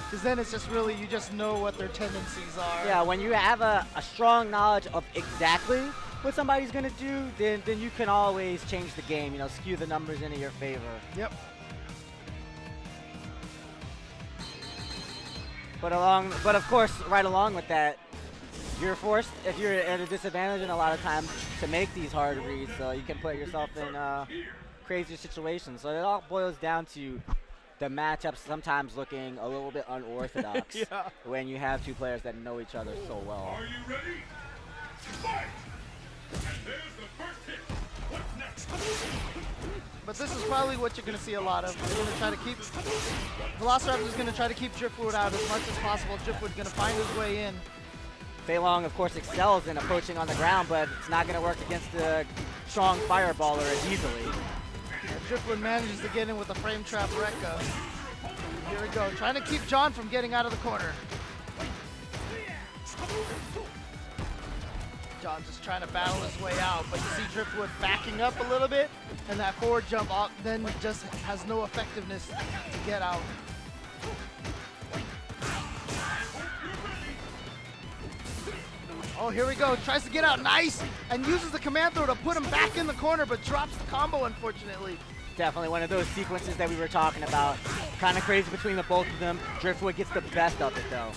Because then it's just really, you just know what their tendencies are. Yeah, when you have a strong knowledge of exactly what somebody's going to do, then you can always change the game, you know, skew the numbers into your favor. Yep. But of course, right along with that, you're forced, if you're at a disadvantage in a lot of times, to make these hard reads, so you can put yourself in crazy situations. So it all boils down to the matchups sometimes looking a little bit unorthodox yeah. when you have two players that know each other so well. Are you ready? Fight! And there's the first hit. What's next? But this is probably what you're going to see a lot of. They're going to try to keep, Velociraptor is going to try to keep Driftwood out as much as possible. Driftwood's going to find his way in. Fei Long, of course, excels in approaching on the ground, but it's not going to work against the strong fireballer as easily. Driftwood manages to get in with a frame trap Rekka. Here we go, trying to keep John from getting out of the corner. John just trying to battle his way out, but you see Driftwood backing up a little bit, and that forward jump then just has no effectiveness to get out. Oh, here we go. Tries to get out. Nice. And uses the command throw to put him back in the corner, but drops the combo, unfortunately. Definitely one of those sequences that we were talking about. Kind of crazy between the both of them. Driftwood gets the best of it, though.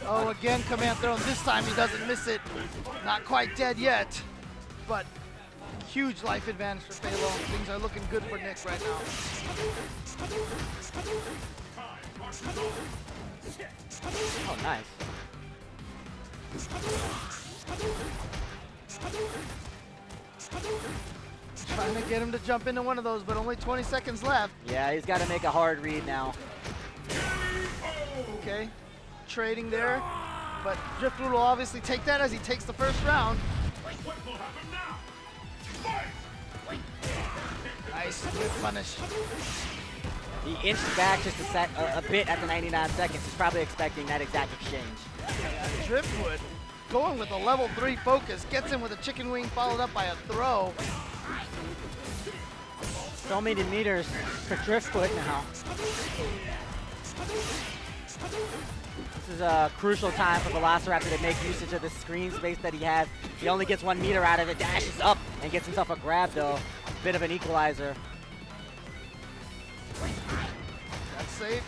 Oh, again, command throw. And this time he doesn't miss it. Not quite dead yet, but huge life advantage for Fei Long. Things are looking good for Nick right now. Oh, nice. Trying to get him to jump into one of those, but only 20 seconds left. Yeah, he's got to make a hard read now. Okay, trading there, but Driftwood will obviously take that as he takes the first round. Nice, good punish. He inched back just a bit at the 99 seconds. He's probably expecting that exact exchange. Driftwood going with a level 3 focus, gets him with a chicken wing followed up by a throw. So many meters for Driftwood now. This is a crucial time for Velociraptor to make usage of the screen space that he has. He only gets 1 meter out of it, dashes up, and gets himself a grab though. Bit of an equalizer. That's safe.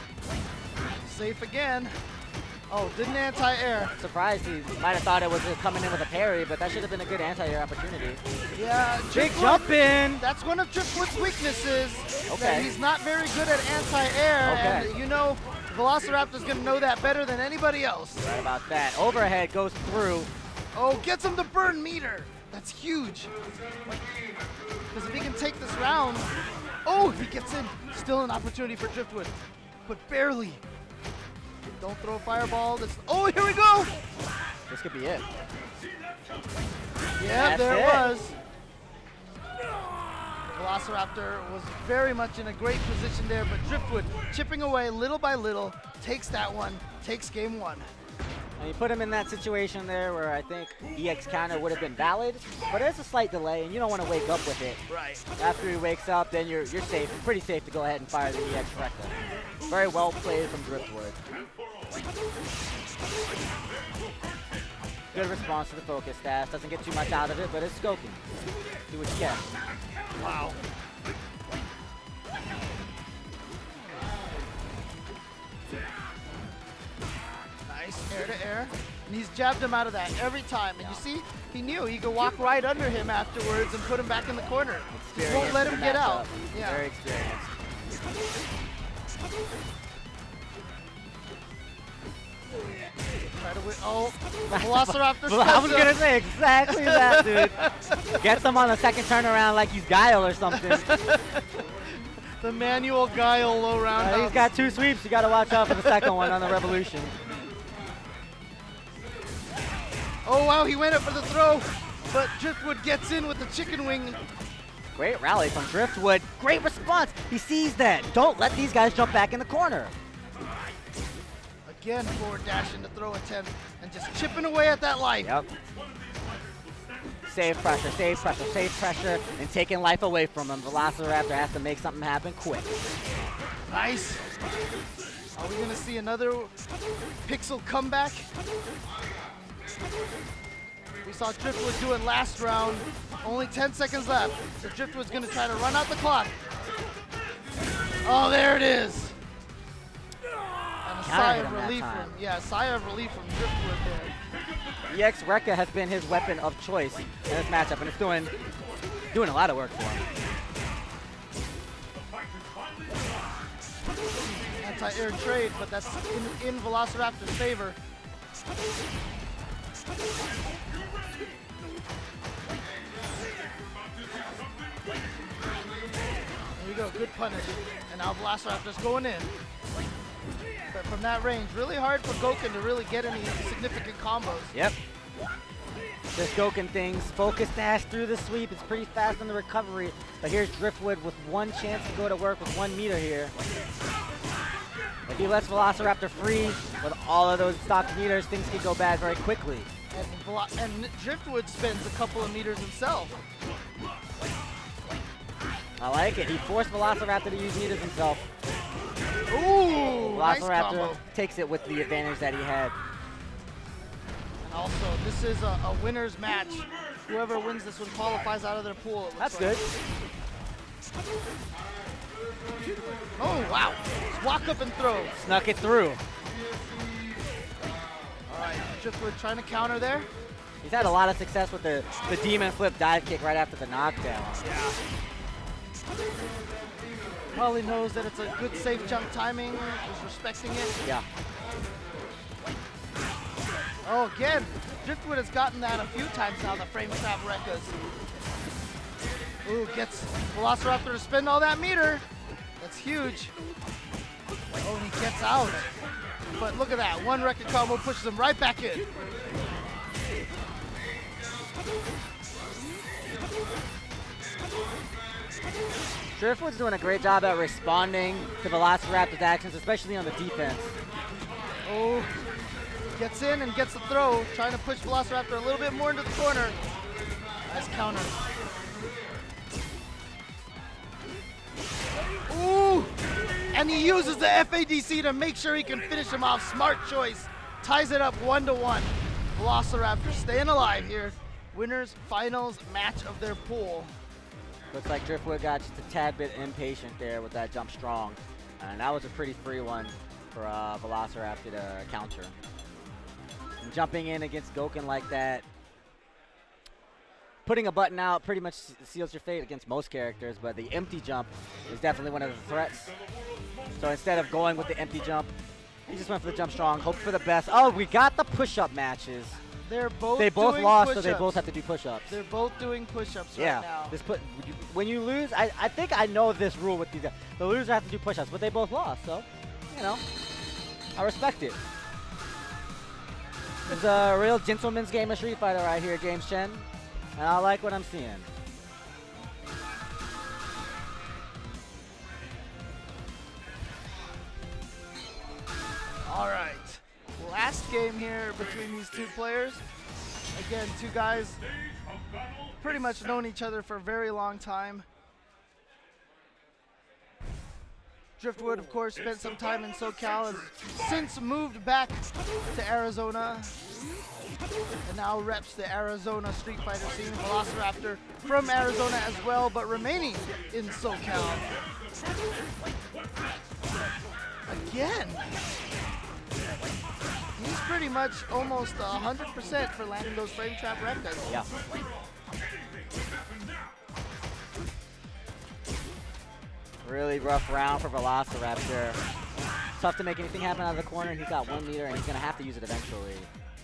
Safe again. Oh, didn't anti-air. Surprised he might have thought it was coming in with a parry, but that should have been a good anti-air opportunity. Yeah, Big jump in. That's one of Driftwood's weaknesses. Okay. That he's not very good at anti-air, Okay. and you know, Velociraptor's gonna know that better than anybody else. Right about that. Overhead goes through. Oh, gets him to burn meter. That's huge. Because if he can take this round, oh, he gets in. Still an opportunity for Driftwood, but barely. Don't throw a fireball. Oh, here we go. This could be it. Yeah, That's there it. it was. Velociraptor was very much in a great position there, but Driftwood chipping away little by little, takes that one, takes game 1. And you put him in that situation there where I think EX counter would have been valid, but there's a slight delay and you don't want to wake up with it. Right. After he wakes up, then you're safe, pretty safe to go ahead and fire the EX recta. Very well played from Driftwood. Good response to the focus staff. Doesn't get too much out of it, but it's scoping. Do what you can. Wow. Nice, air to air. And he's jabbed him out of that every time. And you see, he knew he could walk right under him afterwards and put him back in the corner. Just won't let him get out. Yeah. Very experienced. Try to win. Oh, the Velociraptor Well, I was steps going to up. say exactly that, dude. Gets him on the second turnaround like he's Guile or something. The manual Guile low round. He's got 2 sweeps. You got to watch out for the second one on the Revolution. Oh, wow, he went up for the throw, but Driftwood gets in with the chicken wing. Great rally from Driftwood. Great response. He sees that. Don't let these guys jump back in the corner. Again, forward dash into throw attempt and just chipping away at that life. Yep. Save pressure, save pressure, save pressure, and taking life away from him. Velociraptor has to make something happen quick. Nice. Are we gonna see another Pixel comeback? We saw Driftwood do it last round. Only 10 seconds left. So Driftwood's gonna try to run out the clock. Oh, there it is. And a sigh of relief from, sigh of relief from Driftwood there. EX Rekka has been his weapon of choice in this matchup, and it's doing a lot of work for him. Anti-air trade, but that's in Velociraptor's favor. There you go, good punish. And now Velociraptor's going in. But from that range, really hard for Goken to really get any significant combos. Yep. This Goken things, focus dash through the sweep, it's pretty fast on the recovery, but here's Driftwood with one chance to go to work with 1 meter here. If he lets Velociraptor free with all of those stock meters, things can go bad very quickly. And Driftwood spends a couple of meters himself. I like it. He forced Velociraptor to use meters himself. Ooh, nice Velociraptor combo. takes it with the advantage that he had. And also, this is a winner's match. Whoever wins this one qualifies out of their pool. That's good. Oh, wow. Just walk up and throw. Snuck it through. All right, Driftwood trying to counter there. He's had a lot of success with the demon flip dive kick right after the knockdown. Yeah. Probably knows that it's a good safe jump timing, is respecting it. Yeah. Oh, again, Driftwood has gotten that a few times now, the frame trap Rekkas. Ooh, gets Velociraptor to spend all that meter. That's huge. Oh, and he gets out. But look at that, one Rekka combo pushes him right back in. Driftwood's doing a great job at responding to Velociraptor's actions, especially on the defense. Oh, gets in and gets the throw, trying to push Velociraptor a little bit more into the corner. Nice counter. Ooh, and he uses the FADC to make sure he can finish him off. Smart choice. Ties it up 1-1. Velociraptor staying alive here. Winners finals match of their pool. Looks like Driftwood got just a tad bit impatient there with that jump strong. And that was a pretty free one for Velociraptor to counter. And jumping in against Goken like that, putting a button out pretty much seals your fate against most characters, but the empty jump is definitely one of the threats. So instead of going with the empty jump, he just went for the jump strong, hoped for the best. Oh, we got the push-up matches. They both lost, push-ups. so they both have to do push-ups. They're both doing push-ups Yeah. right now. When you lose, I think I know this rule with these guys. The loser has to do push-ups, but they both lost, so, you know, I respect it. It's a real gentleman's game of Street Fighter right here, James Chen, and I like what I'm seeing. All right, last game here between these two players. Again, two guys pretty much known each other for a very long time. Driftwood, of course, spent some time in SoCal, has since moved back to Arizona, and now reps the Arizona Street Fighter scene. Velociraptor from Arizona as well, but remaining in SoCal. Again. He's pretty much almost 100% for landing those frame trap Rekkas. Yeah. Really rough round for Velociraptor. Tough to make anything happen out of the corner. He's got 1 meter, and he's going to have to use it eventually.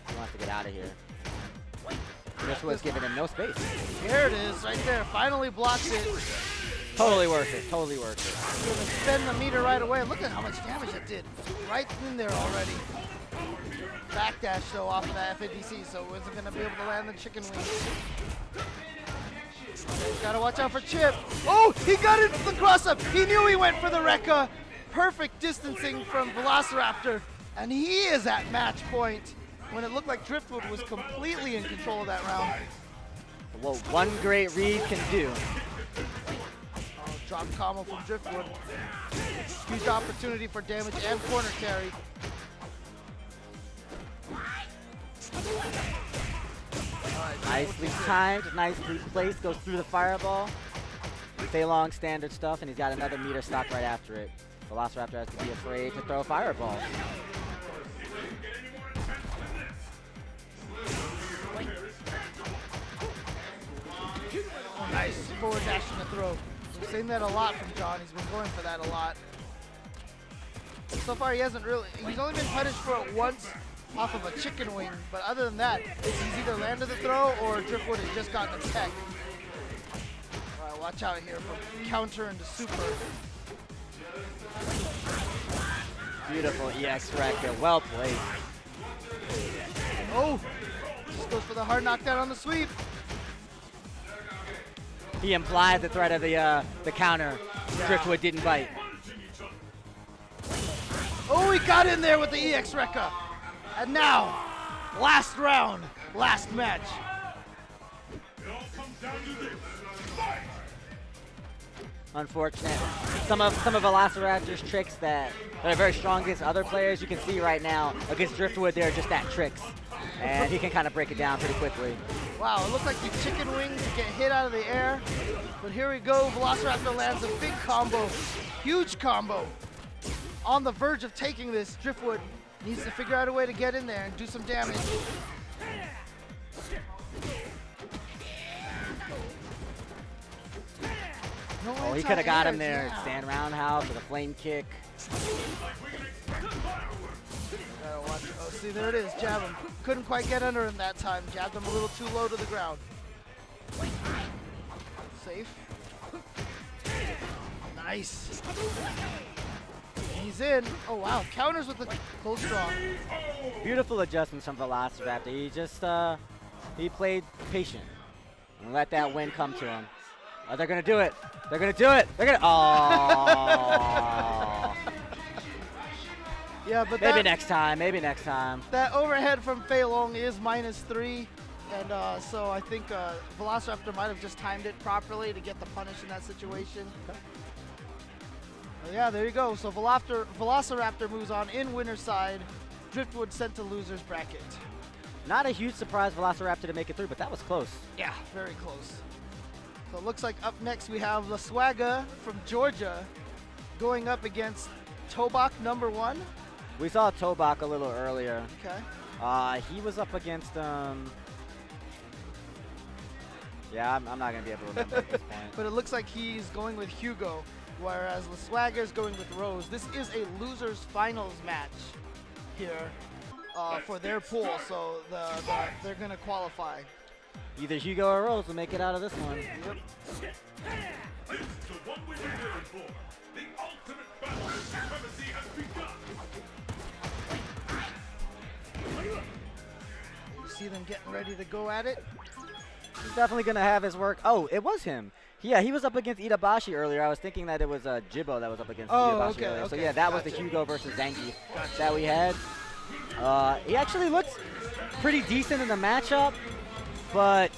He wants to get out of here. This was giving him no space. Here it is, right there. Finally blocks it. Totally worth it. Totally worth it. Gonna spend the meter right away. Look at how much damage it did. Right in there already. Backdash though off of that FADC, so wasn't gonna be able to land the chicken wings. Gotta watch out for Chip. Oh, he got into the cross-up. He knew he went for the Rekka. Perfect distancing from Velociraptor. And he is at match point when it looked like Driftwood was completely in control of that round. What one great read can do. Oh, Top combo from Driftwood. Huge opportunity for damage and corner carry. Alright, Nicely timed, nicely placed, goes through the fireball. Stay long standard stuff, and he's got another meter stock right after it. Velociraptor has to be afraid to throw fireballs. Oh, nice forward dash in the throw. We've seen that a lot from John. He's been going for that a lot. So far, he's only been punished for it once off of a chicken wing, but other than that, he's either landed the throw or Driftwood has just gotten a tech. All right, watch out here from counter into super. Beautiful EX Wrecker, well played. Oh, just goes for the hard knockdown on the sweep. He implied the threat of the counter. Yeah. Driftwood didn't bite. Oh, he got in there with the EX Rekka. And now, last round, last match. It all comes down to this. Fight! Unfortunate. Some of Velociraptor's tricks that are very strong against other players, you can see right now against Driftwood, they're just that tricks. And he can kind of break it down pretty quickly. Wow, it looks like the chicken wings get hit out of the air. But here we go, Velociraptor lands a big combo, huge combo. On the verge of taking this, Driftwood needs to figure out a way to get in there and do some damage. No Oh, he could have got him anti-airs, there. yeah. Stand roundhouse with a flame kick. Gotta watch. Oh, see, there it is. Jab him. Couldn't quite get under him that time. Jabbed him a little too low to the ground. Safe. Nice. He's in. Oh, wow. Counters with the full strong. Beautiful adjustments from Velociraptor. He just, he played patient and let that win come to him. Oh, they're going to do it. They're going to do it. They're going to, oh. Yeah, but Maybe next time. Maybe next time. that overhead from Fei Long is -3. And so I think Velociraptor might have just timed it properly to get the punish in that situation. Well, yeah, there you go. So Velociraptor moves on in winner's side. Driftwood sent to loser's bracket. Not a huge surprise Velociraptor to make it through, but that was close. Yeah, very close. So it looks like up next we have La Swagga from Georgia going up against Tobak #1. We saw Tobak a little earlier. Okay. He was up against, yeah, I'm not going to be able to remember at this point. But it looks like he's going with Hugo, whereas La Swagga is going with Rose. This is a losers finals match here for their pool, so they're going to qualify. Either Hugo or Rose will make it out of this one. This is the one we've been waiting for. The ultimate battle of supremacy has begun. You see them getting ready to go at it. He's definitely going to have his work. Oh, it was him. Yeah, he was up against Itabashi earlier. I was thinking that it was Jibbo that was up against Itabashi okay, earlier. So okay, yeah, that was the gotcha. Hugo versus Zangief that we had. He actually looked pretty decent in the matchup, but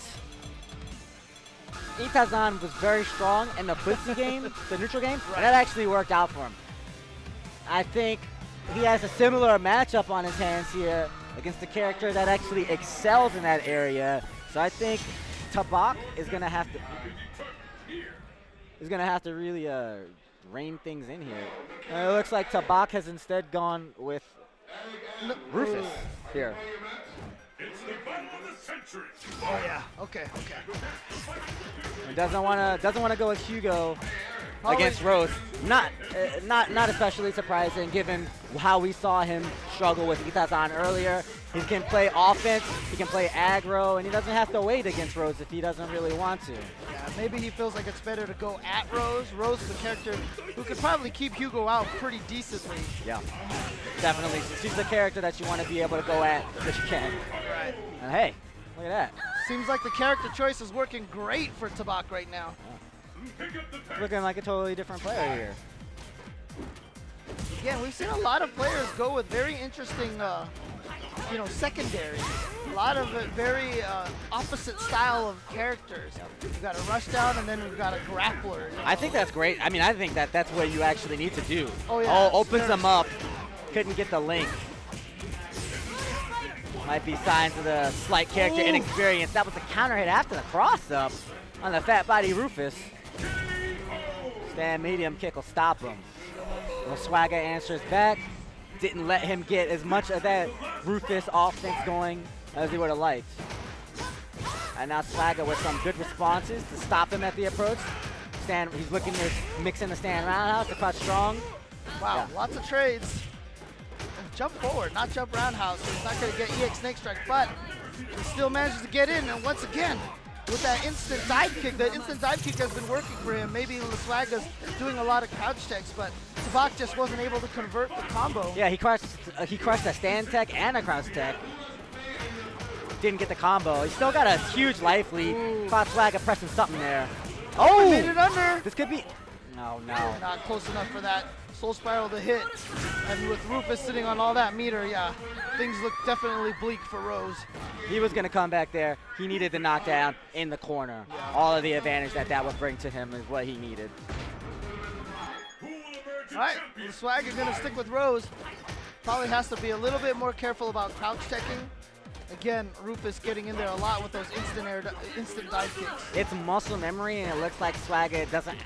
Itazan was very strong in the footsie game, the neutral game, and that actually worked out for him. I think he has a similar matchup on his hands here against a character that actually excels in that area. So I think Tabak is gonna have to really rein things in here. It looks like Tabak has instead gone with Rufus here. It's the battle of the century. Oh yeah. Okay. And doesn't wanna go with Hugo Probably- against Rose. Not especially surprising given how we saw him struggle with Itazan earlier. He can play offense, he can play aggro, and he doesn't have to wait against Rose if he doesn't really want to. Yeah, maybe he feels like it's better to go at Rose. Rose is a character who could probably keep Hugo out pretty decently. Yeah, definitely. She's the character that you want to be able to go at that you can. Right. And hey, look at that. Seems like the character choice is working great for Tabak right now. Pick up the pace. Looking like a totally different player here. Again, we've seen a lot of players go with very interesting you know, secondary. A lot of very opposite style of characters. We've got a rush down, and then we've got a grappler. You know? I think that's great. I mean, I think that's what you actually need to do. Oh, yeah. Opens them up. Couldn't get the link. Might be signs of the slight character inexperience. That was a counter hit after the cross up on the fat body Rufus. Stand medium kick will stop him. Well, Swagger answers back. Didn't let him get as much of that Rufus offense going as he would have liked. And now Swagger with some good responses to stop him at the approach. He's looking to mix in the stand roundhouse to cut strong. Wow, lots of trades. And jump forward, not jump roundhouse. He's not going to get EX snake strike, but he still manages to get in. And once again, with that instant dive kick, the instant dive kick has been working for him. Maybe Swagger's doing a lot of crouch techs, but Tabak just wasn't able to convert the combo. Yeah, he crushed a stand tech and a crouch tech. Didn't get the combo. He's still got a huge life lead. Caught Swagger pressing something there. Oh! Made it under. This could be... No. Not close enough for that soul spiral to hit. And with Rufus sitting on all that meter, yeah, things look definitely bleak for Rose. He was going to come back there. He needed the knockdown in the corner. Yeah. All of the advantage that would bring to him is what he needed. All right, Swagger going to stick with Rose. Probably has to be a little bit more careful about crouch teching. Again, Rufus getting in there a lot with those instant dive kicks. It's muscle memory, and it looks like Swagger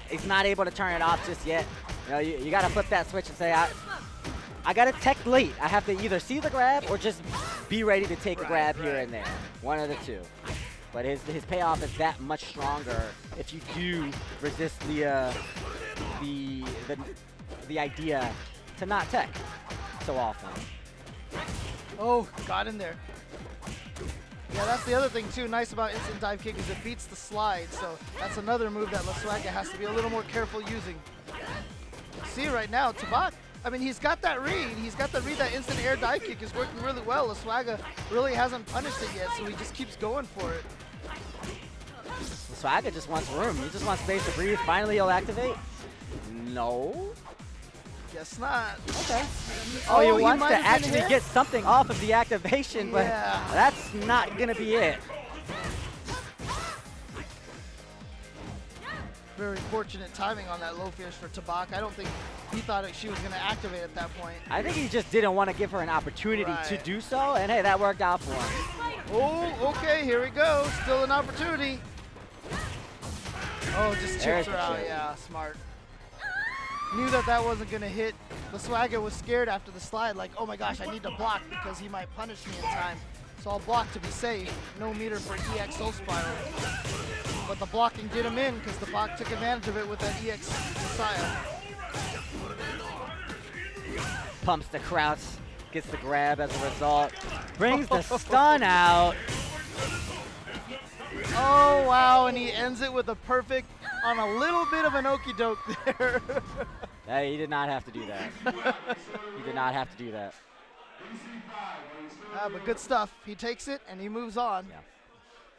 he's not able to turn it off just yet. You know, you got to flip that switch and say, I got to tech late. I have to either see the grab or just be ready to take a grab here and there. One of the two. But his payoff is that much stronger if you do resist the idea to not tech so often. Oh, got in there. Yeah, that's the other thing too. Nice about instant dive kick is it beats the slide, so that's another move that Swagger has to be a little more careful using. See right now, Tabak, I mean, he's got that read. He's got the read that instant air dive kick is working really well. Swagger really hasn't punished it yet, so he just keeps going for it. Swagger just wants room. He just wants space to breathe. Finally, he'll activate. No. Guess not. Okay. Oh, he wants to might have been actually hit? get something off of the activation, but Yeah. that's not going to be it. Very fortunate timing on that low fierce for Tabak. I don't think he thought she was going to activate at that point. I think he just didn't want to give her an opportunity to Right. do so, and hey, that worked out for him. Oh, okay, here we go. Still an opportunity. Oh, just There's chips her the out. chip. Yeah, smart. Knew that wasn't going to hit. The Swagger was scared after the slide, like, oh my gosh, I need to block because he might punish me in time. So I'll block to be safe. No meter for EX Soul Spiral. But the blocking did him in because the bot took advantage of it with that EX Messiah. Pumps the crouch, gets the grab as a result, brings the stun out. Oh, wow, and he ends it with a perfect on a little bit of an okie doke there. Hey, he did not have to do that. He did not have to do that. But good stuff. He takes it and he moves on. Yeah.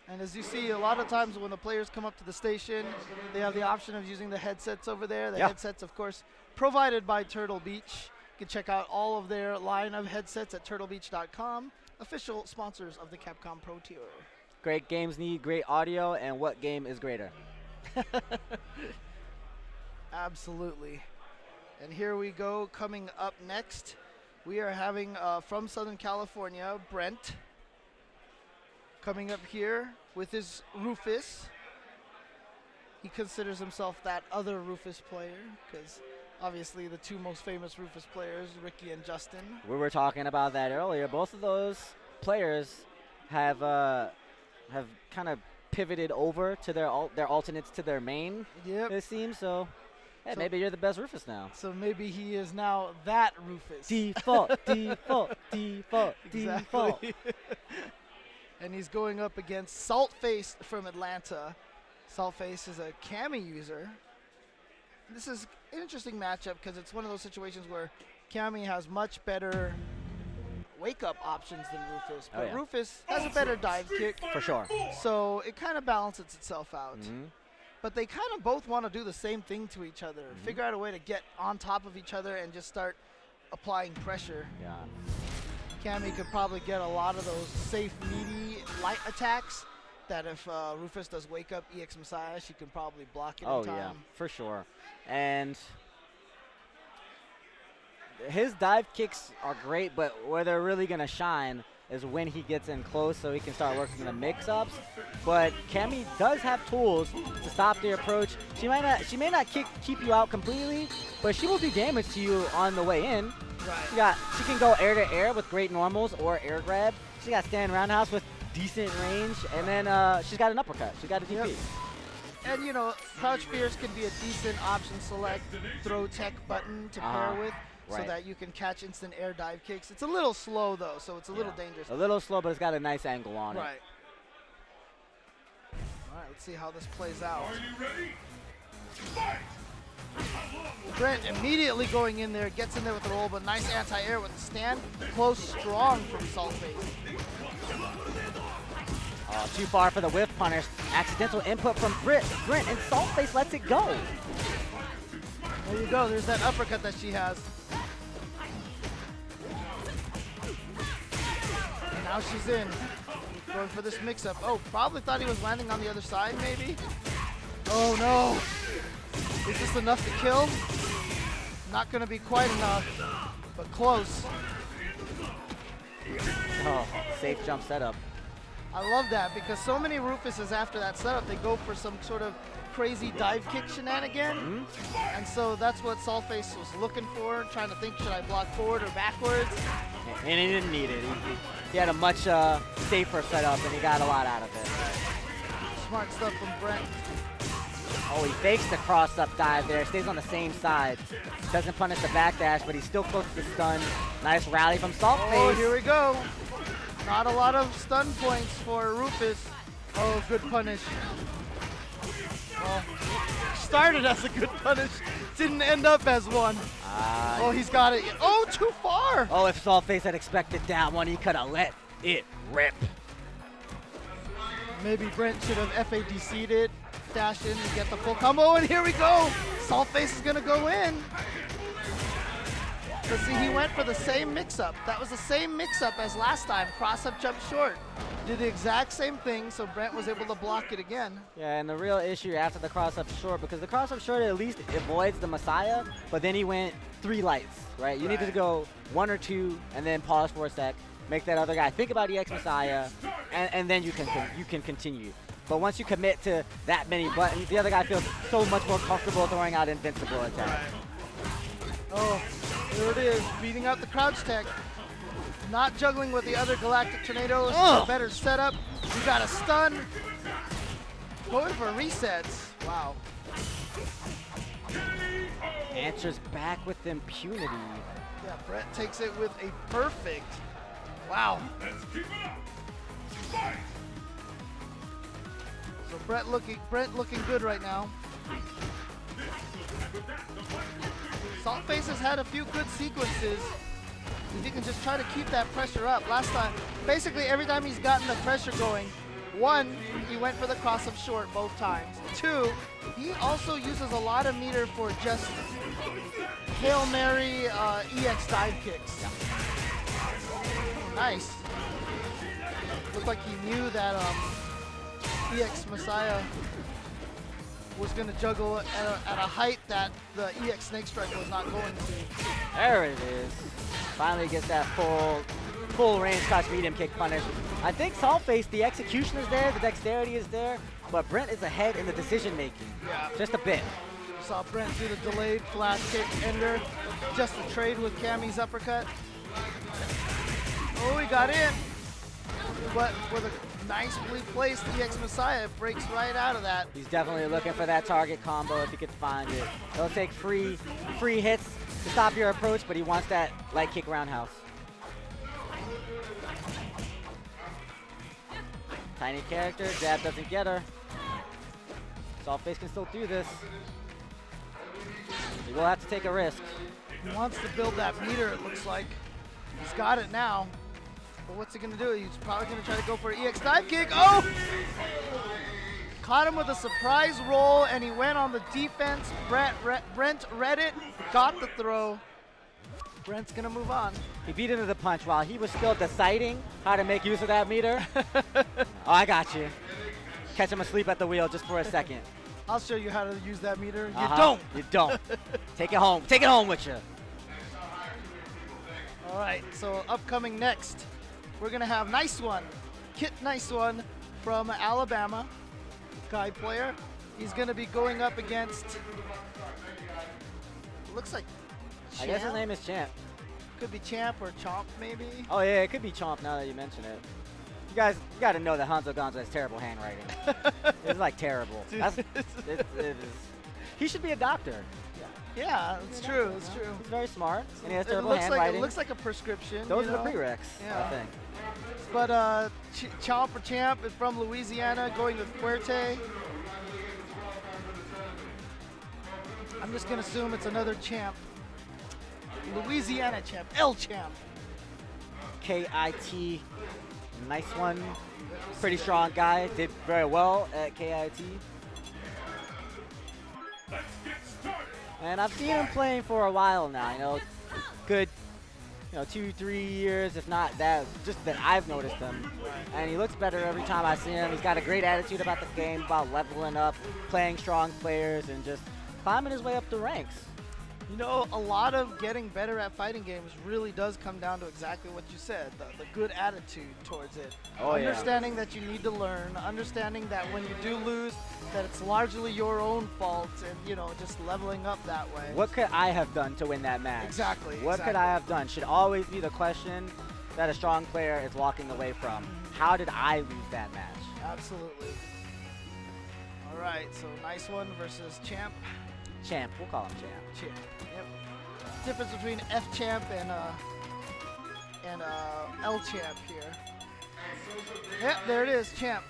And as you see, a lot of times when the players come up to the station, they have the option of using the headsets over there. The headsets, of course, provided by Turtle Beach. You can check out all of their line of headsets at turtlebeach.com, official sponsors of the Capcom Pro Tour. Great games need great audio, and what game is greater? Absolutely. And here we go. Coming up next, we are having from Southern California, Brent, coming up here with his Rufus. He considers himself that other Rufus player because obviously the two most famous Rufus players, Ricky and Justin. We were talking about that earlier. Both of those players have kind of pivoted over to their alternates to their main. Yep. It seems so. Hey, So- maybe you're the best Rufus now. So maybe he is now that Rufus. Default, default, default, default. Exactly. And he's going up against Saltface from Atlanta. Saltface is a Kami user. This is an interesting matchup because it's one of those situations where Kami has much better wake-up options than Rufus. But yeah. Rufus has a better dive kick, For sure. so it kind of balances itself out. Mhm. But they kind of both want to do the same thing to each other. Figure out a way to get on top of each other and just start applying pressure. Yeah. Cammy could probably get a lot of those safe, meaty, light attacks that if Rufus does wake up EX Messiah, she can probably block it in time. Yeah, for sure. And his dive kicks are great, but where they're really going to shine is when he gets in close so he can start working the mix-ups. But Cammy does have tools to stop the approach. She may not keep you out completely, but she will do damage to you on the way in. Right. She can go air to air with great normals or air grab. She got stand roundhouse with decent range, and then she's got an uppercut. She's got a DP. Yep. And you know, crouch fears can be a decent option select throw tech button to pair with, so right. that you can catch instant air dive kicks. It's a little slow though, so it's a little dangerous. A little slow, but it's got a nice angle on it. Right. All right, let's see how this plays out. Are you ready? Fight! Brent immediately going in there, gets in there with the roll, but nice anti-air with the stand. Close, strong from Saltface. Too far for the whiff punish. Accidental input from Brent, and Saltface lets it go. There you go, there's that uppercut that she has. And now she's in, going for this mix-up. Oh, probably thought he was landing on the other side, maybe? Oh no! Is this enough to kill? Not gonna be quite enough, but close. Oh, safe jump setup. I love that because so many Rufuses after that setup, they go for some sort of crazy dive kick shenanigan. And so that's what Saltface was looking for, trying to think, should I block forward or backwards? And he didn't need it. He had a much safer setup, and he got a lot out of it. Smart stuff from Brent. Oh, he fakes the cross-up dive there, stays on the same side. Doesn't punish the backdash, but he's still close to the stun. Nice rally from Saltface. Oh, here we go. Not a lot of stun points for Rufus. Oh, good punish. Oh, started as a good punish, didn't end up as one. Oh, he's got it. Oh, too far. Oh, if Saltface had expected that one, he could have let it rip. Maybe Brent should have FADC'd it, dash in to get the full combo, and here we go. Saltface is gonna go in. But see, he went for the same mix-up. That was the same mix-up as last time. Cross-up, jump short. Did the exact same thing, so Brent was able to block it again. Yeah, and the real issue after the cross-up short, because the cross-up short at least avoids the Messiah, but then he went 3 lights, right? You needed to go 1 or 2, and then pause for a sec, make that other guy think about EX Messiah, and then you can continue. But once you commit to that many buttons, the other guy feels so much more comfortable throwing out invincible attacks. Oh, there it is, beating out the crouch tech. Not juggling with the other Galactic Tornadoes, a better setup. You got a stun. Going for resets. Wow. Answers back with impunity. Yeah, Brent takes it with a perfect. Wow. Let's keep it up. Fight! So Brent looking good right now. Saltface has had a few good sequences. If he can just try to keep that pressure up. Last time, basically every time he's gotten the pressure going, 1, he went for the cross-up short both times. 2, he also uses a lot of meter for just Hail Mary EX dive kicks. Nice. Looked like he knew that EX Messiah was going to juggle at a height that the EX Snake Strike was not going to. There it is. Finally gets that full range crouch medium kick punish. I think Saltface, the execution is there, the dexterity is there, but Brent is ahead in the decision making. Yeah. Just a bit. You saw Brent do the delayed flash kick ender, just a trade with Cammy's uppercut. Oh, he got in. But with a nicely placed EX Messiah, breaks right out of that. He's definitely looking for that target combo if he could find it. He'll take free hits to stop your approach, but he wants that light kick roundhouse. Tiny character, jab doesn't get her. Saltface can still do this. He will have to take a risk. He wants to build that meter, it looks like. He's got it now. But what's he going to do? He's probably going to try to go for an EX dive kick. Oh! Caught him with a surprise roll, and he went on the defense. Brent read it, got the throw. Brent's gonna move on. He beat him to the punch while he was still deciding how to make use of that meter. Oh, I got you. Catch him asleep at the wheel just for a second. I'll show you how to use that meter. You Uh-huh. don't. You don't. Take it home. Take it home with you. All right, so upcoming next, we're gonna have Nice One, Kit Nice One from Alabama, Kai player. He's gonna be going up against, looks like Champ. I guess his name is Champ. Could be Champ or Chomp maybe. Oh yeah, it could be Chomp now that you mention it. You guys got to know that Hanzo Gonzo has terrible handwriting. It's like terrible. Dude, It is. He should be a doctor. Yeah, it's true. It's true. He's very smart, and he has It terrible looks like handwriting. it looks like a prescription. Those you are the know? prereqs, Yeah. I think. But Chomp or Champ is from Louisiana, going with Fuerte. I'm just gonna assume it's another Champ. Louisiana Champ, El Champ. KIT, nice one. Pretty strong guy. Did very well at KIT. Let's get started. And I've seen him playing for a while now. You know, good, 2-3 years, if not that. Just that I've noticed him, and he looks better every time I see him. He's got a great attitude about the game, about leveling up, playing strong players, and just climbing his way up the ranks. You know, a lot of getting better at fighting games really does come down to exactly what you said, the good attitude towards it. Oh, yeah. Understanding that you need to learn, understanding that when you do lose, that it's largely your own fault, and, just leveling up that way. What could I have done to win that match? Exactly. What could I have done? Should always be the question that a strong player is walking away from. How did I lose that match? Absolutely. All right, so Nice One versus Champ. Champ, we'll call him Champ. Champ. Yep. Difference between F Champ and L Champ here. Yep, there it is, Champ.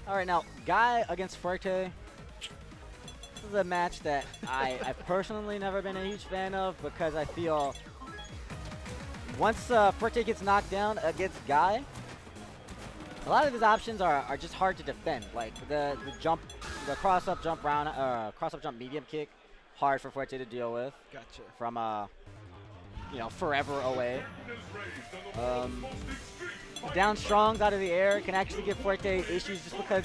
All right, now, Guy against Fuerte. This is a match that I've personally never been a huge fan of because I feel once Fuerte gets knocked down against Guy, a lot of his options are just hard to defend. Like the jump, the cross-up jump cross-up jump medium kick, hard for Fuerte to deal with. Gotcha. From forever away. Down strongs out of the air can actually give Fuerte issues just because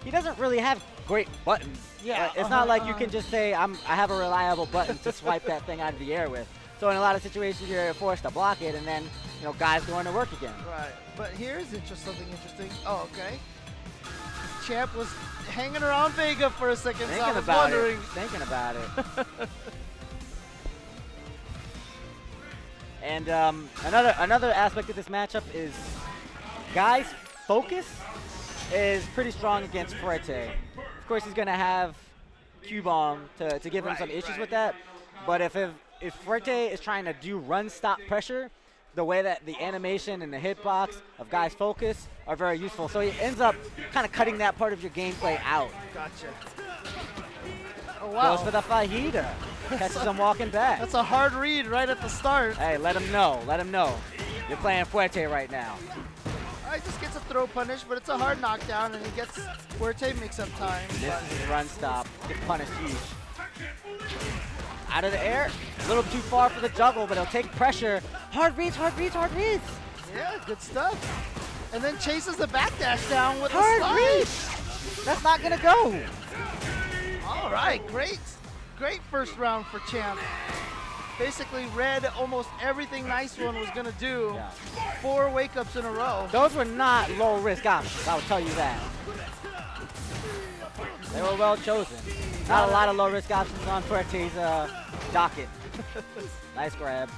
he doesn't really have great buttons. Yeah, It's not like you can just say, I have a reliable button to swipe that thing out of the air with. So in a lot of situations, you're forced to block it, and then, Guy's going to work again. Right, but here's something interesting. Oh, okay. Champ was hanging around Vega for a second, so I was wondering. Thinking about it. And another aspect of this matchup is Guy's focus is pretty strong against Fuerte. Of course, he's going to have Q-Bomb to give him some issues with that. But if Fuerte is trying to do run-stop pressure, the way that the animation and the hitbox of Guy's focus are very useful. So he ends up kind of cutting that part of your gameplay out. Gotcha. Oh, wow. Goes for the fajita. Catches him walking back. That's a hard read right at the start. Hey, let him know. Let him know. You're playing Fuerte right now. All right, just gets a throw punish, but it's a hard knockdown, and he gets Fuerte mix-up time. This is his run stop. Get punished huge. Out of the air. A little too far for the juggle, but he'll take pressure. Hard reads, hard reads, hard reads. Yeah, good stuff. And then chases the backdash down with Hard a slide. reads. That's not going to go. All right, great first round for Champ. Basically read almost everything Nice One was going to do. Yeah. 4 wake-ups in a row. Those were not low-risk options, I will tell you that. They were well chosen. Not a lot of low-risk options on Fuerte's docket. Nice grab.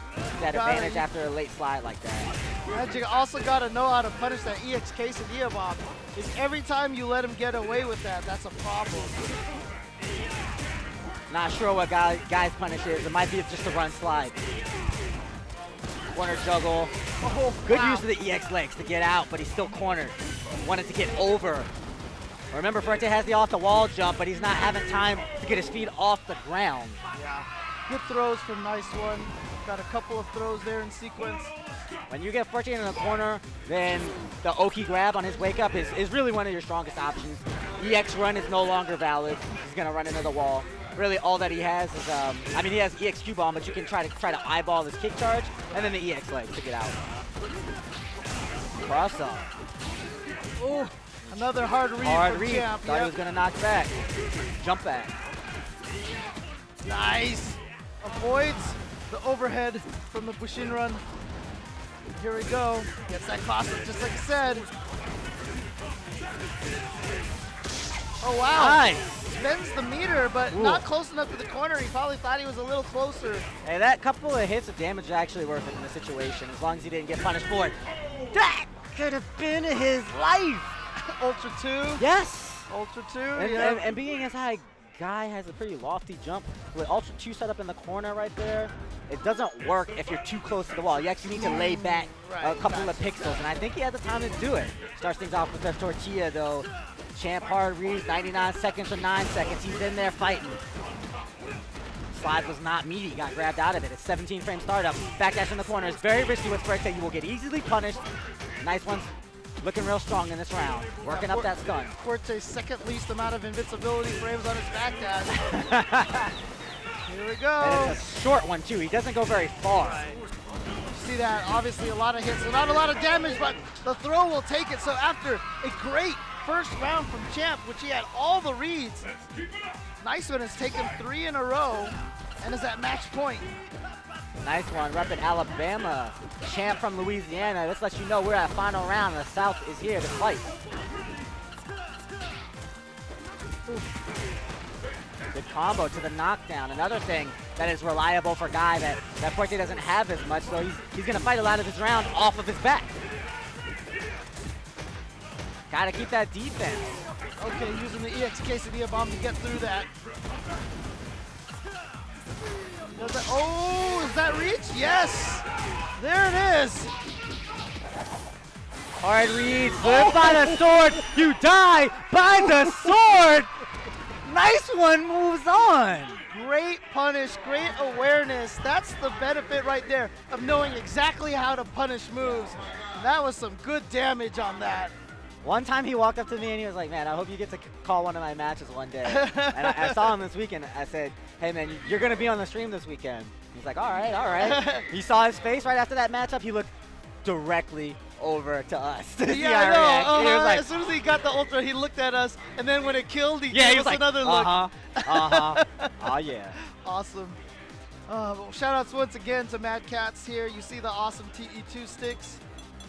That advantage after a late slide like that. And you also got to know how to punish that EX quesadilla bomb. Is every time you let him get away with that, that's a problem. Not sure what Guy's punish is. It might be just a run slide. Corner juggle. Oh, Good wow. use of the EX legs to get out, but he's still cornered. Wanted to get over. Remember, Fuerte has the off-the-wall jump, but he's not having time to get his feet off the ground. Yeah. Good throws from Nice One. Got a couple of throws there in sequence. When you get 14 in the corner, then the Oki grab on his wake up is really one of your strongest options. EX run is no longer valid. He's gonna run into the wall. Really, all that he has is, I mean, he has EX Q bomb, but you can try to eyeball his kick charge, and then the EX leg to get out. Cross up. Oh, another hard read Hard from read. Champ. Thought he was gonna knock back. Jump back. Nice. Avoids the overhead from the Bushin run. Here we go. Gets that cross up just like I said. Oh, wow. Nice. Spends the meter, but Ooh. not close enough to the corner. He probably thought he was a little closer. Hey, that couple of hits of damage is actually worth it in this situation, as long as he didn't get punished for it. That could have been his life. Ultra 2. Yes. Ultra 2, And, yeah. and being as high, Guy has a pretty lofty jump with Ultra 2 set up in the corner right there. It doesn't work if you're too close to the wall. You actually need to lay back a couple of pixels, and I think he had the time to do it. Starts things off with the tortilla, though. Champ hard reads, 99 seconds or 9 seconds. He's in there fighting. Slide was not meaty, got grabbed out of it. It's 17 frame startup. Backdash in the corner is very risky with Spread. You will get easily punished. Nice ones. Looking real strong in this round. Working up that stun. Forte's second least amount of invincibility frames on his backdash. Here we go. And it's a short one, too. He doesn't go very far. See that? Obviously a lot of hits, so not a lot of damage, but the throw will take it. So after a great first round from Champ, which he had all the reads, Nice One has taken 3 in a row and is at match point. Nice one, repping Alabama. Champ from Louisiana. This lets you know we're at final round. The South is here to fight. Good combo to the knockdown. Another thing that is reliable for Guy that Forte doesn't have as much, so he's going to fight a lot of this round off of his back. Got to keep that defense. Okay, using the EX Quesadilla bomb to get through that. Oh, is that reach? Yes! There it is! Hard read, flip by the sword. You die by the sword! Nice One moves on. Great punish, great awareness. That's the benefit right there of knowing exactly how to punish moves. That was some good damage on that. One time he walked up to me and he was like, man, I hope you get to call one of my matches one day. And I saw him this weekend. I said, hey, man, you're going to be on the stream this weekend. He's like, all right, all right. He saw his face right after that matchup. He looked directly over to us. To see Yeah, our reaction. I He know. was like, As soon as he got the ultra, he looked at us, and then when it killed, he yeah, gave he us was like, another look. Oh, yeah. Awesome. Well, shout outs once again to Mad Cats here. You see the awesome TE2 sticks.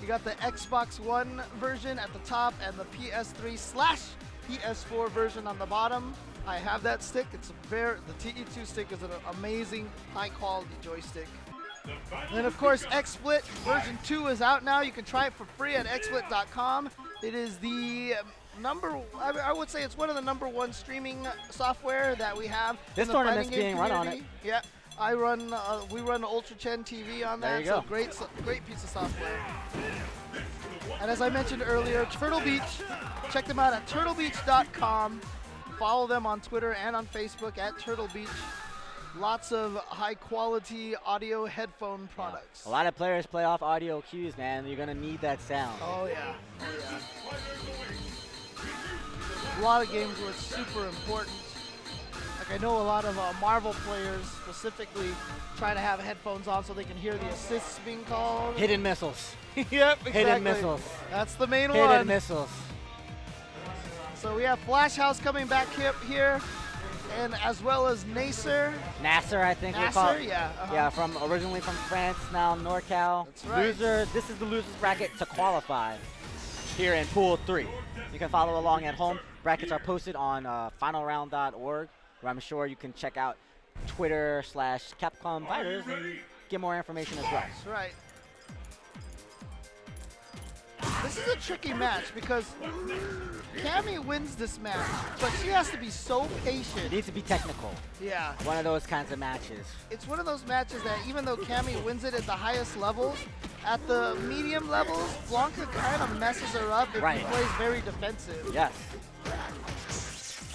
You got the Xbox One version at the top and the PS3/PS4 version on the bottom. I have that stick. It's the TE2 stick is an amazing, high quality joystick. And then of course, XSplit version 2 is out now. You can try it for free at xsplit.com. It is the I would say it's one of the #1 streaming software that we have. This in the tournament's fighting game being run on community. it. Yeah. We run Ultra Chen TV on There that, you so go. great piece of software. And as I mentioned earlier, Turtle Beach, check them out at turtlebeach.com. Follow them on Twitter and on Facebook at Turtle Beach. Lots of high quality audio headphone products. A lot of players play off audio cues, man. You're going to need that sound. Oh yeah, A lot of games where it's super important. Like I know a lot of Marvel players specifically try to have headphones on so they can hear the assists being called. Hidden missiles. Yep, exactly. Hidden missiles. That's the main Hidden one. missiles. So we have Flash House coming back here, and as well as Nasser. Nasser, I think we're Nasser, called. yeah. Yeah, originally from France, now NorCal. That's right. This is the losers bracket to qualify here in Pool 3. You can follow along at home. Brackets are posted on finalround.org, where I'm sure you can check out Twitter/Capcom Fighters and get more information as well. That's right. This is a tricky match because Cammy wins this match, but she has to be so It patient. needs to be technical. Yeah. One of those kinds of matches. It's one of those matches that even though Cammy wins it at the highest levels, at the medium levels, Blanca kind of messes her up if Right. he plays very defensive. Yes.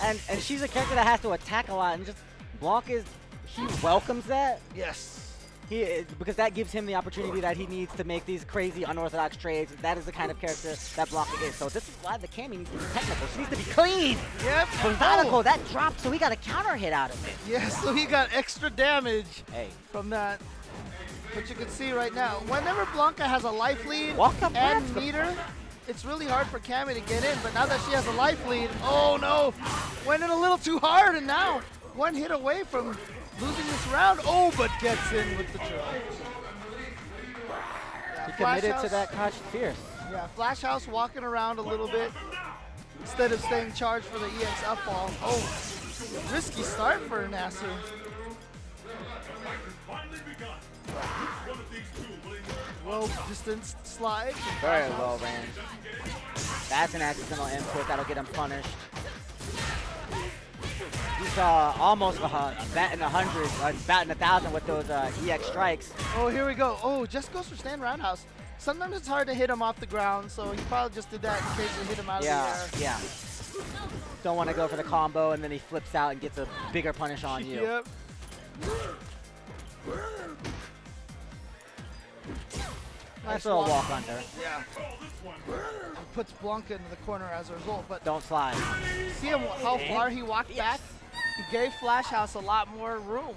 And she's a character that has to attack a lot, and just Blanc he welcomes that. Yes. Because that gives him the opportunity that he needs to make these crazy unorthodox trades. That is the kind of character that Blanca is. So this is why the Cammy needs to be technical. She needs to be clean. Yep. Methodical. That dropped, so we got a counter hit out of it. Yeah, so he got extra damage Hey. from that. But you can see right now, whenever Blanca has a life lead Walk up and grabs the- meter, it's really hard for Cammy to get in. But now that she has a life lead, oh no, went in a little too hard, and now one hit away from losing this round. Oh, but gets in with the drill. He committed to that crouched fierce. Yeah, Flash House walking around a little bit instead of staying charged for the EX up ball. Oh, risky start for Nasser. Finally begun. One of these two will emerge. Low distance slide. Very low range. That's an accidental input. That'll get him punished. You saw almost batting 100, batting 1,000 with those EX strikes. Oh, here we go. Oh, just goes for stand roundhouse. Sometimes it's hard to hit him off the ground, so he probably just did that in case you hit him out of the air. Yeah. Don't want to go for the combo, and then he flips out and gets a bigger punish on you. Yep. Nice little walk under. Yeah. And puts Blanca into the corner as a result. But Don't slide. see him how far he walked back? He gave Flash House a lot more room.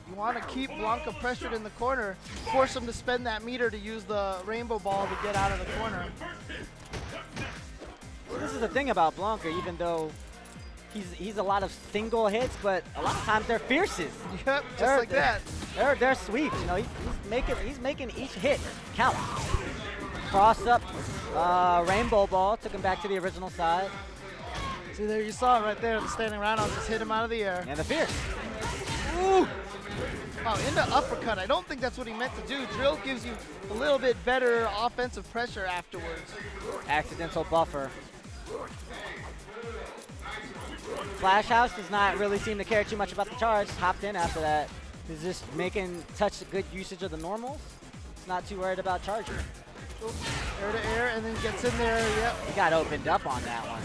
You want to keep Blanca pressured in the corner, force him to spend that meter to use the rainbow ball to get out of the corner. This is the thing about Blanca, even though he's a lot of single hits, but a lot of times they're fierces. Yep, just like that. They're sweeps. You know, he's making each hit count. Cross up, rainbow ball, took him back to the original side. See there, you saw it right there, the standing round, I'll just hit him out of the air. And the fierce. Ooh! Wow, into uppercut. I don't think that's what he meant to do. Drill gives you a little bit better offensive pressure afterwards. Accidental buffer. Flash House does not really seem to care too much about the charge. Hopped in after that. He's just making such good usage of the normals. He's not too worried about charging. Oops, air to air, and then gets in there. Yep. He got opened up on that one.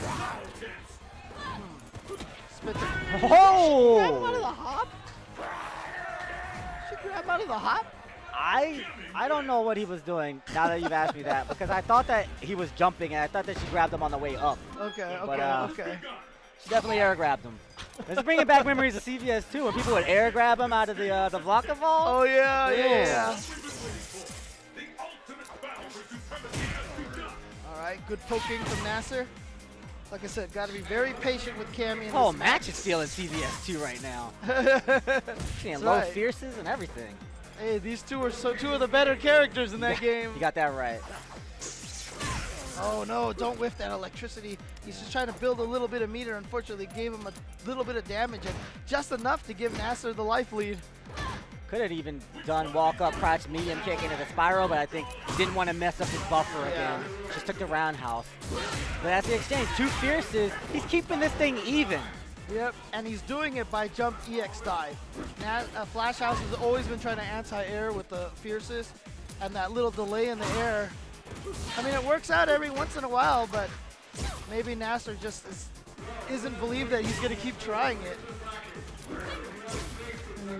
Spit the Oh! grab him out of the hop? She grab out of the hop? I don't know what he was doing now that you've asked me that, because I thought that he was jumping and I thought that she grabbed him on the way up. Okay, But, okay. She definitely air grabbed him. This is bringing back memories of CVS too, when people would air grab him out of the Blanca vault. Oh yeah, yeah. The ultimate battle for supremacy has begun. All right, good poking from Nasser. Like I said, got to be very patient with Cammy. The whole match is feeling CVS 2 right now. Seeing That's low right. fierces and everything. Hey, these two are two of the better characters in that game. You got that right. Oh no, don't whiff that electricity. He's just trying to build a little bit of meter. Unfortunately, gave him a little bit of damage and just enough to give Nasser the life lead. Could have even done walk up, crouch, medium kick into the spiral, but I think didn't want to mess up his buffer again. Just took the roundhouse. But that's the exchange. Two fierces. He's keeping this thing even. Yep, and he's doing it by jump EX dive. Flash House has always been trying to anti-air with the fiercest, and that little delay in the air. I mean, it works out every once in a while, but maybe Nasser just isn't believed that he's going to keep trying it.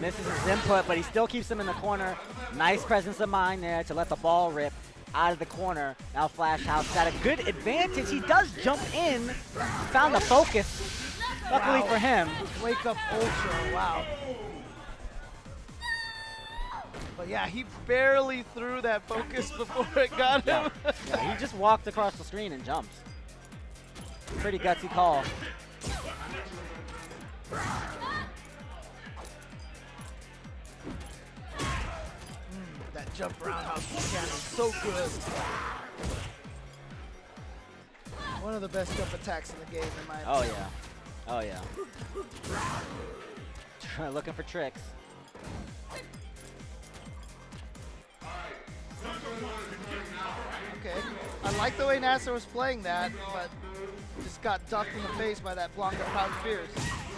Misses his input, but he still keeps him in the corner. Nice presence of mind there to let the ball rip out of the corner. Now Flash House got a good advantage. He does jump in, found the focus. Luckily for him. Wake up ultra, wow. But yeah, he barely threw that focus before it got him. Yeah, he just walked across the screen and jumped. Pretty gutsy call. That jump roundhouse mechanic is so good. One of the best jump attacks in the game, in my opinion. Oh yeah. Oh yeah. Looking for tricks. Okay. I like the way Nasser was playing that, but just got ducked in the face by that Blanca Proud Fierce.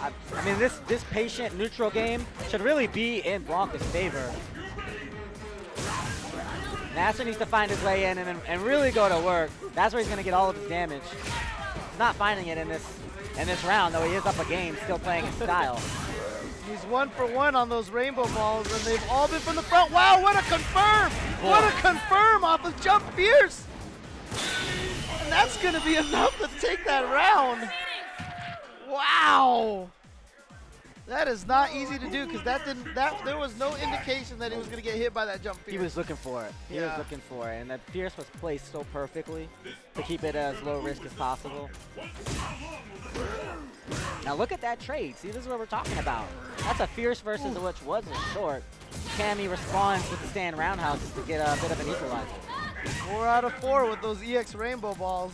I mean, this patient neutral game should really be in Blanca's favor. Nasser needs to find his way in and really go to work. That's where he's going to get all of his damage. He's not finding it in this round, though he is up a game, still playing his style. He's 1 for 1 on those rainbow balls, and they've all been from the front. Wow, what a confirm! What a confirm off of Jump Fierce! And that's gonna be enough to take that round. Wow! That is not easy to do because there was no indication that he was gonna get hit by that Jump Fierce. He was looking for it. He was looking for it, and that Fierce was placed so perfectly to keep it as low risk as possible. Now look at that trade. See, this is what we're talking about. That's a Fierce versus which wasn't short. Cammy responds with the stand roundhouses to get a bit of an equalizer. 4 out of 4 with those EX rainbow balls.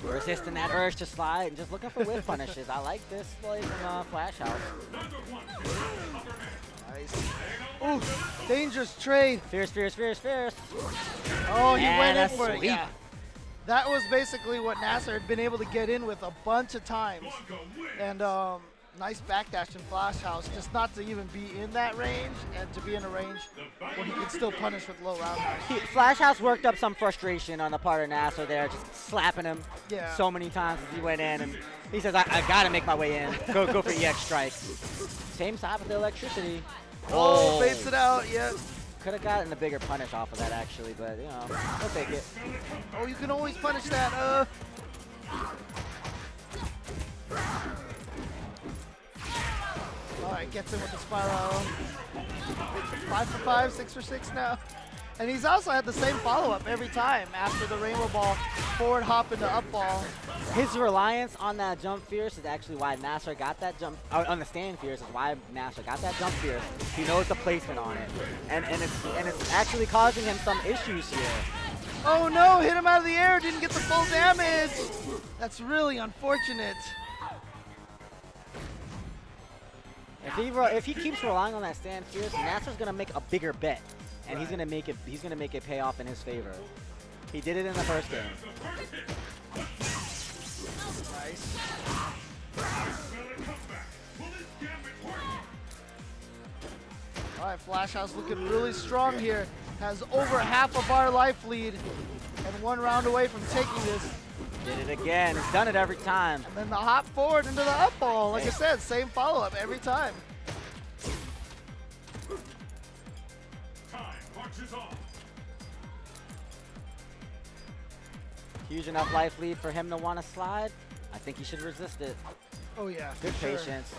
Resisting that urge to slide and just looking for whiff punishes. I like this play from Flash House. Nice. Ooh, dangerous trade. Fierce, Fierce, Fierce, Fierce. Oh, he And went a in for it. sweep. Yeah. That was basically what Nasser had been able to get in with a bunch of times. And nice backdash in Flash House, just not to even be in that range and to be in a range where he could still punish with low roundhouse. Flash House worked up some frustration on the part of Nasser there, just slapping him so many times as he went in, and he says, I gotta make my way in. Go for EX strike. Same side with the electricity. Oh, baits it out, yeah. Could have gotten a bigger punish off of that actually, but you know, we'll take it. Oh, you can always punish that. All right, gets in with the spiral. 5 for 5, 6 for 6 now. And he's also had the same follow-up every time after the rainbow ball, forward hop into up ball. His reliance on that jump fierce is actually why Nasser got that jump, on the stand fierce is why Nasser got that jump fierce. He knows the placement on it. And it's actually causing him some issues here. Oh no, hit him out of the air, didn't get the full damage. That's really unfortunate. If he keeps relying on that stand fierce, Nasser's gonna make a bigger bet. And he's gonna make it pay off in his favor. He did it in the first game. Nice. All right, Flash House looking really strong here. Has over half a bar life lead and 1 round away from taking this. Did it again. He's done it every time. And then the hop forward into the up ball. Like I said, same follow-up every time. Huge enough life lead for him to want to slide. I think he should resist it. Oh yeah, Good patience.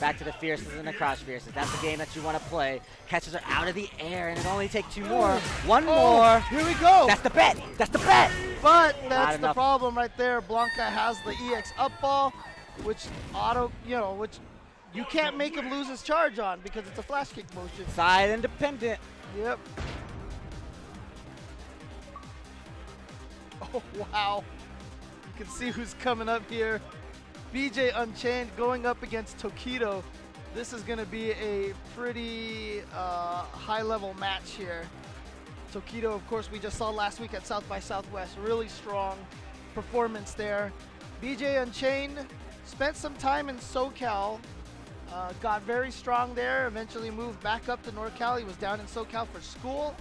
Back to the fierces and the cross fierces. That's the game that you want to play. Catches are out of the air, and it only takes 2 more. One more. Here we go. That's the bet. That's the bet. But that's the enough. problem right there. Blanca has the EX up ball, which which you can't make him lose his charge on because it's a flash kick motion. Side independent. Yep. Oh, wow. You can see who's coming up here. BJ Unchained going up against Tokido. This is going to be a pretty high-level match here. Tokido, of course, we just saw last week at South by Southwest. Really strong performance there. BJ Unchained spent some time in SoCal. Got very strong there. Eventually moved back up to NorCal. He was down in SoCal for school.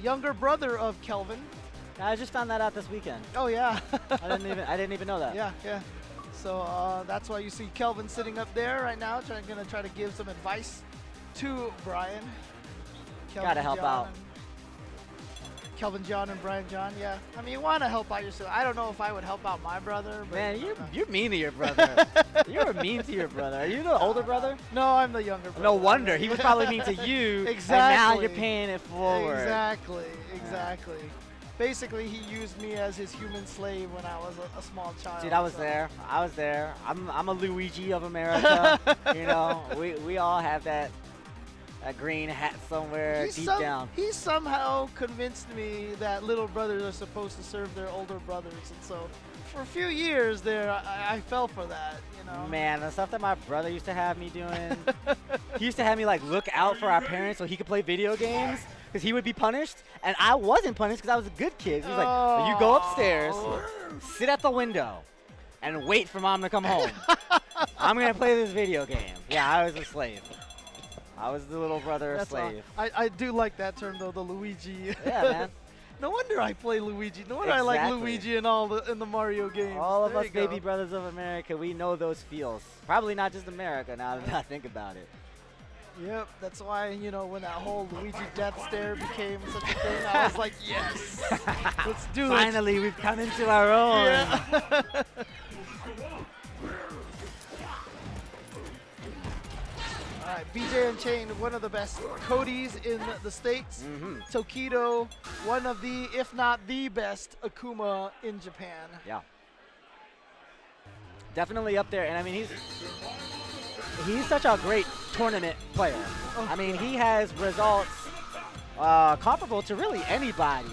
Younger brother of Kelvin. I just found that out this weekend. Oh yeah. I didn't even know that. Yeah. So that's why you see Kelvin sitting up there right now, gonna try to give some advice to Brian. Kelvin Gotta help out. Kelvin John and Brian John, yeah. I mean, you want to help out yourself. I don't know if I would help out my brother. But Man, you're mean to your brother. You're mean to your brother. Are you the older brother? No, I'm the younger brother. No wonder. He was probably mean to you. Exactly. And now you're paying it forward. Exactly. Basically, he used me as his human slave when I was a small child. Dude, I was there. I'm a Luigi of America. You know, we all have that green hat somewhere deep down. He somehow convinced me that little brothers are supposed to serve their older brothers, and so for a few years there, I fell for that. You know. Man, the stuff that my brother used to have me doing. He used to have me like look out for our parents so he could play video games. Because he would be punished, and I wasn't punished because I was a good kid. He was like, you go upstairs, sit at the window, and wait for mom to come home. I'm going to play this video game. Yeah, I was a slave. I was the little brother slave. I do like that term, though, the Luigi. Yeah, man. No wonder I play Luigi. No wonder I like Exactly. Luigi in the Mario games. All of There us you go. baby brothers of America, we know those feels. Probably not just America now that I think about it. Yep, that's why, you know, when that whole Luigi death stare became such a thing, I was like, yes, let's do it. Finally, we've come into our own. Yeah. All right, BJ Unchained, one of the best Codys in the States. Tokido, one of the, if not the best Akuma in Japan. Yeah. Definitely up there, and I mean, he's such a great tournament player. I mean, he has results comparable to really anybody.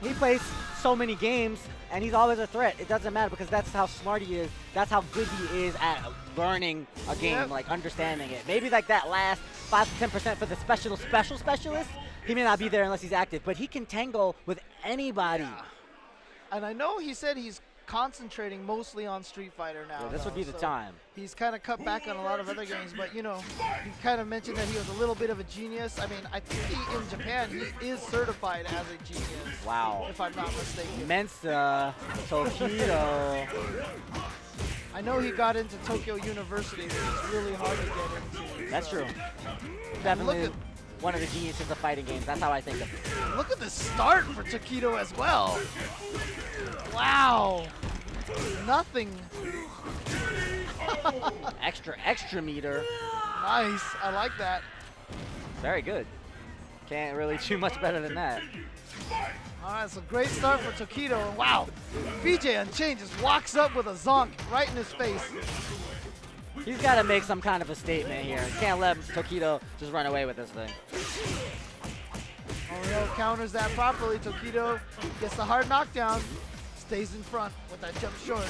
He plays so many games, and he's always a threat. It doesn't matter because that's how smart he is. That's how good he is at learning a game, like understanding it. Maybe like that last 5 to 10% for the specialist, he may not be there unless he's active, but he can tangle with anybody. Yeah. And I know he said he's concentrating mostly on Street Fighter now. Yeah, this would be the time. He's kind of cut back on a lot of other games, but you know, he kind of mentioned that he was a little bit of a genius. I mean, I think in Japan he is certified as a genius. Wow. If I'm not mistaken. Mensa, Tokido. I know he got into Tokyo University, so it's really hard to get into. That's so. true. Definitely at- one of the geniuses of fighting games. That's how I think of it. Look at the start for Tokido as well. Wow. Nothing. Extra meter. Nice. I like that. Very good. Can't really do much better than that. All right, so great start for Tokido. And wow, BJ Unchained just walks up with a zonk right in his face. He's got to make some kind of a statement here. Can't let Tokido just run away with this thing. Oreo counters that properly. Tokido gets the hard knockdown, stays in front with that jump short.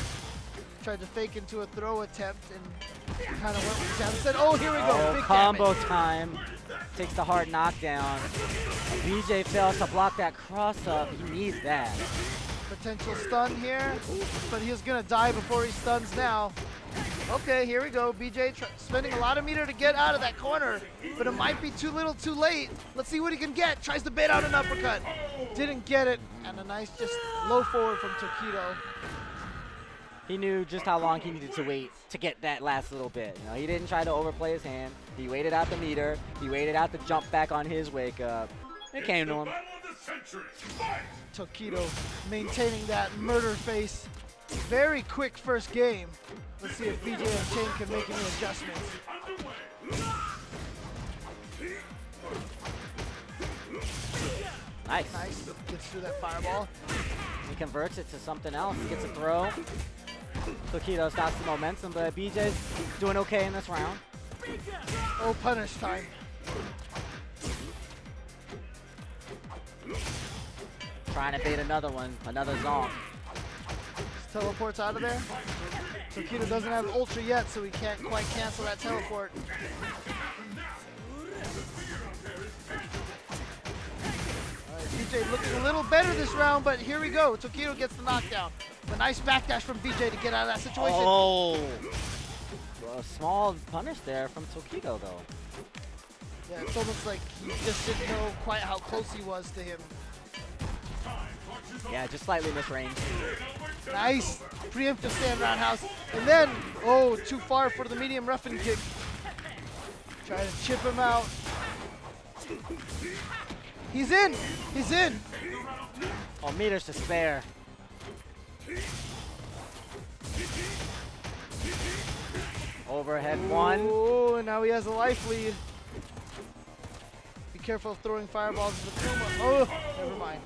Tried to fake into a throw attempt and kind of went with the jab. Said, oh, here we go. Big Combo damage. time. Takes the hard knockdown. BJ fails to block that cross up. He needs that. Potential stun here, but he's going to die before he stuns now. Okay, here we go. BJ spending a lot of meter to get out of that corner, but it might be too little too late. Let's see what he can get. Tries to bait out an uppercut. Didn't get it, and a nice just low forward from Tokido. He knew just how long he needed to wait to get that last little bit. You know, he didn't try to overplay his hand. He waited out the meter. He waited out the jump back on his wake up. It came to him. Tokido maintaining that murder face. Very quick first game. Let's see if BJ Unchained can make any adjustments. Nice. Nice. Gets through that fireball. He converts it to something else. He gets a throw. Tokido's got some momentum, but BJ's doing okay in this round. Oh, punish time. Trying to bait another one, another zonk. Just teleports out of there. Tokido doesn't have Ultra yet, so he can't quite cancel that teleport. Alright, BJ looking a little better this round, but here we go. Tokido gets the knockdown. A nice backdash from BJ to get out of that situation. Oh! A small punish there from Tokido, though. Yeah, it's almost like he just didn't know quite how close he was to him. Yeah, just slightly misranged. Nice preemptive stand roundhouse. And then, oh, too far for the medium roughing kick. Try to chip him out. He's in. He's in. Oh, meters to spare. Overhead one. Oh, and now he has a life lead. Be careful of throwing fireballs at the Kuma. Oh, never mind.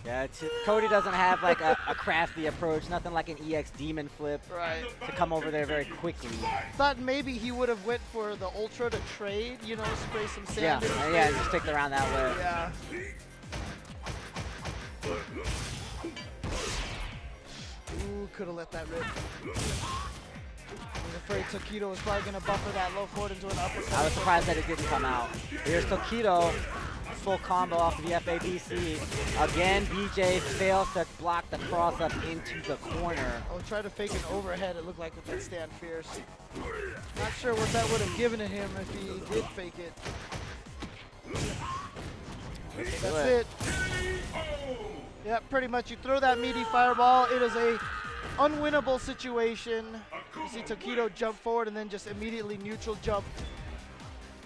Yeah, Cody doesn't have like a crafty approach, nothing like an EX demon flip Right. to come over there very quickly. Thought maybe he would have went for the Ultra to trade, you know, spray some Yeah, sand in his yeah, face. just take the round that way. Yeah. Ooh, could have let that rip. I was afraid Tokido was probably going to buffer that low forward into an uppercut. I was surprised that it didn't come out. Here's Tokido, full combo off the FABC. Again, BJ fails to block the cross up into the corner. Oh, try to fake an overhead, it looked like, with that stand fierce. Not sure what that would have given to him if he did fake it. That's it. Yeah, pretty much. You throw that meaty fireball. It is a unwinnable situation. You see Tokido jump forward and then just immediately neutral jump.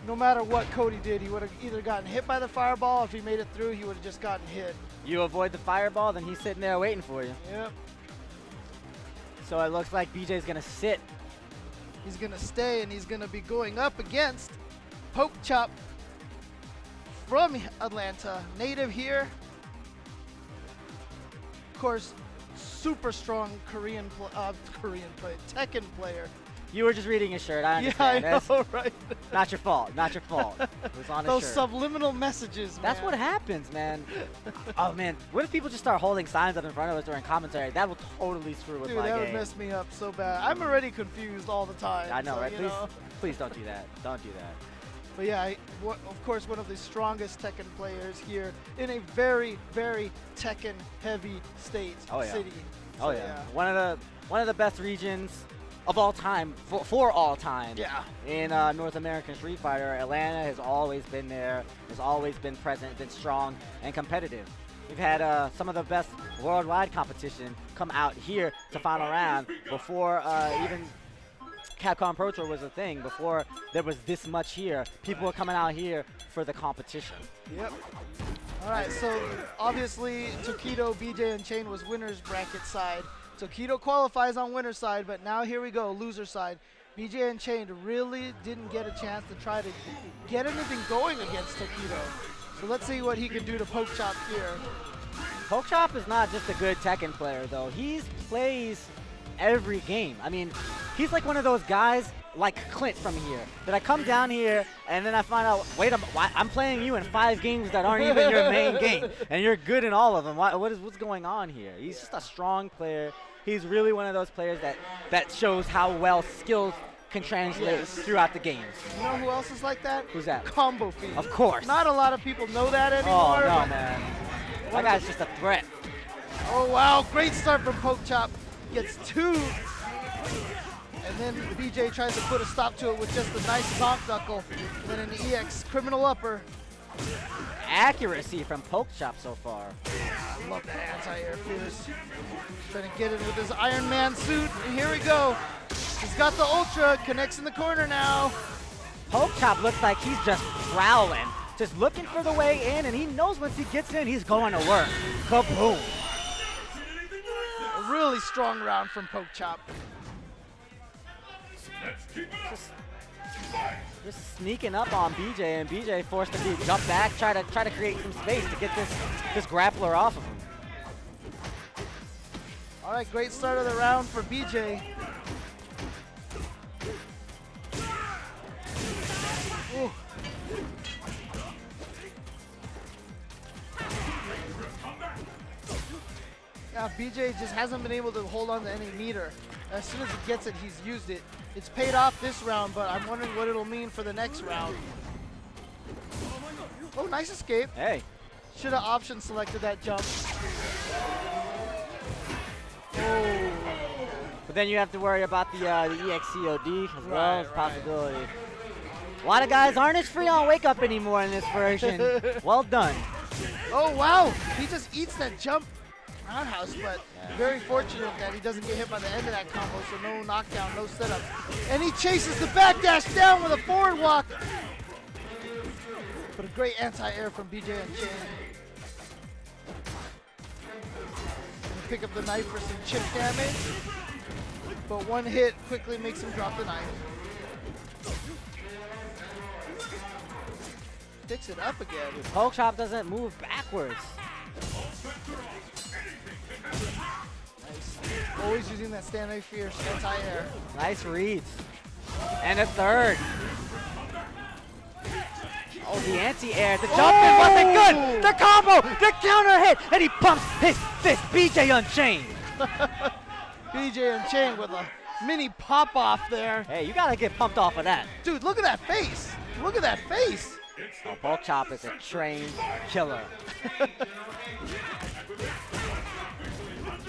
No matter what Cody did, he would have either gotten hit by the fireball. If he made it through, he would have just gotten hit. You avoid the fireball, then he's sitting there waiting for you. Yep. So it looks like BJ's gonna sit. He's going to stay, and he's going to be going up against Poke Chop from Atlanta, native here. Of course, super strong Tekken player. You were just reading his shirt, I understand. Yeah, I know, right? Not your fault, not your fault. It was on his Those shirt. subliminal messages, man. That's what happens, man. Oh, man. What if people just start holding signs up in front of us during commentary? That will totally screw with Dude, my that game. would mess me up so bad. I'm already confused all the time. I know, so, right? you Please, know. please don't do that. Don't do that. But yeah, of course, one of the strongest Tekken players here in a very, very Tekken-heavy state, Oh, yeah. city. Oh, So, yeah. One of the best regions of all time, for all time. Yeah. In North American Street Fighter, Atlanta has always been there, has always been present, been strong and competitive. We've had some of the best worldwide competition come out here to final round before even Capcom Pro Tour was a thing. Before there was this much here, people were coming out here for the competition. Yep. All right, so obviously Tokido, BJ, and Chain was winner's bracket side. Tokido qualifies on winner's side, but now here we go, loser side. BJ and Chain really didn't get a chance to try to get anything going against Tokido. So let's see what he can do to Poke Chop here. Poke Chop is not just a good Tekken player, though. He plays every game. I mean, he's like one of those guys like Clint from here that I come down here and then I find out, wait, I'm playing you in 5 games that aren't even your main game, and you're good in all of them. What's going on here? He's just a strong player. He's really one of those players that shows how well skills can translate throughout the games. You know who else is like that? Who's that? Combo Fiend. Of course. Not a lot of people know that anymore. Oh, no, man. That guy's just a threat. Oh, wow. Great start from Poke Chop. Gets 2. And then BJ tries to put a stop to it with just a nice Zonk Knuckle. And then an EX Criminal Upper. Accuracy from Poke Chop so far. I love that anti-air fierce. Trying to get it with his Iron Man suit. And here we go. He's got the Ultra. Connects in the corner now. Poke Chop looks like he's just prowling, just looking for the way in, and he knows once he gets in, he's going to work. Kaboom. A really strong round from Poke Chop. Let's keep it up. Just sneaking up on BJ, and BJ forced to jump back, try to create some space to get this grappler off of him. All right, great start of the round for BJ. Ooh. Yeah, BJ just hasn't been able to hold on to any meter. As soon as he gets it, he's used it. It's paid off this round, but I'm wondering what it'll mean for the next round. Oh, nice escape. Hey. Should have option selected that jump. Oh. But then you have to worry about the EXCOD as well Right, as possibility. A lot of guys aren't as free on Wake Up anymore in this version. Well done. Oh, wow. He just eats that jump roundhouse, but very fortunate that he doesn't get hit by the end of that combo, so no knockdown, no setup. And he chases the backdash down with a forward walk. But a great anti-air from BJ and Chain. Gonna pick up the knife for some chip damage, but one hit quickly makes him drop the knife. Picks it up again. Poke Chop doesn't move backwards. Nice. Always using that standing fierce anti-air. Nice reads. And a third. Oh, the anti-air. The jumping wasn't good. The combo, the counter hit, and he pumps his fist. BJ Unchained. BJ and Chain with a mini pop-off there. Hey, you gotta get pumped off of that. Dude, look at that face. Look at that face. Oh, Poke Chop is a trained killer.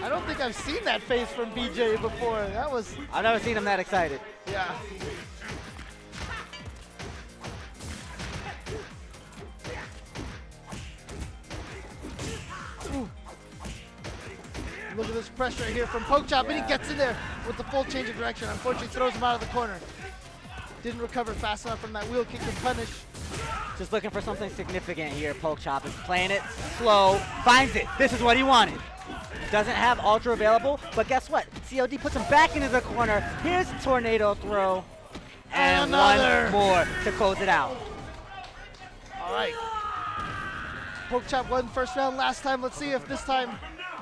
I don't think I've seen that face from BJ before. That was, I've never seen him that excited. yeah. Look at this pressure here from Pokechop, and he Yeah. gets in there with the full change of direction. Unfortunately, throws him out of the corner. Didn't recover fast enough from that wheel kick and punish. Just looking for something significant here. Pokechop is playing it slow, finds it. This is what he wanted. Doesn't have Ultra available, but guess what? COD puts him back into the corner. Here's a tornado throw. And Another. one more to close it out. All right. Pokechop won first round last time. Let's see if this time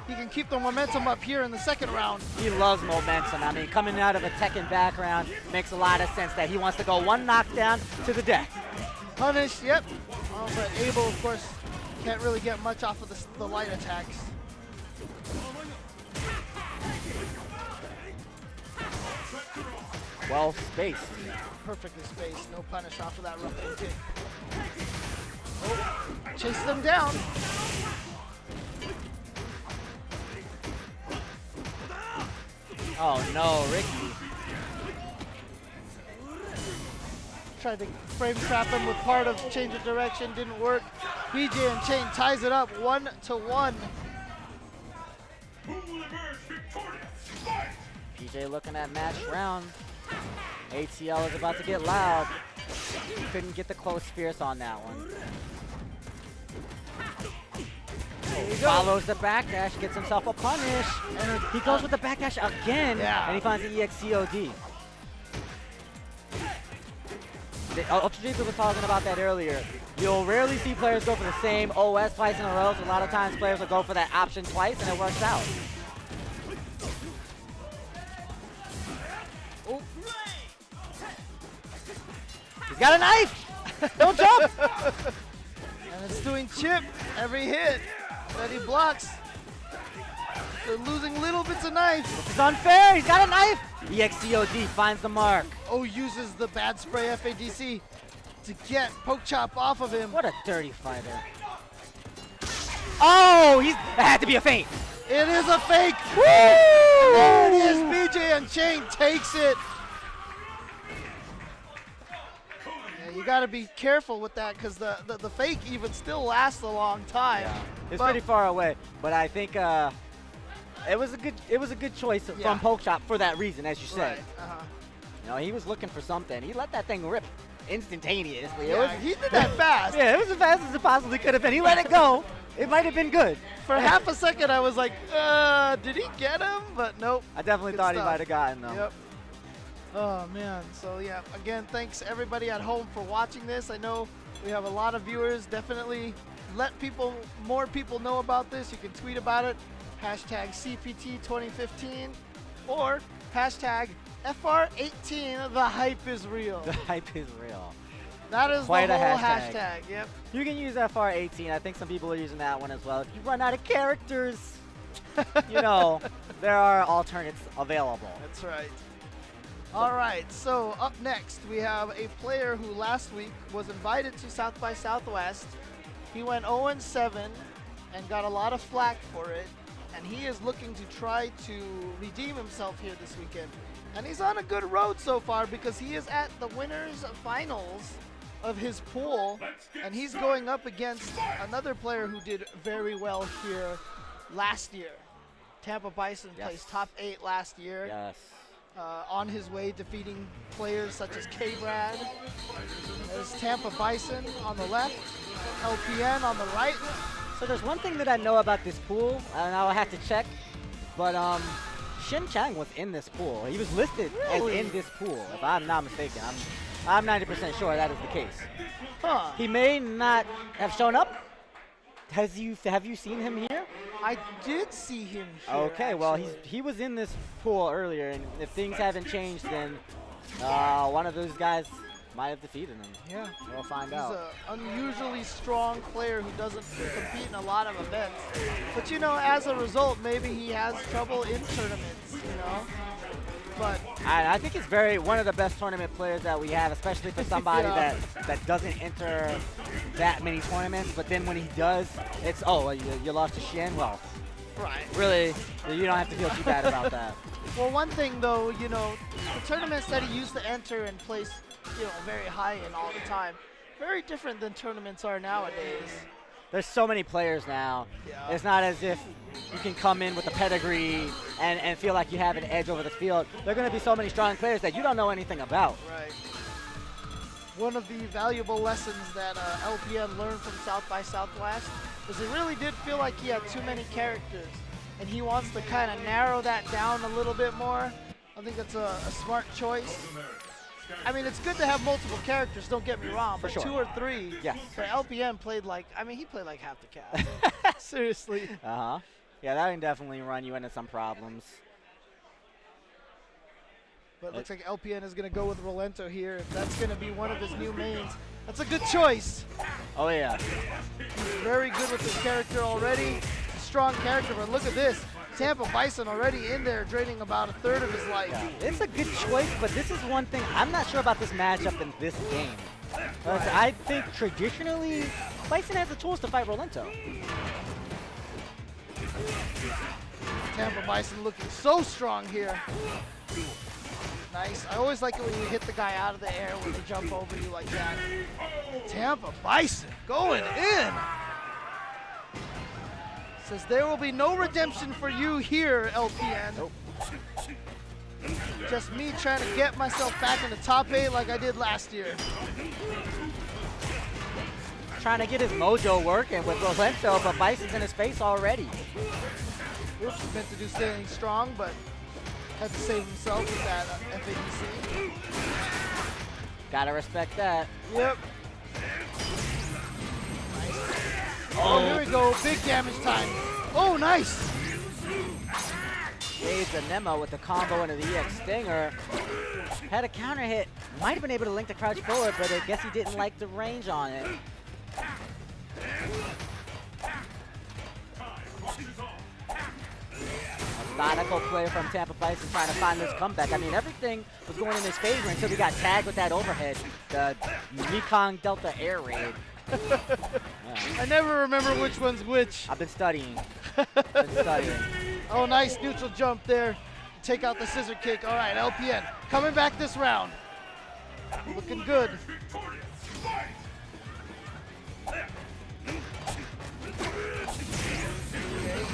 he can keep the momentum up here in the second round. He loves momentum. I mean, coming out of a Tekken background makes a lot of sense that he wants to go one knockdown to the death. Punish, yep. Oh, but Abel, of course, can't really get much off of the light attacks. Well spaced. Perfectly spaced. No punish off of that rupturing kick. Oh, chases them down. Oh no, Ricky. Tried to frame trap him with part of change of direction, didn't work. BJ and Chain ties it up 1-1. Who will emerge victorious? Fight! PJ looking at match round. ATL is about to get loud. Couldn't get the close fierce on that one. Follows the backdash, gets himself a punish, and he goes with the backdash again, Yeah. and he finds the EXCOD. Ultra Jacob was talking about that earlier. You'll rarely see players go for the same OS twice in a row, so a lot of times players will go for that option twice, and it works out. Oh, He's got a knife! Don't jump! and it's doing chip every hit that he blocks. They're losing little bits of knife. This is unfair, he's got a knife! EXCOD finds the mark. Oh, uses the bad spray FADC to get Pokechop off of him. What a dirty fighter. Oh, that had to be a feint. It is a fake. Woo! There it is. BJ Unchained takes it. Yeah, you got to be careful with that because the fake even still lasts a long time. Yeah. It's But- pretty far away, but I think it was a good choice Yeah. from Pokechop for that reason, as you said. Right. Uh-huh. You know, he was looking for something. He let that thing rip instantaneously. Yeah, he did that fast. Yeah, it was as fast as it possibly could have been. He let it go. It might have been good. For half a second, I was like, did he get him? But nope. I definitely Good thought he stuff. might have gotten them. Yep. Oh, man. So, yeah, again, thanks everybody at home for watching this. I know we have a lot of viewers. Definitely let more people know about this. You can tweet about it. Hashtag CPT 2015 or hashtag FR18. The hype is real. The hype is real. That is Quite the a whole hashtag. hashtag. Yep. You can use FR18. I think some people are using that one as well. If you run out of characters, you know, there are alternates available. That's right. All right, so up next we have a player who last week was invited to South by Southwest. He went 0-7 and got a lot of flack for it, and he is looking to try to redeem himself here this weekend. And he's on a good road so far because he is at the winners finals of his pool, and he's going up against another player who did very well here last year. Tampa Bison Yes. placed top 8 last year. Yes. On his way defeating players such as K-Brad. There's Tampa Bison on the left, LPN on the right. So there's one thing that I know about this pool, and I'll have to check, but Shin Chang was in this pool. He was listed Really? as in this pool, if I'm not mistaken. I'm 90% sure that is the case. Huh. He may not have shown up. Have you seen him here? I did see him here. Okay, well actually. he was in this pool earlier, and if things haven't changed, then one of those guys might have defeated him. Yeah. We'll find He's out. an unusually strong player who doesn't compete in a lot of events. But you know, as a result, maybe he has trouble in tournaments, you know? But I think it's one of the best tournament players that we have, especially for somebody Yeah. that doesn't enter that many tournaments. But then when he does, it's well, you lost to Shin. Well, right. really, you don't have to feel too bad about that. Well, one thing though, you know, the tournaments that he used to enter and place, you know, very high in all the time, very different than tournaments are nowadays. there's so many players now. Yeah. It's not as if you can come in with a pedigree and feel like you have an edge over the field. There are going to be so many strong players that you don't know anything about. Right. One of the valuable lessons that LPN learned from South by Southwest was it really did feel like he had too many characters, and he wants to kind of narrow that down a little bit more. I think that's a smart choice. I mean, it's good to have multiple characters, don't get me wrong, but For sure. 2 or 3. Yes. But LPN played like, I mean, he played like half the cast. Seriously. Uh-huh. Yeah, that can definitely run you into some problems. But it looks like LPN is going to go with Rolento here. If that's going to be one of his new mains, that's a good choice. Oh, yeah. He's very good with his character already. He's a strong character, but look at this. Tampa Bison already in there, draining about 1/3 of his life. Yeah. It's a good choice, but this is one thing. I'm not sure about this matchup in this game. I think traditionally, Bison has the tools to fight Rolento. Tampa Bison looking so strong here. Nice. I always like it when you hit the guy out of the air when they jump over you like that. Tampa Bison going in. Says there will be no redemption for you here, LPN. Nope. Just me trying to get myself back in the top 8 like I did last year. Trying to get his mojo working with Rolento, but Bison's in his face already. Oops, meant to do staying strong, but had to save himself with that FADC. Gotta respect that. Yep. Nice. Oh, here we go. Big damage time. Oh, nice. Shades of Nemo with the combo into the EX Stinger. Had a counter hit. Might have been able to link the crouch forward, but I guess he didn't like the range on it. Methodical play from Tampa Bison trying to find this comeback. I mean, everything was going in his favor until he got tagged with that overhead. The Mekong Delta Air Raid. I never remember which one's which. I've been studying. Oh, nice neutral jump there. Take out the scissor kick. All right, LPN coming back this round. Looking good. Okay,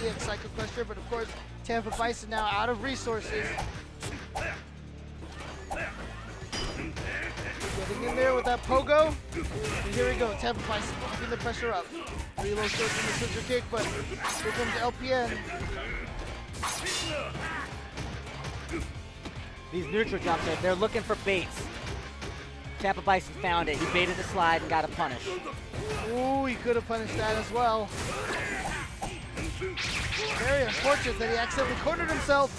EX Psycho Cluster, but of course, Tampa Bison now out of resources. Getting in there with that pogo. And here we go, Tampa Bison keeping the pressure up. Reload short from the scissor kick, but here comes LPN. These neutral jumps, they're looking for baits. Tampa Bison found it. He baited the slide and got a punish. Ooh, he could have punished that as well. Very unfortunate that he accidentally cornered himself.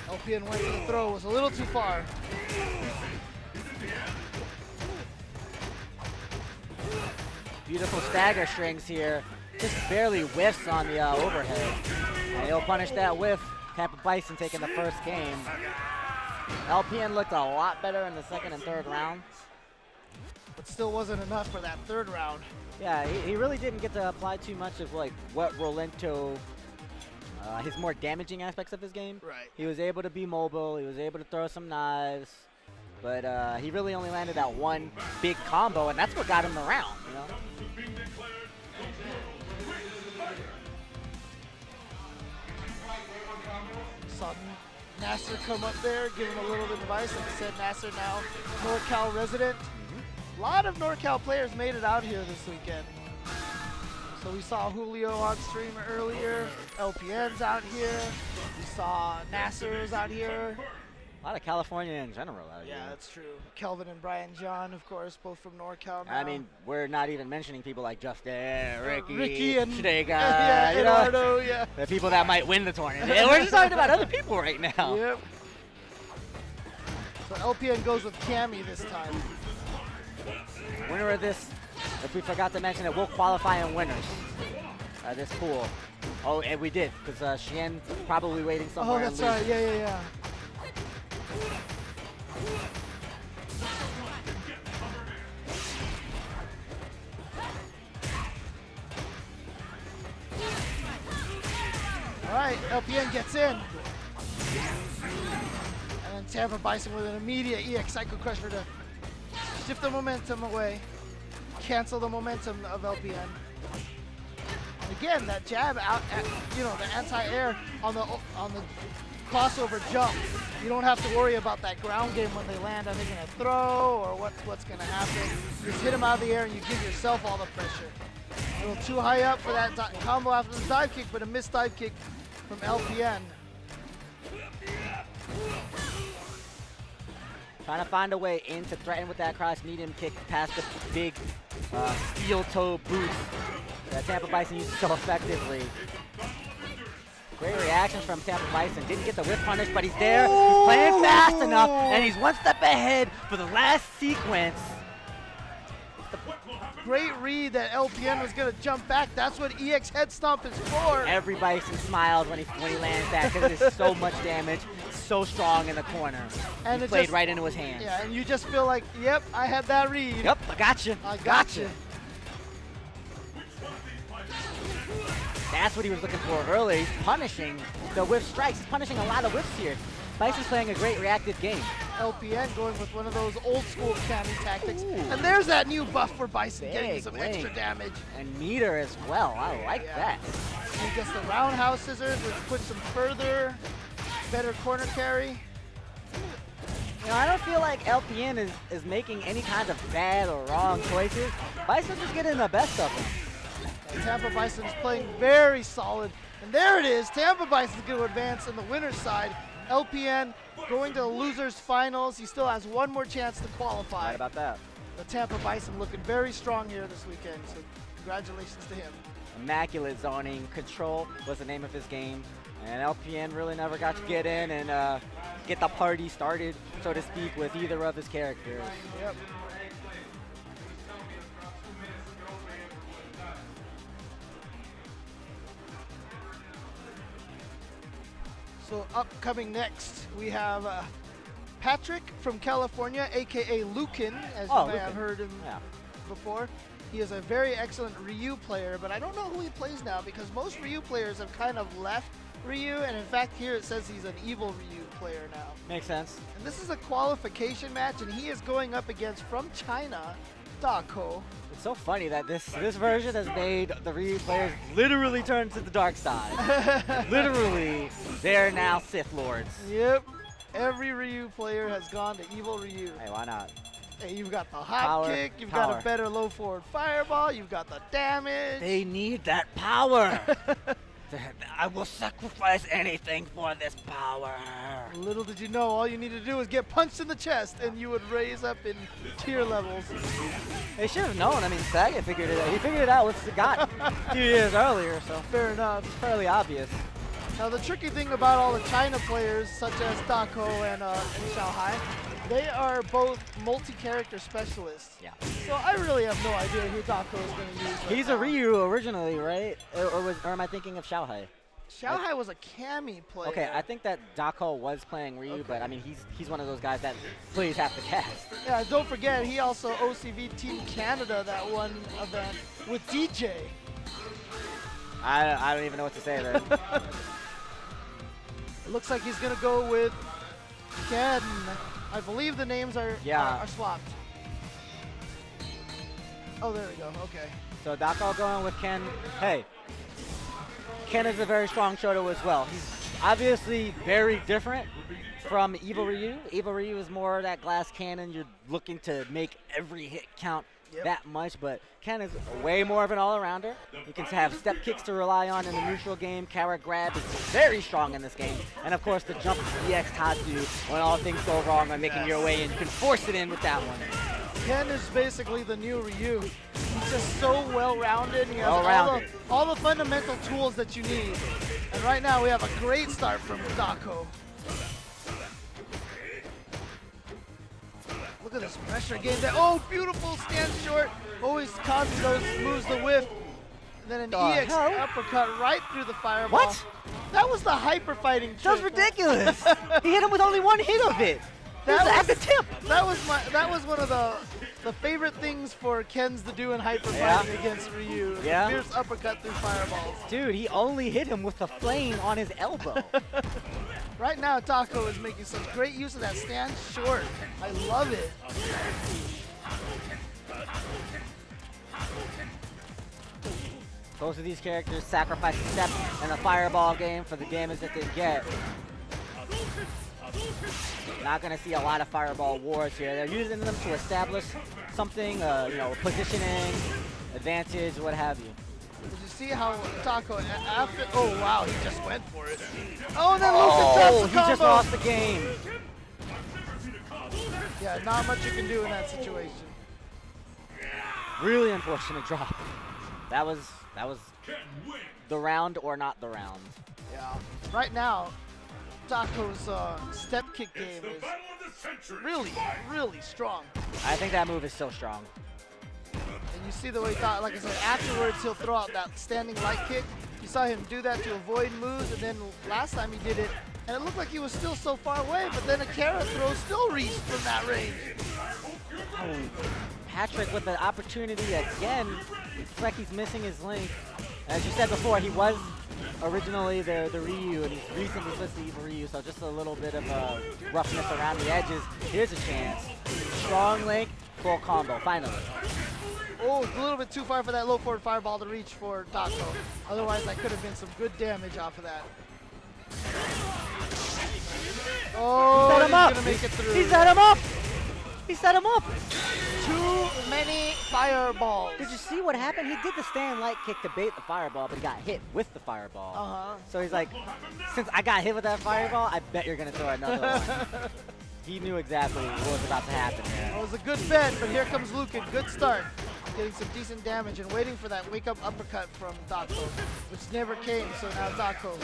LPN went for the throw, was a little too far. Beautiful stagger strings here. Just barely whiffs on the overhead. And he'll punish that whiff. Tampa Bison taking the first game. LPN looked a lot better in the second and third round. But still wasn't enough for that third round. Yeah, he really didn't get to apply too much of like what Rolento, his more damaging aspects of his game. Right. He was able to be mobile. He was able to throw some knives. But he really only landed that one big combo, and that's what got him around, you know? Saw Nasser come up there, give him a little bit of advice. Like I said, Nasser now NorCal resident. A lot of NorCal players made it out here this weekend. So we saw Julio on stream earlier. LPN's out here. We saw Nasser's out here. A lot of California in general out here. Yeah, that's true. Kelvin and Brian John, of course, both from NorCal now. I mean, we're not even mentioning people like Justin, Ricky and Shnega, yeah, you know, Eduardo, yeah. the people that might win the tournament. And we're just talking about other people right now. Yep. So LPN goes with Cammy this time. Winner of this, if we forgot to mention it, we'll qualify in winners. This pool. Oh, and we did, because Shien probably waiting somewhere. Oh, that's right. Yeah. All right, LPN gets in. And then Tampa Bison with an immediate EX Psycho Crusher to shift the momentum away. Cancel the momentum of LPN. Again, that jab out at, the anti-air on the crossover jump. You don't have to worry about that ground game when they land. Are they going to throw or what's going to happen? You just hit them out of the air and you give yourself all the pressure. A little too high up for that combo after the dive kick, but a missed dive kick from LPN. Trying to find a way in to threaten with that cross medium kick past the big steel toe boots that Tampa Bison uses so effectively. Great reactions from Tampa Bison. Didn't get the whip punish, but he's there. He's playing fast enough, and he's one step ahead for the last sequence. Great read that LPN was going to jump back. That's what EX head stomp is for. Every Bison smiles when he lands that because it's so much damage, so strong in the corner. And he played right into his hands. Yeah, and you just feel like, yep, I had that read. Yep, I got you. I got you. That's what he was looking for earlier. He's punishing the whip strikes. He's punishing a lot of whips here. Bison's playing a great reactive game. LPN going with one of those old school cannon tactics. Ooh. And there's that new buff for Bison getting some extra damage. And meter as well. I like that. He gets the roundhouse scissors, which puts some further, better corner carry. I don't feel like LPN is making any kind of bad or wrong choices. Bison's just getting the best of him. Tampa Bison is playing very solid. And there it is. Tampa Bison is going to advance in the winner's side. LPN going to the losers finals. He still has one more chance to qualify. Right about that. The Tampa Bison looking very strong here this weekend. So congratulations to him. Immaculate zoning. Control was the name of his game. And LPN really never got to get in and get the party started, so to speak, with either of his characters. Yep. So upcoming next, we have Patrick from California, aka Lucan, as you may have heard him before. He is a very excellent Ryu player, but I don't know who he plays now because most Ryu players have kind of left Ryu, and in fact here it says he's an evil Ryu player now. Makes sense. And this is a qualification match, and he is going up against, from China, Dako. It's so funny that this version has made the Ryu players literally turn to the dark side. Literally, they're now Sith Lords. Yep. Every Ryu player has gone to evil Ryu. Hey, why not? Hey, you've got the hop kick, you've got a better low forward fireball, you've got the damage. They need that power. I will sacrifice anything for this power. Little did you know, all you need to do is get punched in the chest and you would raise up in tier levels. They should have known. I mean, Sagat figured it out. He figured it out with Sagat a few years earlier, so fair enough. It's fairly obvious. Now, the tricky thing about all the China players, such as Dako and Xiaohai, they are both multi-character specialists. Yeah. So I really have no idea who Dako is going to use. He's a Ryu originally, right? Or am I thinking of Xiaohai? Xiaohai was a Kami player. Okay, I think that Dako was playing Ryu, but I mean, he's one of those guys that plays half the cast. Yeah, don't forget, he also OCV Team Canada that one event with DJ. I don't even know what to say there. It looks like he's going to go with Ken. I believe the names are swapped. Oh, there we go. Okay. So Dako going with Ken. Hey, Ken is a very strong Shoto as well. He's obviously very different from Evil Ryu. Evil Ryu is more that glass cannon. You're looking to make every hit count that much, but Ken is way more of an all-arounder. You can have step kicks to rely on in the neutral game. Carrot grab is very strong in this game. And of course, the jump EX Tatsu when all things go wrong by making your way in. You can force it in with that one. Ken is basically the new Ryu. He's just so well-rounded. He has all the fundamental tools that you need. And right now, we have a great start from Dako. Look at this pressure game there. Oh, beautiful stand short. Always causes those moves to whiff. And then an EX uppercut right through the fireball. What? That was the hyper fighting trick. That's ridiculous. He hit him with only one hit of it. That was at the tip. That was one of the favorite things for Ken's to do in hyper fighting against Ryu. Yeah. Fierce uppercut through fireballs. Dude, he only hit him with the flame on his elbow. Right now, Dako is making such great use of that stand short. I love it. Both of these characters sacrifice a step in the fireball game for the damage that they get. Not going to see a lot of fireball wars here. They're using them to establish something, you know, positioning, advantage, what have you. Did you see how Taco after? Oh wow, he just went for it. Oh, and then Lucas drops the He combo. just lost the game. Yeah, not much you can do in that situation. Really unfortunate drop. That was the round or not the round. Yeah. Right now, Taco's step kick game is really, really strong. I think that move is so strong. And you see the way like I said, afterwards he'll throw out that standing light kick. You saw him do that to avoid moves, and then last time he did it, and it looked like he was still so far away, but then a carrot throw still reached from that range. Oh, Patrick with the opportunity again. It's like he's missing his link. As you said before, he was originally the Ryu, and he's recently switched to Evil Ryu, so just a little bit of roughness around the edges. Here's a chance. Strong link, full combo, finally. Oh, it's a little bit too far for that low forward fireball to reach for Taco. Otherwise, that could have been some good damage off of that. Oh, Set him up. Gonna make it through. He set him up. He set him up. Too many fireballs. Did you see what happened? He did the stand light kick to bait the fireball, but he got hit with the fireball. Uh-huh. So he's like, since I got hit with that fireball, I bet you're going to throw another one. He knew exactly what was about to happen there. It was a good bet, but here comes Lucan. Good start. Getting some decent damage and waiting for that wake-up uppercut from Taco, which never came, so now Taco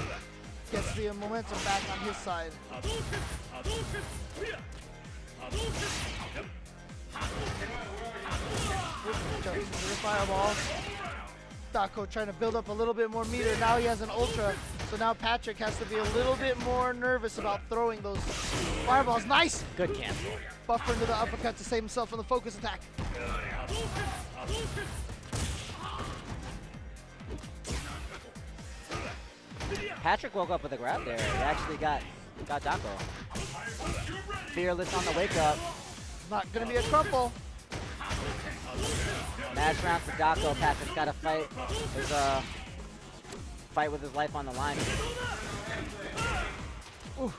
gets the momentum back on his side. Jumps into the fireball. Taco trying to build up a little bit more meter. Now he has an ultra, so now Patrick has to be a little bit more nervous about throwing those fireballs. Nice! Good cancel. Buffer into the uppercut to save himself from the focus attack. Patrick woke up with a grab there. He actually got Taco. Fearless on the wake up. Not gonna be a crumple. Match round for Taco. Patrick's got to fight his fight with his life on the line. Ooh.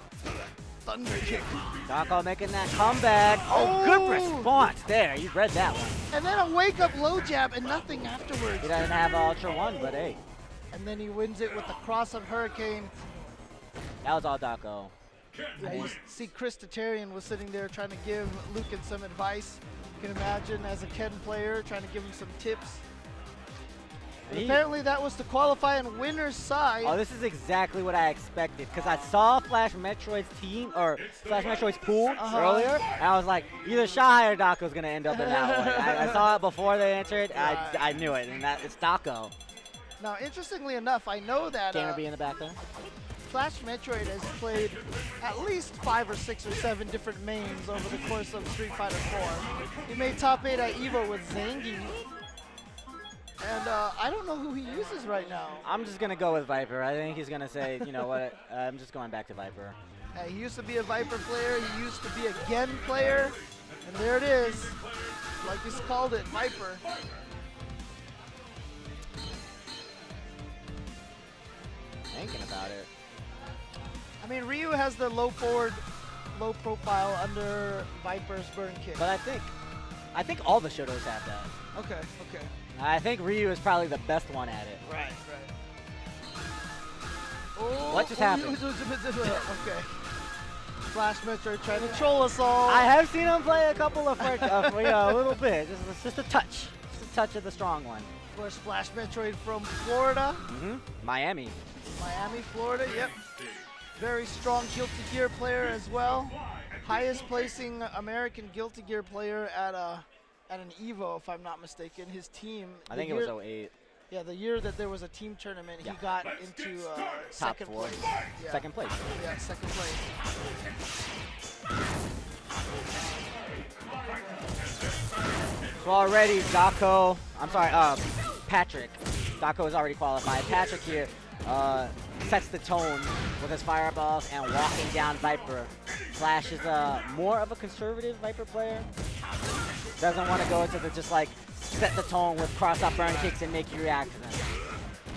Thunder kick. Taco making that comeback. Oh, good response there. You read that one. And then a wake up low jab and nothing afterwards. He doesn't have Ultra 1, but hey. And then he wins it with the cross on Hurricane. That was all Taco. Yeah, you see Chris Tatarian was sitting there trying to give Lucan some advice. You can imagine as a Ken player trying to give him some tips. And apparently that was to qualify on winner's side. Oh, this is exactly what I expected, because I saw Flash Metroid's team, or Flash Metroid's pool earlier, and I was like, either Shy or Daco's going to end up in that one. I saw it before they entered, I knew it, and it's Daco. Now, interestingly enough, I know that Gamer be in the back there. Flash Metroid has played at least 5 or 6 or 7 different mains over the course of Street Fighter 4. He made top 8 at EVO with Zangief. And I don't know who he uses right now. I'm just going to go with Viper. I think he's going to say, you know what, I'm just going back to Viper. He used to be a Viper player. He used to be a Gen player. And there it is. Like he's called it, Viper. Thinking about it. I mean, Ryu has the low forward, low profile under Viper's burn kick. But I think all the Shotos have that. Okay. I think Ryu is probably the best one at it. Right. Oh, What just happened? Okay. Flash Metroid trying to troll us all. I have seen him play a couple of, a little bit. Just a touch. Just a touch of the strong one. Of course, Flash Metroid from Florida. Miami, Florida, yep. Very strong Guilty Gear player as well. Highest placing American Guilty Gear player at an EVO, if I'm not mistaken. His team. I think it was 08. Yeah, the year that there was a team tournament, he got into second Top 4. place. Yeah. Second place. Yeah, second place. So already Patrick. Daco is already qualified. Patrick here sets the tone with his fireballs and walking down Viper. Flash is more of a conservative Viper player. Doesn't want to go into the just like set the tone with cross-up burn kicks and make you react to them.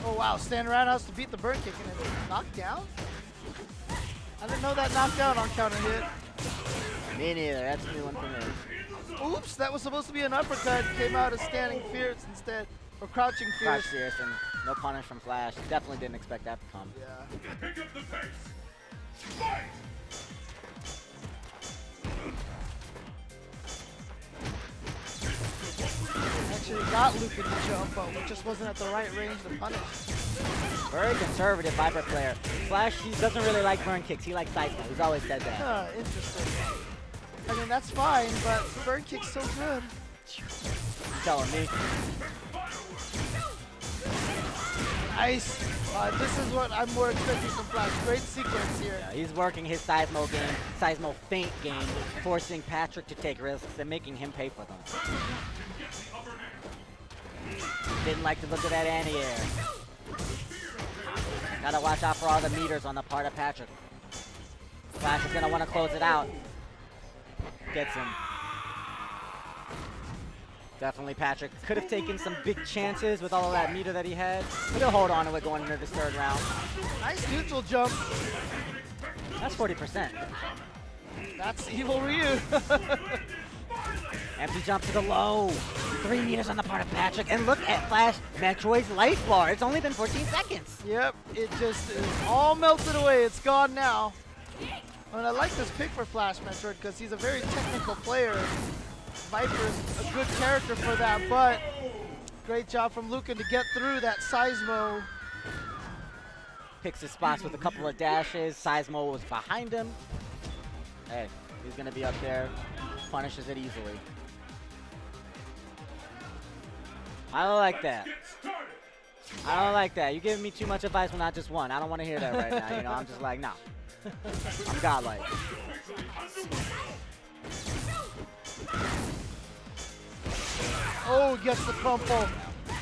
Oh wow, stand roundhouse to beat the burn kick and it's knocked down? I didn't know that knocked down on counter hit. Me neither. That's a new one for me. Oops, that was supposed to be an uppercut. Came out as standing fierce instead. Or crouching Crouch fierce. fierce and no punish from Flash. Definitely didn't expect that to come. Yeah. Pick up the pace. Fight! Actually got Lucan to jump, but it just wasn't at the right range to punish. Very conservative Viper player. Flash, he doesn't really like burn kicks. He likes side smash. He's always said that. Huh, interesting. I mean, that's fine, but burn kick's so good. You telling me? Nice. This is what I'm more expecting from Flash. Great sequence here. Yeah, he's working his Seismo game, Seismo feint game, forcing Patrick to take risks and making him pay for them. Didn't like the look of that anti-air. Gotta watch out for all the meters on the part of Patrick. Flash is gonna want to close it out. Gets him. Definitely Patrick could have taken some big chances with all of that meter that he had, but he'll hold on to it going into this third round. Nice neutral jump. That's 40%. That's Evil Ryu. Empty jump to the low. 3 meters on the part of Patrick, and look at Flash Metroid's life bar. It's only been 14 seconds. Yep, it just is all melted away. It's gone now. And I like this pick for Flash Metroid because he's a very technical player. Viper's a good character for that, but great job from Lucan to get through that Seismo. Picks his spots with a couple of dashes. Seismo was behind him. Hey, he's gonna be up there. Punishes it easily. I don't like that. I don't like that. You're giving me too much advice when I just won. I don't want to hear that right now. You know, I'm just like, nah. I'm godlike. Oh, gets the crumple.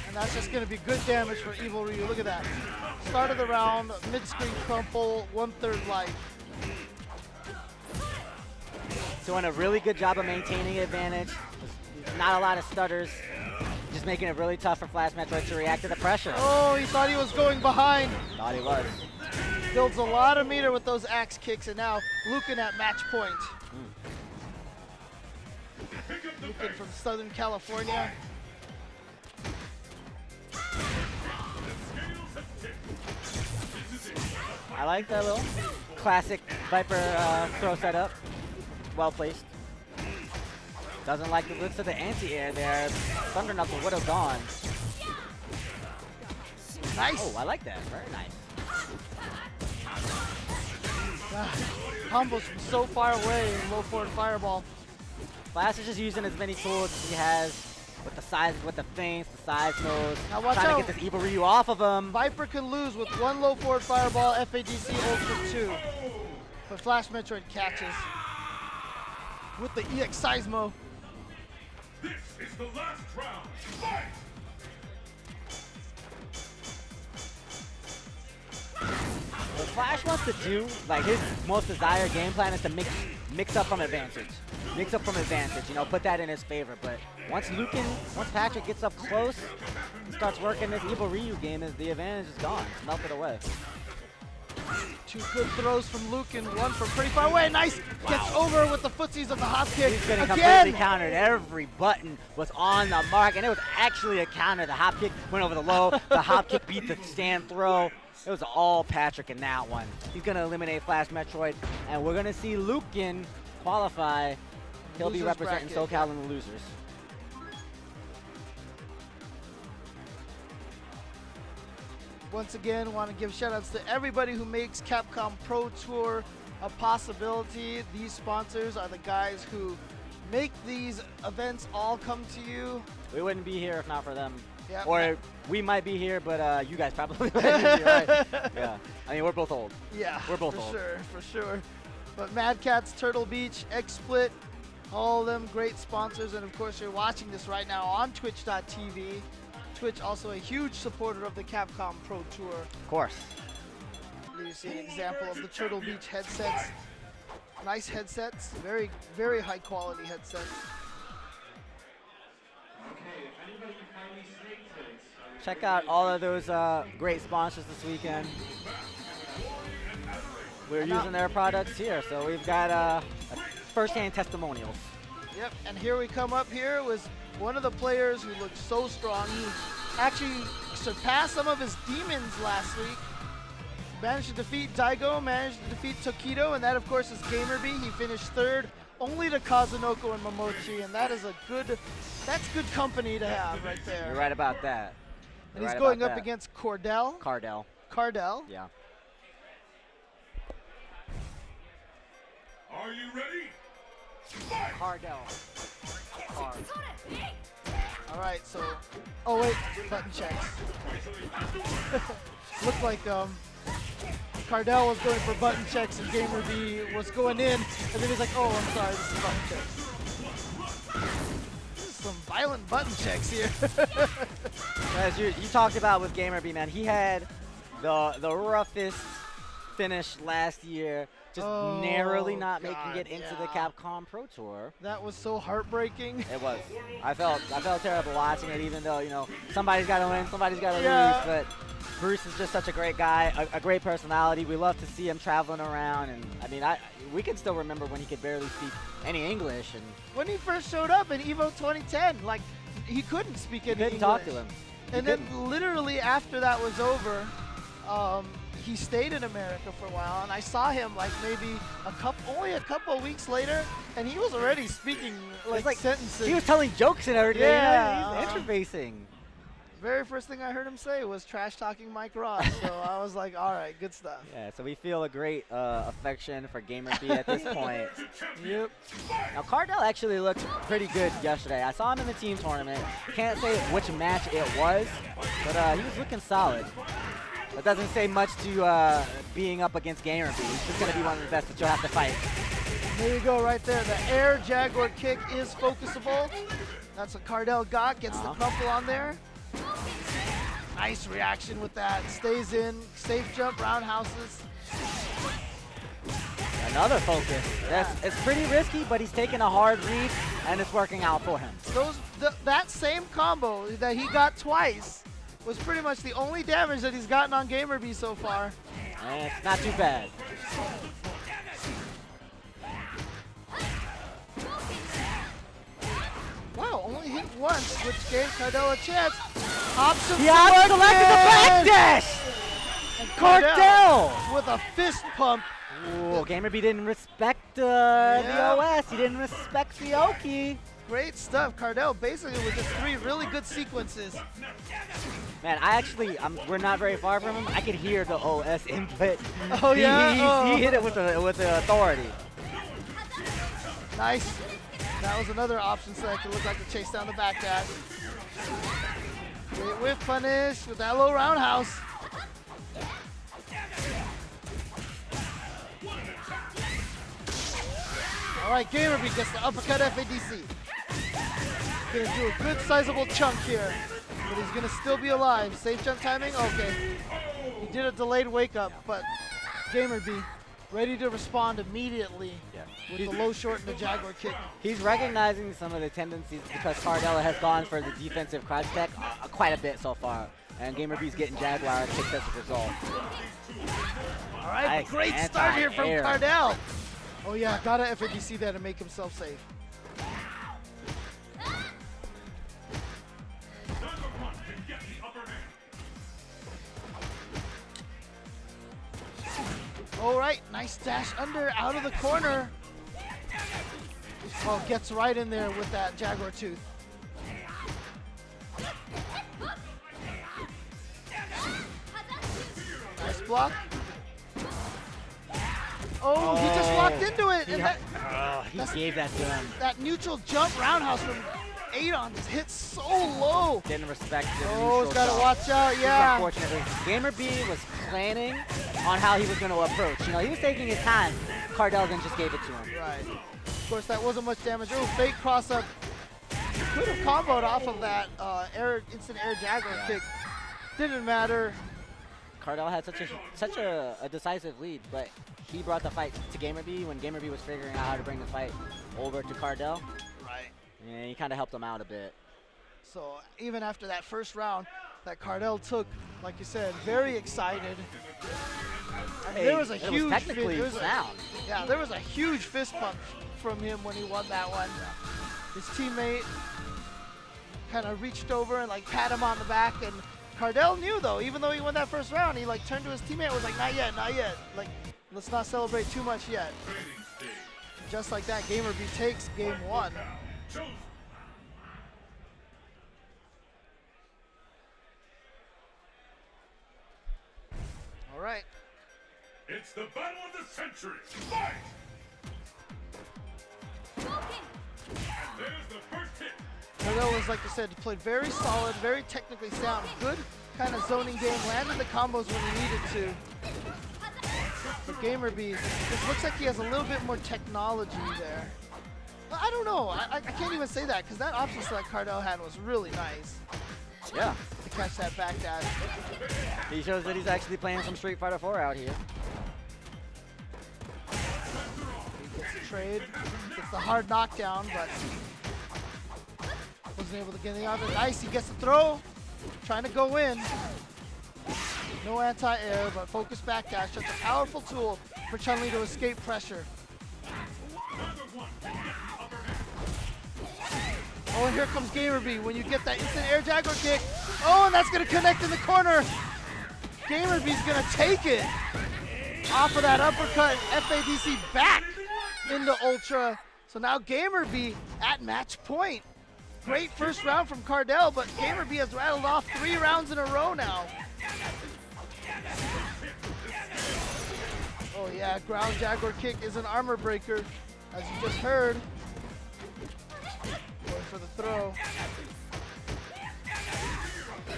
And that's just going to be good damage for Evil Ryu. Look at that. Start of the round, mid-screen crumple, 1/3 life. Doing a really good job of maintaining advantage. Not a lot of stutters. Just making it really tough for Flash Metroid to react to the pressure. Oh, he thought he was going behind. Thought he was. Builds a lot of meter with those axe kicks, and now Lucan at match point. Lucan from Southern California. I like that little classic Viper throw setup. Well placed. Doesn't like the looks of the anti-air there. Thunder Knuckle would have gone. Nice. Oh, I like that. Very nice. Combos from so far away in low forward fireball. Flash is just using as many tools as he has with the size, with the feints, the size moves. Now watch trying out. to get this Evil Ryu off of him. Viper can lose with 1 low forward fireball, FADC Ultra 2. But Flash Metroid catches with the EX Seismo. This is the last round. Fight! What Flash wants to do, like his most desired game plan is to mix up from advantage. Mix up from advantage, you know, put that in his favor. But once Patrick gets up close and starts working this Evil Ryu game, the advantage is gone. It's melted away. 2 good throws from Lucan, 1 from pretty far away. Nice! Gets over with the footsies of the hop kick. He's getting Again! completely countered. Every button was on the mark, and it was actually a counter. The hop kick went over the low. The hop kick beat the stand throw. It was all Patrick in that one. He's going to eliminate Flash Metroid, and we're going to see Lucan qualify. He'll be Losers representing bracket. SoCal in the losers. Once again, want to give shout-outs to everybody who makes Capcom Pro Tour a possibility. These sponsors are the guys who make these events all come to you. We wouldn't be here if not for them. Yeah. Or we might be here, but you guys probably wouldn't be, right? Yeah. I mean, we're both old. Yeah, We're both for old. sure, for sure. But Mad Catz, Turtle Beach, X-Split, all of them great sponsors. And of course, you're watching this right now on Twitch.tv. Twitch also a huge supporter of the Capcom Pro Tour. Of course. You see an example of the Turtle Beach headsets. Nice headsets, very, very high quality headsets. Check out all of those great sponsors this weekend. We're using their products here, so we've got first-hand testimonials. Yep, and here we come up here was one of the players who looked so strong. He actually surpassed some of his demons last week. Managed to defeat Daigo, managed to defeat Tokido, and that of course is GamerB. He finished third, only to Kazunoko and Momochi, and that is that's good company to have right there. You're right about that. And he's going up against Cardell. Cardell. Yeah. Are you ready? Cardell. All right, so, oh wait, button checks. Looked like Cardell was going for button checks and GamerB was going in, and then he's like, oh, I'm sorry, this is button checks. This is some violent button checks here. As you talked about with GamerB, man, he had the roughest finish last year, just narrowly not making it into the Capcom Pro Tour. That was so heartbreaking. It was. I felt terrible watching it, even though, you know, somebody's got to win, somebody's got to lose. But Bruce is just such a great guy, a great personality. We love to see him traveling around, and I mean, we can still remember when he could barely speak any English. And when he first showed up in EVO 2010, like he couldn't speak any English. Couldn't talk to him. And then literally after that was over, he stayed in America for a while, and I saw him like maybe only a couple of weeks later, and he was already speaking like sentences. He was telling jokes and everything. Yeah, he's interfacing. Very first thing I heard him say was trash talking Mike Ross, so I was like, all right, good stuff. Yeah, so we feel a great affection for GamerB at this point. Yep. Now Cardell actually looked pretty good yesterday. I saw him in the team tournament. Can't say which match it was, but he was looking solid. That doesn't say much to being up against GamerB. He's just going to be one of the best that you'll have to fight. There you go right there. The air Jaguar kick is focusable. That's what Cardell got. Gets the crumple on there. Nice reaction with that. Stays in. Safe jump, roundhouses. Another focus. It's pretty risky, but he's taking a hard read, and it's working out for him. That same combo that he got twice was pretty much the only damage that he's gotten on GamerB so far. And it's not too bad. Wow, only hit once, which gave Cardell a chance. Option he selected the backdash! And Cardell with a fist pump. Ooh, GamerB didn't respect the OS. He didn't respect the Oki. Great stuff. Cardell basically with just 3 really good sequences. Man, we're not very far from him. I could hear the OS input. Oh, yeah? He hit it with the authority. Nice. That was another option select. It looked like to chase down the back dash. Great whip punish with that low roundhouse. All right, GamerB gets the uppercut FADC. Gonna do a good sizable chunk here, but he's gonna still be alive. Safe jump timing, okay. He did a delayed wake up, but GamerB ready to respond immediately with the low short and the Jaguar kick. He's recognizing some of the tendencies because Cardell has gone for the defensive crouch tech quite a bit so far, and GamerB's getting Jaguar kicks as a result. All right, nice. Great start here from Cardell. Oh yeah, gotta FADC that to make himself safe. All right, nice dash under, out of the corner. Oh, gets right in there with that Jaguar tooth. Nice block. Oh, he just walked into it. He gave that to him. That neutral jump roundhouse from Adon just hit so low. Didn't respect the Oh, he's got to watch out, yeah. Unfortunately, GamerB was planning on how he was going to approach. You know, he was taking his time. Cardell then just gave it to him. Right. Of course, that wasn't much damage. Oh, fake cross up. Could have comboed off of that instant air Jaguar kick. Didn't matter. Cardell had such a decisive lead, but he brought the fight to GamerB when GamerB was figuring out how to bring the fight over to Cardell. Right. Yeah, he kind of helped him out a bit. So even after that first round, that Cardell took, like you said, very excited. And Hey, there was a it huge technically there was a- sound. yeah, there was a huge fist pump from him when he won that one. His teammate kind of reached over and like pat him on the back, and Cardell knew though, even though he won that first round, he like turned to his teammate and was like, not yet, not yet. Like, let's not celebrate too much yet. Just like that, Gamerby takes game one. All right. It's the battle of the century. Fight! And there's the first hit. Cardell was, like I said, he played very solid, very technically sound, good kind of zoning game, landed the combos when he needed to. But Gamerby, it looks like he has a little bit more technology there. Well, I don't know, I can't even say that, because that option select Cardell had was really nice Yeah. to catch that back dash. He shows that he's actually playing some Street Fighter 4 out here. He gets a trade, gets the hard knockdown, but wasn't able to get any other. Nice, he gets the throw, trying to go in. No anti-air, but focus back dash. Such a powerful tool for Chun-Li to escape pressure. Oh, and here comes Gamerby when you get that instant air Jaguar kick. Oh, and that's gonna connect in the corner. Gamerby's gonna take it off of that uppercut. FADC back into Ultra. So now Gamerby at match point. Great first round from Cardell, but Gamerby has rattled off 3 rounds in a row now. Oh yeah, ground Jaguar kick is an armor breaker, as you just heard. Going for the throw.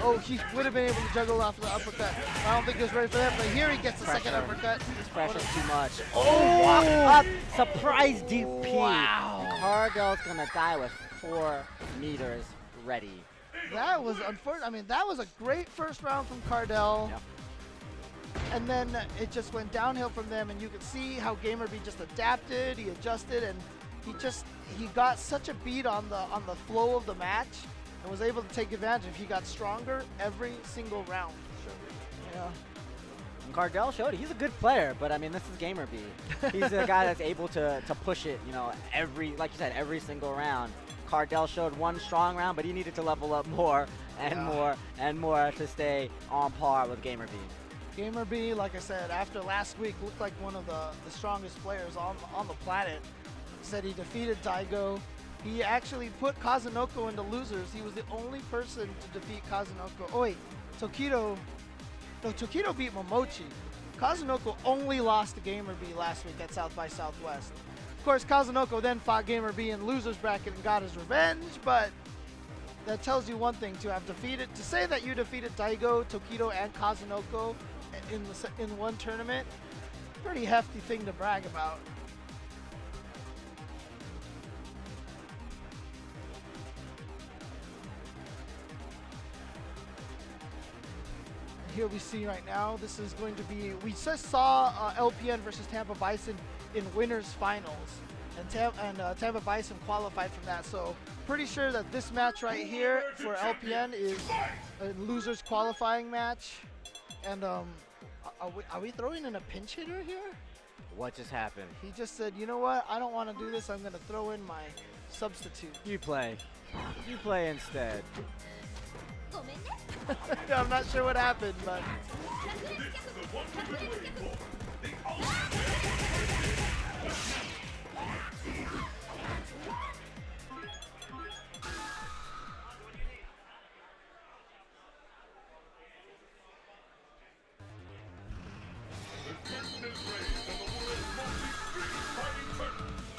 Oh, he would have been able to juggle off the uppercut. I don't think he was ready for that, but here he gets the second uppercut. This pressure's too much. Oh! Walk up, surprise DP. Wow. Cardell's gonna die with 4 meters ready. That was unfortunate. I mean, that was a great first round from Cardell. Yep. And then it just went downhill from them, and you could see how Gamerby just adapted, he adjusted, and he got such a beat on the flow of the match and was able to take advantage. He got stronger every single round. Yeah. And Cardell showed it. He's a good player, but I mean, this is Gamerby. He's a guy that's able to push it, you know, like you said, every single round. Cardell showed one strong round, but he needed to level up more and more and more to stay on par with Gamerby. Gamerby, like I said, after last week, looked like one of the strongest players on the planet. Said he defeated Daigo. He actually put Kazunoko into losers. He was the only person to defeat Kazunoko. Oh wait, Tokido beat Momochi. Kazunoko only lost to Gamerby last week at South by Southwest. Of course, Kazunoko then fought Gamerby in losers bracket and got his revenge, but that tells you one thing: to say that you defeated Daigo, Tokido, and Kazunoko in one tournament, pretty hefty thing to brag about. Here we see right now, this is going to be, we just saw LPN versus Tampa Bison in winners finals, and Tampa Bison qualified from that, so pretty sure that this match right here for LPN is a losers qualifying match. And are we throwing in a pinch hitter here? What just happened? He just said, you know what, I don't want to do this, I'm going to throw in my substitute. You play. You play instead. I'm not sure what happened, but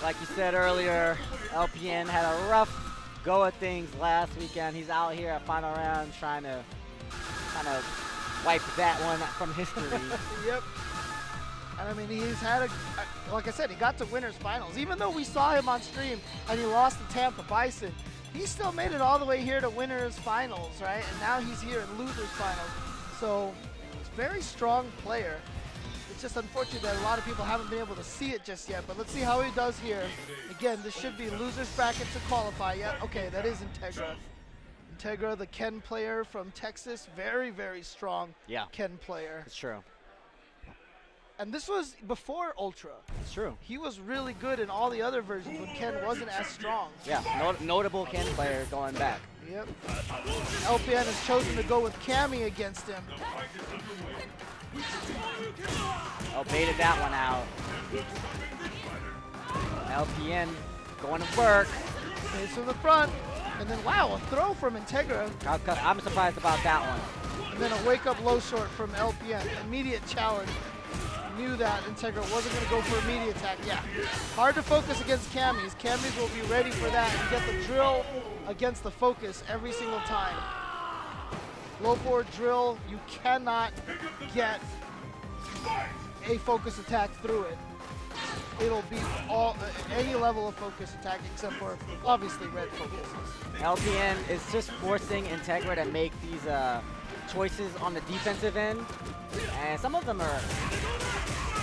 Like you said earlier, LPN had a rough go at things last weekend. He's out here at final round trying to kind of wipe that one from history. Yep. And I mean, he's had like I said, he got to winners finals. Even though we saw him on stream and he lost to Tampa Bison, he still made it all the way here to winners finals, right? And now he's here in losers finals. So, it's a very strong player. It's just unfortunate that a lot of people haven't been able to see it just yet, but let's see how he does here. Again, this should be losers bracket to qualify. Yeah, okay, that is Integra. Integra, the Ken player from Texas, very, very strong Yeah, Ken player. it's true. And this was before Ultra. It's true. He was really good in all the other versions when Ken wasn't as strong. Yeah, notable Ken player going back. Yep. LPN has chosen to go with Cammy against him. Oh, baited that one out. LPN going to work. Stays from the front. And then, wow, a throw from Integra. I'm surprised about that one. And then a wake-up low short from LPN. Immediate challenge. Knew that Integra wasn't going to go for immediate attack. Yeah, hard to focus against Cammys. Cammys will be ready for that and get the drill against the focus every single time. Low forward drill, you cannot get a focus attack through it. It'll be any level of focus attack except for obviously red focuses. LPN is just forcing Integra to make these choices on the defensive end, and some of them are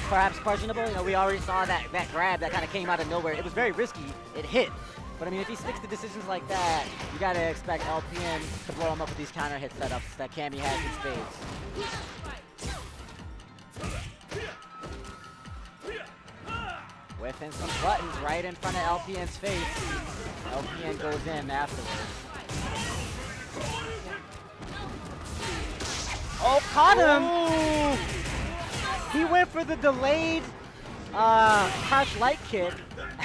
perhaps questionable. You know, we already saw that grab that kind of came out of nowhere. It was very risky. It hit. But I mean, if he sticks to decisions like that, you got to expect LPN to blow him up with these counter hit setups that Cammy has in spades. Whiffing some buttons right in front of LPN's face. LPN goes in afterwards. Oh, caught him! Ooh. He went for the delayed crouch light kick,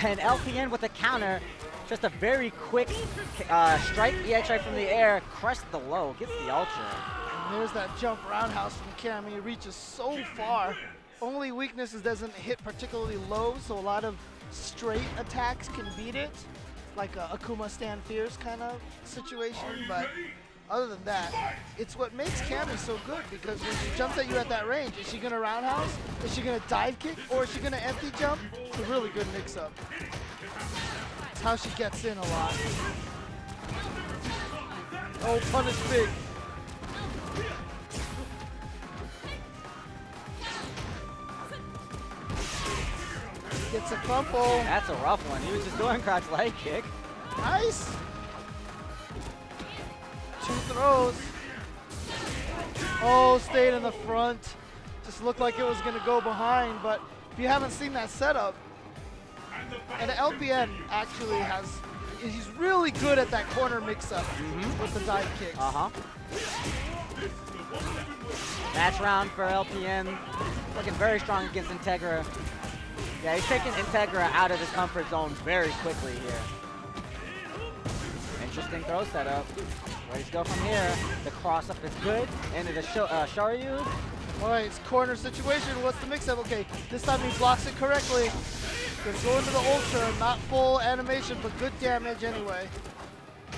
and LPN with the counter, just a very quick strike, EX right from the air, crushed the low, gets the ultra. And there's that jump roundhouse from Cammy. It reaches so far. Only weakness is doesn't hit particularly low, so a lot of straight attacks can beat it, like a Akuma Stand Fierce kind of situation, but other than that, it's what makes Cammy so good, because when she jumps at you at that range, is she going to roundhouse? Is she going to dive kick? Or is she going to empty jump? It's a really good mix-up. It's how she gets in a lot. Oh, punish big. Gets a crumple. That's a rough one. He was just doing crouch light kick. Nice. 2 throws. Oh, stayed in the front. Just looked like it was going to go behind, but if you haven't seen that setup, and LPN actually he's really good at that corner mix-up with the dive kicks. Match round for LPN. Looking very strong against Integra. Yeah, he's taking Integra out of his comfort zone very quickly here. Interesting throw setup. Ready to go from here. The cross up is good. Into the Sharyu. All right, it's corner situation. What's the mix-up? Okay, this time he blocks it correctly. Gonna go into the ultra, not full animation, but good damage anyway.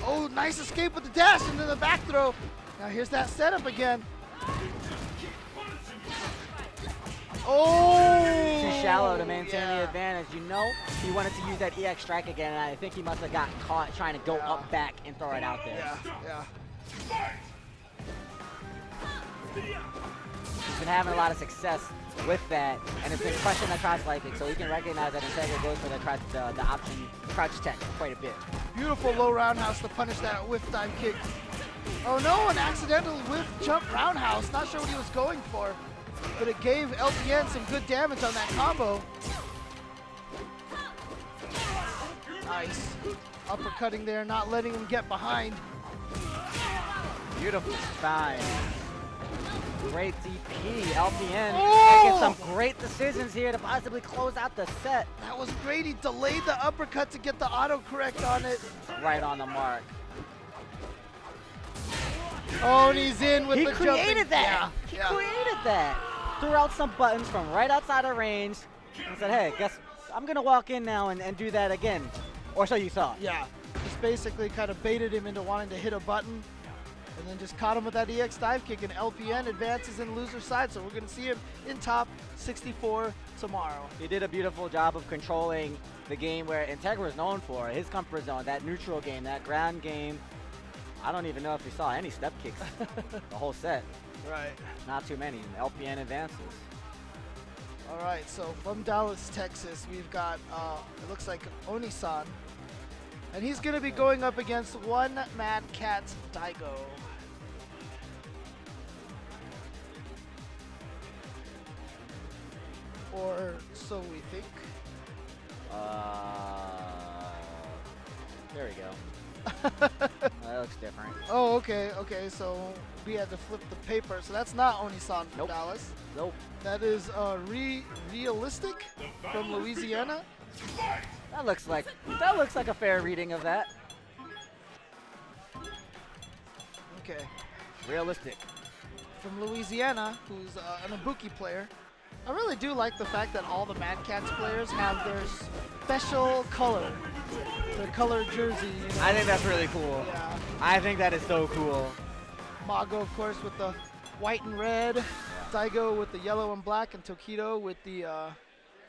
Oh, nice escape with the dash and then the back throw. Now here's that setup again. Oh! Too shallow to maintain the advantage. You know he wanted to use that EX strike again, and I think he must have got caught trying to go up back and throw it out there. Yeah. He's been having a lot of success with that, and it's been crushing the crouch light kick, so he can recognize that Integra goes for the option crouch tech quite a bit. Beautiful low roundhouse to punish that whiff dive kick. Oh no, an accidental whiff jump roundhouse. Not sure what he was going for, but it gave LPN some good damage on that combo. Nice. Uppercutting there, not letting him get behind. Beautiful spine. Great DP. LPN making some great decisions here to possibly close out the set. That was great. He delayed the uppercut to get the autocorrect on it. Right on the mark. Oh, and he's in with the jumping. He created that. He created that. Threw out some buttons from right outside of range and said, hey, guess I'm going to walk in now and do that again. Or so you thought. Yeah. Just basically kind of baited him into wanting to hit a button. And then just caught him with that EX dive kick, and LPN advances in loser side, so we're going to see him in top 64 tomorrow. He did a beautiful job of controlling the game where Integra is known for, his comfort zone, that neutral game, that ground game. I don't even know if we saw any step kicks the whole set. Right. Not too many. LPN advances. All right, so from Dallas, Texas, we've got, it looks like Onisan And he's going to be going up against one Mad Cat Daigo. Or so we think. There we go. That looks different. Oh, okay, okay. So we had to flip the paper. So that's not Onisan from Nope. Dallas. Nope. That is Realistic from Louisiana. That looks like a fair reading of that. Okay. Realistic. From Louisiana, who's an Ibuki player. I really do like the fact that all the Mad Cats players have their special color, their color jersey. You know? I think that's really cool. Yeah. I think that is so cool. Mago, of course, with the white and red. Daigo with the yellow and black, and Tokido with the.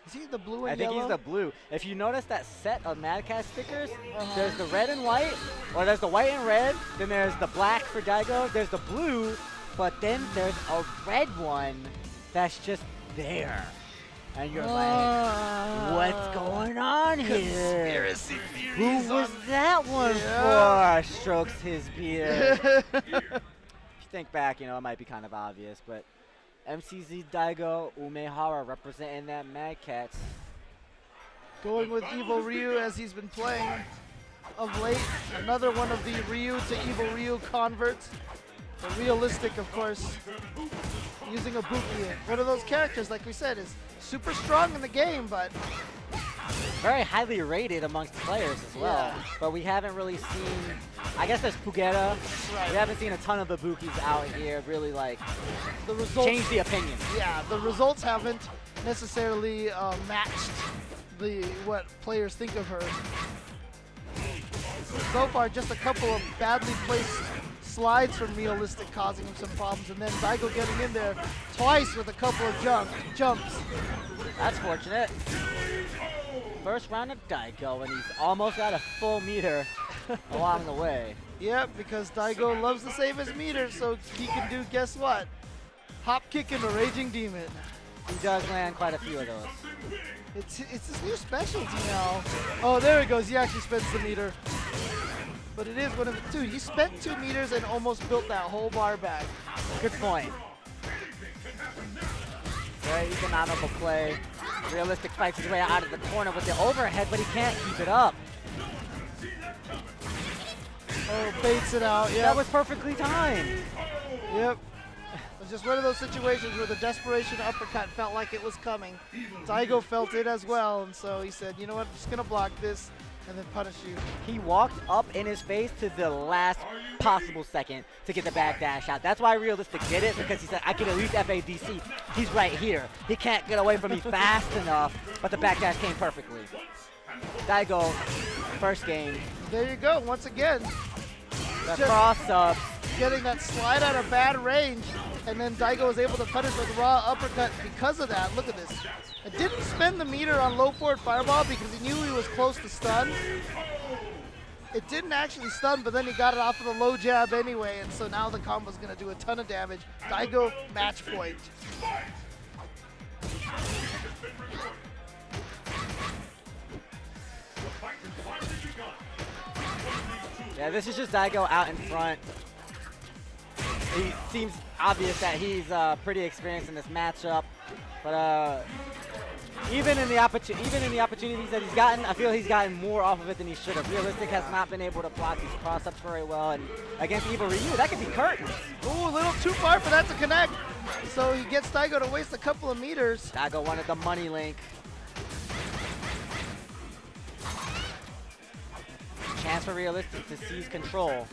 Is he the blue and I think yellow? he's the blue. If you notice that set of Mad Cat stickers, there's the red and white, or there's the white and red, then there's the black for Daigo, there's the blue, but then there's a red one that's just there. And you're like, what's going on here? Conspiracy theories. Who was that one Yeah. for? Strokes his beard. If you think back, you know, it might be kind of obvious, but MCZ Daigo Umehara representing that Mad Cats. Going with Evil Ryu as he's been playing of late. Another one of the Ryu to Evil Ryu converts. The Realistic, of course, using Ibuki. One of those characters, like we said, is super strong in the game, but Very highly rated amongst players as well. Yeah. But we haven't really seen, I guess there's Pugeta. Right. We haven't seen a ton of Ibukis out here really like the results. change the opinion. Yeah, the results haven't necessarily matched what players think of her. So far, just a couple of badly placed slides from Realistic causing him some problems, and then Daigo getting in there twice with a couple of jumps. That's fortunate. First round of Daigo, and he's almost got a full meter along the way. Yep, because Daigo loves to save his meter, so he can do, guess what? Hop kick and a Raging Demon. He does land quite a few of those. It's his new specialty now. Oh, there it goes. He actually spends the meter. But it is one of the two. He spent 2 meters and almost built that whole bar back. Good point. Very economical play. Realistic fights his way out of the corner with the overhead, but he can't keep it up. Oh, baits it out. Yeah. That was perfectly timed. Yep. It was just one of those situations where the desperation uppercut felt like it was coming. Daigo felt it as well, and so he said, you know what, I'm just going to block this and then punish you. He walked up in his face to the last possible second to get the back dash out. That's why Realistic did it, because he said, I can at least FADC. He's right here. He can't get away from me fast enough, but the back dash came perfectly. Daigo, first game. There you go, once again. The Just cross ups. getting that slide out of bad range, and then Daigo was able to punish with raw uppercut because of that. Look at this. It didn't spend the meter on low forward fireball because he knew he was close to stun. It didn't actually stun, but then he got it off of the low jab anyway, and so now the combo's going to do a ton of damage. Daigo, match point. Yeah, this is just Daigo out in front. It seems obvious that he's pretty experienced in this matchup, but even in the opportunities that he's gotten, I feel he's gotten more off of it than he should have. Realistic has not been able to block these cross-ups very well, and against Evil Ryu, that could be curtains. Ooh, a little too far for that to connect. So he gets Daigo to waste a couple of meters. Daigo wanted the money link. Chance for Realistic to seize control.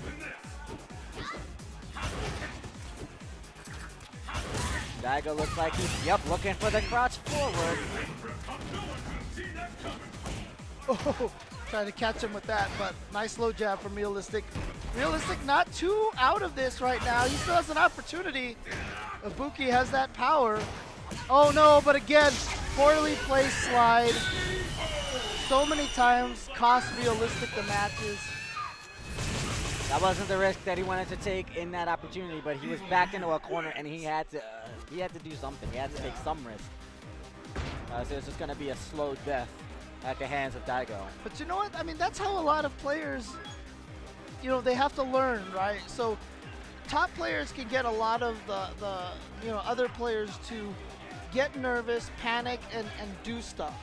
Daigo looks like he's, looking for the crouch forward. Oh, trying to catch him with that, but nice low jab from Realistic. Realistic not too out of this right now. He still has an opportunity. Ibuki has that power. Oh no, but again, poorly placed slide. So many times cost Realistic the matches. That wasn't the risk that he wanted to take in that opportunity, but he was backed into a corner and he had to do something. He had to take some risk. So it's just going to be a slow death. at the hands of Daigo. But you know what? I mean, that's how a lot of players, you know, they have to learn, right? So top players can get a lot of the you know, other players to get nervous, panic, and do stuff.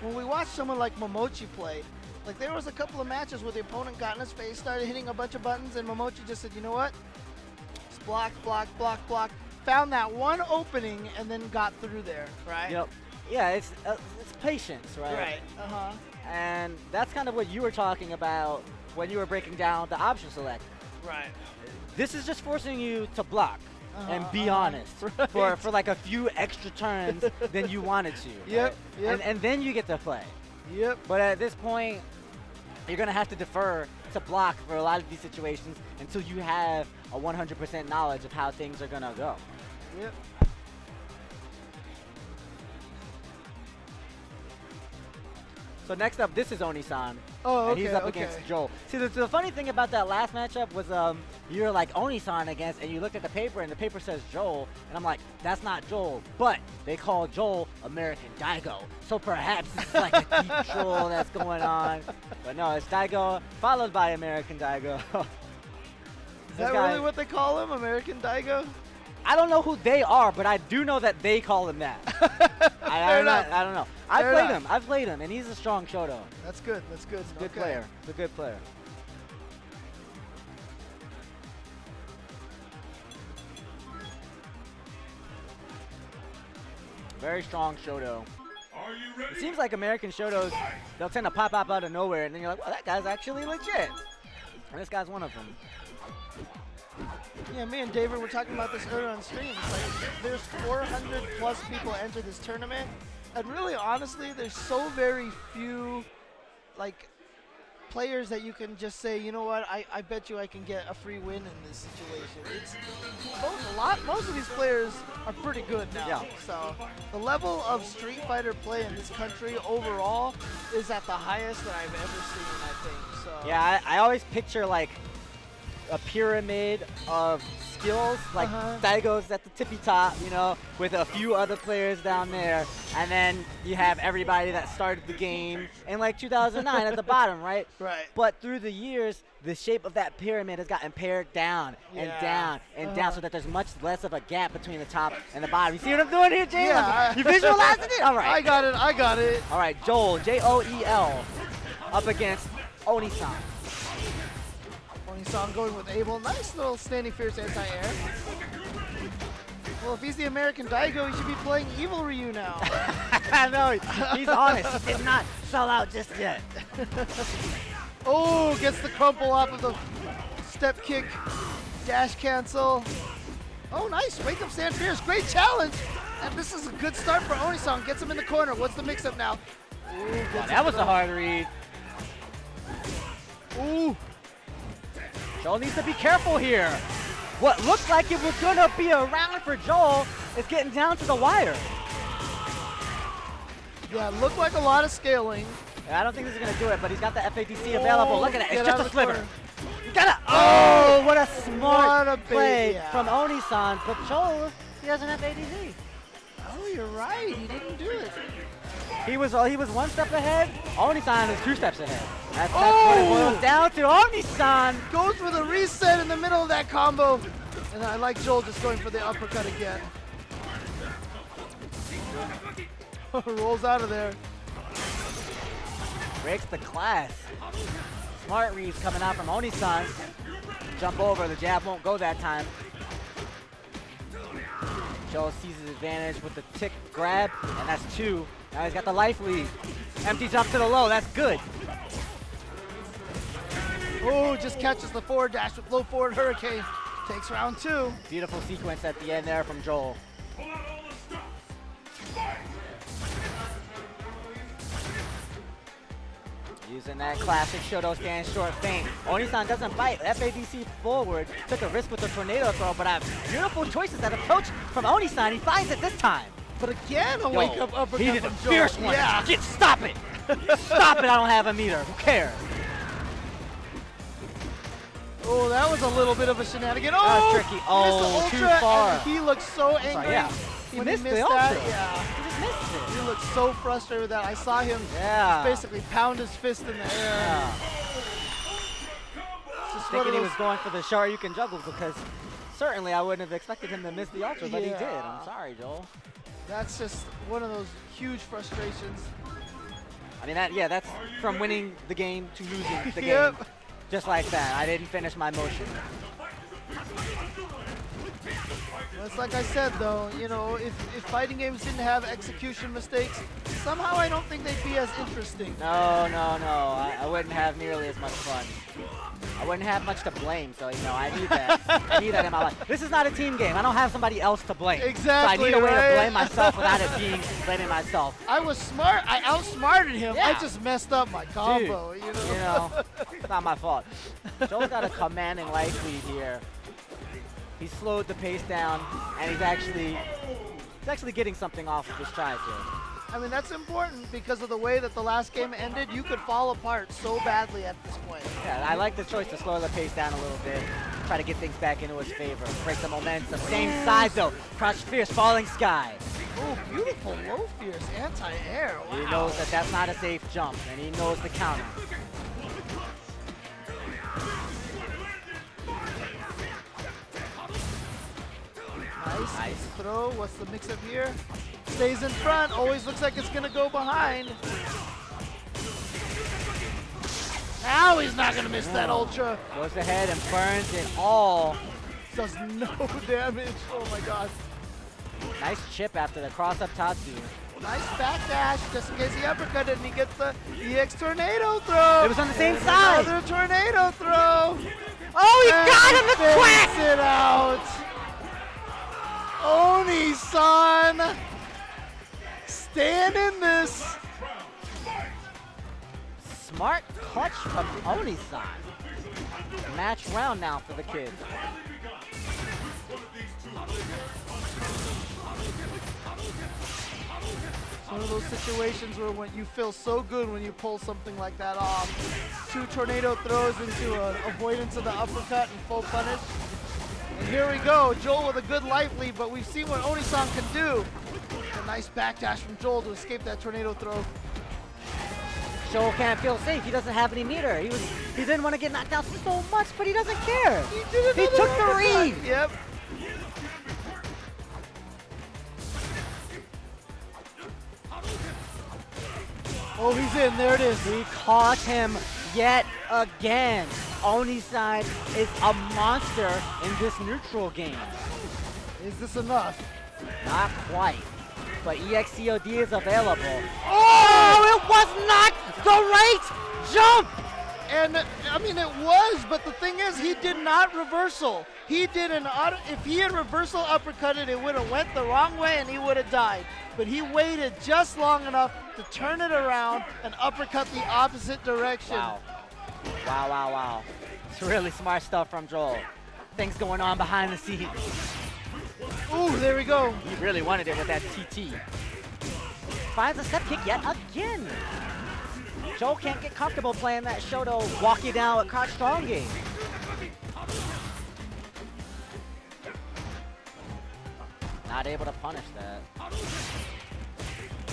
When we watch someone like Momochi play, like there was a couple of matches where the opponent got in his face, started hitting a bunch of buttons, and Momochi just said, you know what? Just block, block, block, block. Found that one opening and then got through there, right? Yep. Yeah, it's patience, right? Right. Uh-huh. And that's kind of what you were talking about when you were breaking down the option select. Right. This is just forcing you to block and be uh-huh. honest for like a few extra turns than you wanted to. Yep, right? yep. And then you get to play. Yep. But at this point, you're going to have to defer to block for a lot of these situations until you have a 100% knowledge of how things are going to go. Yep. So next up, this is Oni-san. Oh, and he's okay, up okay. against Joel. See, the funny thing about that last matchup was you're like Oni-san against, and you look at the paper, and the paper says Joel, and I'm like, that's not Joel. But they call Joel American Daigo. So perhaps it's like a deep troll that's going on. But no, it's Daigo, followed by American Daigo. Is that really what they call him, American Daigo? I don't know who they are, but I do know that they call him that. I don't know. I've played him, and he's a strong Shoto. That's good. That's good. He's a good player. He's a good player. Very strong Shoto. Are you ready? It seems like American Shotos, they'll tend to pop up out of nowhere, and then you're like, well, that guy's actually legit. And this guy's one of them. Yeah, me and David were talking about this earlier on stream. It's like there's 400 plus people enter this tournament, and really, honestly, there's so very few, like, players that you can just say, you know what, I bet you I can get a free win in this situation. It's most of these players are pretty good now. Yeah. So the level of Street Fighter play in this country overall is at the highest that I've ever seen, I think. So Yeah, I always picture like a pyramid of skills, like Daigo's at the tippy top, you know, with a few other players down there, and then you have everybody that started the game in like 2009 at the bottom, right? Right. But through the years, the shape of that pyramid has gotten pared down and down and down, so that there's much less of a gap between the top and the bottom. You see what I'm doing here, James? Yeah. You visualizing it? All right. I got it. I got it. All right, Joel, Joel, up against Oni-san. Oni-san going with Abel. Nice little standing fierce anti-air. Well, if he's the American Daigo, he should be playing Evil Ryu now. I know, he's honest. He did not sell out just yet. Oh, gets the crumple off of the step kick, dash cancel. Oh, nice. Wake up stand fierce. Great challenge. And this is a good start for Oni-san. Gets him in the corner. What's the mix-up now? Ooh, That was a hard read. Ooh. Joel needs to be careful here. What looked like it was gonna be a round for Joel is getting down to the wire. Yeah, looked like a lot of scaling. I don't think this is gonna do it, but he's got the FADC available. Look at that, Get it's out just of a the sliver. corner. You gotta, oh, what a smart What a play yeah. from Oni-san, but Joel, he doesn't have ADZ. Oh, you're right. He didn't do it. He was one step ahead. Oni-san is 2 steps ahead. That's what it boils down to. Oni-san Goes for the reset in the middle of that combo. And I like Joel just going for the uppercut again. Rolls out of there. breaks the glass. Smart reads coming out from Oni-san. Jump over, the jab won't go that time. Joel sees his advantage with the tick grab, and that's 2. Now he's got the life lead. Empty jump to the low, that's good. Oh, just catches the forward dash with low forward hurricane. Takes round 2. Beautiful sequence at the end there from Joel. Pull out all the stops. Fight! Using that classic Shoto stand short feint. Oni-san doesn't bite. FADC forward. Took a risk with the tornado throw, but I have beautiful choices at approach from Oni-san. He finds it this time. But again, a wake up uppercut He did a from Joel. fierce one. Yeah. Get, stop it. Stop it, I don't have a meter. Who cares? Oh, that was a little bit of a shenanigan. That Oh, was tricky. Oh, missed the too ultra, far. and he looked so angry Sorry, yeah. when He missed the that. ultra. Yeah. He just missed it. He looked so frustrated with that. I saw him Yeah. basically pound his fist in the air. Yeah. It's just one Thinking of he those- was going for the Shoryuken juggle because certainly I wouldn't have expected him to miss the ultra, but he did. Yeah. I'm sorry, Joel. That's just one of those huge frustrations. I mean, that's from winning the game to losing the Yep. game. Just like that. I didn't finish my motion. Well, it's like I said, though, you know, if fighting games didn't have execution mistakes, somehow I don't think they'd be as interesting. No. I wouldn't have nearly as much fun. I wouldn't have much to blame, so, you know, I need that. I need that in my life. This is not a team game. I don't have somebody else to blame. Exactly, So I need a way right? to blame myself without it being blaming myself. I was smart. I outsmarted him. I Yeah. just messed up my combo, you know? You know, it's not my fault. Joel's got a commanding life lead here. He slowed the pace down, and he's actually getting something off of his tries here. I mean, that's important because of the way that the last game ended. You could fall apart so badly at this point. Yeah, I like the choice to slow the pace down a little bit, try to get things back into his favor, break the momentum. Same side though, crouch fierce, falling sky. Oh, beautiful low fierce anti-air. Wow. He knows that that's not a safe jump, and he knows the counter. Nice throw. What's the mix-up here? Stays in front. Always looks like it's going to go behind. Now he's not going to miss that ultra. Goes ahead and burns it all. Does no damage. Oh my god. Nice chip after the cross-up Tatsu. Nice backdash just in case he uppercut it and he gets the EX tornado throw. It was on the same And side. Another tornado throw. Oh, he And got him, the fakes quack! it out. Oni-san, stand in this. Smart clutch from Oni-san. Match round now for the kid. It's one of those situations where when you feel so good when you pull something like that off. 2 tornado throws into an avoidance of the uppercut and full punish. And here we go, Joel with a good life lead, but we've seen what Oni-san can do. A nice backdash from Joel to escape that tornado throw. Joel can't feel safe. He doesn't have any meter. He didn't want to get knocked out so much, but he doesn't care. He took the read. Yep. Oh, he's in. There it is. He caught him yet again. Oni-san is a monster in this neutral game. Is this enough? Not quite, but EXCOD is available. Oh, it was not the right jump! And I mean, it was, but the thing is, he did not reversal. He did an auto. If he had reversal uppercutted, it would have went the wrong way and he would have died. But he waited just long enough to turn it around and uppercut the opposite direction. Wow. Wow. It's really smart stuff from Joel. Things going on behind the scenes. Ooh, there we go. He really wanted it with that TT. Finds a step kick yet again. Joel can't get comfortable playing that Shoto walk you down with crouch strong game. Not able to punish that.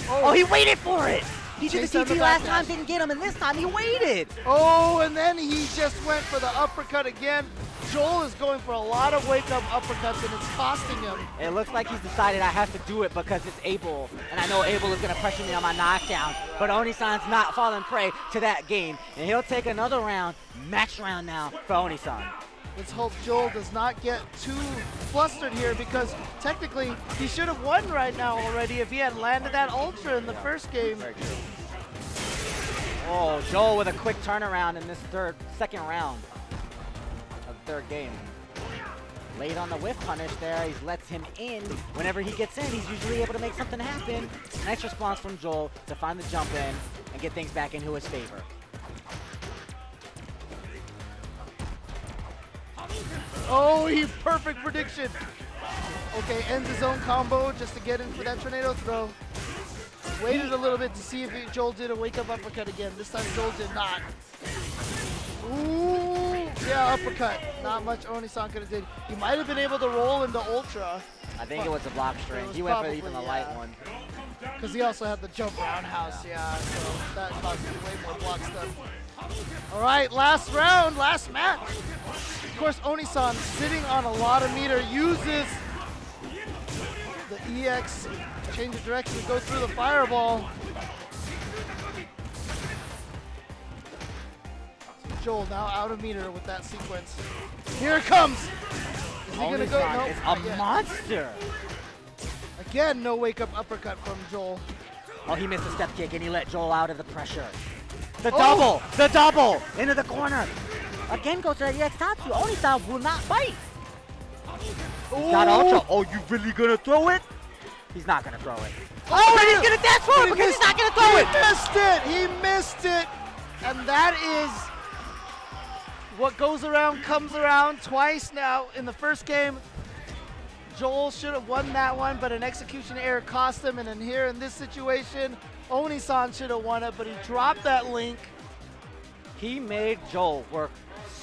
Oh, he waited for it! He did Chased the down the TT last backdash. time, didn't get him, and this time he waited! Oh, and then he just went for the uppercut again. Joel is going for a lot of wake-up uppercuts, and it's costing him. It looks like he's decided I have to do it because it's Abel, and I know Abel is going to pressure me on my knockdown, but Oni-san's not falling prey to that game, and he'll take another round, match round now for Oni-san. Let's hope Joel does not get too flustered here because technically he should have won right now already if he had landed that ultra in the first game. Very true. Oh, Joel with a quick turnaround in this second round of the third game. Late on the whiff punish there, he lets him in. Whenever he gets in, he's usually able to make something happen. Nice response from Joel to find the jump in and get things back into his favor. Oh, he perfect prediction. Okay, ends his own combo just to get in for that tornado throw. Waited a little bit to see if Joel did a wake-up uppercut again. This time Joel did not. Ooh, yeah, uppercut. Not much Oni-san could have did. He might have been able to roll into Ultra. I think it was a block string. was He went for probably, even the yeah. light one. Because he also had the jump roundhouse, yeah, so that causes way more blocks done. All right, last round, last match. Of course, Oni-san, sitting on a lot of meter, uses the EX, change of direction to go through the fireball. Joel now out of meter with that sequence. Here it comes. Is he gonna go? No, is a not yet. monster. Again, no wake-up uppercut from Joel. Oh, he missed a step kick and he let Joel out of the pressure. The Oh! double, into the corner. Again goes to the EX Tatsu. Oni-san will not fight. Got ultra. Oh, you really gonna throw it? He's not gonna throw it. Oh, and he's gonna dash forward because he's not gonna throw it. He missed it. He missed it. And that is what goes around comes around twice now. In the first game, Joel should have won that one, but an execution error cost him. And then here in this situation, Oni-san should have won it, but he dropped that link. He made Joel work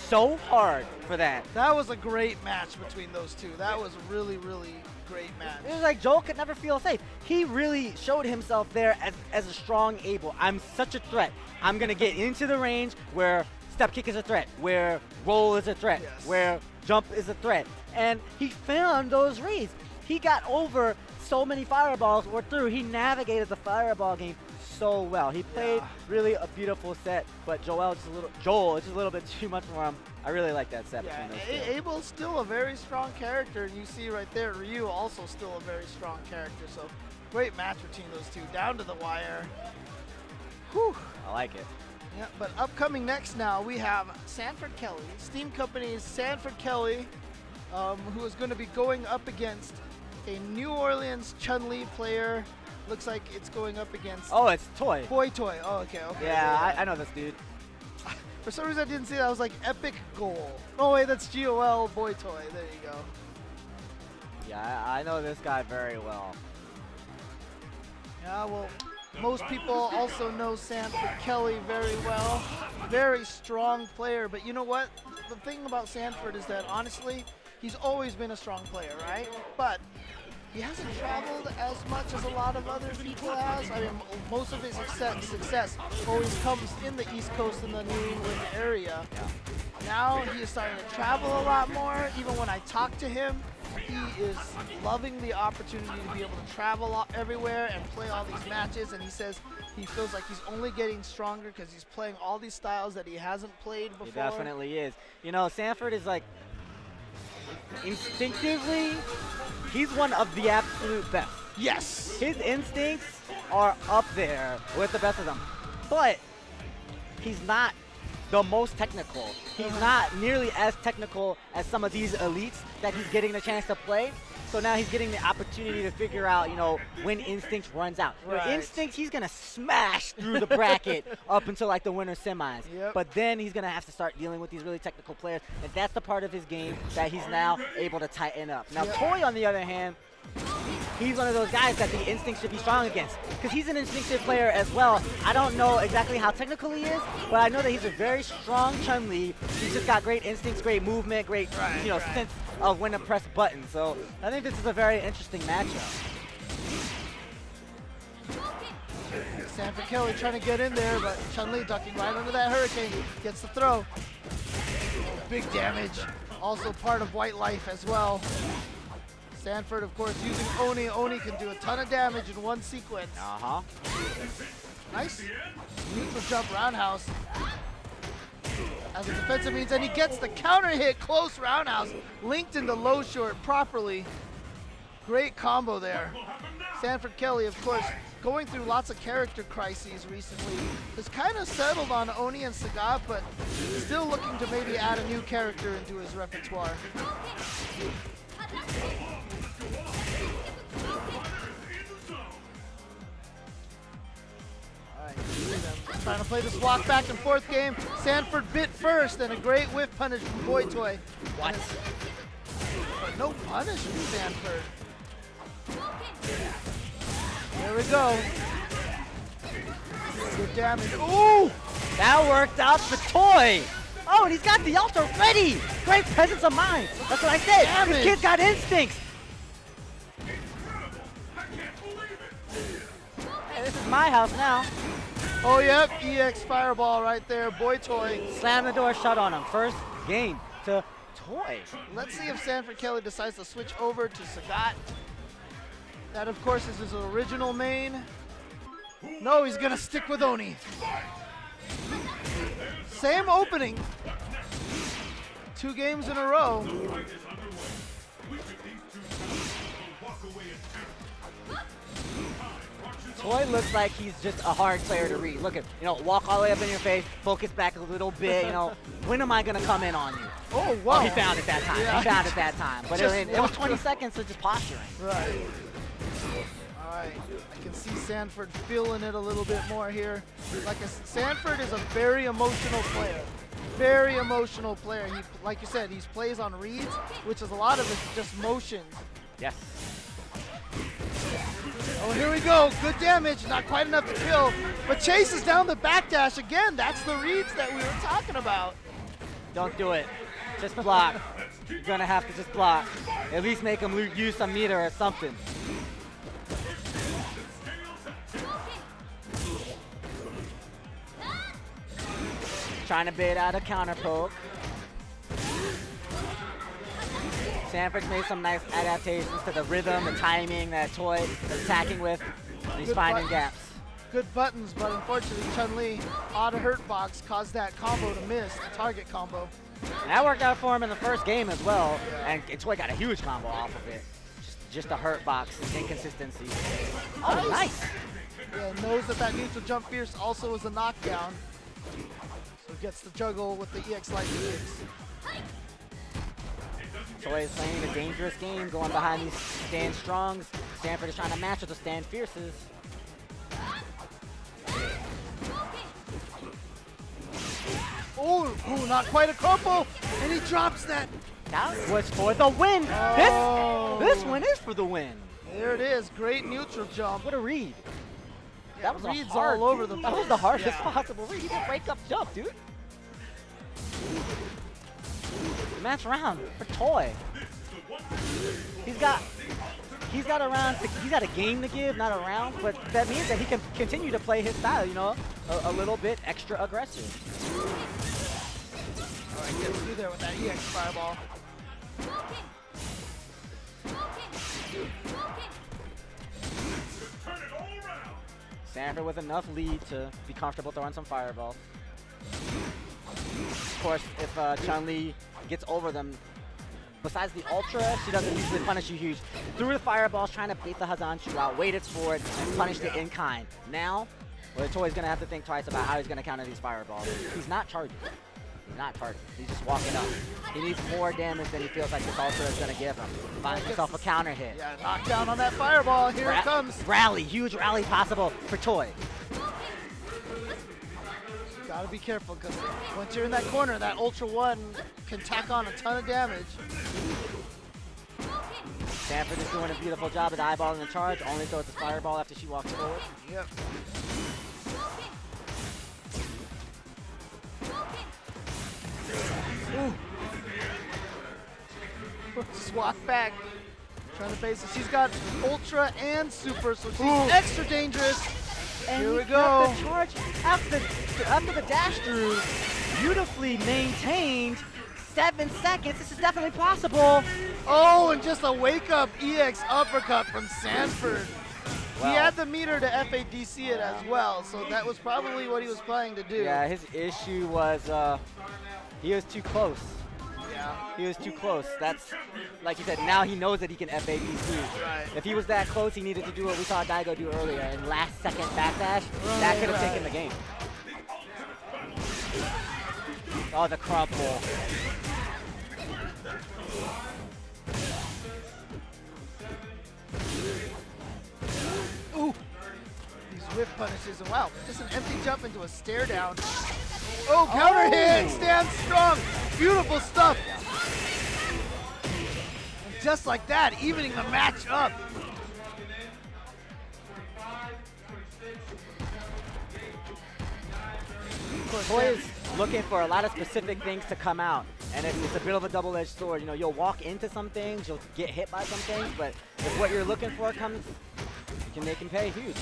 so hard for that. That was a great match between those two. That was a really, really great match. It was like Joel could never feel safe. He really showed himself there as a strong able. I'm such a threat. I'm going to get into the range where step kick is a threat, where roll is a threat, Yes. where jump is a threat. And he found those reads. He got over so many fireballs or through. He navigated the fireball game so well. He played really a beautiful set, but Joel is just a little bit too much for him. I really like that set Yeah, between those two. Abel's still a very strong character, and you see right there, Ryu also still a very strong character. So great match between those two, down to the wire. Whew. I like it. Yeah, but upcoming next now, we have Sanford Kelly, Steam Company's Sanford Kelly, who is going to be going up against a New Orleans Chun-Li player. Looks like it's going up against Oh, it's Toy. Boy Toy. Oh, okay. Yeah, I know this dude. For some reason, I didn't see that. I was like, Epic Goal. Oh, wait, that's GOL Boy Toy. There you go. Yeah, I know this guy very well. Yeah, well, most people also know Sanford Kelly very well. Very strong player, but you know what? The thing about Sanford is that, honestly, he's always been a strong player, right? But he hasn't traveled as much as a lot of other people has. I mean, most of his success always comes in the East Coast and the New England area. Now he is starting to travel a lot more. Even when I talk to him, he is loving the opportunity to be able to travel everywhere and play all these matches. And he says he feels like he's only getting stronger because he's playing all these styles that he hasn't played before. He definitely is. You know, Sanford is like, instinctively, he's one of the absolute best. Yes! His instincts are up there with the best of them. But he's not the most technical. He's not nearly as technical as some of these elites that he's getting the chance to play. So now he's getting the opportunity to figure out, you know, when instinct runs out. Right. Instinct, he's going to smash through the bracket up until like the winter semis. Yep. But then he's going to have to start dealing with these really technical players. And that's the part of his game that he's now able to tighten up. Now, Yep. Toy, on the other hand, he's one of those guys that the instinct should be strong against, because he's an instinctive player as well. I don't know exactly how technical he is, but I know that he's a very strong Chun-Li. He's just got great instincts, great movement, great sense of when to press buttons. So I think this is a very interesting matchup. Sanford Kelly trying to get in there, but Chun-Li ducking right under that hurricane. Gets the throw. Big damage. Also part of White Life as well. Sanford, of course, using Oni. Oni can do a ton of damage in one sequence. Uh-huh. Nice. Neutral jump roundhouse. As a defensive means, and he gets the counter hit, close roundhouse, linked into low short properly. Great combo there. Sanford Kelly, of course, going through lots of character crises recently. Has kind of settled on Oni and Sagat, but still looking to maybe add a new character into his repertoire. Trying to play this walk back and forth game. Sanford bit first, and a great whiff punish from Boy Toy. What? But no punish from Sanford. There we go. Good damage. Ooh! That worked out for Toy. Oh, and he's got the ultra ready. Great presence of mind. That's what I said. Damage. This kid's got instincts. my house now. Oh, yep, EX Fireball right there, Boy Toy. Slam the door shut on him. First game to Toy. Let's see if Sanford Kelly decides to switch over to Sagat. That, of course, is his original main. No, he's gonna stick with Oni. Same opening. 2 games in a row. Toy looks like he's just a hard player to read. Look at, walk all the way up in your face, focus back a little bit, when am I gonna come in on you? Oh, wow. Oh, he found it that time. Yeah. He found it that time. But Just it was 20 seconds of just posturing. Right. All right. I can see Sanford feeling it a little bit more here. Sanford is a very emotional player. Very emotional player. He, like you said, he plays on reads, which is a lot of it just motions. Yes. Oh, here we go. Good damage. Not quite enough to kill. But chases down the backdash again. That's the reads that we were talking about. Don't do it. Just block. You're gonna have to just block. At least make him use some meter or something. Trying to bait out a counter poke. Sanford's made some nice adaptations to the rhythm, the timing that Toy is attacking with. He's Good finding button. gaps. Good buttons, but unfortunately Chun-Li auto hurt box caused that combo to miss, the target combo. And that worked out for him in the first game as well, and Toy got a huge combo off of it. Just a hurt box, inconsistency. Oh, nice! Yeah, knows that neutral jump fierce also is a knockdown. So gets the juggle with the EX light kicks. Toy is playing a dangerous game, going behind these stand strongs. Sanford is trying to match with the stand fierces. Oh, not quite a crumple, and he drops that. That was for the win. Oh. This one is for the win. There it is, great neutral jump. What a read. Yeah, That was reads a hard, all over the That was place. the hardest Yeah. possible read. He did break up jump, dude. Match round for Toy. He's got a game to give, not a round, but that means that he can continue to play his style, a little bit extra aggressive. All right, gets through there with that EX fireball. Sanford with enough lead to be comfortable throwing some fireballs. Of course, if Chun-Li gets over them, besides the ultra, she doesn't usually punish you huge. Threw the fireballs, trying to bait the Hazan out, waited for it, and punished it in kind. Now, Toy's going to have to think twice about how he's going to counter these fireballs. He's not charging. He's not charging. He's just walking up. He needs more damage than he feels like this ultra is going to give him. Finds himself a counter hit. Yeah, knockdown on that fireball. Here it comes. Rally, huge rally possible for Toy. Gotta be careful, because once you're in that corner, that Ultra 1 can tack on a ton of damage. Sanford is doing a beautiful job at eyeballing the charge, only throws the fireball after she walks forward. Yep. Ooh. Swat back. Trying to base it. She's got Ultra and Super, so she's extra dangerous. And Here we he got go. the charge after the dash through. Beautifully maintained. 7 seconds. This is definitely possible. Oh, and just a wake-up EX uppercut from Sanford. Wow. He had the meter to FADC it as well, so that was probably what he was planning to do. Yeah, his issue was he was too close. Yeah. He was too close. That's, like you said, now he knows that he can FADC. Right. If he was that close, he needed to do what we saw Daigo do earlier, and last second backdash, that could have taken the game. Oh, the crumple. Ooh. These whip punishes, and wow, just an empty jump into a stare down. Oh, counter hit, stand strong. Beautiful stuff. And just like that, evening the match up. Toy is looking for a lot of specific things to come out, and it's a bit of a double-edged sword. You'll walk into some things, you'll get hit by some things, but if what you're looking for comes, you can make him pay huge.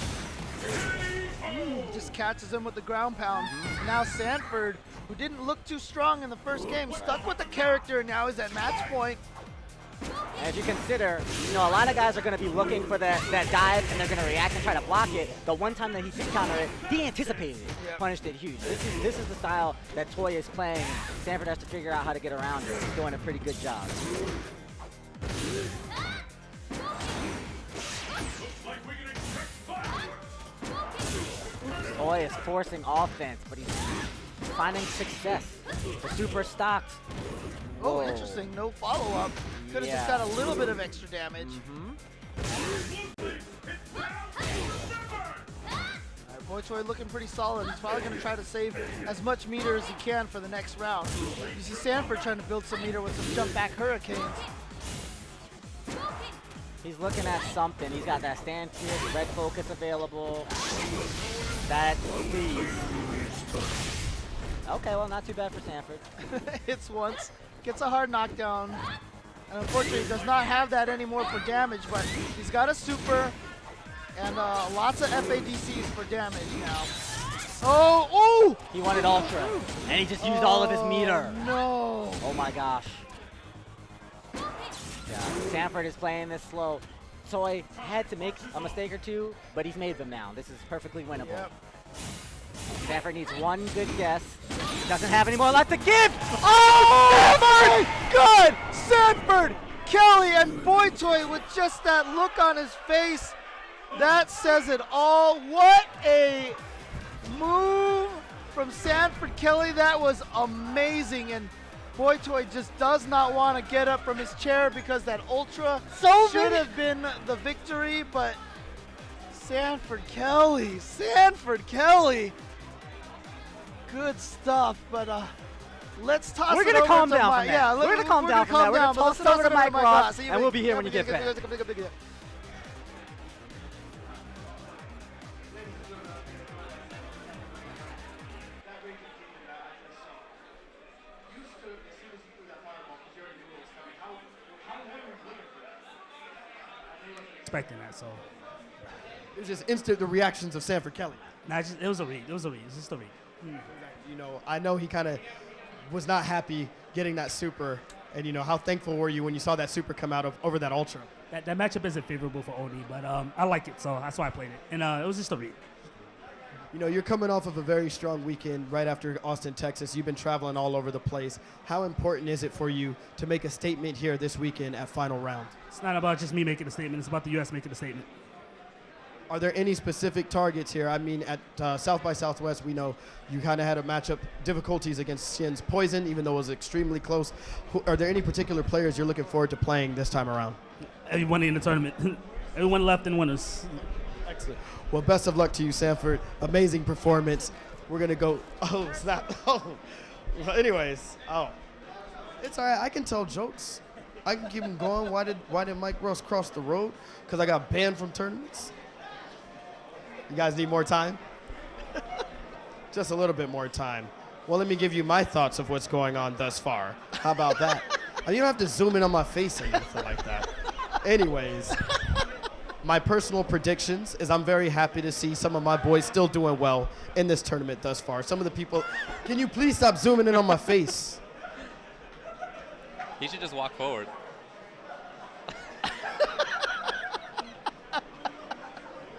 Just catches him with the ground pound. Now Sanford, who didn't look too strong in the first game, stuck with the character, and now he's at match point. And if you consider, a lot of guys are going to be looking for that dive, and they're going to react and try to block it. The one time that he did counter it, he anticipated it, punished it huge. This is the style that Toy is playing. Sanford has to figure out how to get around it. He's doing a pretty good job. Toy is forcing offense, but he's finding success. The super stocked. Oh, Whoa. interesting. No follow-up. Could have just got a little bit of extra damage. Boy Toy looking pretty solid. He's probably going to try to save as much meter as he can for the next round. You see Sanford trying to build some meter with some jump back hurricanes. He's looking at something. He's got that stand fierce, red focus available. That please. Okay, well, not too bad for Sanford. Hits once, gets a hard knockdown, and unfortunately does not have that anymore for damage, but he's got a super and lots of FADCs for damage now. Oh! He wanted Ultra, and he just used all of his meter. No! Oh my gosh. Yeah, Sanford is playing this slow. Toy had to make a mistake or two, but he's made them now. This is perfectly winnable. Yep. Sanford needs one good guess. Doesn't have any more left to give. Oh, Sanford! Good! Sanford, Kelly, and Boy Toy with just that look on his face. That says it all. What a move from Sanford Kelly. That was amazing. And Boy Toy just does not want to get up from his chair because that Ultra should have been the victory, but Sanford Kelly, good stuff. But let's toss We're it gonna over calm to down Mike. from that. Yeah, we're gonna calm down from that. We're gonna but let's toss it over to Mike Ross, See, and we'll be here when you get back. Expecting that, so. It was just instant the reactions of Sanford Kelly. Nah, it was a read. It was a read. It's just a read. You know, I know he kind of was not happy getting that super, and how thankful were you when you saw that super come out over that Ultra? That matchup isn't favorable for OD, but I like it, so that's why I played it. And it was just a read. You're coming off of a very strong weekend right after Austin, Texas. You've been traveling all over the place. How important is it for you to make a statement here this weekend at Final Round? It's not about just me making a statement. It's about the U.S. making a statement. Are there any specific targets here? I mean, at South by Southwest, we know you kind of had a matchup difficulties against Shin's Poison, even though it was extremely close. Are there any particular players you're looking forward to playing this time around? Everyone in the tournament. Everyone left in winners. Excellent. Well, best of luck to you, Sanford. Amazing performance. We're going to go. Oh, snap. Oh. Well, anyways. Oh. It's all right. I can tell jokes. I can keep them going. Why did Mike Ross cross the road? Because I got banned from tournaments? You guys need more time? Just a little bit more time. Well, let me give you my thoughts of what's going on thus far. How about that? You don't have to zoom in on my face or anything like that. Anyways. My personal predictions is I'm very happy to see some of my boys still doing well in this tournament thus far. Some of the people, can you please stop zooming in on my face? He should just walk forward.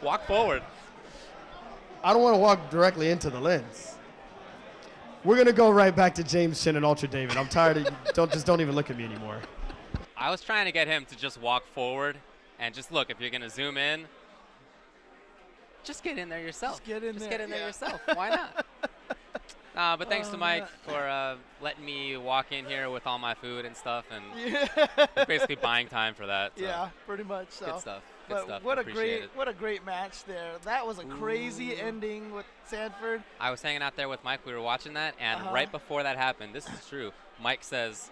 Walk forward. I don't want to walk directly into the lens. We're going to go right back to James Shin and Ultra David. I'm tired of don't even look at me anymore. I was trying to get him to just walk forward and just look, if you're going to zoom in, just get in there yourself. Just get in there yourself. Why not? But thanks to Mike for letting me walk in here with all my food and stuff, and basically buying time for that. So. Yeah, pretty much so. Good stuff. But what a great match there. That was a crazy ending with Sanford. I was hanging out there with Mike. We were watching that, and right before that happened, this is true, Mike says,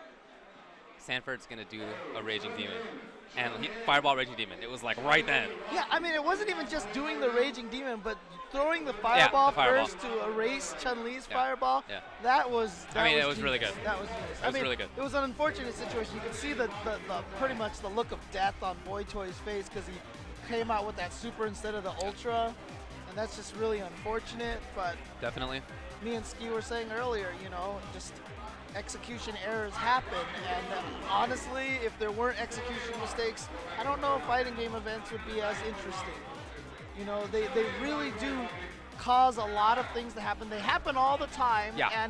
Sanford's going to do a Raging Demon. And Fireball Raging Demon. It was like right then. Yeah, I mean, it wasn't even just doing the Raging Demon, but throwing the Fireball, first to erase Chun-Li's Fireball. Yeah. That was it was really good. That was genius. It was really good. It was an unfortunate situation. You could see the pretty much the look of death on Boy Toy's face because he came out with that super instead of the Ultra. And that's just really unfortunate. But Definitely. me and Ski were saying earlier, you know, just execution errors happen. And honestly, if there weren't execution mistakes, I don't know if fighting game events would be as interesting. You know, they really do cause a lot of things to happen. They happen all the time. Yeah.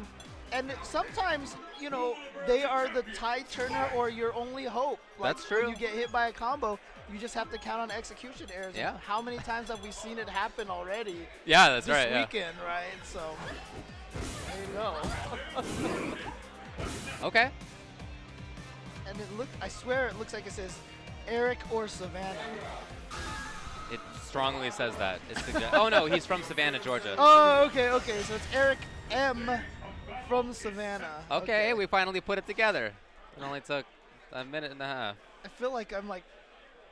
And sometimes, you know, they are the tie turner or your only hope. Like, That's true. When you get hit by a combo, you just have to count on execution errors. Yeah. And how many times have we seen it happen already? Yeah, that's this right. Yeah. weekend, right? So there you go. Okay. And I swear it looks like it says Eric or Savannah. It strongly says that. Oh no, he's from Savannah, Georgia. Oh, okay. So it's Eric M from Savannah. Okay, we finally put it together. It only took a minute and a half. I feel like I'm like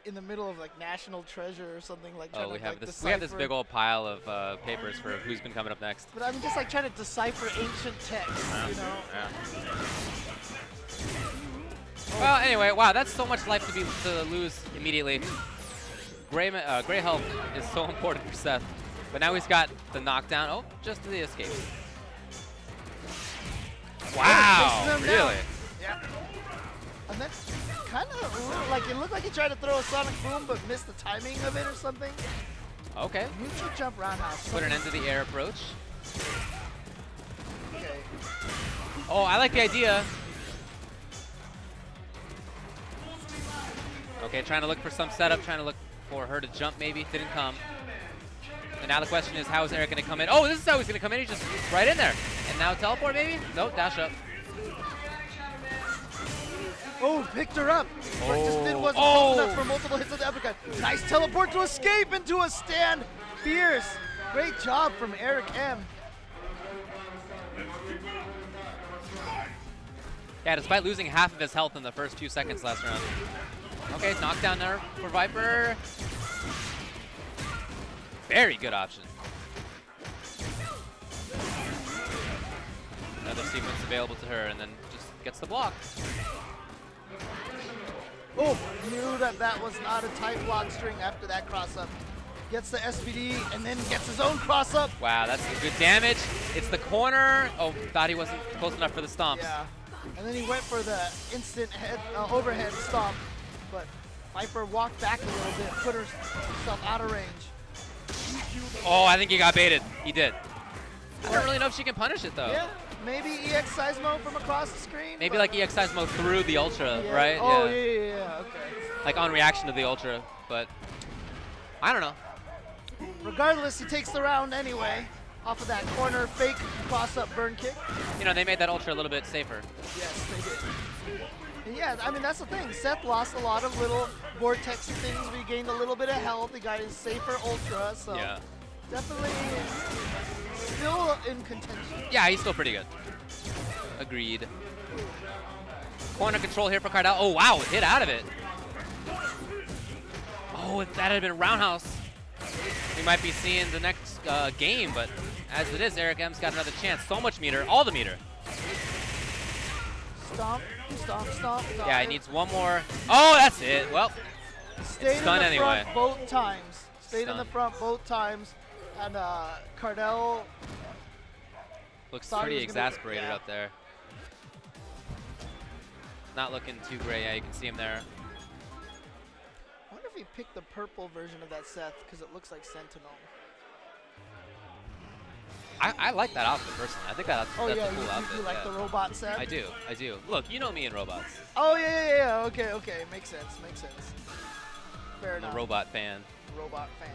in the middle of like National Treasure or something, like trying Oh, we to have like this. We have this decipher- big old pile of papers for who's been coming up next. But I'm just like trying to decipher ancient texts, you know. Well, anyway, wow, that's so much life to lose immediately. Gray health is so important for Seth, but now he's got the knockdown. Oh, just the escape. Wow, Fixing them really? down. Yeah. And that's kind of like it looked like he tried to throw a sonic boom, but missed the timing of it or something. Okay. Neutral jump roundhouse. Put an end to the air approach. Okay. Oh, I like the idea. Okay, trying to look for some setup, trying to look for her to jump maybe. Didn't come. And now the question is, how is Eric going to come in? Oh, this is how he's going to come in. He's just right in there. And now teleport maybe? Nope, dash up. Oh, picked her up. But just it wasn't Oh. close enough for multiple hits of the uppercut. Nice teleport to escape into a stand. Fierce. Great job from Eric M. Yeah, despite losing half of his health in the first 2 seconds last round. Okay, knockdown there for Viper. Very good option. Another sequence available to her, and then just gets the block. Oh, knew that was not a tight block string after that cross-up. Gets the SBD and then gets his own cross-up. Wow, that's good damage. It's the corner. Oh, thought he wasn't close enough for the stomps. Yeah. And then he went for the instant head overhead stomp, but Viper walked back a little bit, put herself out of range. Oh, I think he got baited. He did. I don't really know if she can punish it, though. Yeah, maybe EX Seismo from across the screen. Maybe but- like EX Seismo through the Ultra, Yeah. right? Oh, yeah, okay. Like on reaction to the Ultra, but I don't know. Regardless, he takes the round anyway, off of that corner fake cross-up burn kick. You know, they made that Ultra a little bit safer. Yes, they did. And yeah, I mean, that's the thing. Seth lost a lot of little vortexy things, regained a little bit of health. He got his safer Ultra, so Yeah. definitely still in contention. Yeah, he's still pretty good. Agreed. Corner control here for Cardell. Oh, wow, hit out of it. Oh, if that had been roundhouse, we might be seeing the next game, but as it is, Eric M's got another chance. So much meter, all the meter. Stomp, stomp, stomp. Yeah, he needs one more. Oh, that's it. Well, Stayed in done the anyway. front both times. Stayed in the Stunned. front both times. And Cardell, looks Thought he pretty was gonna- exasperated yeah. up there. Not looking too great. Yeah, you can see him there. I wonder if he picked the purple version of that Seth because it looks like Sentinel. I like that outfit personally. I think that's Oh a yeah, cool you outfit. like yeah. the robot Seth? I do. Look, you know me and robots. Oh yeah. Okay. Makes sense. Fair I'm enough. a robot fan. Robot fan.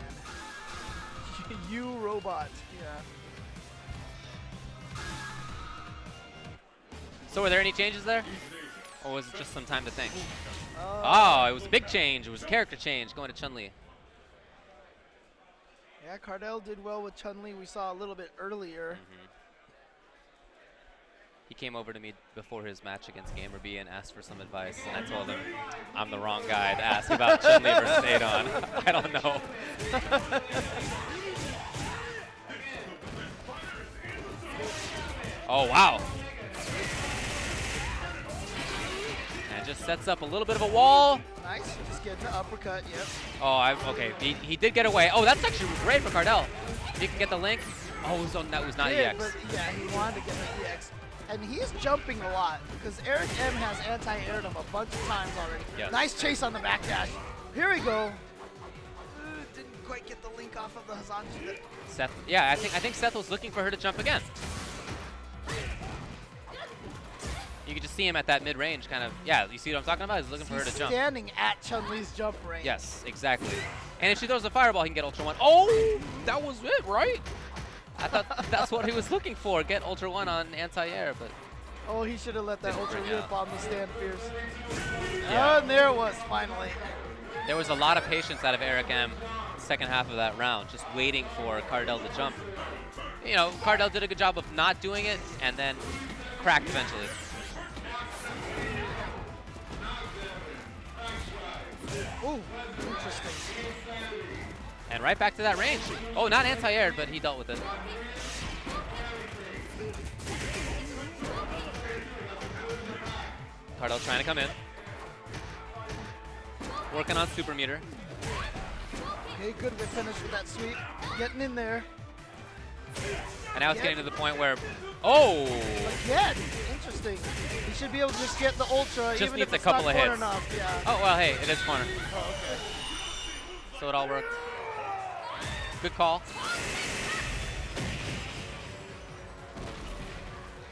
You robot. Yeah. So were there any changes there? Or was it just some time to think? Oh. Oh, it was a big change. It was a character change going to Chun-Li. Yeah, Cardell did well with Chun-Li. We saw a little bit earlier. He came over to me before his match against Gamer B and asked for some advice, and I told him I'm the wrong guy to ask about Chun-Li versus Adon. I don't know. Oh, wow. And just sets up a little bit of a wall. Nice. Just getting the uppercut. Yep. Oh, okay. He did get away. Oh, that's actually great for Cardell. He can get the link. Oh, that was not Did, EX. but yeah, he wanted to get the EX. And he's jumping a lot because Eric M has anti-aired him a bunch of times already. Yes. Nice chase on the backdash. Here we go. Didn't quite get the link off of the Hazanji. Seth, yeah, I think Seth was looking for her to jump again. You could just see him at that mid-range kind of, yeah, you see what I'm talking about? He's looking for her to jump. Standing at Chun-Li's jump range. Yes, exactly. And if she throws a fireball, he can get Ultra 1. Oh, that was it, right? I thought that's what he was looking for, get Ultra 1 on anti-air, but... Oh, he should have let that Didn't Ultra bring Whip out. on the stand fierce. Yeah. And there it was, finally. There was a lot of patience out of Eric M. second half of that round, just waiting for Cardell to jump. You know, Cardell did a good job of not doing it, and then cracked eventually. Ooh, interesting. And right back to that range. Oh, not anti-aired, but he dealt with it. Cardell trying to come in. Working on super meter. Okay, good with finish with that sweep. Getting in there. And now it's Yeah. getting to the point where, oh! Again, interesting. He should be able to just get the Ultra, Just even needs if a it's couple not of corner hits. enough. Yeah. Oh, well, hey, it is corner. Oh, okay. So it all worked. Good call.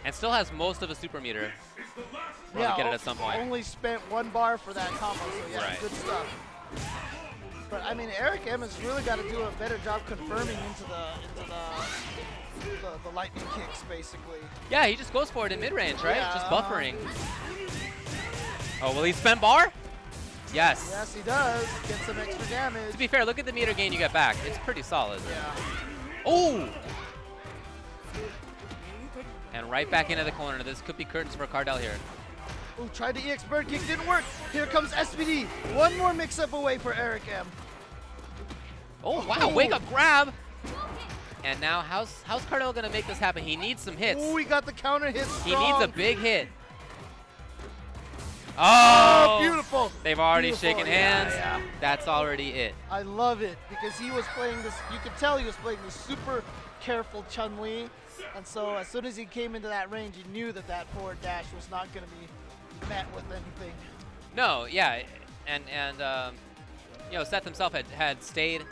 And still has most of a super meter. We'll Yeah, get it at some point. only spent 1 bar for that combo, so yeah, Right. good stuff. But I mean, Eric M has really got to do a better job confirming into the lightning kicks, basically. Yeah, he just goes for it in mid-range, right? Yeah. Just buffering. Oh, will he spend bar? Yes. Yes, he does. Get some extra damage. To be fair, look at the meter gain you get back. It's pretty solid. Yeah. Oh! And right back into the corner. This could be curtains for Cardell here. Ooh, tried the EX bird kick, didn't work. Here comes SPD. One more mix-up away for Eric M. Oh, wow, wake up grab! And now, how's Cardell gonna make this happen? He needs some hits. Ooh, we got the counter hit He strong. needs a big hit. Oh! Beautiful. They've already Beautiful, shaken yeah, hands. yeah. That's already it. I love it because he was playing this, you could tell he was playing this super careful Chun-Li. And so as soon as he came into that range, he knew that that forward dash was not going to be met with anything. No, yeah, and you know, Seth himself had stayed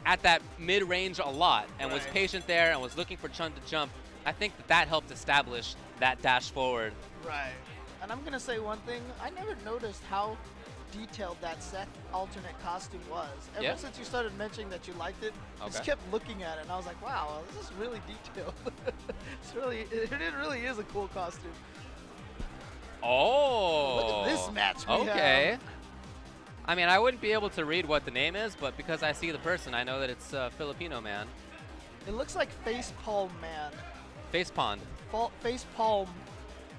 at that mid-range a lot and was Right. patient there and was looking for Chun to jump. I think that helped establish that dash forward. Right. And I'm going to say one thing. I never noticed how detailed that Seth alternate costume was. Ever Yeah? since you started mentioning that you liked it, I just Okay. kept looking at it and I was like, wow, this is really detailed. It really is a cool costume. Oh! Look at this match we Okay. have. I mean, I wouldn't be able to read what the name is, but because I see the person, I know that it's Filipino man. It looks like Face Palm Man. Face Pond. Face Palm.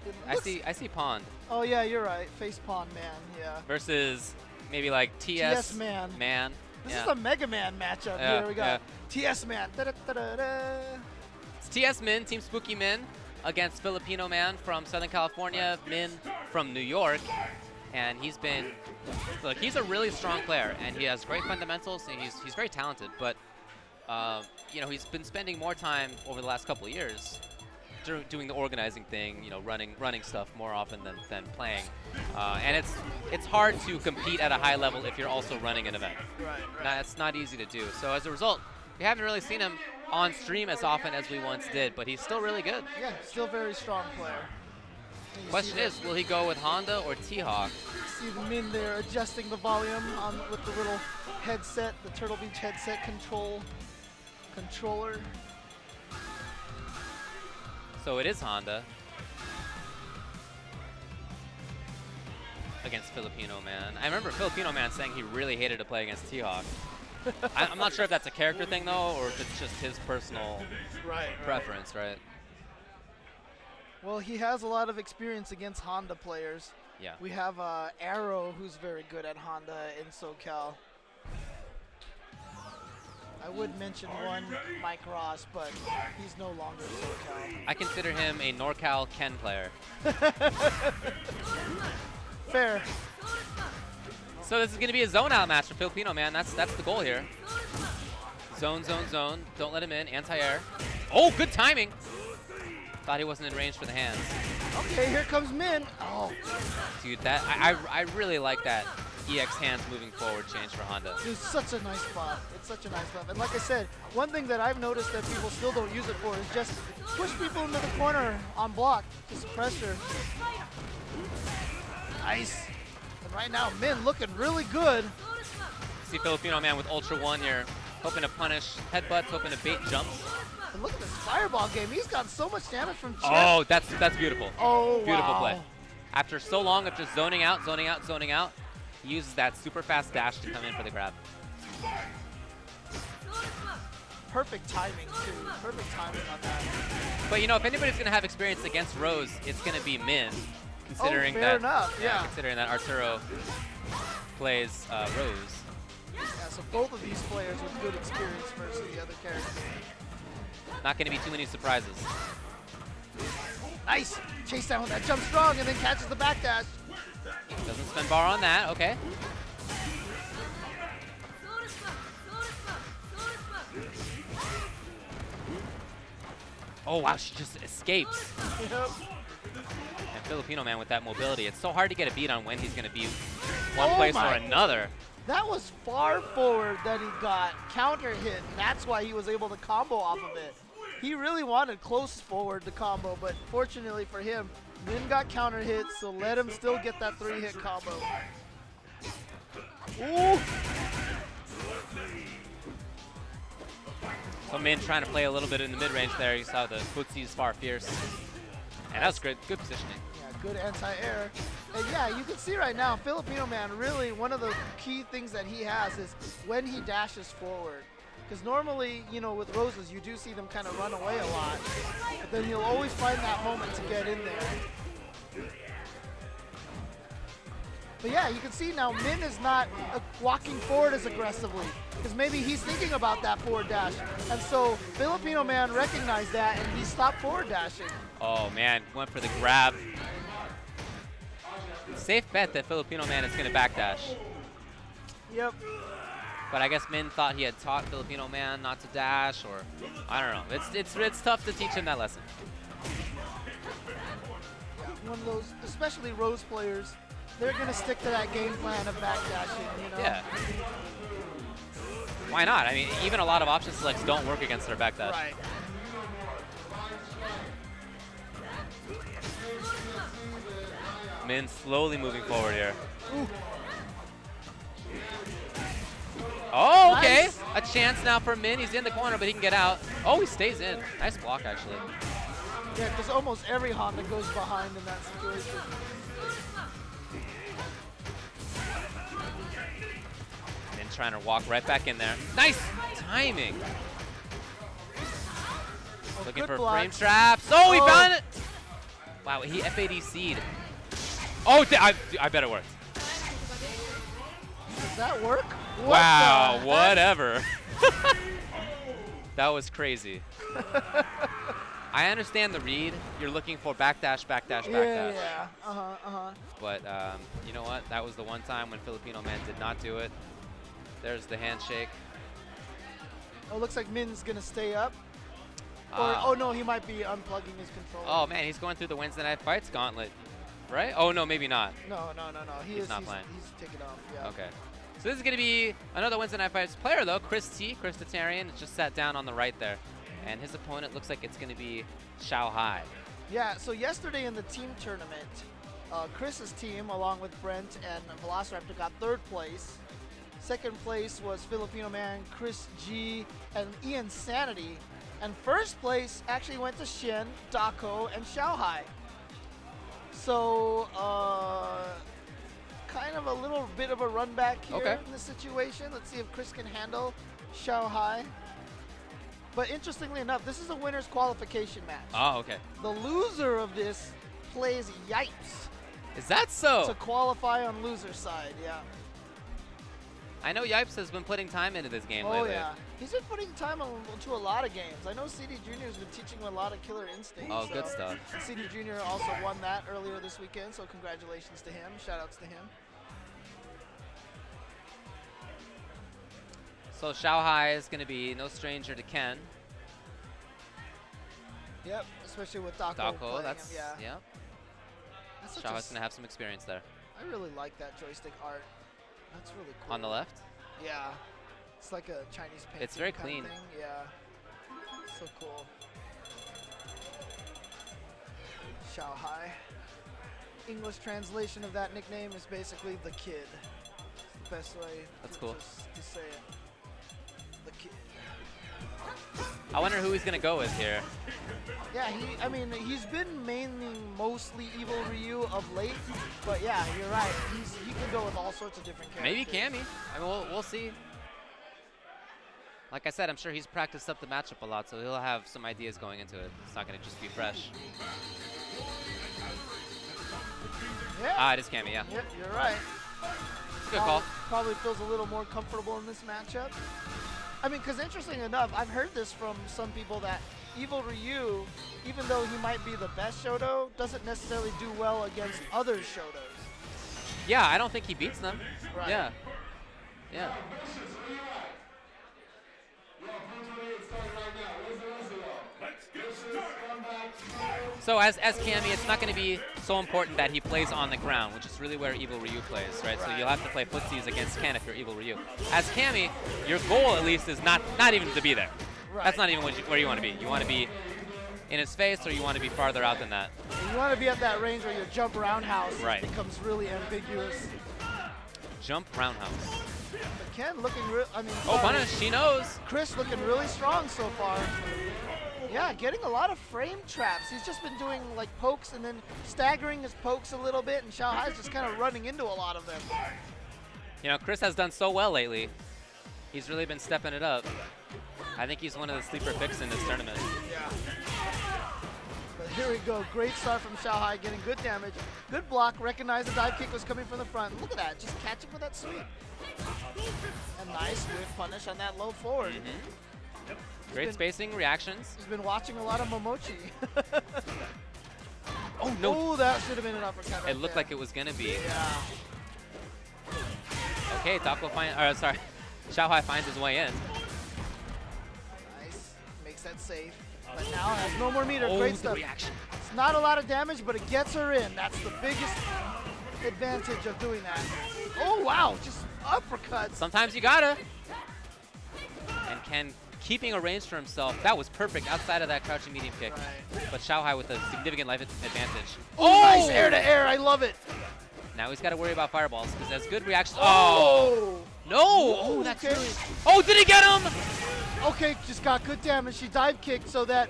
It looks- I see Pond Oh yeah, you're right. Face Palm Man. Yeah. versus maybe like TS Man. Man. This Yeah. is a Mega Man matchup. Yeah, Here we got TS Man. Da-da-da-da-da. It's TS Min, Team Spooky Min, against Filipino man from Southern California, Min from New York. And he's been, look, he's a really strong player, and he has great fundamentals, and he's very talented. But, you know, he's been spending more time over the last couple of years doing the organizing thing, you know, running stuff more often than playing. And it's hard to compete at a high level if you're also running an event. Right. It's not easy to do. So as a result, we haven't really seen him on stream as often as we once did, but he's still really good. Yeah, still very strong player. And you Question see is, will he go with Honda or T-Hawk? see the Min there adjusting the volume with the little headset, the Turtle Beach headset controller. So it is Honda against Filipino man. I remember Filipino man saying he really hated to play against T-Hawk. I'm not sure if that's a character thing though, or if it's just his personal Right. preference, right? Well, he has a lot of experience against Honda players. Yeah. We have Arrow, who's very good at Honda in SoCal. I would mention one, Mike Ross, but he's no longer SoCal. I consider him a NorCal Ken player. fair. So this is going to be a zone out match for Filipino Man. That's the goal here. Zone, zone, zone. Don't let him in. Anti-air. Oh, good timing. Thought he wasn't in range for the hands. Okay, here comes Min. Oh, Dude, that I really like that EX hands moving forward change for Honda. it's such a nice spot. It's such a nice spot. And like I said, one thing that I've noticed that people still don't use it for is just push people into the corner on block to suppress pressure. Nice. And right now, Min looking really good. See Filipino Man with Ultra 1 here, hoping to punish headbutts, hoping to bait jumps. And look at this fireball game. He's got so much damage from Chip. Oh, that's beautiful. Oh, Beautiful wow. play. After so long of just zoning out, zoning out, zoning out, he uses that super fast dash to come in for the grab. Perfect timing, too. Perfect timing on that. But you know, if anybody's gonna have experience against Rose, it's gonna be Min, considering fair that. enough, yeah. Considering that Arturo plays Rose. Yeah, so both of these players with good experience versus the other characters. Not gonna be too many surprises. Nice. Chase down with that jump strong and then catches the backdash. Doesn't spend bar on that. Okay. Oh wow, she just escapes. Yep. And Filipino Man with that mobility. It's so hard to get a beat on when he's gonna be one Oh place or my. another. That was far forward that he got counter hit, and that's why he was able to combo off of it. He really wanted close forward to combo, but fortunately for him, Min got counter hit, so let him still get that 3-hit combo. Ooh! So Min trying to play a little bit in the mid-range there. You saw the footsies far fierce. And that was great, good positioning. Yeah, good anti-air. And yeah, you can see right now, Filipino Man, really one of the key things that he has is when he dashes forward. Because normally, you know, with Roses, you do see them kind of run away a lot. But then you'll always find that moment to get in there. But yeah, you can see now Min is not walking forward as aggressively. Because maybe he's thinking about that forward dash. And so Filipino Man recognized that and he stopped forward dashing. Oh man, went for the grab. Safe bet that Filipino Man is going to backdash. Yep. But I guess Min thought he had taught Filipino Man not to dash, or I don't know. It's tough to teach him that lesson. One of those, especially Rose players, they're going to stick to that game plan of backdashing, you know? Yeah. Why not? I mean, even a lot of option selects don't work against their backdash. Right. Min slowly moving forward here. Ooh. Oh, okay. Nice. A chance now for Min. He's in the corner, but he can get out. Oh, he stays in. Nice block, actually. Yeah, because almost every Honda goes behind in that situation. Min trying to walk right back in there. Nice timing. Looking good for block. frame traps. Oh, he Oh. found it. Wow, he FADC'd. Oh, I bet it worked. Does that work? What Wow, the heck? whatever. That was crazy. I understand the read. You're looking for backdash, backdash, backdash. Yeah. Uh-huh. But you know what? That was the one time when Filipino Man did not do it. There's the handshake. Oh, looks like Min's going to stay up. Or, oh, no, he might be unplugging his controller. Oh, man, he's going through the Wednesday Night Fights gauntlet, right? Oh, no, maybe not. No. He's not playing. He's taking off, yeah. Okay. So this is going to be another Wednesday Night Fights player, though. Chris Tatarian, just sat down on the right there. And his opponent looks like it's going to be Xiao Hai. Yeah, so yesterday in the team tournament, Chris's team, along with Brent and Velociraptor, got 3rd place. 2nd place was Filipino Man, Chris G, and Ian Sanity. And 1st place actually went to Shin, Dako, and Xiao Hai. So, kind of a little bit of a run back here in this situation. Let's see if Chris can handle Xiao Hai. But interestingly enough, this is a winner's qualification match. Oh, okay. The loser of this plays Yipes Is that so? to qualify on loser side, yeah. I know Yipes has been putting time into this game Oh lately. yeah, he's been putting time into a lot of games. I know CD Jr. has been teaching him a lot of Killer Instinct. Oh, so good stuff. CD Jr. also won that earlier this weekend, so congratulations to him. Shout outs to him. So Xiaohai is going to be no stranger to Ken. Yep, especially with Dako. Dako, playing that's, him, yeah. yeah. That's such Xiaohai's going to have some experience there. I really like that joystick art. That's really cool. On the left? Yeah. It's like a Chinese painting. It's very kind of clean. thing. Yeah. So cool. Xiaohai. English translation of that nickname is basically the kid. It's the best way That's to, cool. to say it. The kid. I wonder who he's going to go with here. Yeah, I mean, he's been mainly mostly Evil Ryu of late, but yeah, you're right. He can go with all sorts of different characters. Maybe Cammy. I mean, we'll see. Like I said, I'm sure he's practiced up the matchup a lot, so he'll have some ideas going into it. It's not going to just be fresh. Yeah. Ah, it is Cammy, yeah. Yep, you're right. Good call. Probably feels a little more comfortable in this matchup. I mean, because interesting enough, I've heard this from some people that Evil Ryu, even though he might be the best Shoto, doesn't necessarily do well against other Shotos. Yeah, I don't think he beats them. Right. Yeah. Yeah. So as Cammy, it's not going to be so important that he plays on the ground, which is really where Evil Ryu plays, right? So you'll have to play footsies against Ken if you're Evil Ryu. As Cammy, your goal at least is not even to be there. Right. That's not even where you want to be. You want to be in his face, or you want to be farther out than that. You want to be at that range where your jump roundhouse Right. becomes really ambiguous. Jump roundhouse. But Ken looking real, I mean, Oh, sorry, punish, she knows. Chris looking really strong so far. Yeah, getting a lot of frame traps. He's just been doing like pokes and then staggering his pokes a little bit, and Xiaohai's just kind of running into a lot of them. You know, Chris has done so well lately. He's really been stepping it up. I think he's one of the sleeper picks in this tournament. Yeah. But here we go. Great start from Xiaohai, getting good damage. Good block. Recognized the dive kick was coming from the front. Look at that. Just catching with that sweep. And nice whiff punish on that low forward. Great spacing, reactions. He's been watching a lot of Momochi. Oh, no. Oh, that should have been an uppercut right It looked there. like it was going to be. Yeah. Okay, Xiaohai finds his way in. Nice. Makes that safe. But now has no more meter. Oh, Great the stuff. reaction. It's not a lot of damage, but it gets her in. That's the biggest advantage of doing that. Oh, wow. Just uppercuts. Sometimes you gotta. And Ken keeping a range for himself. That was perfect outside of that crouching medium kick. Right. But Xiaohai with a significant life advantage. Oh, nice air to air. I love it. Now he's got to worry about fireballs because that's good reactions. Oh. No! Oh, that's Okay. really. Oh, did he get him? Okay, just got good damage. She dive kicked so that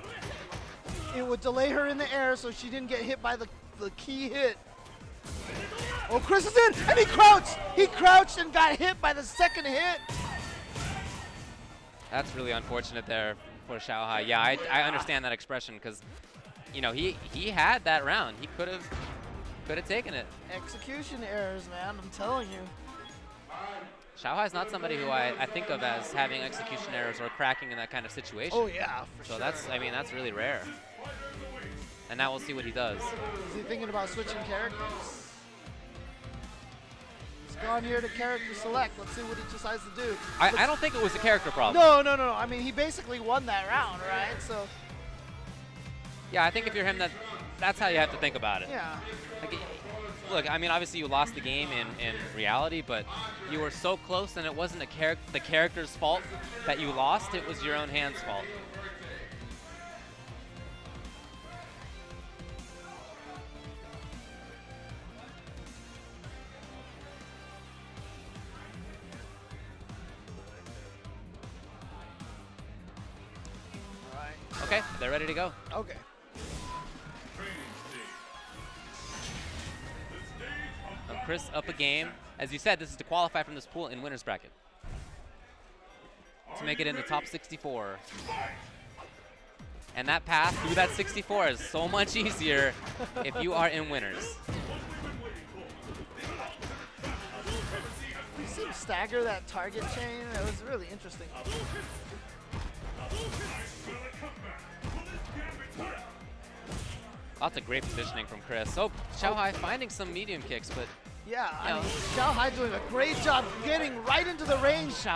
it would delay her in the air so she didn't get hit by the key hit. Oh, Chris is in, and he crouched. He crouched and got hit by the second hit. That's really unfortunate there for Xiaohai. Yeah, I understand that expression because, you know, he had that round. He could have taken it. Execution errors, man. I'm telling you. Xiaohai's not somebody who I think of as having execution errors or cracking in that kind of situation. Oh yeah, for So sure. that's really rare. And now we'll see what he does. Is he thinking about switching characters? He's gone here to character select. Let's see what he decides to do. I don't think it was a character problem. No. I mean, he basically won that round, right? So Yeah, I think if you're him, that's how you have to think about it. yeah. Like, look, I mean, obviously you lost the game in reality, but you were so close, and it wasn't the character's fault that you lost. It was your own hand's fault. All right. Okay, they're ready to go. Okay. Chris up a game. As you said, this is to qualify from this pool in winner's bracket. To make it into top 64. And that path through that 64 is so much easier if you are in winners. He seems stagger that target chain. It was really interesting. Lots of great positioning from Chris. Oh, Xiaohai finding some medium kicks, but Yeah, I Yeah. mean, Xiaohai doing a great job getting right into the range for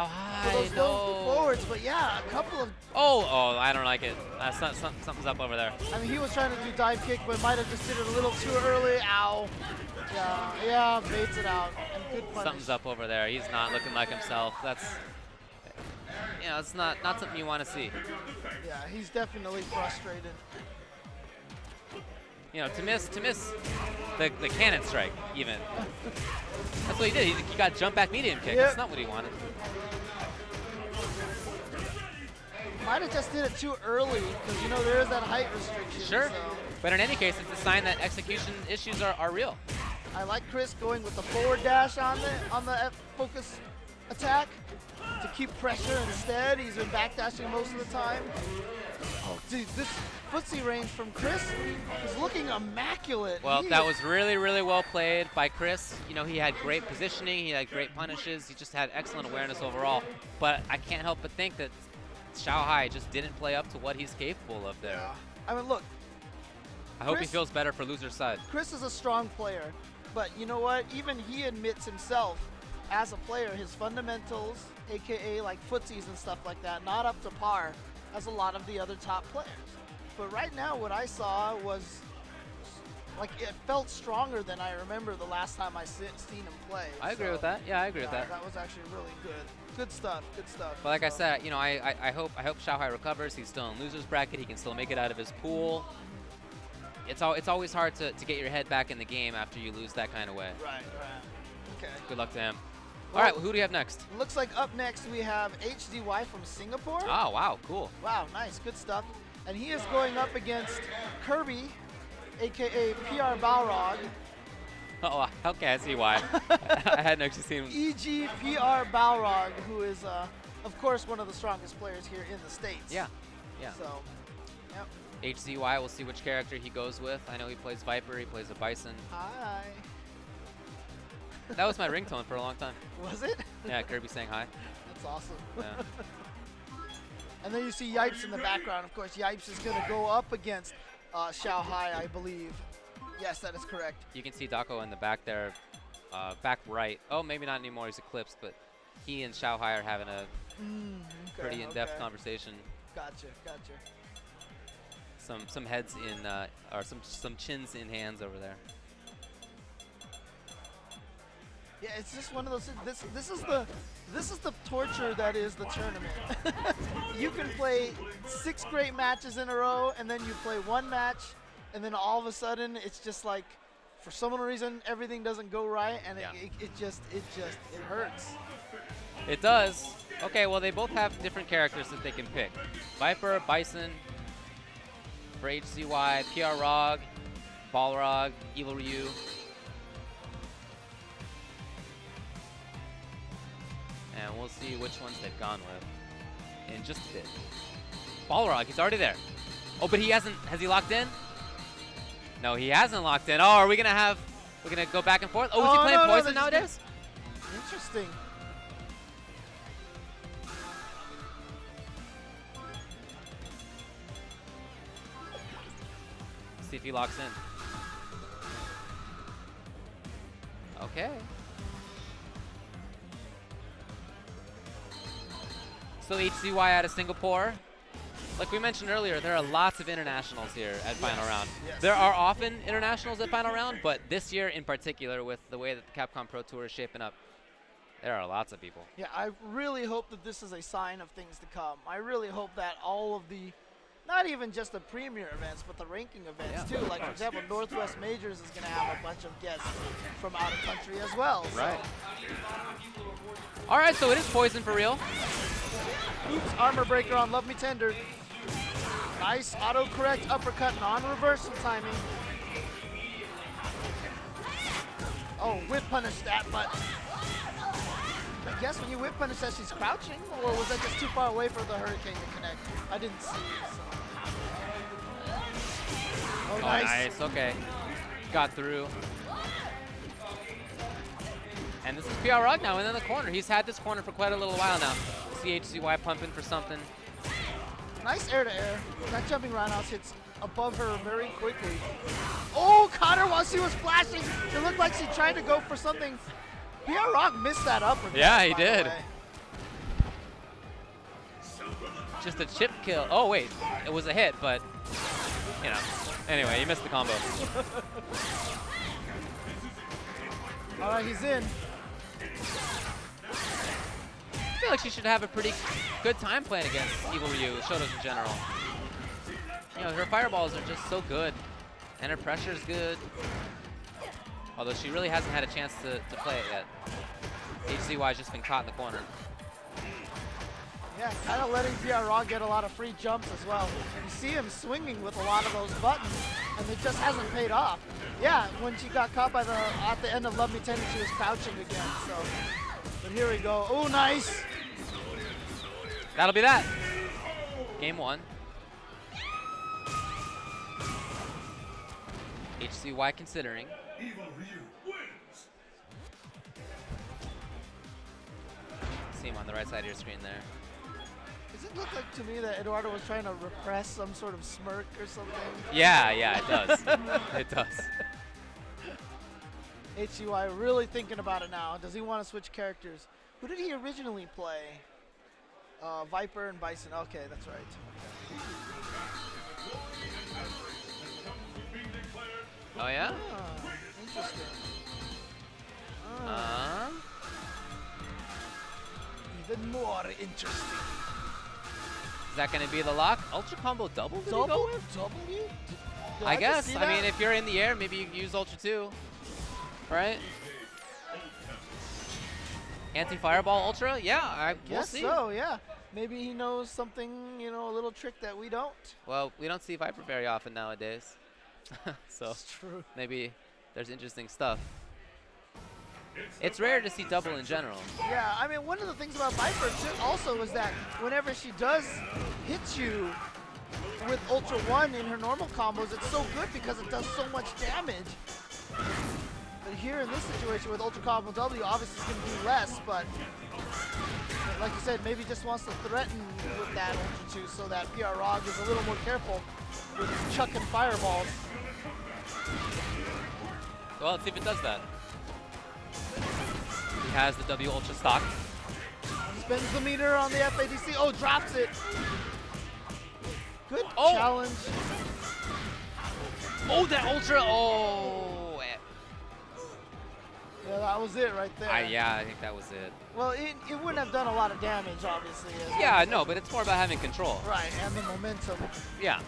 those Xiaohai, low forwards. But yeah, a couple of, Oh, I don't like it. Something's up over there. I mean, he was trying to do dive kick, but might have just did it a little too early. Ow. Yeah, baits it out. And good punish. Something's up over there. He's not looking like himself. That's, it's not something you want to see. Yeah, he's definitely frustrated. To miss the cannon strike even. That's what he did. He got jump back medium kick. Yep. That's not what he wanted. Might have just did it too early because there is that height restriction. Sure. So But in any case, it's a sign that execution issues are real. I like Chris going with the forward dash on the F focus attack to keep pressure instead. He's been backdashing most of the time. Oh, dude, this footsie range from Chris is looking immaculate. Well, that was really, really well played by Chris. He had great positioning. He had great punishes. He just had excellent awareness overall. But I can't help but think that Xiaohai just didn't play up to what he's capable of there. Yeah. I mean, look, I hope he Chris- feels better for loser's side. Chris is a strong player, but you know what? Even he admits himself, as a player, his fundamentals, aka like footsies and stuff like that, not up to par as a lot of the other top players. But right now, what I saw was like it felt stronger than I remember the last time I seen him play. I agree So, with that. Yeah, I agree with that. That was actually really good. Good stuff. Good stuff. But like I So, said, I hope Xiaohai recovers. He's still in loser's bracket. He can still make it out of his pool. It's always hard to get your head back in the game after you lose that kind of way. Right. Okay. Good luck to him. Well, All right, who do we have next? Looks like up next we have HDY from Singapore. Oh, wow, cool. Wow, nice, good stuff. And he is going up against Kirby, aka PR Balrog, Oh, okay, I see why. I hadn't actually seen him. EG PR Balrog, who is, of course, one of the strongest players here in the States. Yeah. So, yep. HZY, we'll see which character he goes with. I know he plays Viper, he plays a Bison. Hi. That was my ringtone for a long time. Was it? Yeah, Kirby saying hi. That's awesome. Yeah. And then you see Yipes in the background. Of course, Yipes is going to go up against Xiaohai, I believe. Yes, that is correct. You can see Dako in the back there, back right. Oh, maybe not anymore, he's eclipsed, but he and Xiaohai are having a Okay, pretty in-depth okay. conversation. Gotcha. Some heads in, or some chins in hands over there. Yeah, it's just one of those. This is the torture that is the tournament. You can play 6 great matches in a row, and then you play one match, and then all of a sudden it's just like, for some reason, everything doesn't go right, and Yeah. it hurts. It does. Okay, well, they both have different characters that they can pick. Viper, Bison, for HCY, PR Rog, Balrog, Evil Ryu. And we'll see which ones they've gone with in just a bit. Balrog, he's already there. Oh, but he hasn't. Has he locked in? No, he hasn't locked in. Oh, are we gonna we're gonna go back and forth? Oh, is he Oh, playing no, no, Poison they're nowadays? Interesting. See if he locks in. Okay. So HCY out of Singapore. Like we mentioned earlier, there are lots of internationals here at Final Round. yes. There are often internationals at Final Round, but this year in particular, with the way that the Capcom Pro Tour is shaping up, there are lots of people. Yeah, I really hope that this is a sign of things to come. I really hope that all of the, not even just the premier events, but the ranking events too. Like, for example, Northwest Majors is going to have a bunch of guests from out of country as well. So. Right. All right, so it is Poison for real. Oops, armor breaker on Love Me Tender. Nice auto-correct uppercut, non-reversal timing. Oh, whip punish that, but I guess when you whip punish that, she's crouching, or was that just too far away for the hurricane to connect? I didn't see it, so. Oh, Oh, nice. nice. Okay. Got through. And this is PR Rug now in the corner. He's had this corner for quite a little while now. CHCY pumping for something. Nice air-to-air. That jumping roundhouse hits above her very quickly. Oh, caught her while she was flashing. It looked like she tried to go for something. PR Rock missed that upper. Yeah, he by the did. way. Just a chip kill. Oh, wait. It was a hit, but, you know. Anyway, he missed the combo. All right, he's in. I feel like she should have a pretty good time playing against Evil Ryu, Shotos in general. You know, her fireballs are just so good, and her pressure is good. Although she really hasn't had a chance to play it yet. HCY's just been caught in the corner. Yeah, kind of letting PR Raw get a lot of free jumps as well. You see him swinging with a lot of those buttons, and it just hasn't paid off. Yeah, when she got caught by at the end of Love Me Tender, she was crouching again. So, but here we go. Oh, nice. That'll be that. Game 1. HCY considering. Evil Ryu wins. See him on the right side of your screen there. Does it look like to me that Eduardo was trying to repress some sort of smirk or something? Yeah, it does. It does. HCY really thinking about it now. Does he want to switch characters? Who did he originally play? Viper and Bison. Okay, that's right. Oh, yeah? Ah, interesting. Even more interesting. Is that going to be the lock? Ultra combo double? Did he go Double? with? W? Did I just guess. see I that? mean, if you're in the air, maybe you can use Ultra 2. Right? Anti-fireball Ultra? Yeah, we'll Guess see. so, yeah. Maybe he knows something, you know, a little trick that we don't. Well, we don't see Viper very often nowadays. So That's true. maybe there's interesting stuff. It's rare to see double in general. Yeah, I mean, one of the things about Viper too also is that whenever she does hit you with Ultra 1 in her normal combos, it's so good because it does so much damage. But here in this situation with Ultra Combo W, obviously it's going to do less, but like you said, maybe just wants to threaten with that Ultra 2 so that PR Rog is a little more careful with chucking fireballs. Well, let's see if it does that. He has the W Ultra stock. Spins the meter on the FADC. Oh, drops it. Good Oh. challenge. Oh, that Ultra! Oh! Yeah, that was it right there. Yeah, I think that was it. Well, it wouldn't have done a lot of damage, obviously. Yeah, no, but it's more about having control. Right, and the momentum. Yeah.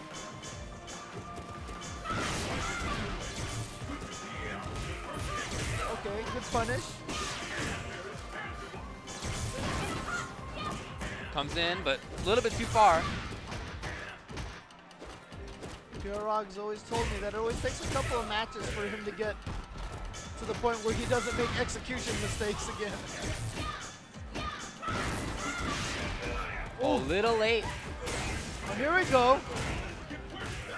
Okay, good punish. Comes in, but a little bit too far. Rog's always told me that it always takes a couple of matches for him to get to the point where he doesn't make execution mistakes again. Oh, little late. Well, here we go.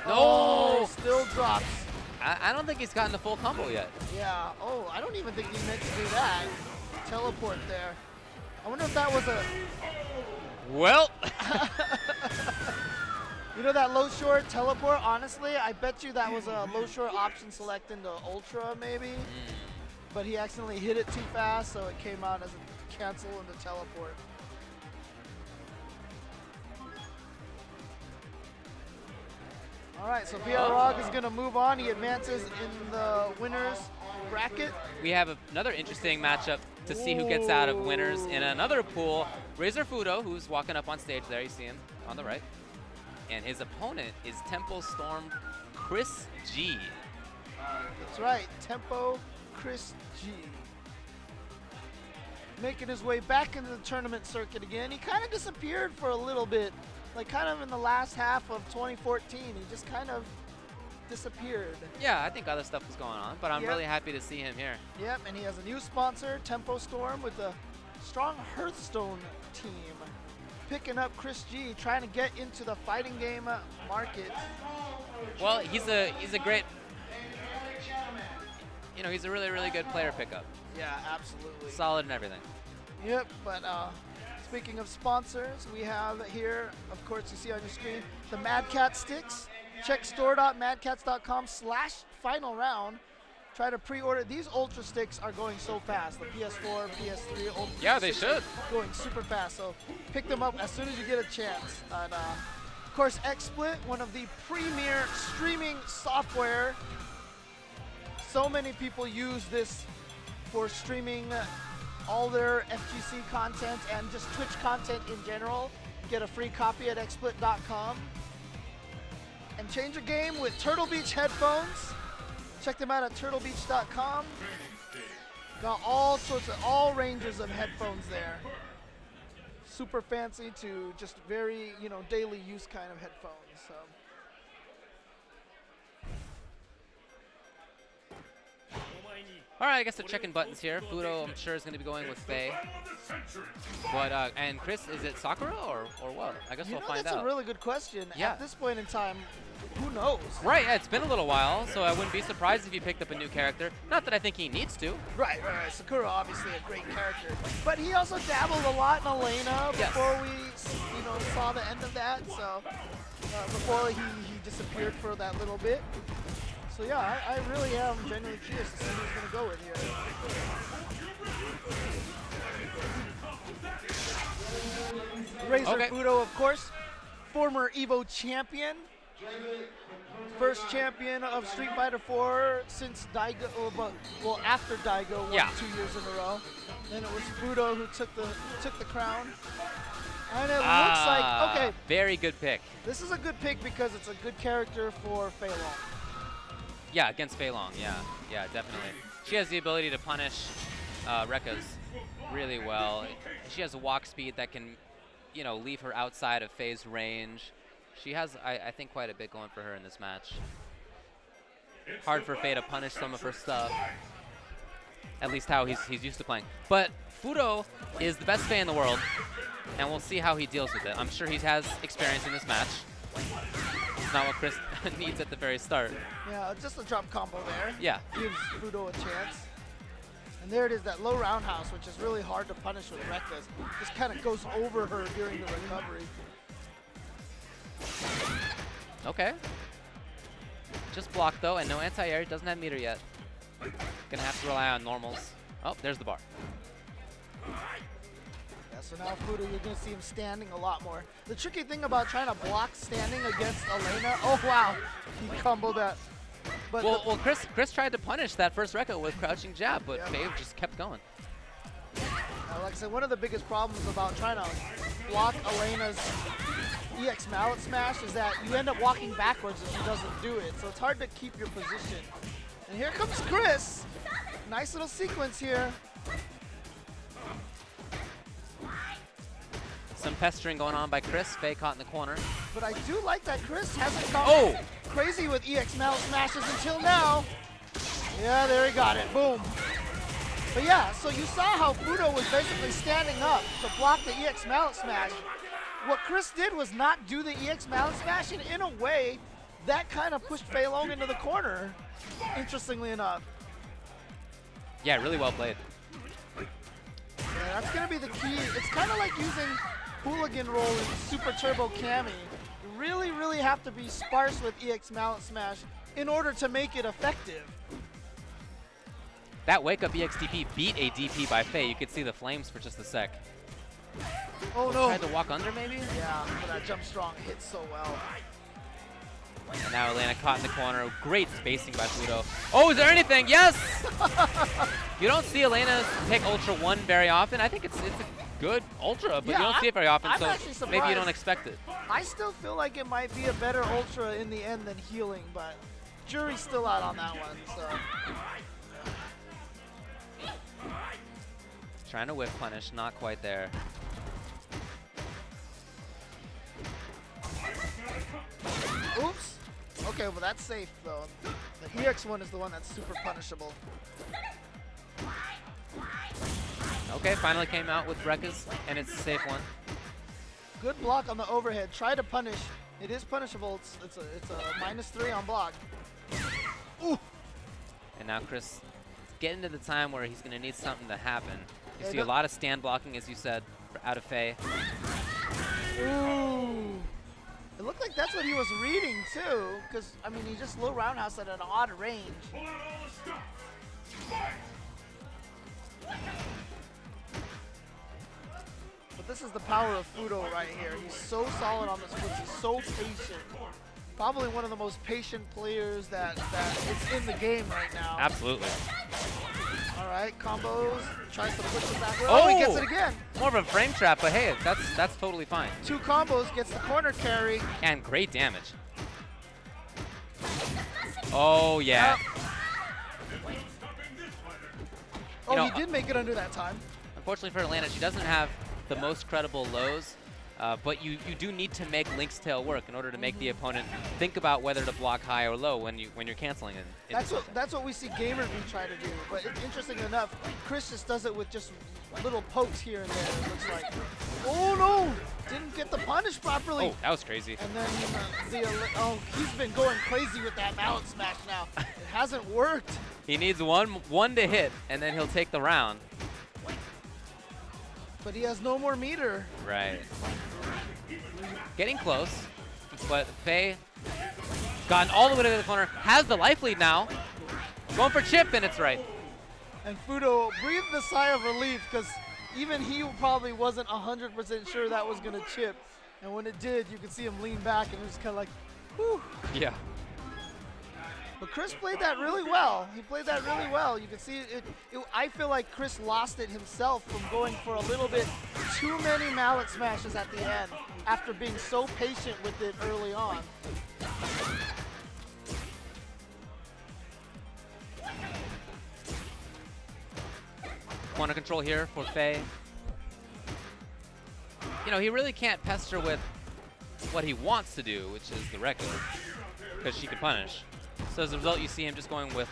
No! Oh, still drops. I don't think he's gotten the full combo yet. Yeah. Oh, I don't even think he meant to do that. Teleport there. I wonder if that was a... Well. You know that low short teleport? Honestly, I bet you that was a low short option select into Ultra maybe. But he accidentally hit it too fast, so it came out as a cancel into teleport. All right, so PR Rog is gonna move on. He advances in the winners bracket. We have another interesting matchup to see who gets out of winners in another pool. Razor Fudo, who's walking up on stage there. You see him on the right. And his opponent is Tempo Storm Chris G. That's right, Tempo Chris G. Making his way back into the tournament circuit again. He kind of disappeared for a little bit, like kind of in the last half of 2014. He just kind of disappeared. Yeah, I think other stuff was going on, but I'm Yep. really happy to see him here. Yep, and he has a new sponsor, Tempo Storm, with a strong Hearthstone team. Picking up Chris G, trying to get into the fighting game market. Well, he's a great you know, he's a really, really good player pickup. Yeah, absolutely. Solid and everything. Yep, but speaking of sponsors, we have here, of course, you see on your screen, the Mad Cat sticks. Check store.madcats.com/final round. Try to pre-order. These Ultra sticks are going so fast. The PS4, PS3 Ultra Yeah, they sticks are should. going super fast, so pick them up as soon as you get a chance. And of course, XSplit, one of the premier streaming software. So many people use this for streaming all their FGC content and just Twitch content in general. Get a free copy at xsplit.com. And change your game with Turtle Beach headphones. Check them out at turtlebeach.com. Got all sorts of, all ranges of headphones there. Super fancy to just very, you know, daily use kind of headphones. So. All right, I guess they're checking buttons here. Fudo, I'm sure, is going to be going with Faye. But, and Chris, is it Sakura or what? I guess we'll find That's out. a really good question. Yeah. At this point in time, who knows? Right, yeah, it's been a little while, so I wouldn't be surprised if he picked up a new character. Not that I think he needs to. Right. Sakura, obviously a great character, but he also dabbled a lot in Elena before we, you know, saw the end of that. So before he disappeared for that little bit. So yeah, I really am genuinely curious to see who he's gonna go with here. Razor Okay. Fudo, of course, former Evo champion. First champion of Street Fighter 4 since Daigo, well after Daigo won 2 years in a row. Then it was Fudo who took the crown. And it looks like, okay, Very good pick. this is a good pick because it's a good character for Fei Long. Yeah, against Fei Long, yeah, definitely. She has the ability to punish Rekka's really well. She has a walk speed that can, you know, leave her outside of Fei's range. She has, I think, quite a bit going for her in this match. Hard for Fei to punish some of her stuff. At least how he's used to playing. But Fudo is the best Fei in the world, and we'll see how he deals with it. I'm sure he has experience in this match. It's not what Chris needs at the very start. Yeah, just a drop combo there. Yeah. Gives Fudo a chance. And there it is, that low roundhouse, which is really hard to punish with Rekka's. Just kind of goes over her during the recovery. Okay. Just blocked though, and no anti-air. Doesn't have meter yet. Gonna have to rely on normals. Oh, there's the bar. Yeah, so now Fudo, you're gonna see him standing a lot more. The tricky thing about trying to block standing against Elena, oh wow, he comboed that. But Well, Chris tried to punish that first Rekka with crouching jab, but Yeah. Faye just kept going. like I said, one of the biggest problems about trying to block Elena's EX mallet smash is that you end up walking backwards if she doesn't do it. So it's hard to keep your position. And here comes Chris. Nice little sequence here. Some pestering going on by Chris. Faye caught in the corner. But I do like that Chris hasn't gone Oh! crazy with EX mallet smashes until now. Yeah, there he got it. Boom. But yeah, so you saw how Fudo was basically standing up to block the EX mallet smash. What Chris did was not do the EX mallet smash, and in a way, that kind of pushed Fei Long into the corner, interestingly enough. Yeah, really well played. Yeah, that's going to be the key. It's kind of like using Hooligan Roll in Super Turbo Kami. You really, really have to be sparse with EX mallet smash in order to make it effective. That wake-up EXTP beat a DP by Faye. You could see the flames for just a sec. Oh no. Tried to walk under maybe? Yeah, but that jump strong hits so well. And now Elena caught in the corner. Great spacing by Fudo. Oh, is there anything? Yes! You don't see Elena pick Ultra 1 very often. I think it's a good Ultra, but Yeah, you don't see it very often, I'm so actually maybe you surprised. don't expect it. I still feel like it might be a better Ultra in the end than healing, but jury's still out on that one, so. Trying to whip punish, not quite there. Oops. Okay, well that's safe though. The EX one is the one that's super punishable. Okay, finally came out with Rekka's, and it's a safe one. Good block on the overhead. Try to punish. It is punishable. It's a -3 on block. Ooh. And now Chris getting to the time where he's going to need something to happen. You Yeah, see a lot of stand blocking, as you said, out of Faye. Ooh. It looked like that's what he was reading too, because I mean he just low roundhouse at an odd range. Pull out all the stops. Fight! But this is the power of Fudo right here. He's so solid on this foot. He's so patient. Probably one of the most patient players that is in the game right now. Absolutely. All right, combos. Tries to push it back. Oh, he gets it again. More of a frame trap, but hey, that's totally fine. 2 combos, gets the corner carry. And great damage. Oh, yeah. Oh, You know, he did make it under that time. Unfortunately for Atlanta, she doesn't have the most credible lows, but you do need to make Link's tail work in order to make the opponent think about whether to block high or low when you're canceling it. That's what we see Gamer be trying to do. But interesting enough, Chris just does it with just little pokes here and there. It looks like. Oh no! Didn't get the punish properly. Oh, that was crazy. And then he's been going crazy with that mallet smash now. It hasn't worked. He needs one to hit, and then he'll take the round. But he has no more meter. Right. Getting close, but Faye gotten all the way to the corner, has the life lead now. Going for chip, and it's right. And Fudo breathed a sigh of relief because even he probably wasn't 100% sure that was going to chip. And when it did, you could see him lean back and it was kind of like, whew. Yeah. But Chris played that really well. He played that really well. You can see I feel like Chris lost it himself from going for a little bit too many mallet smashes at the end after being so patient with it early on. Corner control here for Faye. You know, he really can't pester with what he wants to do, which is the regular, because she can punish. So as a result, you see him just going with,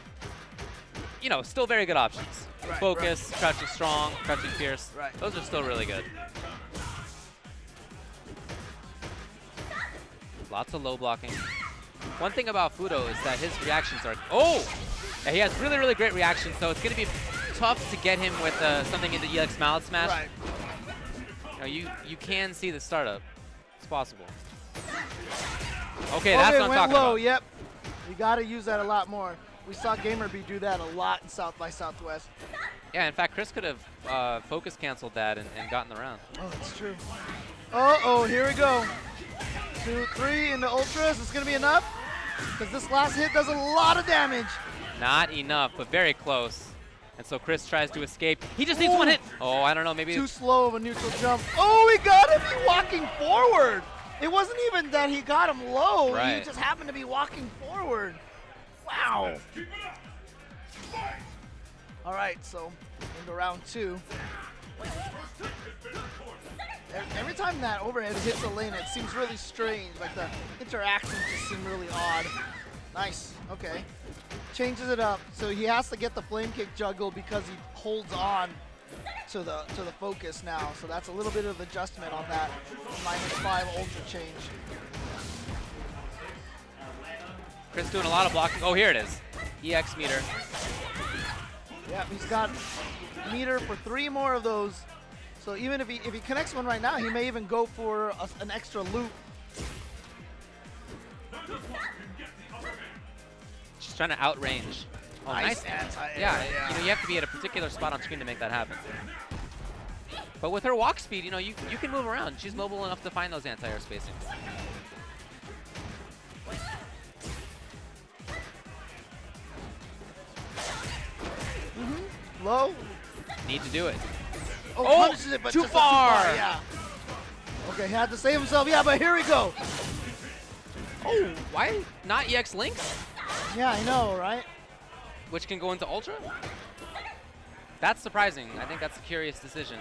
you know, still very good options. Right, Focus, crouching strong, crouching fierce. Right. Those are still really good. Lots of low blocking. One thing about Fudo is that his reactions are, yeah, he has really, really great reactions, so it's going to be tough to get him with something in the EX mallet smash. Right. You know, you can see the startup. It's possible. Okay, that's what I'm went talking low, about. Yep. You got to use that a lot more. We saw GamerB do that a lot in South by Southwest. Yeah, in fact, Chris could have focus canceled that and gotten the round. Oh, that's true. Uh-oh, here we go. 2, 3 into Ultras. It's going to be enough? Because this last hit does a lot of damage. Not enough, but very close. And so Chris tries to escape. He just needs one hit. Oh, I don't know, maybe. Too slow of a neutral jump. Oh, he got him walking forward. It wasn't even that he got him low. Right. He just happened to be walking forward. Wow. Keep it up. Fight! All right, so into round 2. Every time that overhead hits a lane, it seems really strange. Like the interactions just seem really odd. Nice. Okay. Changes it up. So he has to get the flame kick juggle because he holds on to the focus now. So that's a little bit of adjustment on that -5 ultra change. Chris doing a lot of blocking. Oh, here it is. EX meter. Yeah, he's got meter for 3 more of those. So even if he connects one right now, he may even go for an extra loop. Just trying to outrange. Oh, nice. anti-air, Yeah, you know, you have to be at a particular spot on screen to make that happen. But with her walk speed, you know, you can move around. She's mobile enough to find those anti-air spacings. Low. Need to do it. Oh, Oh, punishes it, but too just far. Yeah. Okay, had to save himself. Yeah, but here we go. Oh, why not EX Links, Yeah, I know, right? which can go into Ultra? That's surprising. I think that's a curious decision.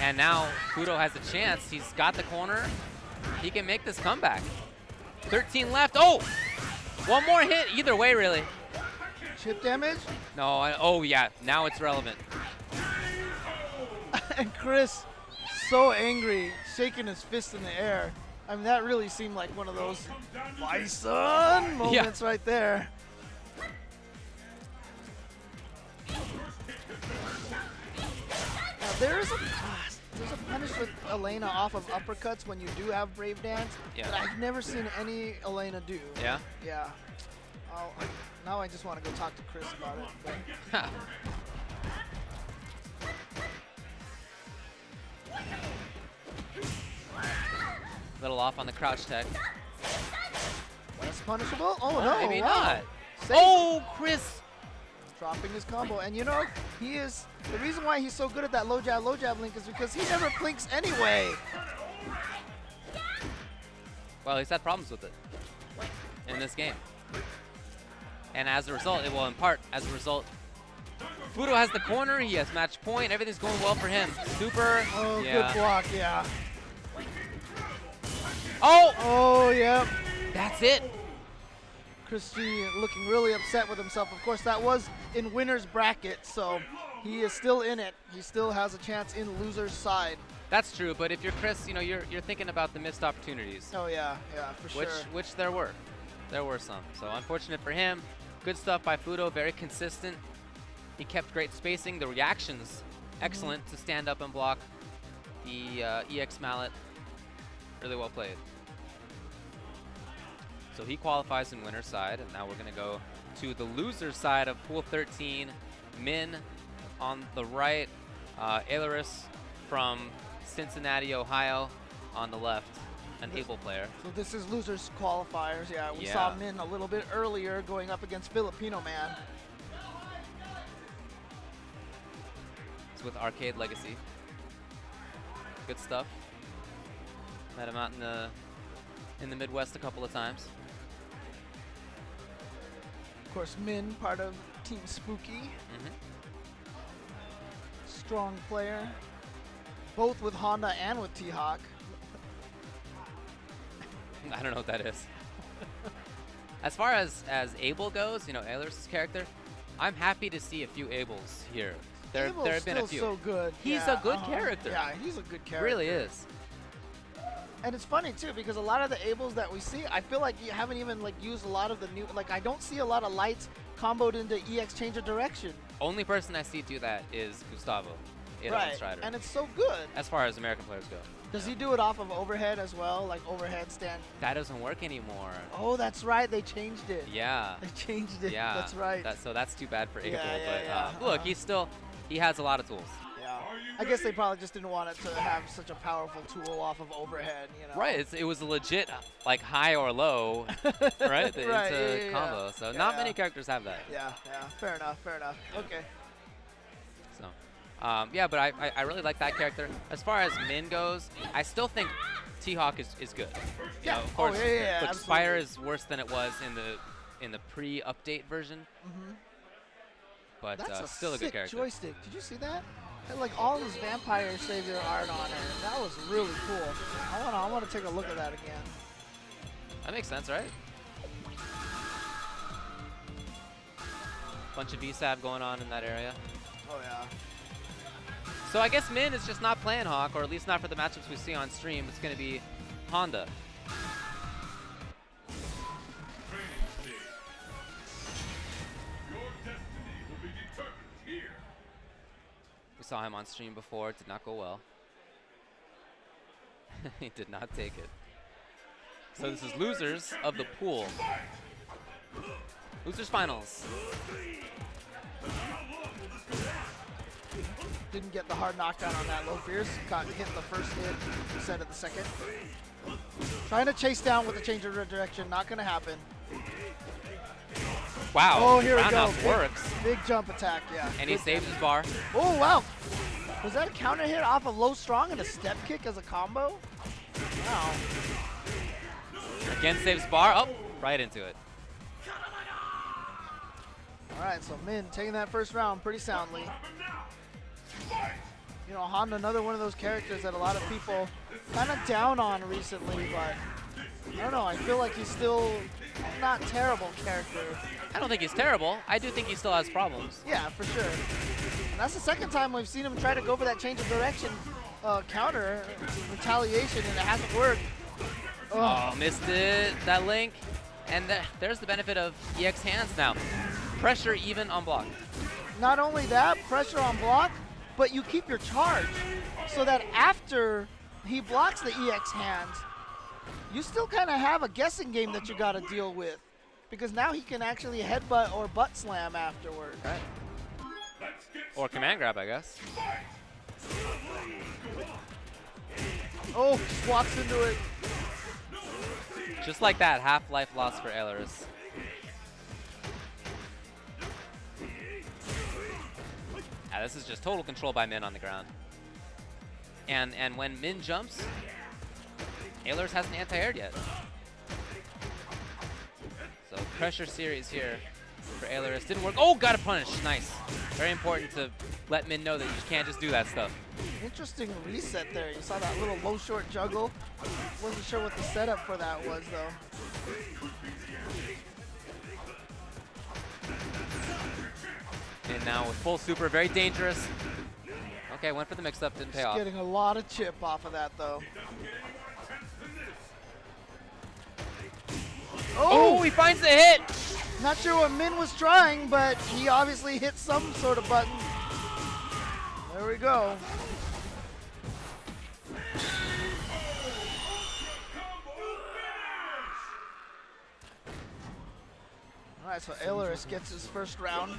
And now Fudo has a chance. He's got the corner. He can make this comeback. 13 left. Oh, one more hit. Either way, really. Chip damage. No, oh yeah, now it's relevant. And Chris, so angry, shaking his fist in the air. I mean, that really seemed like one of those bison moments right there. There's a punish with Elena off of uppercuts when you do have Brave Dance Yeah. that I've never seen any Elena do. Yeah? Yeah. Now I just want to go talk to Chris about it. But Little off on the crouch tech. that's punishable. Oh no! Maybe wow. not. Save. Oh, Chris! Dropping his combo, and you know he is the reason why he's so good at that low jab link is because he never blinks anyway. Well, he's had problems with it in this game. And as a result, Fudo has the corner, he has match point, everything's going well for him. Super, Oh, yeah. good block, yeah. Oh! Oh, yeah. That's it. Chris G looking really upset with himself. Of course, that was in winner's bracket, so he is still in it. He still has a chance in loser's side. That's true, but if you're Chris, you know, you're thinking about the missed opportunities. Oh, yeah, for sure. Which there were. There were some. So unfortunate for him. Good stuff by Fudo, very consistent. He kept great spacing. The reactions, excellent to stand up and block the EX mallet. Really well played. So he qualifies in winner's side, and now we're going to go to the loser's side of Pool 13. Min on the right, Ailerus from Cincinnati, Ohio on the left, an able player. So this is losers qualifiers. Yeah, we Yeah. saw Min a little bit earlier going up against Filipino Man. It's with Arcade Legacy. Good stuff. Met him out in the Midwest a couple of times. Of course, Min, part of Team Spooky. Mhm. Strong player. Both with Honda and with T-Hawk. I don't know what that is. As far as Abel goes, you know, Ailerus' character, I'm happy to see a few Ables here. There Abel's have been a still few. so good. He's Yeah, a good character. Yeah, he's a good character. Really is. And it's funny too because a lot of the Ables that we see, I feel like you haven't even like used a lot of the new. Like I don't see a lot of lights comboed into EX change of direction. Only person I see do that is Gustavo in Right. Strider. And it's so good. As far as American players go. Does he do it off of overhead as well, like overhead stand? That doesn't work anymore. Oh, that's right. They changed it. Yeah. They changed it. Yeah. That's right. So that's too bad for Abel. Yeah, but look, he has a lot of tools. Yeah. I guess they probably just didn't want it to have such a powerful tool off of overhead, you know. Right, it was a legit like high or low, right? Right, It's yeah, a yeah, combo. yeah. So Yeah, not yeah. many characters have that. Yeah, yeah. Fair enough, fair enough. Okay. So, yeah, but I really like that character. As far as Min goes, I still think T-Hawk is good. You Yeah. know, of course, Oh, yeah, look, absolutely. Spire is worse than it was in the pre-update version, but That's a still a sick good character. joystick. Did you see that? Had, like all this vampire savior art on it. That was really cool. I wanna take a look at that again. That makes sense, right? Bunch of VSAB going on in that area. Oh yeah. So I guess Min is just not playing Hawk, or at least not for the matchups we see on stream. It's going to be Honda. Training stage. Your destiny will be determined here. We saw him on stream before. It did not go well. He did not take it. So this is losers of the pool. Losers finals. Didn't get the hard knockdown on that low fierce. Got hit the first hit instead of the second. Trying to chase down with the change of direction. Not gonna happen. Wow. Oh, here we go. Roundhouse works. Big jump attack, yeah. And he Good. saves his bar. Oh, wow. Was that a counter hit off of low strong and a step kick as a combo? Wow. Again saves bar. Oh, right into it. All right, so Min taking that first round pretty soundly. You know, Honda, another one of those characters that a lot of people kind of down on recently, but I don't know. I feel like he's still not terrible character. I don't think he's terrible. I do think he still has problems. Yeah, for sure. And that's the second time we've seen him try to go for that change of direction counter retaliation, and it hasn't worked. Oh, missed it. That link. And there's the benefit of EX hands now. Pressure even on block. Not only that, pressure on block, but you keep your charge so that after he blocks the EX hands, you still kind of have a guessing game that you got to deal with, because now he can actually headbutt or butt slam afterward. Right. Or command grab, I guess. Oh, just walks into it. Just like that, half life lost for Ailerus. Yeah, this is just total control by Min on the ground. And when Min jumps, Ailerus hasn't anti-aired yet. So pressure series here for Ailerus. Didn't work. Oh, got a punish. Nice. Very important to let Min know that you can't just do that stuff. Interesting reset there. You saw that little low short juggle. Wasn't sure what the setup for that was though. And now with full super, very dangerous. Okay, went for the mix-up, didn't pay off. Getting a lot of chip off of that though. Oh, he finds the hit! Not sure what Min was trying, but he obviously hit some sort of button. There we go. All right, so Ailerus gets his first round.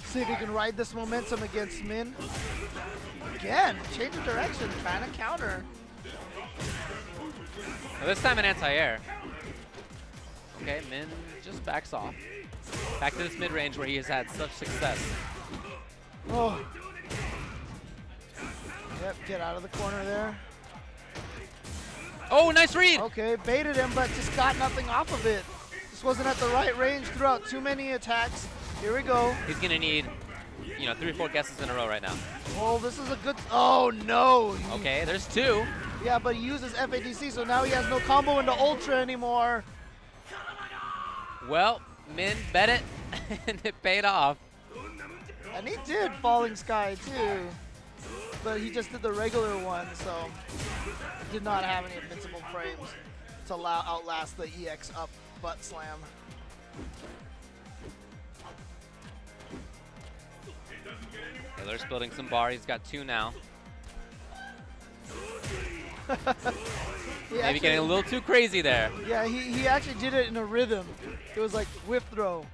See if he can ride this momentum against Min. Again, change of direction, trying to counter. Now this time an anti-air. Okay, Min just backs off. Back to this mid-range where he has had such success. Oh. Yep, get out of the corner there. Oh, nice read! Okay, baited him, but just got nothing off of it. Just wasn't at the right range, threw out too many attacks. Here we go. He's gonna need, 3 or 4 guesses in a row right now. Oh, this is a good, oh no. Okay, there's 2. Yeah, but he uses FADC, so now he has no combo into Ultra anymore. Well, Min bet it, and it paid off. And he did Falling Sky too, but he just did the regular one, so did not have any invincible frames to outlast the EX up butt slam. Taylor's building some bar. He's got 2 now. Maybe getting a little too crazy there. Yeah, he actually did it in a rhythm. It was like whiff throw,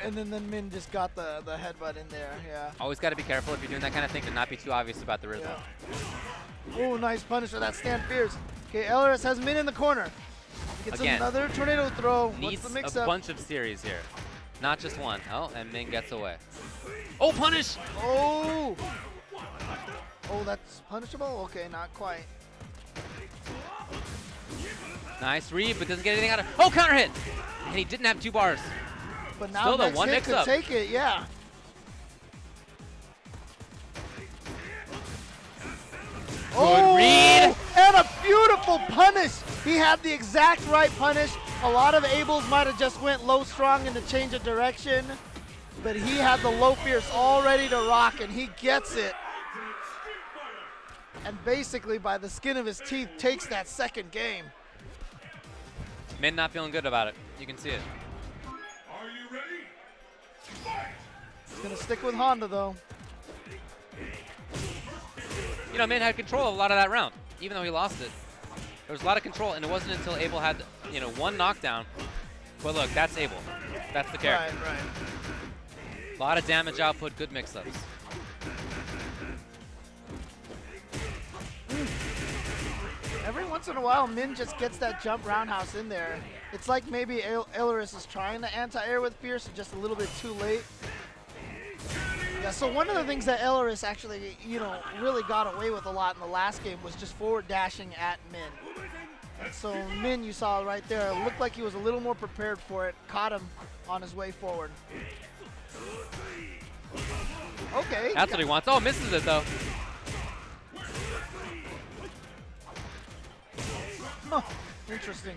and then Min just got the headbutt in there. Yeah. Always got to be careful if you're doing that kind of thing to not be too obvious about the rhythm. Yeah. Oh, nice punish for that stand fierce. Okay, Ailerus has Min in the corner. Gets Again, another tornado throw. Needs What's the a mix-up? bunch of series here, not just one. Oh, and Min gets away. Oh, punish! Oh! Oh, that's punishable? Okay, not quite. Nice read, but doesn't get anything out of it. Oh, counter hit! And he didn't have 2 bars. But now Still the next one hit mix-up. could take it, yeah. Good read! And a beautiful punish. He had the exact right punish. A lot of Abels might have just went low strong in the change of direction, but he had the low fierce all ready to rock, and he gets it. And basically, by the skin of his teeth, takes that second game. Min not feeling good about it. You can see it. Are you ready? He's gonna stick with Honda though. Min had control of a lot of that round, even though he lost it. There was a lot of control, and it wasn't until Abel had, 1 knockdown. But look, that's Abel. That's the character. Right. A lot of damage output, good mix-ups. Every once in a while, Min just gets that jump roundhouse in there. It's like maybe Ailerus is trying to anti-air with Fierce, just a little bit too late. Yeah, so one of the things that Ailerus actually, really got away with a lot in the last game was just forward dashing at Min. And so Min, you saw right there, looked like he was a little more prepared for it, caught him on his way forward. Okay. That's what he wants. Oh, misses it though. Huh, interesting.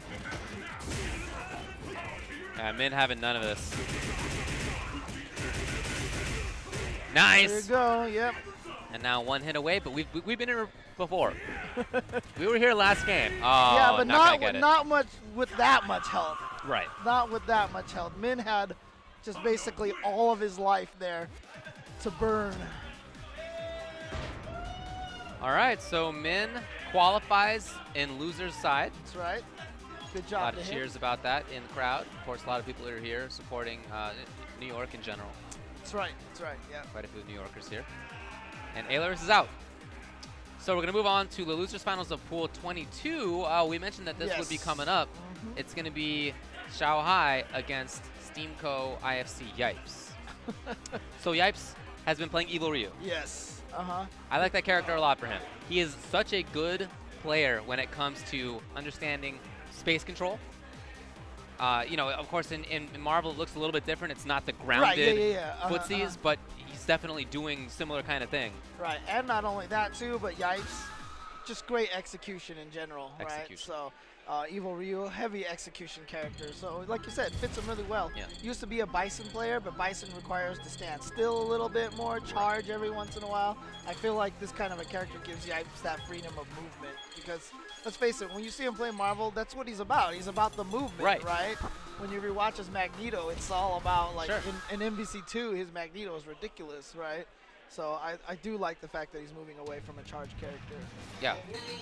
Min having none of this. There you Nice. go, yep. And now 1 hit away, but we've been here before. We were here last game. Oh, Yeah, but not gonna get it. not much with that much health. Right. Not with that much health. Min had just basically all of his life there to burn. All right, so Min qualifies in loser's side. That's right. Good A job lot to of him. cheers about that in the crowd. Of course, a lot of people are here supporting New York in general. That's right. That's right. Yeah. Quite a few New Yorkers here. And Ailers is out. So we're going to move on to the losers finals of Pool 22. We mentioned that this would be Yes. coming up. It's going to be Shanghai against Steamco IFC Yipes. So Yipes has been playing Evil Ryu. Yes. Uh-huh. I like that character a lot for him. He is such a good player when it comes to understanding space control. You know, of course, in Marvel, it looks a little bit different. It's not the grounded footsies, but he's definitely doing similar kind of thing. Right, and not only that too, but Yipes, just great execution in general, right? Execution. So, Evil Ryu, heavy execution character. So, like you said, fits him really well. Yeah. Used to be a Bison player, but Bison requires to stand still a little bit more, charge every once in a while. I feel like this kind of a character gives Yipes that freedom of movement because, let's face it, when you see him play Marvel, that's what he's about. He's about the movement, right? When you rewatch his Magneto, it's all about, like, in MVC2, his Magneto is ridiculous, right? So I do like the fact that he's moving away from a charge character. Yeah,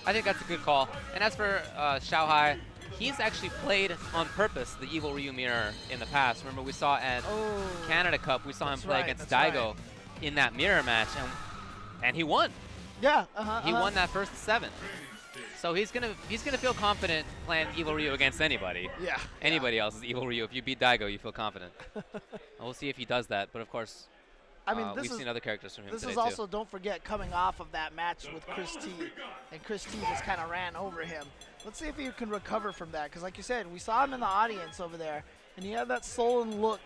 I think that's a good call. And as for Shanghai, he's actually played on purpose the Evil Ryu mirror in the past. Remember, we saw at Canada Cup, we saw him play against Daigo in that mirror match, and he won. Yeah, He won that first 7. So he's gonna feel confident playing Evil Ryu against anybody. Yeah. Anybody else's Evil Ryu. If you beat Daigo, you feel confident. We'll see if he does that. But of course, I mean, we've seen other characters from him this today is also, don't forget, coming off of that match with Chris T. And Chris T just kind of ran over him. Let's see if he can recover from that. Because like you said, we saw him in the audience over there. And he had that sullen look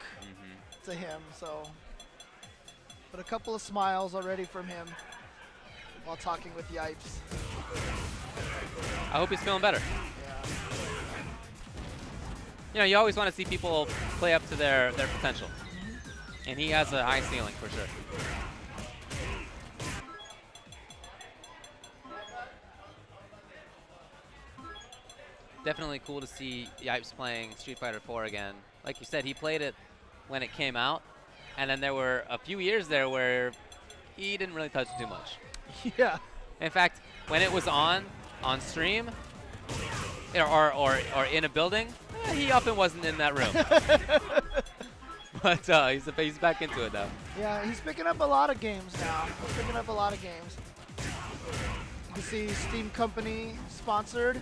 to him. So, but a couple of smiles already from him while talking with Yipes. I hope he's feeling better. Yeah. You know, you always want to see people play up to their potential. And he has a high ceiling for sure. Definitely cool to see Yipes playing Street Fighter 4 again. Like you said, he played it when it came out. And then there were a few years there where he didn't really touch it too much. Yeah. In fact, when it was on stream, or in a building, he often wasn't in that room. But he's back into it now. Yeah, he's picking up a lot of games now. He's picking up a lot of games. You can see Steam Company sponsored,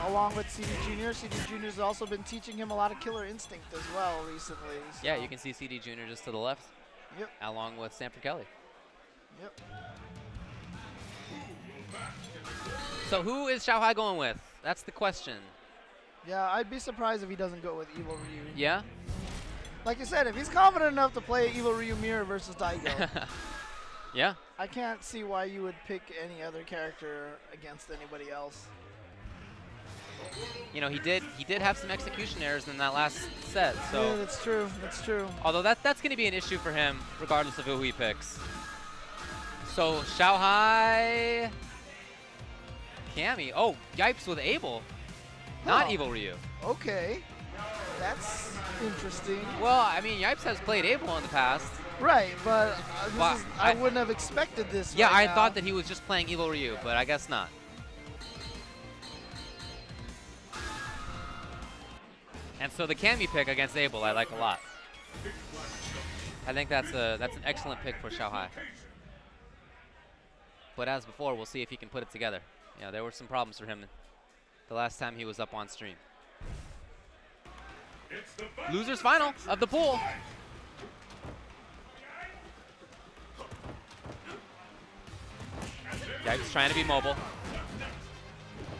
along with CD Junior. CD Junior's has also been teaching him a lot of Killer Instinct as well recently. So. Yeah, you can see CD Junior just to the left. Yep. Along with Sanford Kelly. Yep. So who is Shanghai going with? That's the question. Yeah, I'd be surprised if he doesn't go with Evil Ryu. Yeah? Like I said, if he's confident enough to play Evil Ryu Mirror versus Daigo, Yeah. I can't see why you would pick any other character against anybody else. You know, he did have some execution errors in that last set. So Yeah, that's true. That's true. although that's going to be an issue for him, regardless of who he picks. So Shanghai, Cammy. Oh, Yipes with Abel, not Oh. Evil Ryu. Okay. That's interesting. Well, I mean, Yipes has played Abel in the past. Right, but Well, I wouldn't have expected this. Yeah, right I now. thought that he was just playing Evil Ryu, but I guess not. And so the Cammy pick against Abel, I like a lot. I think that's an excellent pick for Shanghai. But as before, we'll see if he can put it together. You know, there were some problems for him the last time he was up on stream. Losers final of the pool. Yipes trying to be mobile.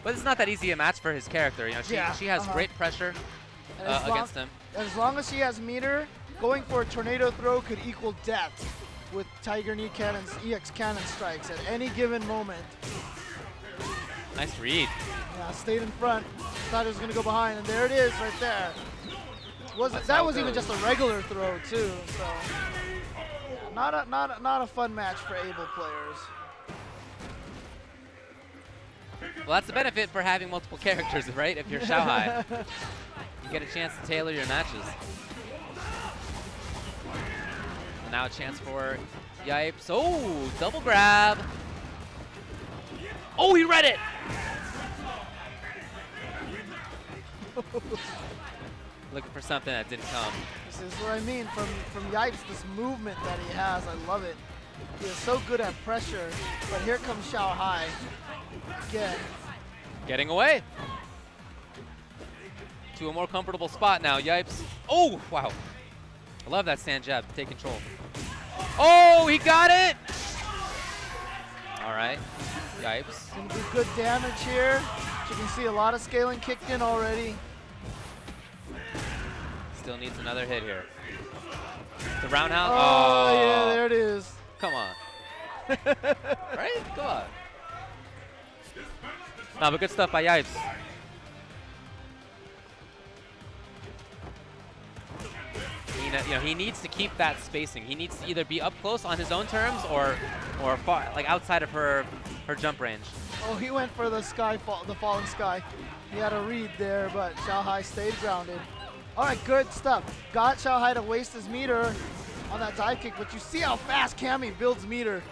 But it's not that easy a match for his character. You know, she has great pressure against him. As long as she has meter, going for a tornado throw could equal death with Tiger Knee Cannon's EX Cannon strikes at any given moment. Nice read. Yeah, stayed in front. Thought it was going to go behind, and there it is right there. That was even just a regular throw too. So not a fun match for able players. Well, that's the benefit for having multiple characters, right? If you're Shanghai, you get a chance to tailor your matches. A now a chance for Yipes. Oh, double grab. Oh, he read it. Looking for something that didn't come. This is what I mean from Yipes, this movement that he has, I love it. He is so good at pressure, but here comes Xiao Hai again. Getting away. To a more comfortable spot now, Yipes. Oh, wow. I love that stand jab, take control. Oh, he got it! All right, Yipes. Gonna do good damage here. As you can see, a lot of scaling kicked in already. Still needs another hit here. The roundhouse. Oh, yeah, there it is. Come on. Right? Come on. No, but good stuff by Yipes. He needs to keep that spacing. He needs to either be up close on his own terms or far, like outside of her jump range. Oh, he went for the the falling sky. He had a read there, but Xiao Hai stayed grounded. All right, good stuff. Got Xiao Hai to waste his meter on that dive kick, but you see how fast Cammy builds meter.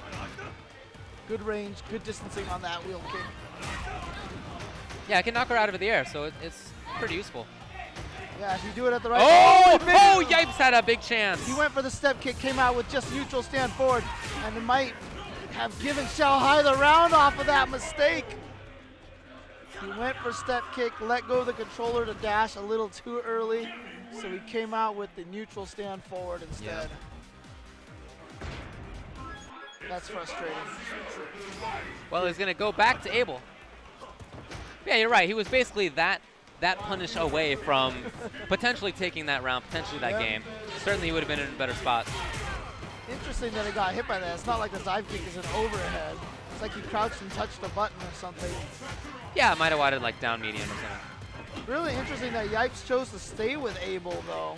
Good range, good distancing on that wheel kick. Yeah, I can knock her out of the air, so it's pretty useful. Yeah, if you do it at the right Oh, Yipes had a big chance. He went for the step kick, came out with just neutral stand forward, and it might have given Xiao Hai the round off of that mistake. He went for step kick, let go of the controller to dash a little too early, so he came out with the neutral stand forward instead. Yeah. That's frustrating. Well, he's going to go back to Abel. Yeah, you're right. He was basically that punish away from potentially taking that round, potentially that game. Certainly he would have been in a better spot. Interesting that he got hit by that. It's not like the dive kick is an overhead. It's like he crouched and touched a button or something. Yeah, it might have wanted like down medium or something. Really interesting that Yipes chose to stay with Abel though.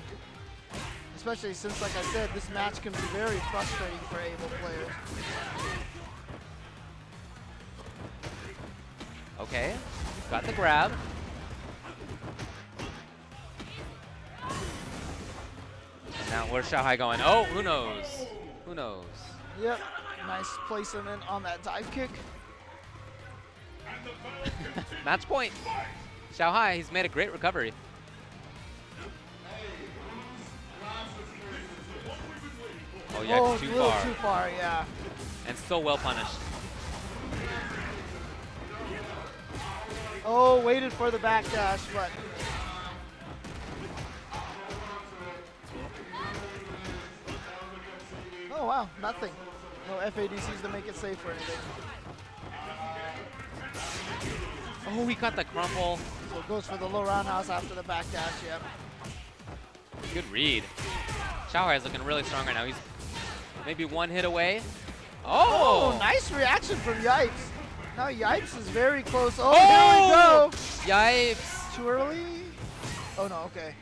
Especially since, like I said, this match can be very frustrating for Abel players. Okay, got the grab. And now where's Xiao Hai going? Oh, who knows? Who knows? Yep, nice placement on that dive kick. Match point. Xiao Hai, he's made a great recovery. Oh, yeah, Oh, too a little far. too far, yeah. And so well punished. Oh, waited for the backdash, but oh wow, nothing. No FADCs to make it safe or anything. Oh, he got the crumple. So it goes for the low roundhouse after the backdash, yep. Good read. Xiao Hai is looking really strong right now. He's maybe one hit away. Oh! Nice reaction from Yipes. Now Yipes is very close. Oh, there we go. Yipes. Too early? Oh no, okay.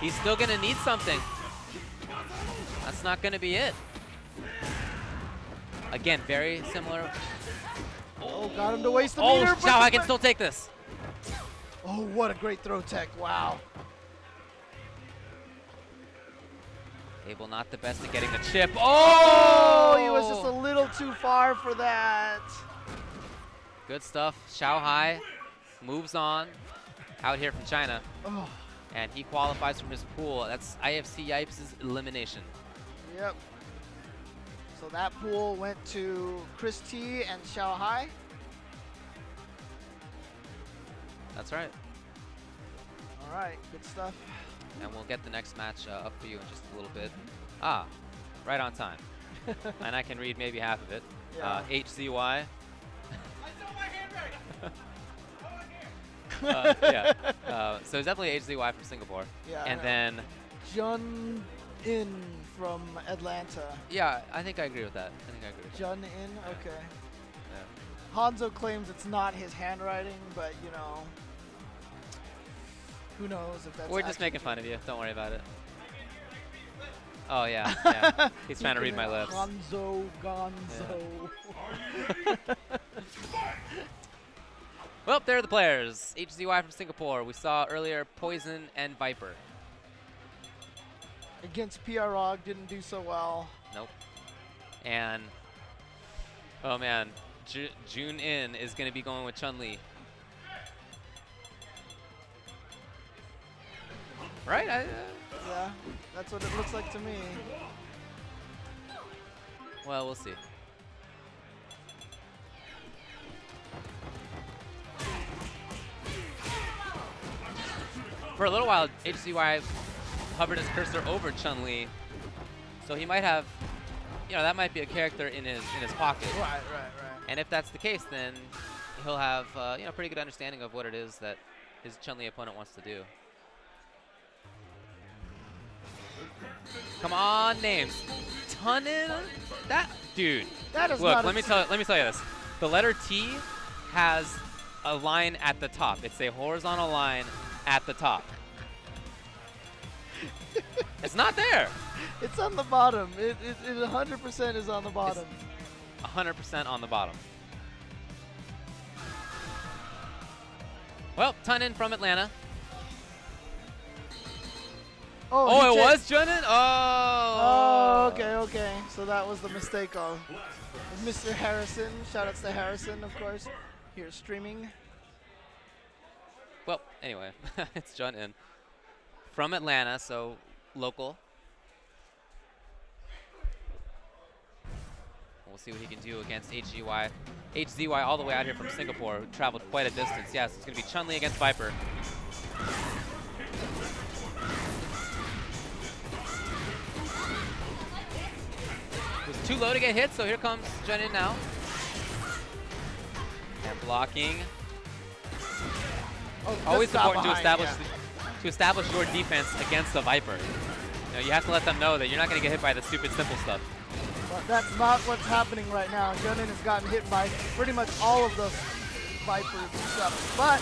He's still gonna need something. That's not gonna be it. Again, very similar. Oh, got him to waste the Oh, meter. Xiao Hai can still take this. Oh, what a great throw tech. Wow. Abel not the best at getting the chip. Oh, Oh! he was just a little too far for that. Good stuff. Xiao Hai moves on out here from China. Oh, And he qualifies from his pool. That's IFC Yipes' elimination. yep. So that pool went to Chris T and Xiao Hai. That's right. All right, good stuff. And we'll get the next match up for you in just a little bit. Ah, right on time. And I can read maybe half of it. Yeah. HZY. So it's definitely HZY from Singapore. Yeah, I And know. then, Jun In from Atlanta. yeah, I think I agree with that. Jun In, okay. Yeah. Hanzo claims it's not his handwriting, but you know, who knows if that's We're just actually making fun true. of you. Don't worry about it. Oh, yeah. Yeah. He's trying to read my lips. Hanzo Gonzo. Well, there are the players. HZY from Singapore. We saw earlier Poison and Viper. Against PROG, didn't do so well. Nope. And, oh man, June In is going to be going with Chun-Li. Right? Yeah, that's what it looks like to me. Well, we'll see. For a little while, HCY hovered his cursor over Chun-Li, so he might have, you know, that might be a character in his pocket. Right. And if that's the case, then he'll have you know, pretty good understanding of what it is that his Chun-Li opponent wants to do. Come on, names. Tunnin? That dude. That is Look, not let me tell you this. The letter T has a line at the top. It's a horizontal line at the top. It's not there. It's on the bottom. It 100% is on the bottom. 100% on the bottom. Well, Tunnin from Atlanta. Oh, it was Junin? Oh, okay. So that was the mistake of Mr. Harrison. Shoutouts to Harrison, of course, here streaming. Well, anyway, it's Junin from Atlanta, so local. We'll see what he can do against HZY all the way out here from Singapore, who traveled quite a distance. Yes, it's going to be Chun-Li against Viper. It was too low to get hit, so here comes Junin now. And blocking. Oh, Always important behind, to establish your defense against the Viper. You know, you have to let them know that you're not going to get hit by the stupid simple stuff. But that's not what's happening right now. Junin has gotten hit by pretty much all of the Vipers and stuff. But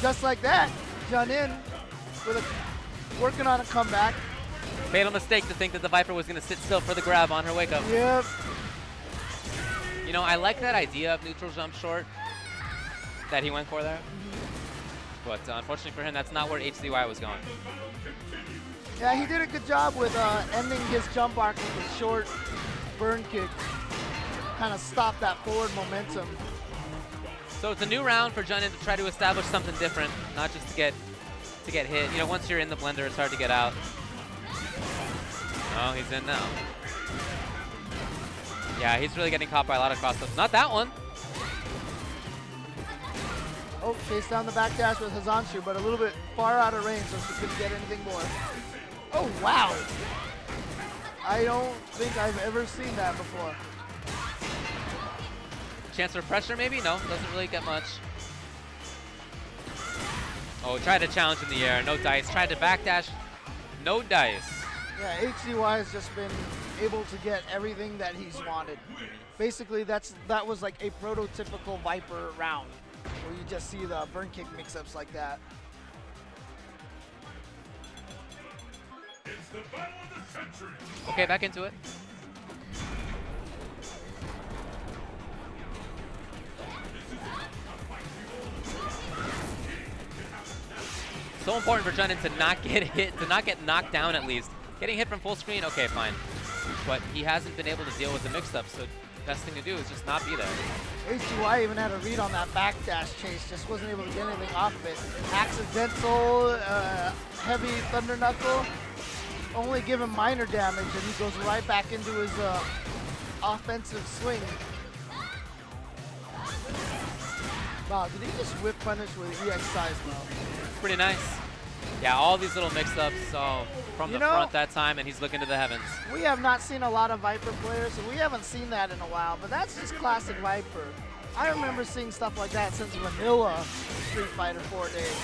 just like that, Junin working on a comeback. Fatal mistake to think that the Viper was going to sit still for the grab on her wake up. Yep. You know, I like that idea of neutral jump short that he went for there. But unfortunately for him, that's not where HCY was going. Yeah, he did a good job with ending his jump arc with a short burn kick. Kind of stop that forward momentum. So it's a new round for Junin to try to establish something different, not just to get hit. You know, once you're in the blender, it's hard to get out. Oh, he's in now. Yeah, he's really getting caught by a lot of cross-ups. Not that one. Oh, chase down the backdash with Hazanshu, but a little bit far out of range, so she couldn't get anything more. Oh, wow. I don't think I've ever seen that before. Chance for pressure, maybe? No, doesn't really get much. Oh, tried to challenge in the air. No dice. Tried to backdash. No dice. Yeah, HCY has just been able to get everything that he's wanted. Basically, that was like a prototypical Viper round, where you just see the burn kick mix-ups like that. It's the battle of the century. Okay, back into it. So important for Junin to not get hit, to not get knocked down at least. Getting hit from full screen, okay, fine. But he hasn't been able to deal with the mix-up, so best thing to do is just not be there. HCY even had a read on that backdash chase, just wasn't able to get anything off of it. Accidental, heavy Thunder Knuckle, only give him minor damage, and he goes right back into his offensive swing. Wow, did he just whip punish with EX size though? Pretty nice. Yeah, all these little mix-ups from the front that time, and he's looking to the heavens. We have not seen a lot of Viper players, so we haven't seen that in a while, but that's just classic Viper. I remember seeing stuff like that since vanilla Street Fighter 4 days.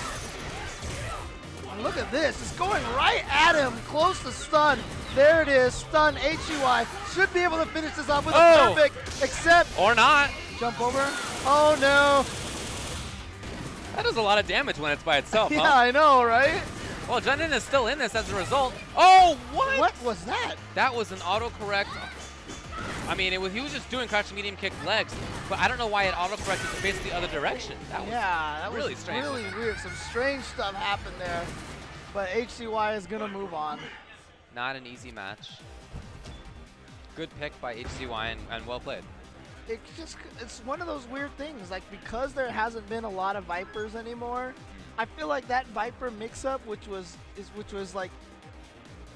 And look at this, it's going right at him, close to stun. There it is, stun, HUI. Should be able to finish this off with a perfect, except... Or not. Jump over. Oh no. That does a lot of damage when it's by itself, Yeah, huh? I know, right? Well, Junin is still in this as a result. Oh, what? What was that? That was an autocorrect. I mean, he was just doing crouching medium kick legs, but I don't know why it autocorrected to face the other direction. That was that really was strange. really weird. Some strange stuff happened there, but HCY is gonna move on. Not an easy match. Good pick by HCY and well played. It's one of those weird things. Like, because there hasn't been a lot of Vipers anymore, I feel like that Viper mix-up, which was like,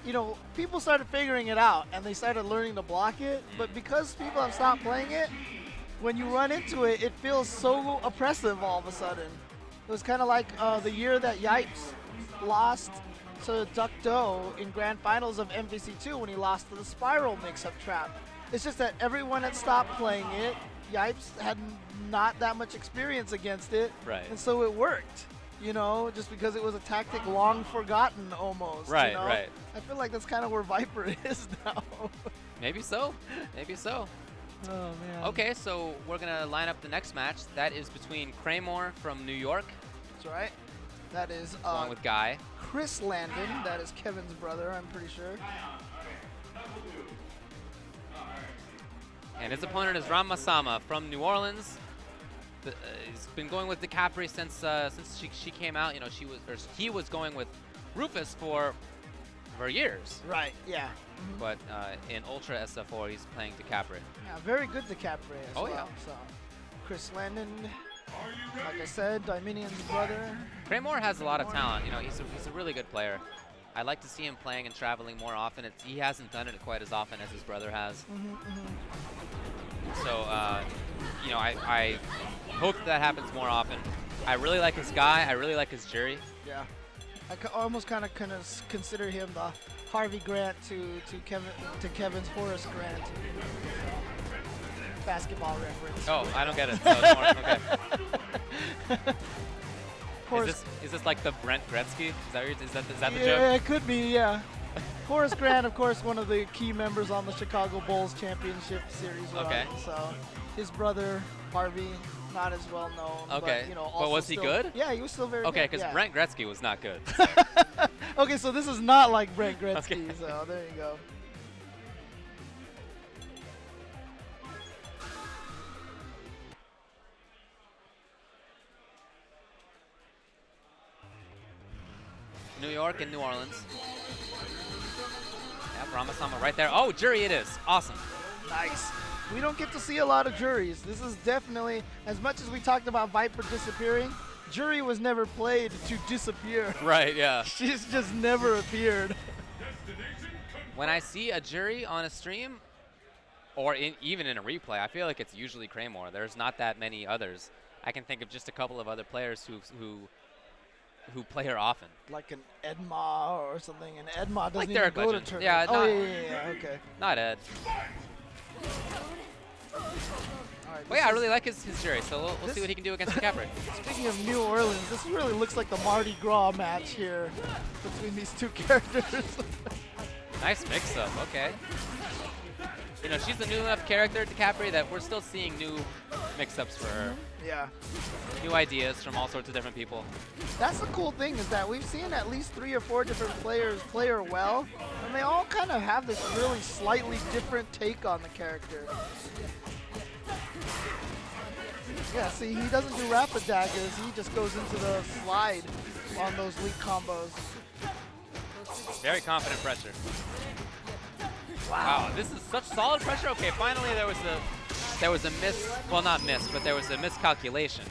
you know, people started figuring it out and they started learning to block it. But because people have stopped playing it, when you run into it, it feels so oppressive all of a sudden. It was kind of like the year that Yipes lost to Duck Doe in Grand Finals of MVC2 when he lost to the Spiral mix-up trap. It's just that everyone had stopped playing it. Yipes had not that much experience against it, Right. and so it worked. You know, just because it was a tactic long forgotten almost. Right, you know? right. I feel like that's kind of where Viper is now. Maybe so. Maybe so. Oh man. Okay, so we're gonna line up the next match. That is between Craymore from New York, That's right. That is along with Guy. Chris Landon. That is Kevin's brother, I'm pretty sure. And his opponent is Ram Masama from New Orleans. He's been going with DiCapri since she came out. You know, he was going with Rufus for years. Right. Yeah. But in Ultra SF4, he's playing DiCapri. Yeah. Very good DiCapri as Oh, well. yeah. So, Chris Landon, like I said, Dominian's brother. Craymore has a lot of talent. You know, he's a really good player. I'd like to see him playing and traveling more often. He hasn't done it quite as often as his brother has. So, you know, I hope that happens more often. I really like his Guy. I really like his jury. Yeah. I almost kind of consider him the Harvey Grant to Kevin's Horace Grant. Basketball reference. Oh, I don't get it. No, it's more, okay. Is this like the Brent Gretzky? Is that the joke? Yeah, it could be. Yeah. Horace Grant, of course, one of the key members on the Chicago Bulls championship series run. Okay. So, his brother Harvey, not as well known. Okay. But, you know, But also was he still, good? Yeah, he was still very Okay, good. because yeah. Brent Gretzky was not good. Okay, so this is not like Brent Gretzky. Okay. So there you go. New York and New Orleans. Yeah, Ramasama right there. Oh, jury it is. Awesome. Nice. We don't get to see a lot of juries. This is definitely, as much as we talked about Viper disappearing, jury was never played to disappear. Right, yeah. She's just never appeared. When I see a jury on a stream, or even in a replay, I feel like it's usually Craymore. There's not that many others. I can think of just a couple of other players who play her often. Like an Edma or something, and Edma doesn't Like even Derek go to Legend. tournaments. Yeah, oh, not- yeah, okay. Not Ed. All right, But yeah, I really like his jury, so we'll this- see what he can do against DiCapri. Speaking of New Orleans, this really looks like the Mardi Gras match here between these two characters. Nice mix-up, okay. You know, she's a new enough character, DiCapri, that we're still seeing new mix-ups for her. Yeah. New ideas from all sorts of different people. That's the cool thing, is that we've seen at least 3 or 4 different players play her well, and they all kind of have this really slightly different take on the character. Yeah, see, he doesn't do rapid daggers, he just goes into the slide on those lead combos. Very confident pressure. Wow, this is such solid pressure. Okay, finally there was a miss, well not miss, but there was a miscalculation.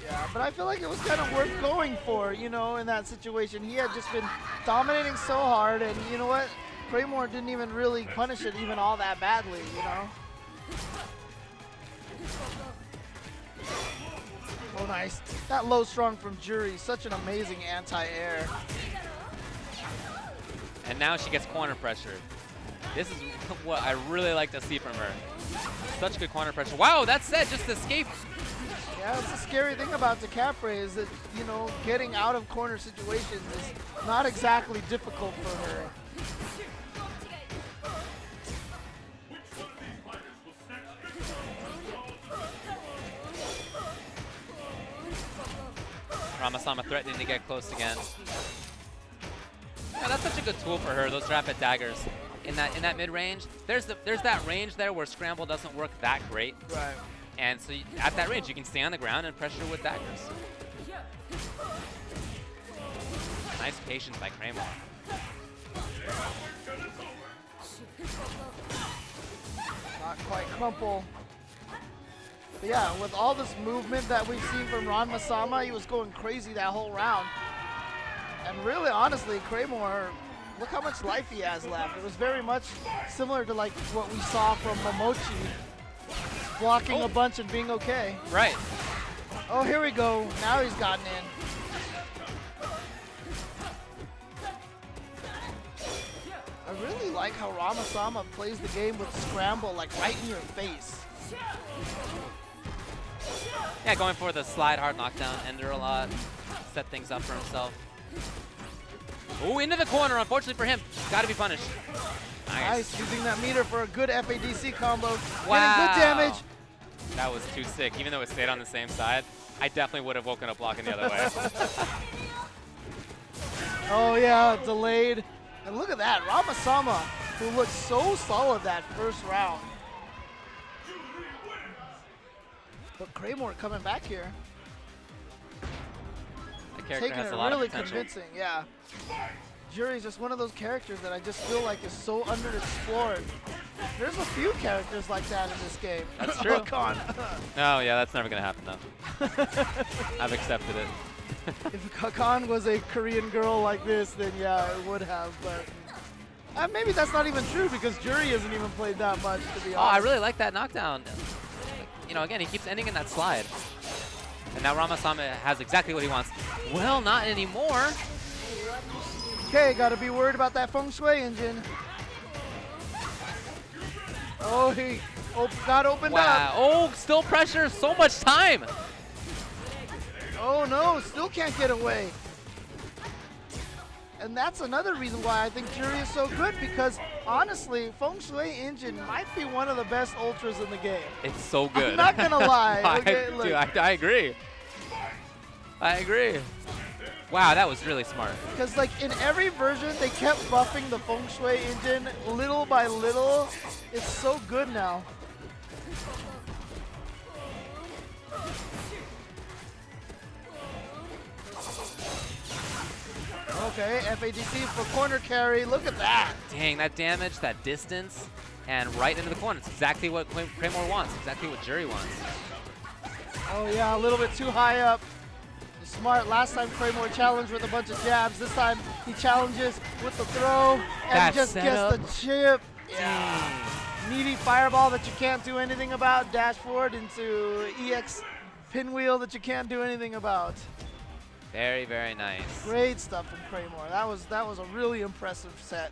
Yeah, but I feel like it was kind of worth going for, you know, in that situation. He had just been dominating so hard, and you know what? Craymore didn't even really punish it even all that badly, you know? Oh, nice. That low strong from Jury, such an amazing anti-air. And now she gets corner pressure. This is what I really like to see from her. Such good corner pressure. Wow, that said, just escape. Yeah, that's the scary thing about DiCapri is that, you know, getting out of corner situations is not exactly difficult for her. Ramasama threatening to get close again. Yeah, that's such a good tool for her, those rapid daggers. In that mid-range, there's that range there where scramble doesn't work that great. Right. And so at that range, you can stay on the ground and pressure with daggers. Nice patience by Craymore. Not quite crumple. But yeah, with all this movement that we've seen from Ron Masama, he was going crazy that whole round. And really, honestly, Kramer, look how much life he has left. It was very much similar to like what we saw from Momochi, blocking a bunch and being okay. Right. Oh, here we go. Now he's gotten in. I really like how Ramasama plays the game with scramble, like right in your face. Yeah, going for the slide hard knockdown, ender a lot, set things up for himself. Ooh, into the corner, unfortunately for him. Gotta be punished. Nice, using that meter for a good FADC combo. Wow. Getting good damage. That was too sick. Even though it stayed on the same side, I definitely would have woken up blocking the other way. Oh yeah, delayed. And look at that, Ramasama, who looked so solid that first round. But Kramer coming back here. The character Taking has it a lot really of potential. convincing, yeah. Jury's just one of those characters that I just feel like is so underexplored. There's a few characters like that in this game. That's true. Khan. No, yeah, that's never gonna happen though. I've accepted it. If Khan was a Korean girl like this, then yeah, it would have. But maybe that's not even true because Jury hasn't even played that much, to be honest. Oh, I really like that knockdown. You know, again, he keeps ending in that slide. And now Ramasama has exactly what he wants. Well, not anymore. Okay, gotta be worried about that feng shui engine. Oh, he got opened Wow. up. Oh, still pressure. So much time. Oh no, still can't get away. And that's another reason why I think Jury is so good, because honestly, Feng Shui Engine might be one of the best ultras in the game. It's so good. I'm not gonna lie. Okay, look. Dude, I agree. I agree. Wow, that was really smart. Because like in every version, they kept buffing the Feng Shui Engine little by little. It's so good now. Okay, FADC for corner carry. Look at that. Dang, that damage, that distance, and right into the corner. It's exactly what Kramer wants, exactly what Jury wants. Oh yeah, a little bit too high up. Smart. Last time Kramer challenged with a bunch of jabs. This time he challenges with the throw and That just setup. gets the chip. Yeah. Needy fireball that you can't do anything about. Dash forward into EX pinwheel that you can't do anything about. Very, very nice. Great stuff from Kramer. That was a really impressive set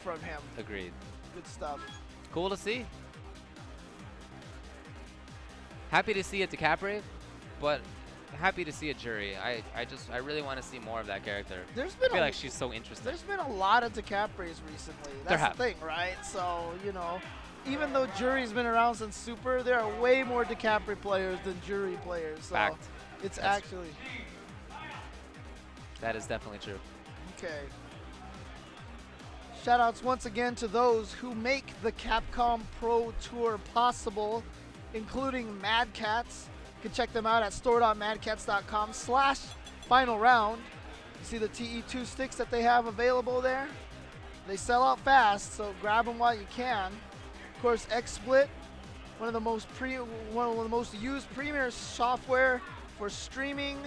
from him. Agreed. Good stuff. Cool to see. Happy to see it to Capri, but happy to see a Jury. I really want to see more of that character. There's been I feel like she's so interesting. There's been a lot of DeCapris recently. There That's have. the thing, right? So, you know, even though Jury's been around since Super, there are way more DeCapri players than Jury players. So Fact. it's That's- actually That is definitely true. okay. Shoutouts once again to those who make the Capcom Pro Tour possible, including Mad Cats. You can check them out at store.madcats.com/final round. You see the TE2 sticks that they have available there. They sell out fast, so grab them while you can. Of course, XSplit, one of the most used premier software for streaming.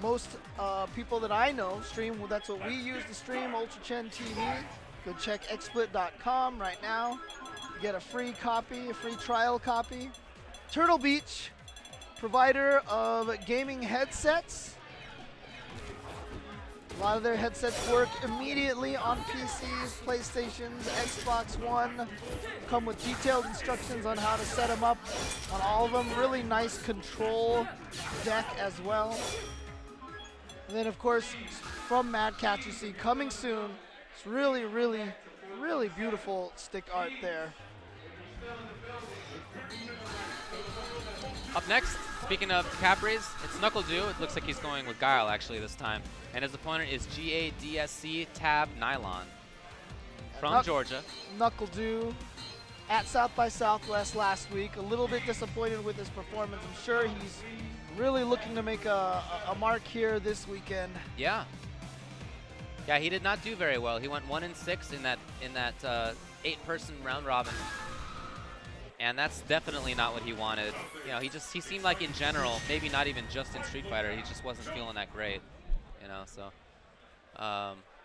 Most people that I know stream, well, that's what we use to stream, Ultra Chen TV. Go check xsplit.com right now. You get a free copy, a free trial copy. Turtle Beach, provider of gaming headsets. A lot of their headsets work immediately on PCs, PlayStations, Xbox One. Come with detailed instructions on how to set them up on all of them. Really nice control deck as well. And then, of course, from Mad Cat, you see coming soon. It's really, really, really beautiful stick art there. Up next, speaking of Capris, it's Knuckle Dew. It looks like he's going with Guile actually this time. And his opponent is GADSC Tab Nylon from Georgia. Knuckle Dew at South by Southwest last week. A little bit disappointed with his performance. I'm sure he's really looking to make a mark here this weekend. Yeah. Yeah, he did not do very well. He went 1-6 in that 8-person round robin, and that's definitely not what he wanted. You know, he seemed like in general, maybe not even just in Street Fighter, he just wasn't feeling that great. You know, so.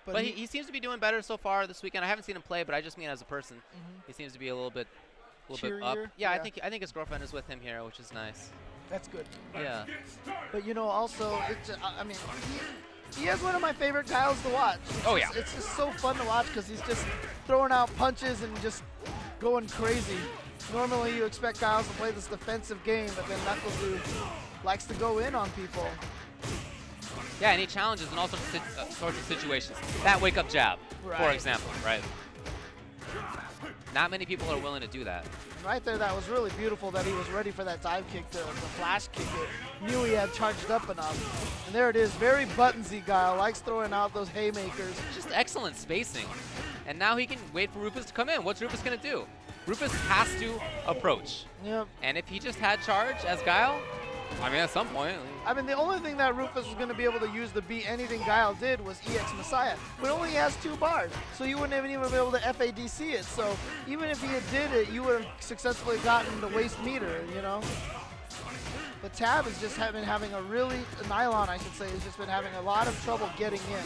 But he seems to be doing better so far this weekend. I haven't seen him play, but I just mean as a person, he seems to be a little bit up. Cheerier? Yeah, Yeah. I think his girlfriend is with him here, which is nice. That's good. Yeah. But you know, also, I mean, he has one of my favorite Guiles to watch. It's just so fun to watch because he's just throwing out punches and just going crazy. Normally, you expect Guiles to play this defensive game, but then NuckleDu likes to go in on people. Yeah, and he challenges in all sorts of situations. That wake-up jab, for Right. example, right? Not many people are willing to do that. And right there, that was really beautiful that he was ready for that dive kick to flash kick it. Knew he had charged up enough. And there it is, very buttonsy Guile, likes throwing out those haymakers. Just excellent spacing. And now he can wait for Rufus to come in. What's Rufus going to do? Rufus has to approach. Yep. And if he just had charge as Guile, I mean, at some point. I mean, the only thing that Rufus was going to be able to use to beat anything Guile did was EX Messiah, but only has 2 bars, so you wouldn't even be able to FADC it. So even if he had did it, you would have successfully gotten the waste meter, you know? But Tab has just been having a really, Nylon I should say, has just been having a lot of trouble getting in.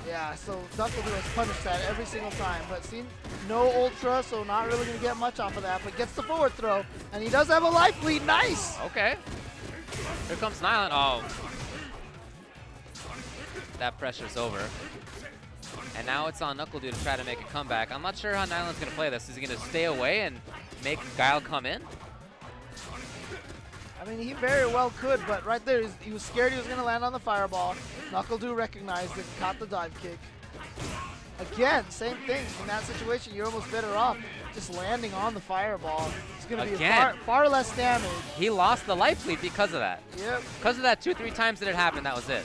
Yeah, so NuckleDu has punished that every single time, but see, no Ultra, so not really going to get much off of that, but gets the forward throw, and he does have a life lead, nice! Okay. Here comes Nylon. Oh. That pressure's over. And now it's on NuckleDu to try to make a comeback. I'm not sure how Nylon's going to play this. Is he going to stay away and make Guile come in? I mean, he very well could, but right there, he was scared he was going to land on the fireball. NuckleDu recognized it, caught the dive kick. Again, same thing. In that situation, you're almost better off just landing on the fireball. It's going to be far less damage. He lost the life lead because of that. Yep. Because of that 2-3 times that it happened, that was it.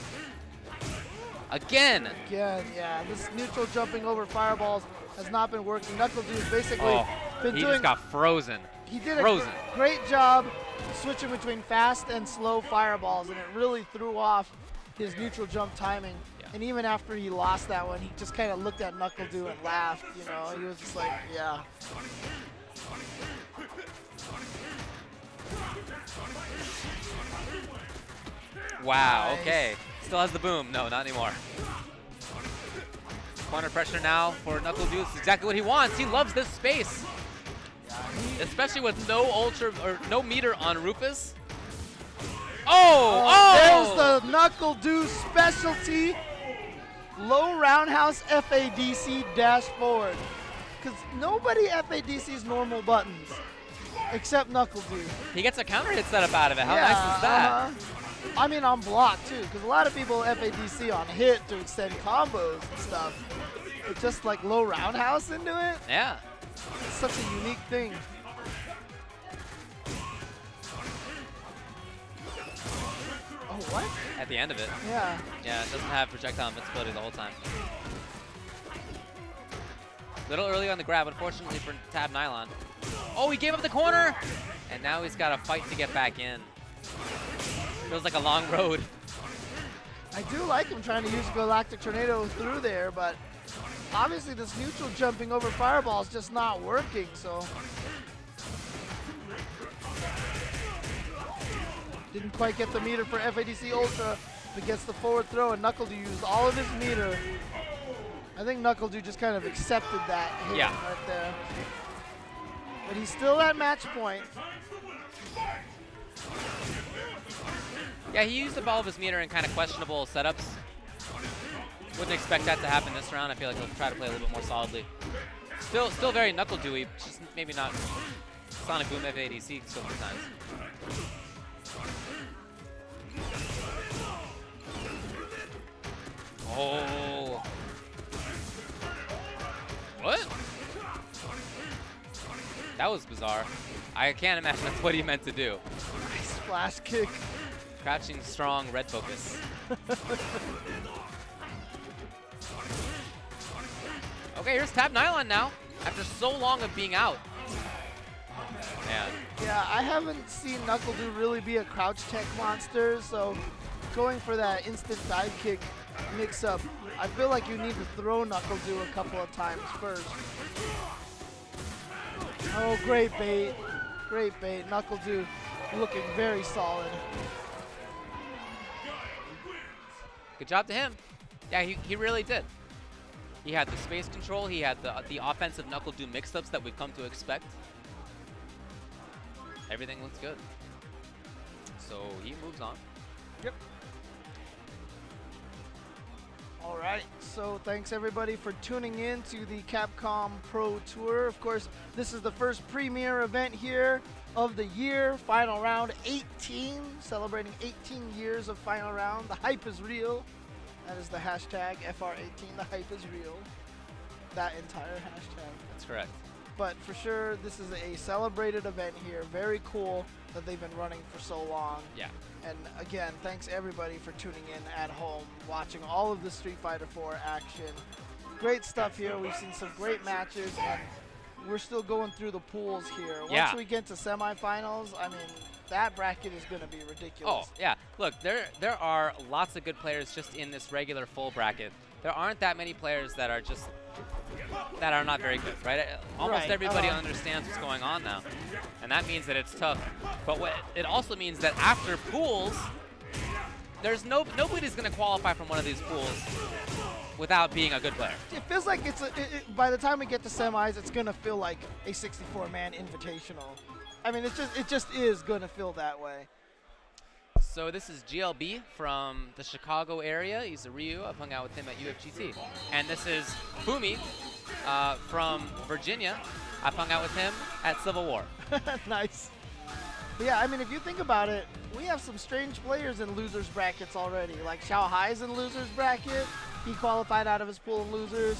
Again. Again, yeah. This neutral jumping over fireballs has not been working. NuckleDu has basically been he doing... just got frozen. He did a great job switching between fast and slow fireballs, and it really threw off his neutral jump timing. Yeah. And even after he lost that one, he just kind of looked at NuckleDu and laughed, you know. He was just like, yeah. Wow, Nice. okay. Still has the boom. No, not anymore. Corner pressure now for NuckleDu. It's exactly what he wants. He loves this space. Especially with no ultra or no meter on Rufus. There's the NuckleDu specialty. Low roundhouse FADC dash forward. Because nobody FADCs normal buttons except NuckleDu. He gets a counter hit setup out of it. How nice is that? I mean, on block too, because a lot of people FADC on hit to extend combos and stuff. But just like low roundhouse into it, Yeah. it's such a unique thing. Oh, what? At the end of it. Yeah. Yeah, it doesn't have projectile invincibility the whole time. Little early on the grab, unfortunately for Tab Nylon. Oh, he gave up the corner! And now he's got to fight to get back in. Feels like a long road. I do like him trying to use Galactic Tornado through there, but obviously this neutral jumping over fireball is just not working, so. Didn't quite get the meter for FADC Ultra, but gets the forward throw, and NuckleDu used all of his meter. I think NuckleDu just kind of accepted that hit right there. But he's still at match point. Yeah, he used up all of his meter in kind of questionable setups. Wouldn't expect that to happen this round. I feel like he'll try to play a little bit more solidly. Still very NuckleDu-y, just maybe not Sonic Boom FADC so many times. Oh. What? That was bizarre. I can't imagine that's what he meant to do. Nice flash kick. Crouching strong, red focus. Okay, here's Tab Nylon now, after so long of being out. Oh, man. Yeah, I haven't seen NuckleDu really be a crouch tech monster, so going for that instant dive kick mix-up. I feel like you need to throw Knuckle Do a couple of times first. Oh, great bait. Great bait. Knuckle Do looking very solid. Good job to him. Yeah, he really did. He had the space control. He had the offensive Knuckle Do mix-ups that we've come to expect. Everything looks good. So he moves on. Yep. All right, so thanks everybody for tuning in to the Capcom Pro Tour. Of course, this is the first premier event here of the year, final round 18, celebrating 18 years of final round. The hype is real. That is the hashtag FR18, the hype is real. That entire hashtag. That's correct. But for sure, this is a celebrated event here. Very cool that they've been running for so long. Yeah. And again, thanks everybody for tuning in at home, watching all of the Street Fighter 4 action. Great stuff here. We've seen some great matches, and we're still going through the pools here. Once we get to semifinals, I mean, that bracket is going to be ridiculous. Oh, yeah. Look, there are lots of good players just in this regular full bracket. There aren't that many players that are just that are not very good, right? Almost everybody understands what's going on now, and that means that it's tough. But it also means that after pools, there's nobody's going to qualify from one of these pools without being a good player. It feels like it's by the time we get to semis, it's going to feel like a 64-man invitational. I mean, it just is going to feel that way. So this is GLB from the Chicago area. He's a Ryu. I've hung out with him at UFGT. And this is Fumi from Virginia. I've hung out with him at Civil War. Nice. But yeah, I mean, if you think about it, we have some strange players in losers brackets already. Like Xiao Hai's in losers bracket. He qualified out of his pool in losers.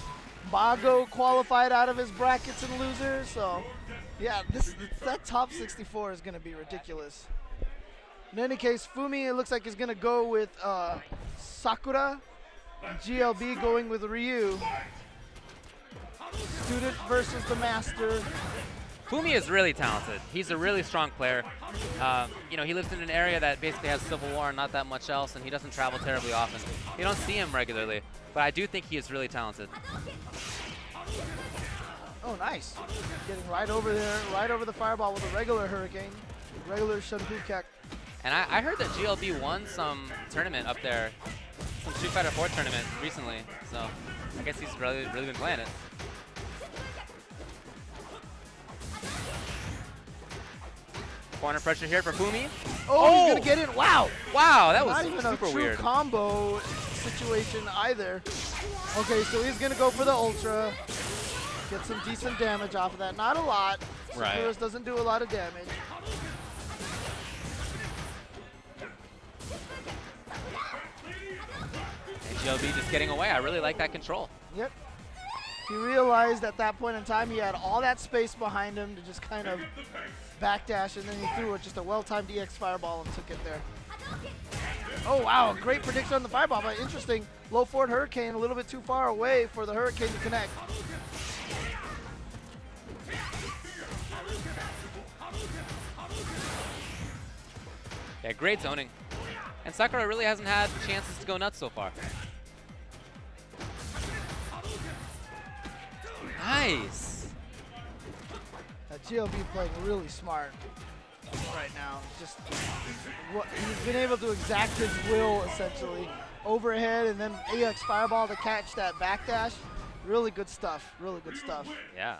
Bago qualified out of his brackets in losers. So yeah, that top 64 is going to be ridiculous. In any case, Fumi, it looks like he's going to go with Sakura. GLB going with Ryu. Student versus the master. Fumi is really talented. He's a really strong player. You know, he lives in an area that basically has Civil War and not that much else, and he doesn't travel terribly often. You don't see him regularly, but I do think he is really talented. Oh, nice. Getting right over there, right over the fireball with a regular Hurricane. Regular Shanpukek. And I heard that GLB won some tournament up there, some Street Fighter 4 tournament recently, so I guess he's really been playing it. Corner pressure here for Fumi. Oh, he's going to get in. Wow. Wow, that was not even super a true weird. combo situation either. Okay, so he's going to go for the Ultra. Get some decent damage off of that. Not a lot. Right. Sakuras doesn't do a lot of damage. And GLB just getting away. I really like that control. Yep. He realized at that point in time he had all that space behind him to just kind of backdash, and then he threw just a well-timed EX fireball and took it there. Oh, wow. Great prediction on the fireball, but interesting. Low forward Hurricane a little bit too far away for the Hurricane to connect. Yeah, great zoning. And Sakura really hasn't had chances to go nuts so far. Nice. GLB playing really smart right now. Just he's been able to exact his will essentially. Overhead and then AX fireball to catch that backdash. Really good stuff. Really good stuff. Yeah.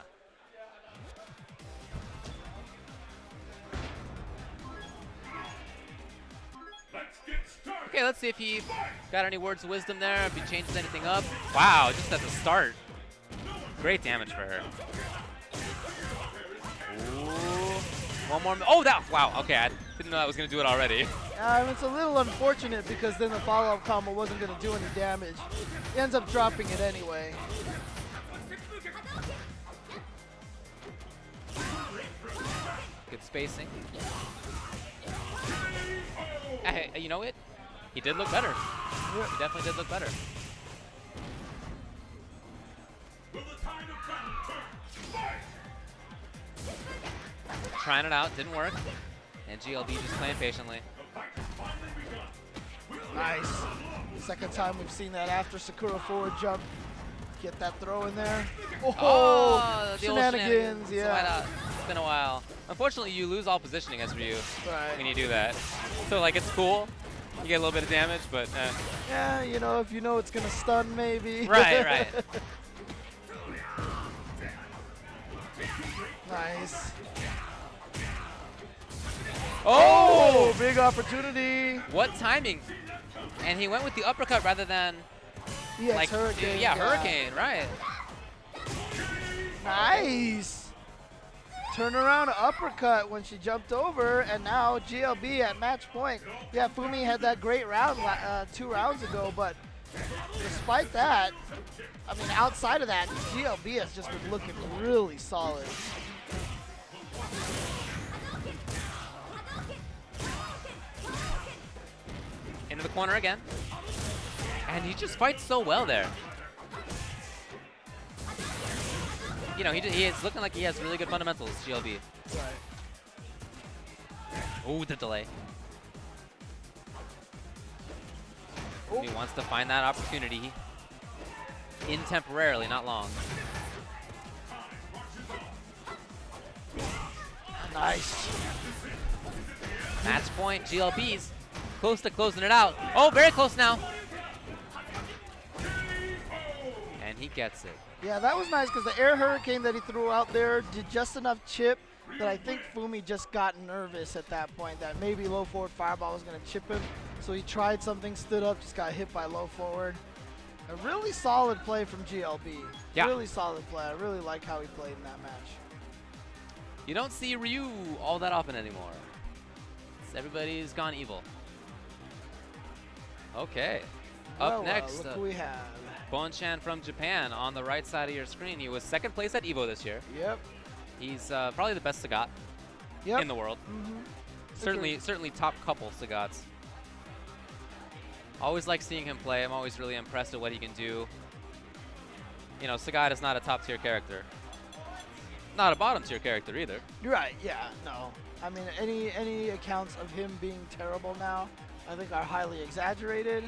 Okay, let's see if he got any words of wisdom there, if he changes anything up. Wow, just at the start. Great damage for her. Ooh. One more. Oh, wow. Okay, I didn't know I was going to do it already. It's a little unfortunate because then the follow-up combo wasn't going to do any damage. He ends up dropping it anyway. Good spacing. You know what? He did look better. He definitely did look better. Trying it out, didn't work. And GLB just playing patiently. Nice. Second time we've seen that after Sakura forward jump. Get that throw in there. Oh, the old shenanigans, So yeah. why not? It's been a while. Unfortunately, you lose all positioning as Ryu when you do that. So like it's cool. You get a little bit of damage, but Yeah, you know, if you know it's gonna stun, maybe. right, right. Nice. Oh! Big opportunity. What timing? And he went with the uppercut rather than EX like Hurricane. yeah, Hurricane, right? Nice. Turn around uppercut when she jumped over, and now GLB at match point. Yeah, Fumi had that great round 2 rounds ago, but despite that, I mean, outside of that, GLB has just been looking really solid. Into the corner again. And he just fights so well there. You know, he is looking like he has really good fundamentals, GLB. Right. Oh, the delay. Oh. He wants to find that opportunity. In temporarily, not long. Nice. Match point, GLB's close to closing it out. Oh, very close now. And he gets it. Yeah, that was nice because the air hurricane that he threw out there did just enough chip that I think Fumi just got nervous at that point that maybe low forward fireball was going to chip him. So he tried something, stood up, just got hit by low forward. A really solid play from GLB. Yeah. Really solid play. I really like how he played in that match. You don't see Ryu all that often anymore. Everybody's gone evil. Okay. Up next, look who we have. Bonchan from Japan on the right side of your screen. He was second place at EVO this year. Yep. He's probably the best Sagat Yep. in the world. Mm-hmm. Certainly top couple Sagats. Always like seeing him play. I'm always really impressed at what he can do. You know, Sagat is not a top tier character. Not a bottom tier character either. You're right. Yeah. No. I mean, any accounts of him being terrible now, I think are highly exaggerated.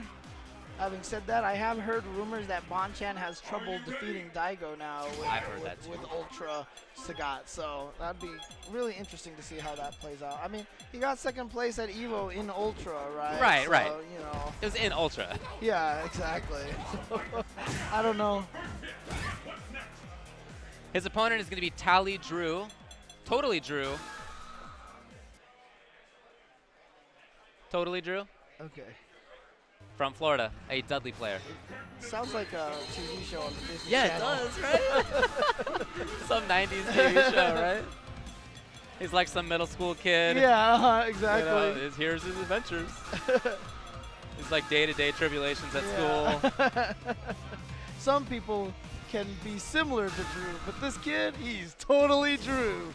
Having said that, I have heard rumors that Bonchan has trouble defeating Daigo now I've heard that too. with Ultra Sagat, so that'd be really interesting to see how that plays out. I mean, he got second place at EVO in Ultra, right? Right, so, right. You know. It was in Ultra. Yeah, exactly. I don't know. His opponent is going to be Tally Drew. Totally Drew. Totally Drew Okay. from Florida, a Dudley player. Sounds like a TV show on the Disney Yeah, Channel. it does, right? Some 90s TV show, right? He's like some middle school kid. Yeah, You exactly. know, here's his adventures. It's like day-to-day tribulations at Yeah. school. Some people can be similar to Drew, but this kid, he's totally Drew.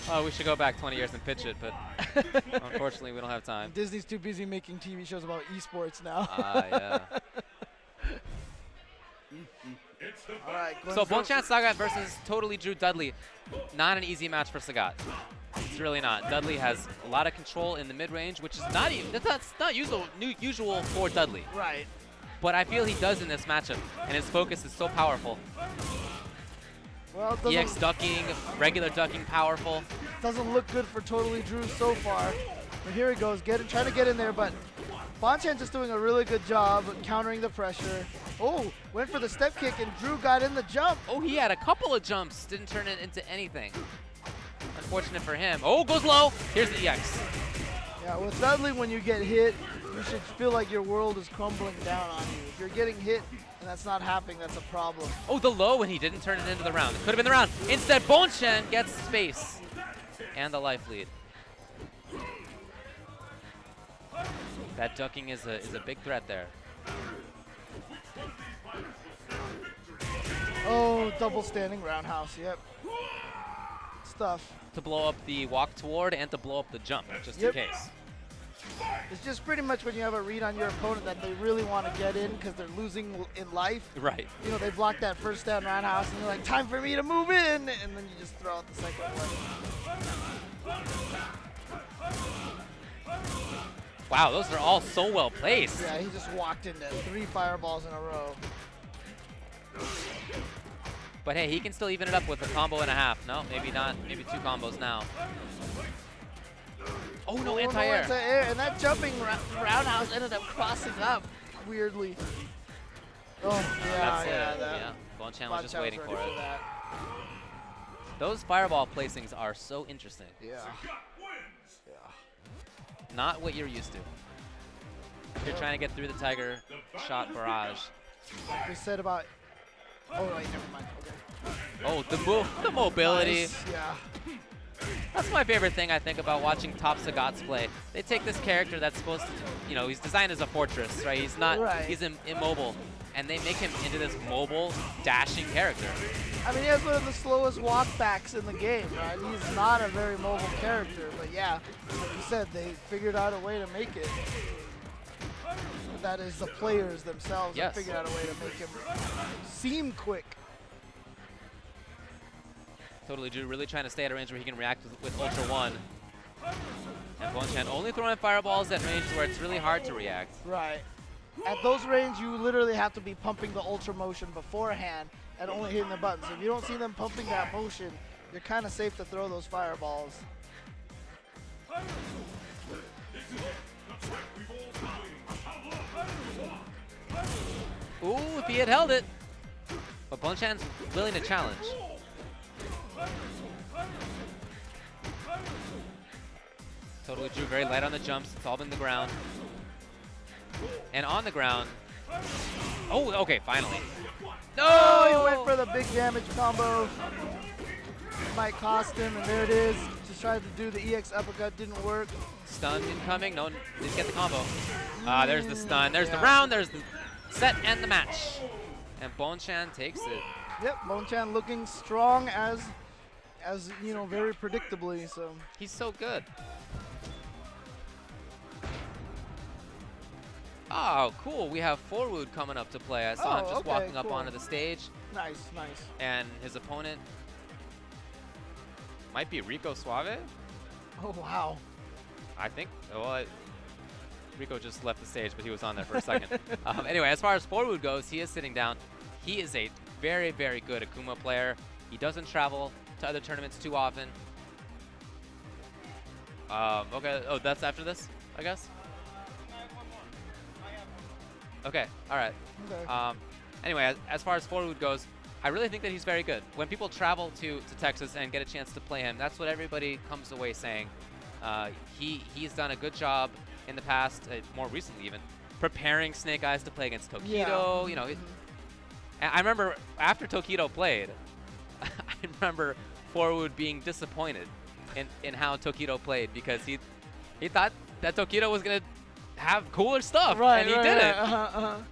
Oh, we should go back 20 years and pitch it, but unfortunately we don't have time. Disney's too busy making TV shows about esports now. Ah, yeah. All right, So Bonchan Sagat versus Totally Drew Dudley. Not an easy match for Sagat. It's really not. Dudley has a lot of control in the mid-range, which is not even, that's not usual for Dudley. Right. But I feel he does in this matchup, and his focus is so powerful. Well, it EX ducking, regular ducking, powerful. doesn't look good for Totally Drew so far. But here he goes, trying to get in there, but Bonchan just doing a really good job countering the pressure. Oh, went for the step kick, and Drew got in the jump. Oh, he had a couple of jumps, didn't turn it into anything. Unfortunate for him. Oh, goes low. Here's the EX. Yeah, with Dudley, when you get hit, you should feel like your world is crumbling down on you. If you're getting hit and that's not happening, that's a problem. Oh, the low, and he didn't turn it into the round. It could have been the round. Instead, Bonchan gets space and the life lead. That ducking is a big threat there. Oh, double standing roundhouse, yep. Stuff. To blow up the walk toward and to blow up the jump, just Yep. in case. It's just pretty much when you have a read on your opponent that they really want to get in because they're losing in life. Right. You know, they block that first down roundhouse and you're like, time for me to move in, and then you just throw out the second one. Wow, those are all so well placed. Yeah, he just walked into 3 fireballs in a row. But hey, he can still even it up with a combo and a half. No, maybe not. Maybe 2 combos now. Oh, no, anti-air. Anti-air, and that jumping roundhouse ended up crossing up weirdly. Oh, yeah, That's yeah. it. That Yeah, Bonchan was just waiting for it. that. Those fireball placings are so interesting. Yeah. Not what you're used to. If you're trying to get through the Tiger shot barrage. We said about. Oh, right, never mind. Okay. Oh, the mobility. Nice, yeah. That's my favorite thing I think about watching top Sagat's play. They take this character that's supposed to, you know, he's designed as a fortress, right? He's not, Right. he's immobile. And they make him into this mobile, dashing character. I mean, he has one of the slowest walkbacks in the game, right? He's not a very mobile character, but yeah, like you said, they figured out a way to make it. That is the players themselves Yes. that figured out a way to make him seem quick. Totally Drew really trying to stay at a range where he can react with Ultra 1. And Bonchan only throwing fireballs at range where it's really hard to react. Right. At those range, you literally have to be pumping the ultra motion beforehand and only hitting the buttons. If you don't see them pumping that motion, you're kind of safe to throw those fireballs. Ooh, if he had held it. But Bonchan's willing to challenge. Totally Drew very light on the jumps. It's all been the ground. And on the ground. Oh, okay, finally. No! Oh, he went for the big damage combo. Might cost him, and there it is. Just tried to do the EX uppercut, didn't work. Stun incoming. No one didn't get the combo. There's the stun. There's the Yeah. round. There's the set and the match. And Bonchan takes it. Yep, Bonchan looking strong as you know, very predictably. So He's so good. Oh, cool. We have Forwood coming up to play. I saw him Oh, just okay, walking up cool. onto the stage. nice, nice. And his opponent might be Rico Suave. Oh wow. I think. Well, Rico just left the stage, but he was on there for a second. Anyway, as far as Forwood goes, he is sitting down. He is a very, very good Akuma player. He doesn't travel to other tournaments too often. Okay. Oh, that's after this, I guess? Okay. All right. Okay. Anyway, as far as Forwood goes, I really think that he's very good. When people travel to Texas and get a chance to play him, that's what everybody comes away saying. He's done a good job in the past, more recently even, preparing Snake Eyes to play against Tokido. Yeah. You know, and I remember after Tokido played, I remember Forwood being disappointed in how Tokido played because he thought that Tokido was gonna have cooler stuff, and he didn't.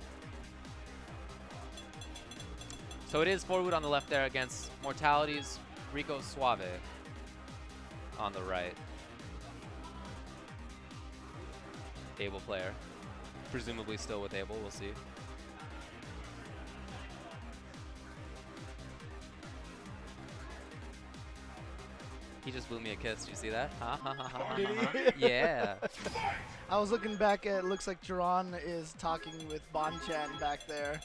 So it is Forwood on the left there against Mortality's Rico Suave on the right. Able player. Presumably still with Able, we'll see. He just blew me a kiss, did you see that? Did he? Yeah. I was looking back at, looks like Jiran is talking with Bonchan back there,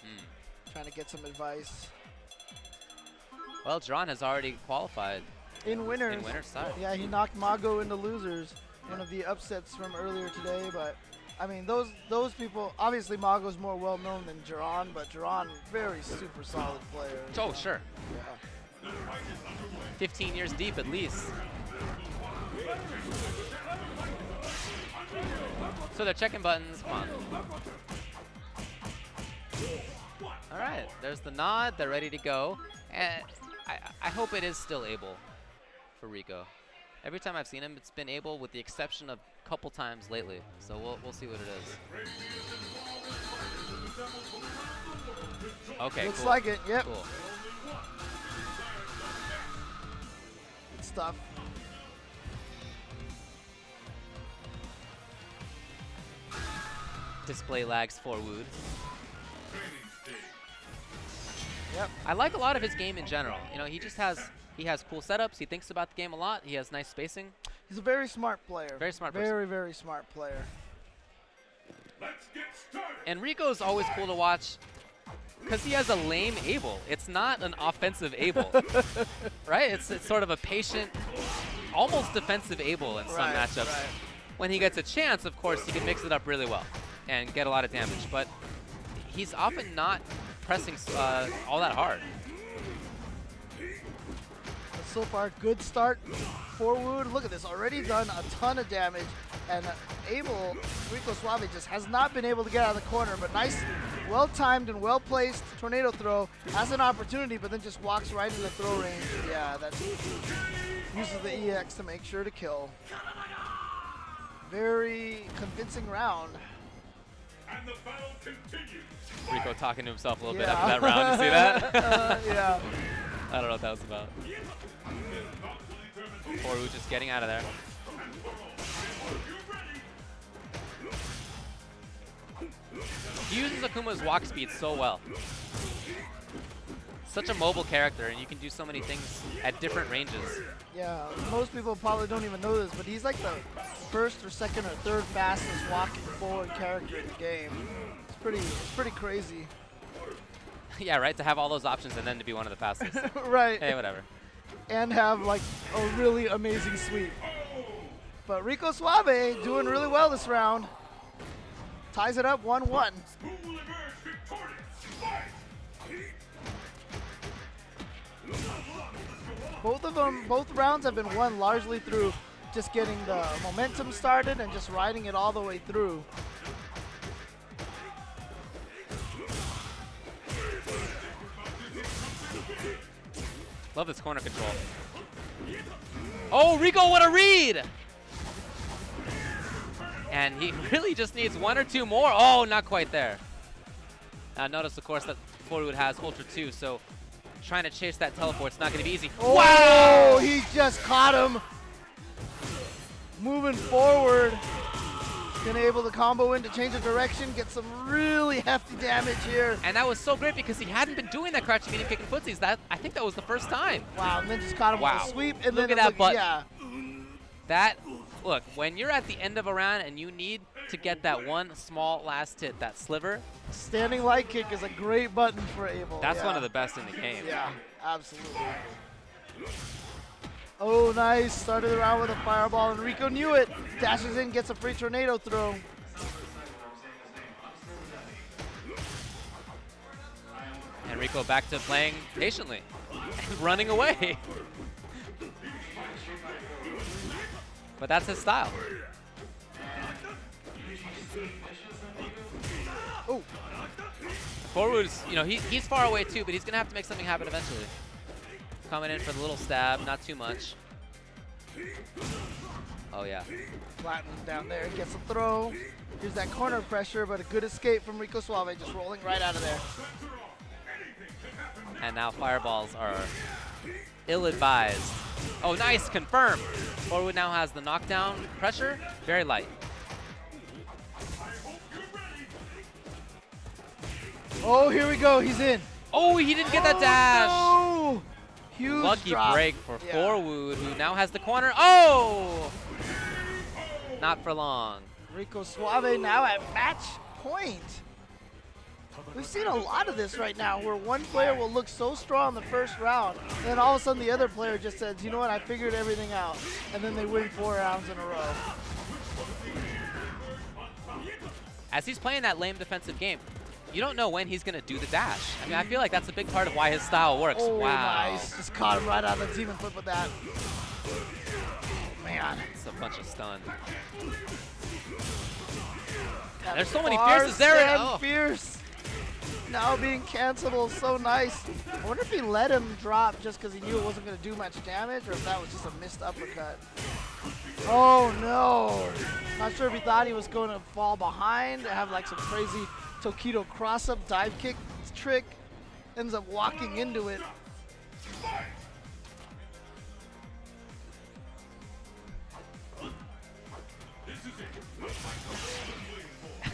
trying to get some advice. Well, Jiran has already qualified In winners. in winner's side. Yeah, he knocked Mago into losers. One of the upsets from earlier today, but I mean, those people, obviously Mago's more well known than Jiran, but Jiran, very super solid player. Oh, sure. Yeah. 15 years deep at least. So they're checking buttons. Come on. All right, there's the nod. They're ready to go. And I hope it is still Able for Rico. Every time I've seen him, it's been Able with the exception of a couple times lately. So we'll see what it is. Okay, Looks cool. like it, yep. Cool. Good stuff. Display lags Forwood. Yep. I like a lot of his game in general. You know, he has cool setups. He thinks about the game a lot. He has nice spacing. He's a very smart player. Very smart person. Very, very smart player. Let's get started. And Rico's always cool to watch because he has a lame able. It's not an offensive able, right? It's sort of a patient, almost defensive able in some matchups. Right. When he gets a chance, of course, he can mix it up really well and get a lot of damage. But he's often not pressing all that hard. But so far, good start for Wood. Look at this, already done a ton of damage. And Rico Suave just has not been able to get out of the corner, but nice, well-timed and well-placed tornado throw. Has an opportunity, but then just walks right into throw range. Yeah, that uses the EX to make sure to kill. Very convincing round. And the battle continues. Rico talking to himself a little bit after that round. You see that? Yeah. I don't know what that was about. Toru just getting out of there. He uses Akuma's walk speed so well. Such a mobile character, and you can do so many things at different ranges. Yeah, most people probably don't even know this, but he's like the first or second or third fastest walking forward character in the game. It's pretty crazy. Yeah, right? To have all those options and then to be one of the fastest. Right. Hey, whatever. And have like a really amazing sweep. But Rico Suave doing really well this round. Ties it up 1-1. Who will emerge victorious? Fight! Both rounds have been won largely through just getting the momentum started and just riding it all the way through. Love this corner control. Oh, Rico, what a read! And he really just needs one or two more. Oh, not quite there. Now notice, of course, that Forward has Ultra 2, so trying to chase that teleport's not going to be easy. Oh, Wow! he just caught him. Moving forward. Been able to combo in to change the direction, get some really hefty damage here. And that was so great because he hadn't been doing that crouching medium kick and footsies. I think that was the first time. Wow, and then just caught him with a sweep. And Look then at that button. Yeah. Look, when you're at the end of a round and you need to get that one small last hit, that sliver, Standing light kick is a great button for Abel. that's yeah. one of the best in the game. Yeah, absolutely. Oh, nice. Started the round with a fireball, and Rico knew it. Dashes in, gets a free tornado throw. And Rico back to playing patiently and running away. But that's his style. Oh, Forward's, he's far away too, but he's gonna have to make something happen eventually. Coming in for the little stab, not too much. Oh yeah. flattens down there, gets a throw. Here's that corner pressure, but a good escape from Rico Suave, just rolling right out of there. And now fireballs are ill-advised. Oh, nice, confirmed. Forward now has the knockdown pressure, very light. Oh, here we go, he's in. Oh, he didn't get that dash. No! Huge Lucky drop. break for Yeah. Forward, who now has the corner. Oh! Not for long. Rico Suave now at match point. We've seen a lot of this right now, where one player will look so strong in the first round, and then all of a sudden the other player just says, you know what, I figured everything out. And then they win 4 rounds in a row. As he's playing that lame defensive game, you don't know when he's going to do the dash. I mean, I feel like that's a big part of why his style works. Oh, Wow. nice. Just caught him right out of the demon flip with that. Oh, man. It's a bunch of stun. That There's so many far fierces there. stand Oh. Fierce. Now being cancelable, so nice. I wonder if he let him drop just because he knew it wasn't going to do much damage, or if that was just a missed uppercut. Oh, no. Not sure if he thought he was going to fall behind, have like some crazy Tokido cross-up dive kick trick. Ends up walking into it.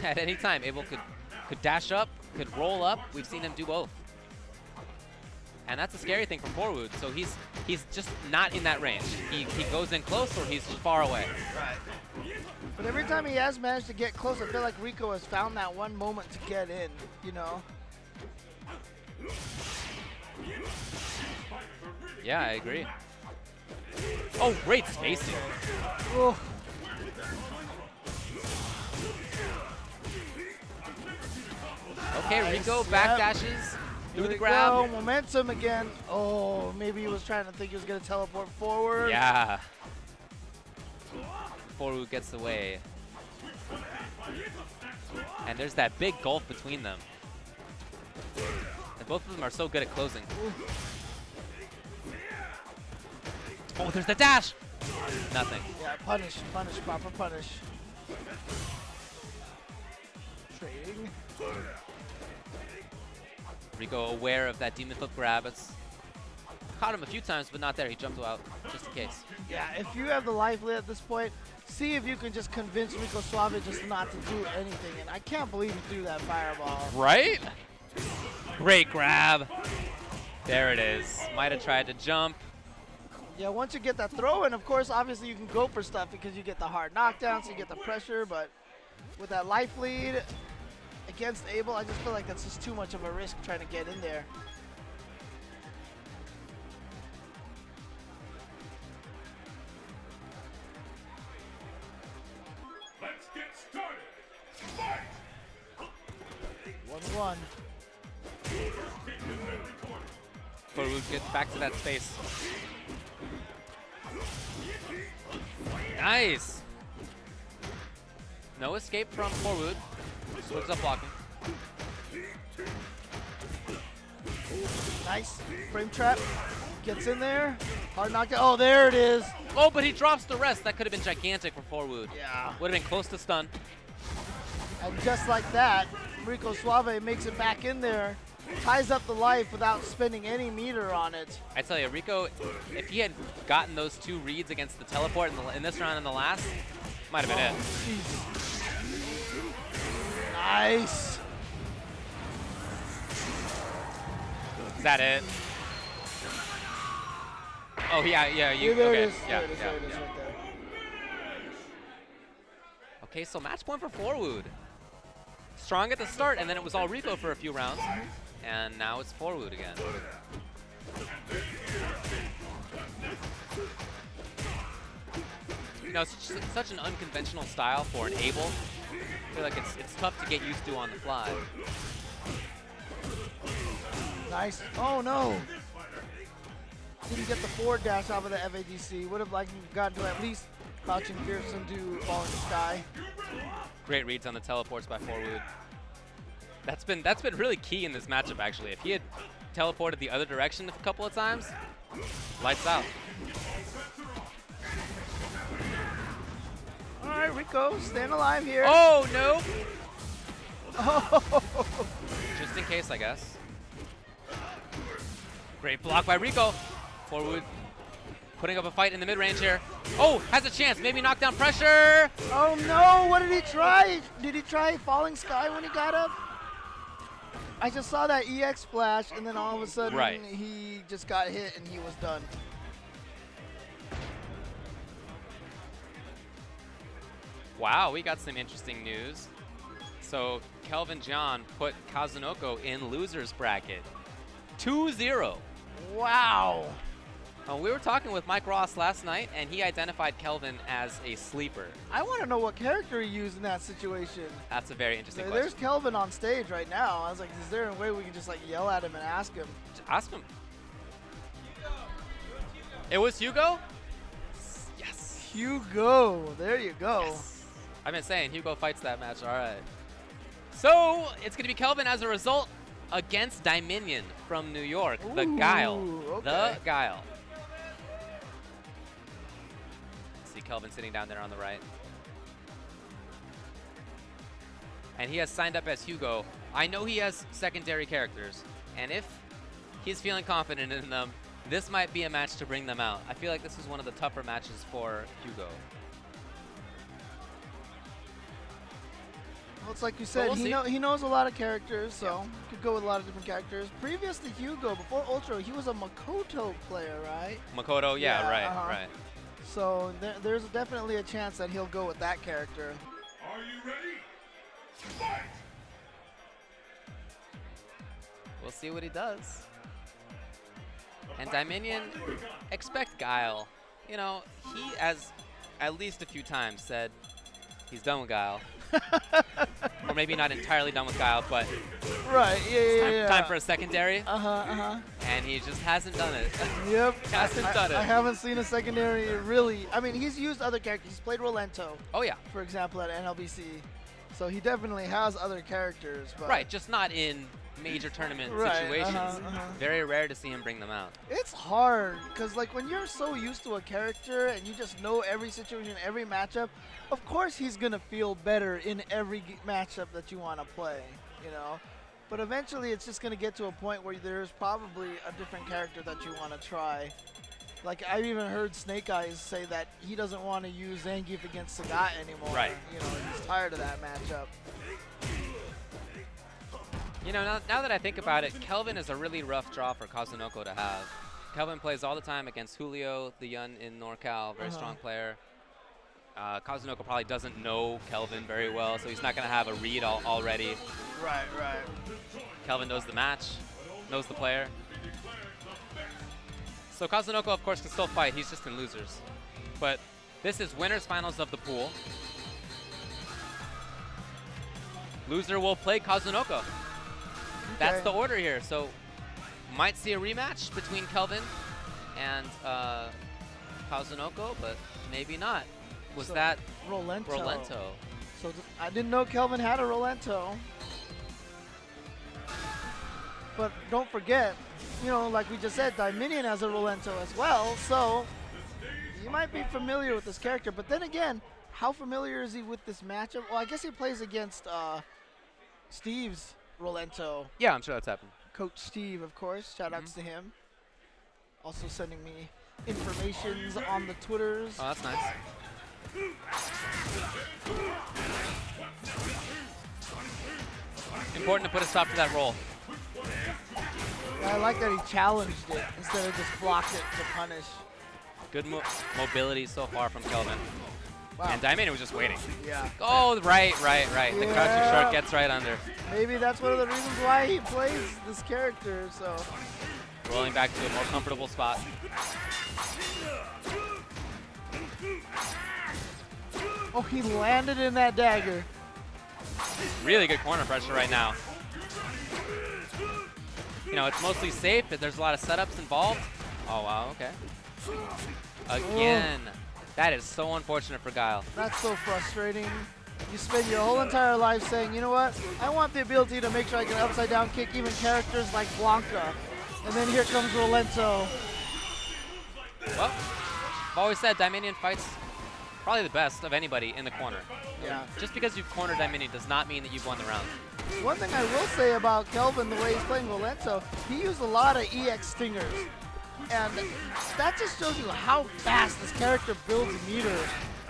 At any time, Abel could dash up, could roll up. We've seen him do both. And that's a scary thing for Forward. So he's just not in that range. He goes in close or he's far away. But every time he has managed to get close, I feel like Rico has found that one moment to get in, you know? Yeah, I agree. Oh, great spacing. Oh. Okay, Nice, Rico yep. backdashes through the There we grab. go, momentum again. Oh, maybe he was trying to think he was going to teleport forward. Yeah. Forward gets away. And there's that big gulf between them. And both of them are so good at closing. Oh, there's the dash! Nothing. Yeah, punish, proper punish. Trading. Rico aware of that demon flip grab. It's caught him a few times, but not there. He jumped out just in case. Yeah, if you have the life lead at this point, see if you can just convince Rico Suave just not to do anything. And I can't believe he threw that fireball. Right? Great grab. There it is. Might have tried to jump. Yeah, once you get that throw in, of course, obviously you can go for stuff because you get the hard knockdown, so you get the pressure. But with that life lead against Abel, I just feel like that's just too much of a risk trying to get in there. Let's get started. Fight! 1-1. Forward gets back to that space. Nice. No escape from Forward. Switches up blocking. Nice. Frame trap. Gets in there. Hard knockdown. Oh, there it is. Oh, but he drops the rest. That could have been gigantic for Forward. Yeah. Would have been close to stun. And just like that, Rico Suave makes it back in there. Ties up the life without spending any meter on it. I tell you, Rico, if he had gotten those 2 reads against the teleport in this round and the last, might have been it. Jeez. Nice. Is that it? Oh, yeah. You, There okay. it is. Yeah, There it is. yeah, There it is yeah. right there. Okay, so match point for Forward. Strong at the start, and then it was all Rico for a few rounds. And now it's Forward again. You know, it's just such an unconventional style for an Abel. I feel like it's tough to get used to on the fly. Nice. Oh, no. Didn't get the forward dash off of the FADC. Would have liked to gotten to at least crouching fearsome do falling sky. Great reads on the teleports by Forward. That's been really key in this matchup, actually. If he had teleported the other direction a couple of times, lights out. All right, Rico, staying alive here. Oh, no! Oh. Just in case, I guess. Great block by Rico. Forward putting up a fight in the mid-range here. Oh, has a chance. Maybe knockdown pressure. Oh no, what did he try? Did he try falling sky when he got up? I just saw that EX splash, and then all of a sudden Right. he just got hit and he was done. Wow, we got some interesting news. So Kelvin John put Kazunoko in loser's bracket. 2-0. Wow. We were talking with Mike Ross last night, and he identified Kelvin as a sleeper. I want to know what character he used in that situation. That's a very interesting There's question. Kelvin on stage right now. I was like, is there a way we can just like yell at him and ask him? Ask him. It was Hugo? Yes. Hugo, there you go. Yes. I've been saying Hugo fights that match. All right. So it's going to be Kelvin as a result against Dominion from New York. The Guile. okay. The Guile. See Kelvin sitting down there on the right. And he has signed up as Hugo. I know he has secondary characters. And if he's feeling confident in them, this might be a match to bring them out. I feel like this is one of the tougher matches for Hugo. Well, it's like you But said, we'll see. he knows a lot of characters, so could go with a lot of different characters. Previous to Hugo, before Ultra, he was a Makoto player, right? Makoto, yeah, Yeah, right, uh-huh. right. So there's definitely a chance that he'll go with that character. Are you ready? Fight! We'll see what he does. And Dominion, expect Guile. You know, he has at least a few times said he's done with Guile. Or maybe not entirely done with Guile, but Right, yeah. time for a secondary. Uh-huh. And he just hasn't done it. Yep. Hasn't done it. I haven't seen a secondary really. I mean, he's used other characters. He's played Rolento, Oh, yeah. for example, at NLBC. So he definitely has other characters. But Right, just not in major tournament Right, situations. uh-huh. Very rare to see him bring them out. It's hard because, like, when you're so used to a character and you just know every situation, every matchup, of course he's going to feel better in every matchup that you want to play, you know? But eventually it's just going to get to a point where there's probably a different character that you want to try. Like, I've even heard Snake Eyes say that he doesn't want to use Zangief against Sagat anymore. Right. You know, he's tired of that matchup. You know, now that I think about it, Kelvin is a really rough draw for Kazunoko to have. Kelvin plays all the time against Julio, the Yun in NorCal, very strong player. Kazunoko probably doesn't know Kelvin very well, so he's not going to have a read already. Right. Kelvin knows the match, knows the player. So Kazunoko, of course, can still fight. He's just in losers. But this is winners finals of the pool. Loser will play Kazunoko. That's Okay. the order here. So might see a rematch between Kelvin and Kazunoko, but maybe not. Was So that Rolento. Rolento? So I didn't know Kelvin had a Rolento. But don't forget, you know, like we just said, Dominion has a Rolento as well, so you might be familiar with this character. But then again, how familiar is he with this matchup? Well, I guess he plays against Steve's Rolento. Yeah, I'm sure that's happened. Coach Steve, of course. Shout outs to him. Also sending me informations on the Twitters. Oh, that's nice. Important to put a stop to that roll. I like that he challenged it instead of just blocked it to punish. Good mobility so far from Kelvin. Wow. And Dominion was just waiting. Yeah. Oh, right. The crouching Yeah. short gets right under. Maybe that's one of the reasons why he plays this character, so. Rolling back to a more comfortable spot. Oh, he landed in that dagger. Really good corner pressure right now. You know, it's mostly safe, but there's a lot of setups involved. Oh, wow, okay. Again. That is so unfortunate for Guile. That's so frustrating. You spend your whole entire life saying, you know what? I want the ability to make sure I can upside down kick even characters like Blanca. And then here comes Rolento. Well, I've always said Dominion fights probably the best of anybody in the corner. Yeah. Just because you've cornered Dominion does not mean that you've won the round. One thing I will say about Kelvin, the way he's playing Rolento, he used a lot of EX stingers. And that just shows you how fast this character builds meter.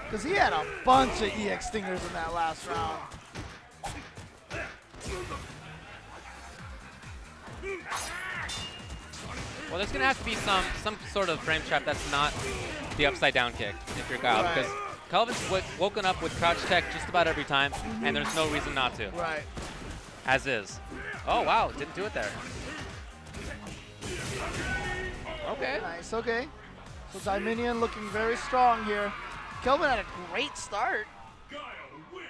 Because he had a bunch of EX stingers in that last round. Well, there's going to have to be some sort of frame trap that's not the upside down kick if you're Guile. Right. Because Kelvin's woken up with crouch tech just about every time, and there's no reason not to. Right. As is. Oh, wow. Didn't do it there. Okay. Nice, okay. So Dominion looking very strong here. Kelvin had a great start. Guile wins.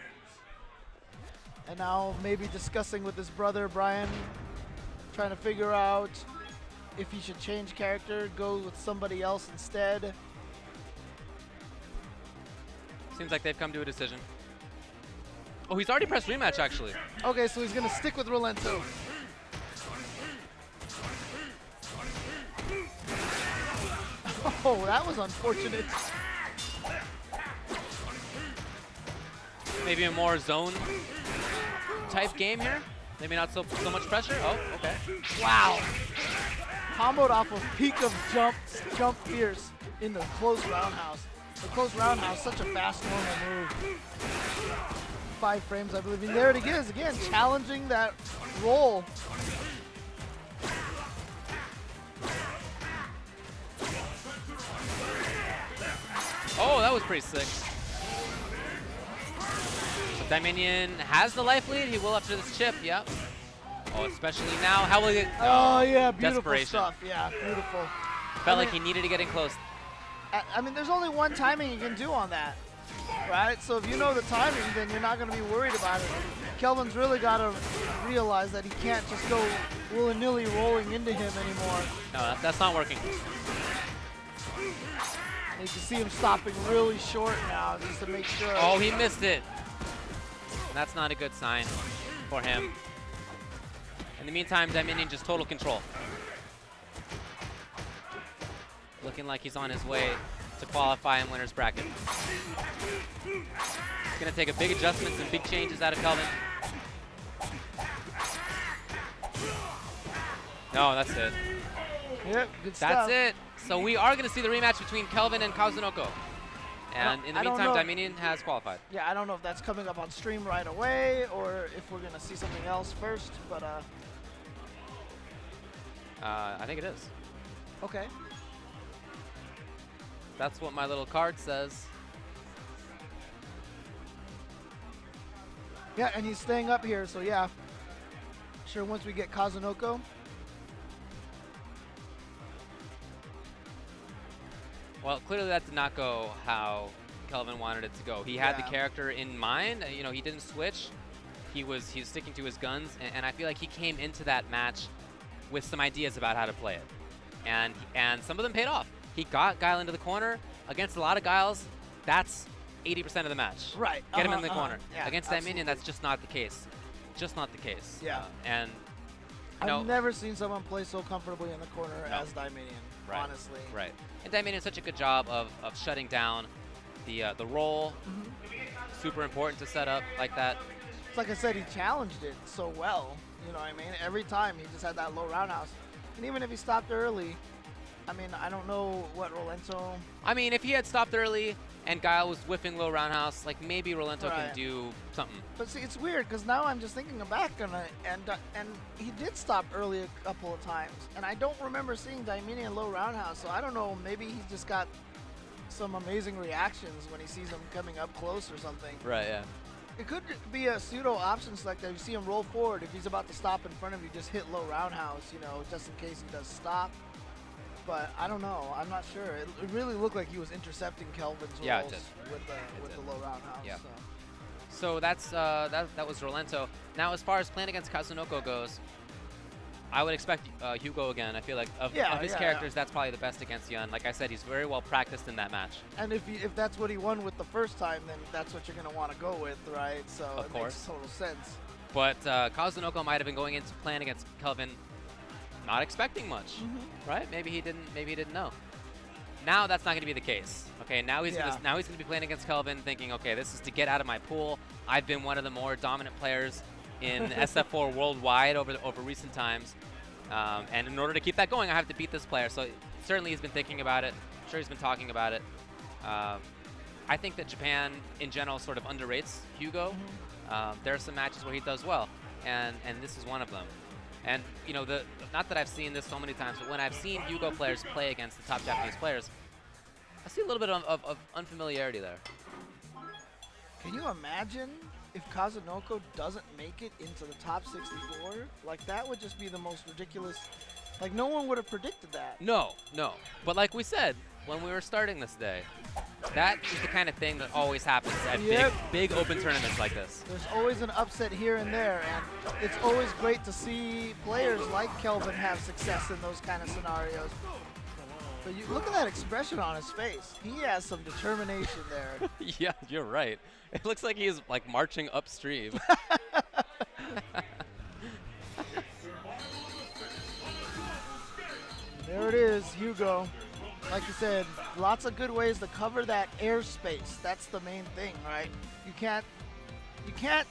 And now maybe discussing with his brother, Brian, trying to figure out if he should change character, go with somebody else instead. Seems like they've come to a decision. Oh, he's already pressed rematch, actually. Okay, so he's going to stick with Rolento. Oh, that was unfortunate. Maybe a more zone type game here. Maybe not so much pressure. Oh, okay. Wow. Comboed off of peak of jump fierce in the close roundhouse. The close roundhouse, such a fast normal move. 5 frames, I believe. And there it is, again, challenging that roll. Oh, that was pretty sick. So Dominion has the life lead. He will after this chip, yep. Oh, especially now. How will he? Oh, yeah, beautiful desperation. stuff. Yeah, beautiful. Felt like he needed to get in close. I mean, there's only one timing you can do on that, right? So if you know the timing, then you're not going to be worried about it. Kelvin's really got to realize that he can't just go willy-nilly rolling into him anymore. No, that's not working. You can see him stopping really short now just to make sure. Oh, he missed it. And that's not a good sign for him. In the meantime, Dominion just total control. Looking like he's on his way to qualify in winner's bracket. He's gonna take a big adjustments and big changes out of Kelvin. No, that's it. Yep, good stuff. That's it. So we are gonna see the rematch between Kelvin and Kazunoko. And in the meantime, Dominion has qualified. Yeah, I don't know if that's coming up on stream right away or if we're gonna see something else first, but I think it is. okay. That's what my little card says. Yeah, and he's staying up here, so yeah. Sure, once we get Kazunoko. Well, clearly that did not go how Kelvin wanted it to go. He had the character in mind. You know, he didn't switch. He was sticking to his guns, and I feel like he came into that match with some ideas about how to play it, and some of them paid off. He got Guile into the corner. Against a lot of Guiles, that's 80% of the match. Right. Get him in the corner. Yeah, Against that minion, that's just not the case. Just not the case. Yeah. And I've never seen someone play so comfortably in the corner as Dominion, Right. honestly. Right. And Dominion did such a good job of shutting down the roll. Super important to set up like that. It's like I said, he challenged it so well. You know what I mean? Every time he just had that low roundhouse. And even if he stopped early, I mean, I don't know what Rolento... I mean, if he had stopped early and Guile was whiffing low roundhouse, like maybe Rolento can do something. But see, it's weird because now I'm just thinking back on it, and he did stop early a couple of times, and I don't remember seeing Dominion low roundhouse. So I don't know. Maybe he's just got some amazing reactions when he sees him coming up close or something. Right. Yeah. It could be a pseudo option select that you see him roll forward. If he's about to stop in front of you, just hit low roundhouse, you know, just in case he does stop. But I don't know. I'm not sure. It really looked like he was intercepting Kelvin's rolls with the low roundhouse. Yeah. So. So that's that was Rolento. Now, as far as playing against Kazunoko goes, I would expect Hugo again. I feel like of his characters, that's probably the best against Yun. Like I said, he's very well practiced in that match. And if that's what he won with the first time, then that's what you're going to want to go with, right? So it makes total sense. But Kazunoko might have been going into playing against Kelvin not expecting much, right? Maybe he didn't know. Now that's not going to be the case. Okay, now he's gonna be playing against Kelvin, thinking, okay, this is to get out of my pool. I've been one of the more dominant players in SF4 worldwide over recent times, and in order to keep that going, I have to beat this player. So certainly he's been thinking about it. I'm sure he's been talking about it. I think that Japan in general sort of underrates Hugo. There are some matches where he does well, and this is one of them. And you know, not that I've seen this so many times, but when I've seen Hugo players play against the top Japanese players, I see a little bit of unfamiliarity there. Can you imagine if Kazunoko doesn't make it into the top 64? Like, that would just be the most ridiculous. Like, no one would have predicted that. No. But like we said when we were starting this day, that is the kind of thing that always happens at big open tournaments like this. There's always an upset here and there, and it's always great to see players like Kelvin have success in those kind of scenarios. But you look at that expression on his face. He has some determination there. Yeah, you're right. It looks like he's like marching upstream. There it is, Hugo. Like you said, lots of good ways to cover that airspace. That's the main thing, right? You can't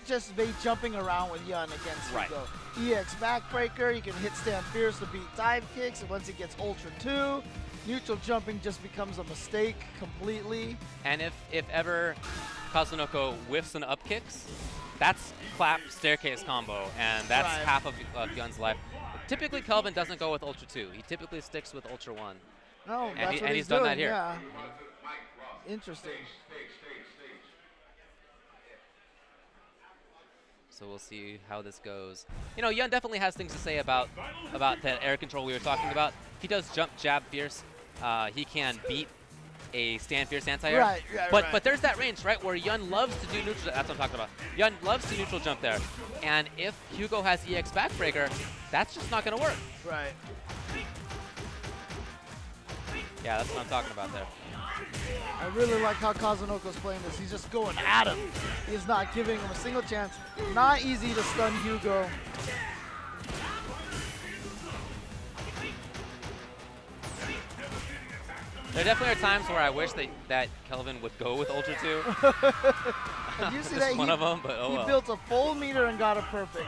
just be jumping around with Yun against Hugo. EX backbreaker. He can hit stand fierce to beat dive kicks. And once he gets Ultra 2, neutral jumping just becomes a mistake completely. And if ever Kazunoko whiffs an up kicks, that's clap staircase combo, and that's Right. half of Yun's life. Typically, Kelvin doesn't go with Ultra 2. He typically sticks with Ultra 1. No, And that's he- what and he's he's done doing, that here. Yeah. Interesting. So we'll see how this goes. You know, Yun definitely has things to say about that air control we were talking about. If he does jump, jab, fierce, he can beat a stand fierce anti-air. Right, But there's that range, right, where Yun loves to do neutral. That's what I'm talking about. Yun loves to neutral jump there. And if Hugo has EX backbreaker, that's just not going to work. Right. Yeah, that's what I'm talking about there. I really like how Kazunoko's playing this. He's just going at him. He's not giving him a single chance. Not easy to stun Hugo. There definitely are times where I wish that Kelvin would go with Ultra 2. And you see This that is one of them, but oh he well. built a full meter and got it perfect.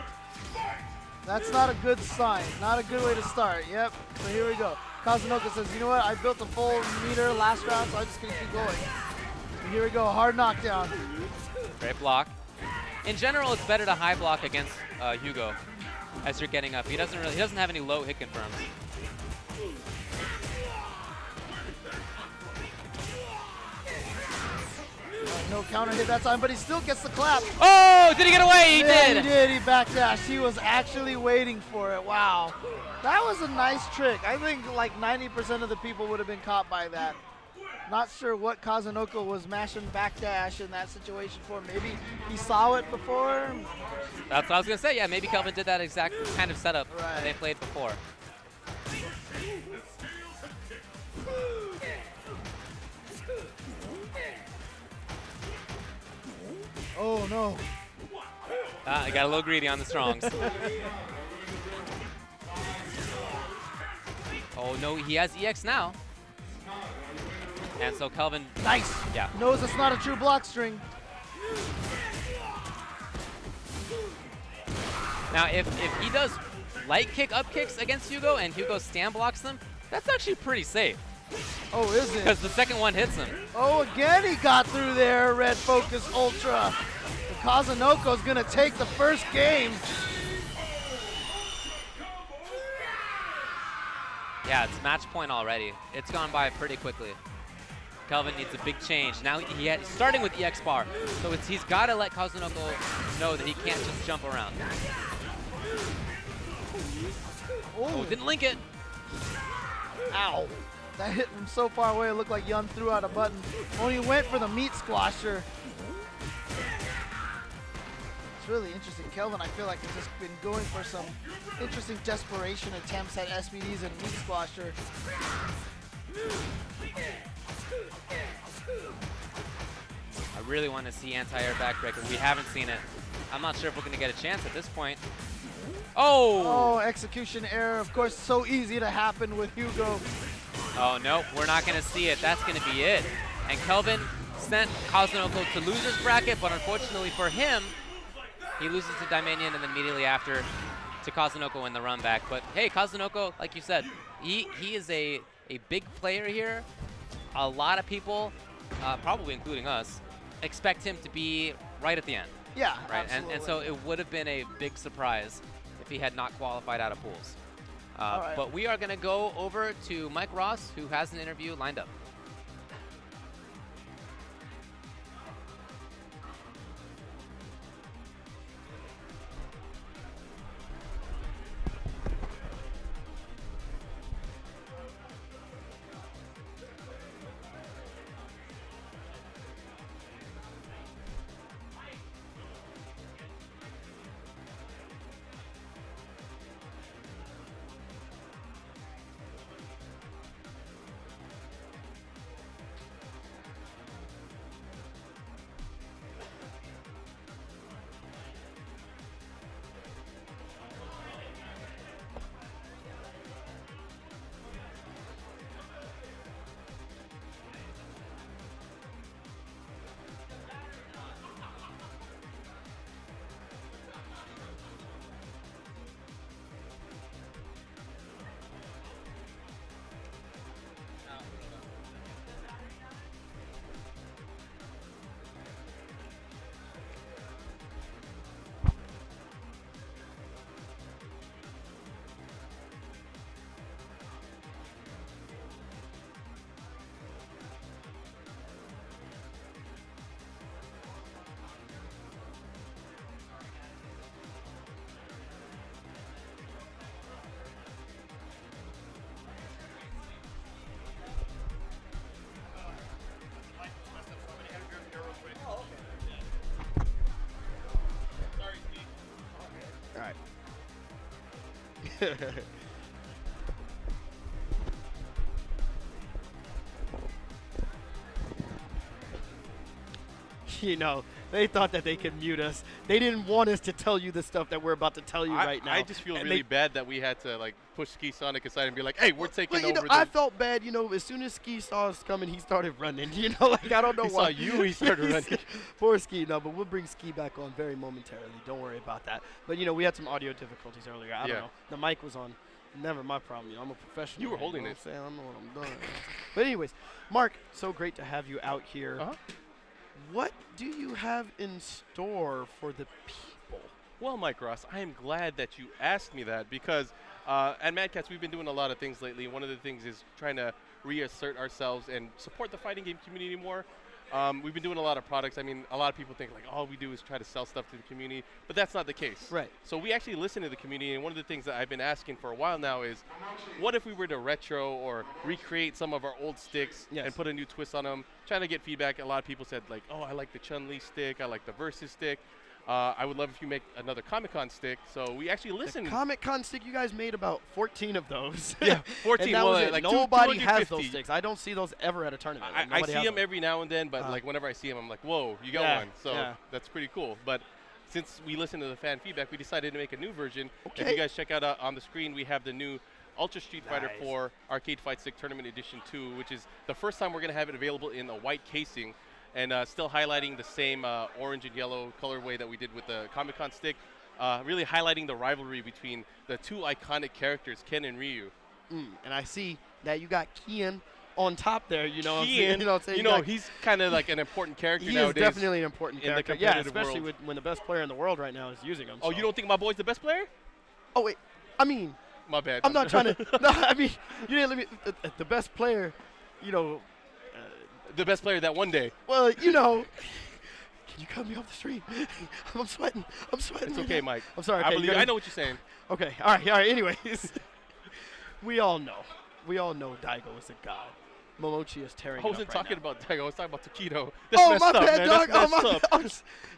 That's not a good sign. Not a good way to start. Yep. So here we go. Kazunoko says, you know what? I built a full meter last round, so I'm just going to keep going. And here we go. Hard knockdown. Great block. In general, it's better to high block against Hugo as you're getting up. He doesn't have any low hit confirms. No counter hit that time, but he still gets the clap. Oh, did he get away? He Yeah, did. he did. He backdashed. He was actually waiting for it. Wow. That was a nice trick. I think like 90% of the people would have been caught by that. Not sure what Kazunoko was mashing backdash in that situation for. Maybe he saw it before. That's what I was going to say. Yeah, maybe Kelvin did that exact kind of setup Right. that they played before. Oh, no. I got a little greedy on the strongs. Oh, no, he has EX now. And so Kelvin, Nice. yeah. Knows it's not a true block string. Now, if he does light kick up kicks against Hugo and Hugo stand blocks them, that's actually pretty safe Oh, is it? because the second one hits him. Oh, again he got through there, Red Focus Ultra. Kazunoko's going to take the first game. Yeah, it's match point already. It's gone by pretty quickly. Kelvin needs a big change. Now he's starting with EX bar, so he's got to let Kazunoko know that he can't just jump around. Oh, didn't link it. Ow. That hit from so far away, it looked like Yun threw out a button. Only went for the meat squasher. It's really interesting. Kelvin, I feel like, has just been going for some interesting desperation attempts at SBDs and meat squasher. I really want to see anti-air backbreaker. We haven't seen it. I'm not sure if we're going to get a chance at this point. Oh, execution error. Of course, so easy to happen with Hugo. Oh, no, we're not going to see it. That's going to be it. And Kelvin sent Kazunoko to loser's bracket, but unfortunately for him, he loses to Dominion and then immediately after to Kazunoko in the run back. But hey, Kazunoko, like you said, he is a big player here. A lot of people, probably including us, expect him to be right at the end. Yeah, Right, absolutely. and so it would have been a big surprise if he had not qualified out of pools. right. But we are going to go over to Mike Ross, who has an interview lined up. You know, they thought that they could mute us. They didn't want us to tell you the stuff that we're about to tell you right now. I just feel And really bad that we had to like push Ski Sonic aside and be like, "Hey, we're taking But, you know, over." I felt bad, you know, as soon as Ski saw us coming, he started running. You know, like, I don't know He why. saw you, he started running. Poor Ski, no, but we'll bring Ski back on very momentarily. Don't worry about that. But, you know, we had some audio difficulties earlier. I don't Yeah. know. The mic was on. Never my problem. You know, I'm a professional. You were man, holding know it. what I'm saying? I know what I'm doing. But anyways, Mark, so great to have you out here. Uh-huh. What do you have in store for the people? Well, Mike Ross, I am glad that you asked me that because at Mad Cats we've been doing a lot of things lately. One of the things is trying to reassert ourselves and support the fighting game community more. We've been doing a lot of products. I mean, a lot of people think like all we do is try to sell stuff to the community, but that's not the case. Right. So we actually listen to the community, and one of the things that I've been asking for a while now is, what if we were to retro or recreate some of our old sticks Yes. and put a new twist on them? Trying to get feedback. A lot of people said like, oh, I like the Chun-Li stick. I like the Versus stick. I would love if you make another Comic-Con stick. So we actually listened. Comic-Con stick, you guys made about 14 of those. Yeah, 14. And that well, was it. like Nobody has 250. those sticks. I don't see those ever at a tournament. Like, I nobody see has them every now and then, but Uh-huh. like whenever I see them, I'm like, whoa, you got Yeah, one. So yeah. that's pretty cool. But since we listened to the fan feedback, we decided to make a new version. If Okay. you guys check out on the screen, we have the new Ultra Street Fighter Nice. 4 Arcade Fight Stick Tournament Edition 2, which is the first time we're going to have it available in a white casing, and still highlighting the same orange and yellow colorway that we did with the Comic-Con stick, really highlighting the rivalry between the two iconic characters, Ken and Ryu. And I see that you got Kian on top there. You know, what I'm saying? Kian, You know, what I'm saying? you know, got- he's kind of like an important character he nowadays. is definitely an important in the character. Yeah, competitive especially world. when the best player in the world right now is using him. Oh, so. you don't think my boy's the best player? Oh wait, I mean, My bad. I'm not trying to. No, I mean, you didn't let me. The best player, you know. The best player that one day. Well, you know. Can you cut me off the stream? I'm sweating. I'm sweating. It's right okay, now. Mike. I'm sorry. I Okay, believe. you I gotta- know what you're saying. Okay. All right. All right. Anyways, we all know. We all know Daigo is a god. Momochi is tearing. I wasn't it up right talking now. about Daigo. I was talking about Takedo. That's Oh messed my up, bad, man. dog. That's Oh my messed bad. up.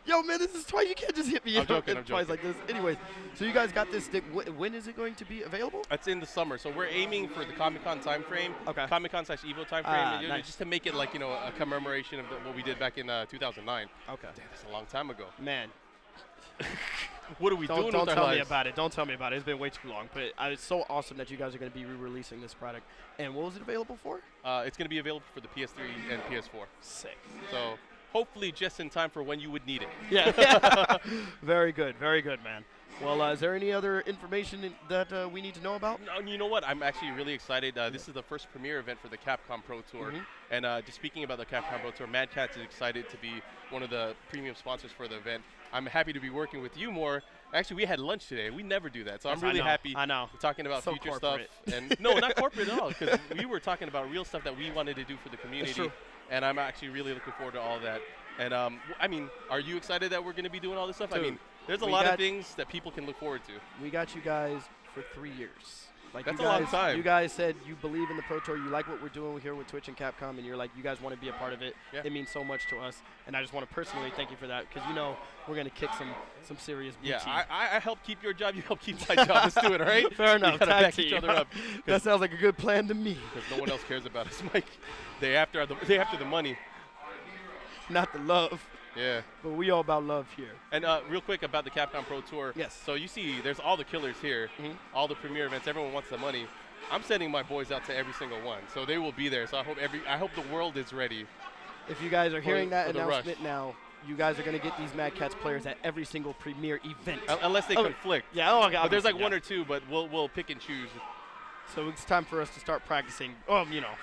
Yo, man, this is twice. You can't just hit me. I'm joking, I'm twice joking. like this. Anyways, so you guys got this stick. When is it going to be available? That's in the summer, so we're aiming for the Comic-Con time frame. Okay. Comic-Con/Evo time frame, Ah, and, nice. just to make it like a commemoration of what we did back in 2009. Okay. Damn, that's a long time ago. Man, What are we don't doing with our tell me lives? about it. Don't tell me about it. It's been way too long. But it's so awesome that you guys are going to be re-releasing this product. And what was it available for? It's going to be available for the PS3 and PS4. Sick. So hopefully just in time for when you would need it. Yeah. Very good. Very good, man. Well, is there any other information that we need to know about? No, you know what? I'm actually really excited. This is the first premiere event for the Capcom Pro Tour. Mhm. And just speaking about the Capcom Pro Tour, Mad Catz is excited to be one of the premium sponsors for the event. I'm happy to be working with you more. Actually, we had lunch today. We never do that. So Yes, I'm really I know. happy. I know. We're talking about So future corporate. stuff. And no, not corporate at all, because we were talking about real stuff that we wanted to do for the community. true. And I'm actually really looking forward to all that. And I mean, are you excited that we're going to be doing all this stuff? I Dude, mean, there's a we lot of got- things that people can look forward to. We got you guys for 3 years. Like That's you a long guys, time. You guys said you believe in the Pro Tour. You like what we're doing here with Twitch and Capcom, and you're like, you guys want to be a part of it. Yeah. It means so much to us, and I just want to personally thank you for that because you know we're gonna kick some serious booty. Yeah, I help keep your job. You help keep my job. Let's do it, all right? Fair We enough. gotta Tag back each team. other up. That sounds like a good plan to me. Because no one else cares about us, Mike. They after the money. Not the love, Yeah. but we all about love here. And real quick about the Capcom Pro Tour. Yes. So you see, there's all the killers here, Mhm. all the premier events. Everyone wants the money. I'm sending my boys out to every single one, so they will be there. So I hope the world is ready. If you guys are hearing that for the rush. announcement now, you guys are gonna get these Mad Catz players at every single premier event. Unless they Oh, conflict. Yeah. Oh, God. But there's like obviously, one yeah. or two, but we'll pick and choose. So it's time for us to start practicing. You know,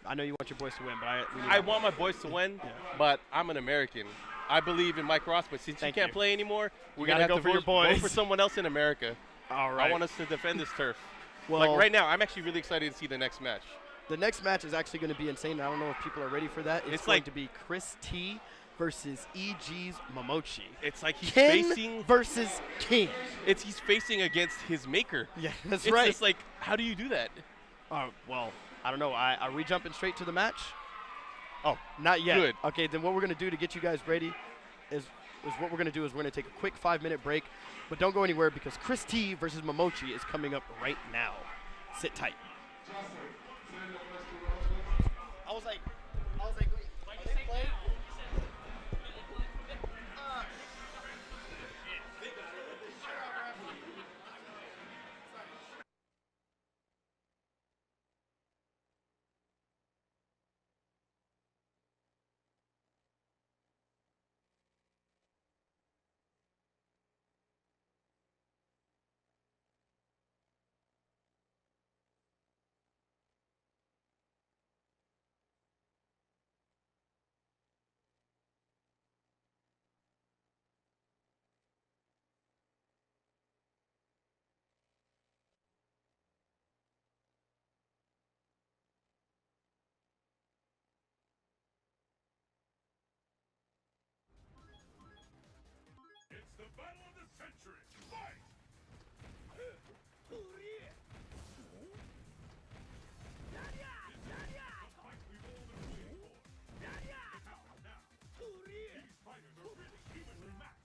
I know you want your boys to win, but we need I our want my boys to win, Yeah. but I'm an American. I believe in Mike Ross, but since Thank you can't you. play anymore, we're gotta gonna have go to for your vote boys. for someone else in America. All right. I want us to defend this turf. Well, Like right now, I'm actually really excited to see the next match. the next match is actually going to be insane. I don't know if people are ready for that. It's It's going like- to be Chris T versus EG's Momochi. It's like he's Ken facing. versus King. He's facing against his maker. Yeah, that's It's right. just like, how do you do that? Well, I don't know. Are we jumping straight to the match? Oh, not yet. Good. Okay, then what we're going to do to get you guys ready is is what we're going to do is we're going to take a quick 5-minute break, but don't go anywhere because Chris T versus Momochi is coming up right now. Sit tight. I was like, wait, are they playing? It's the battle of the century. Fight! Fight we've all been waiting for. Now, these fighters are really evenly matched.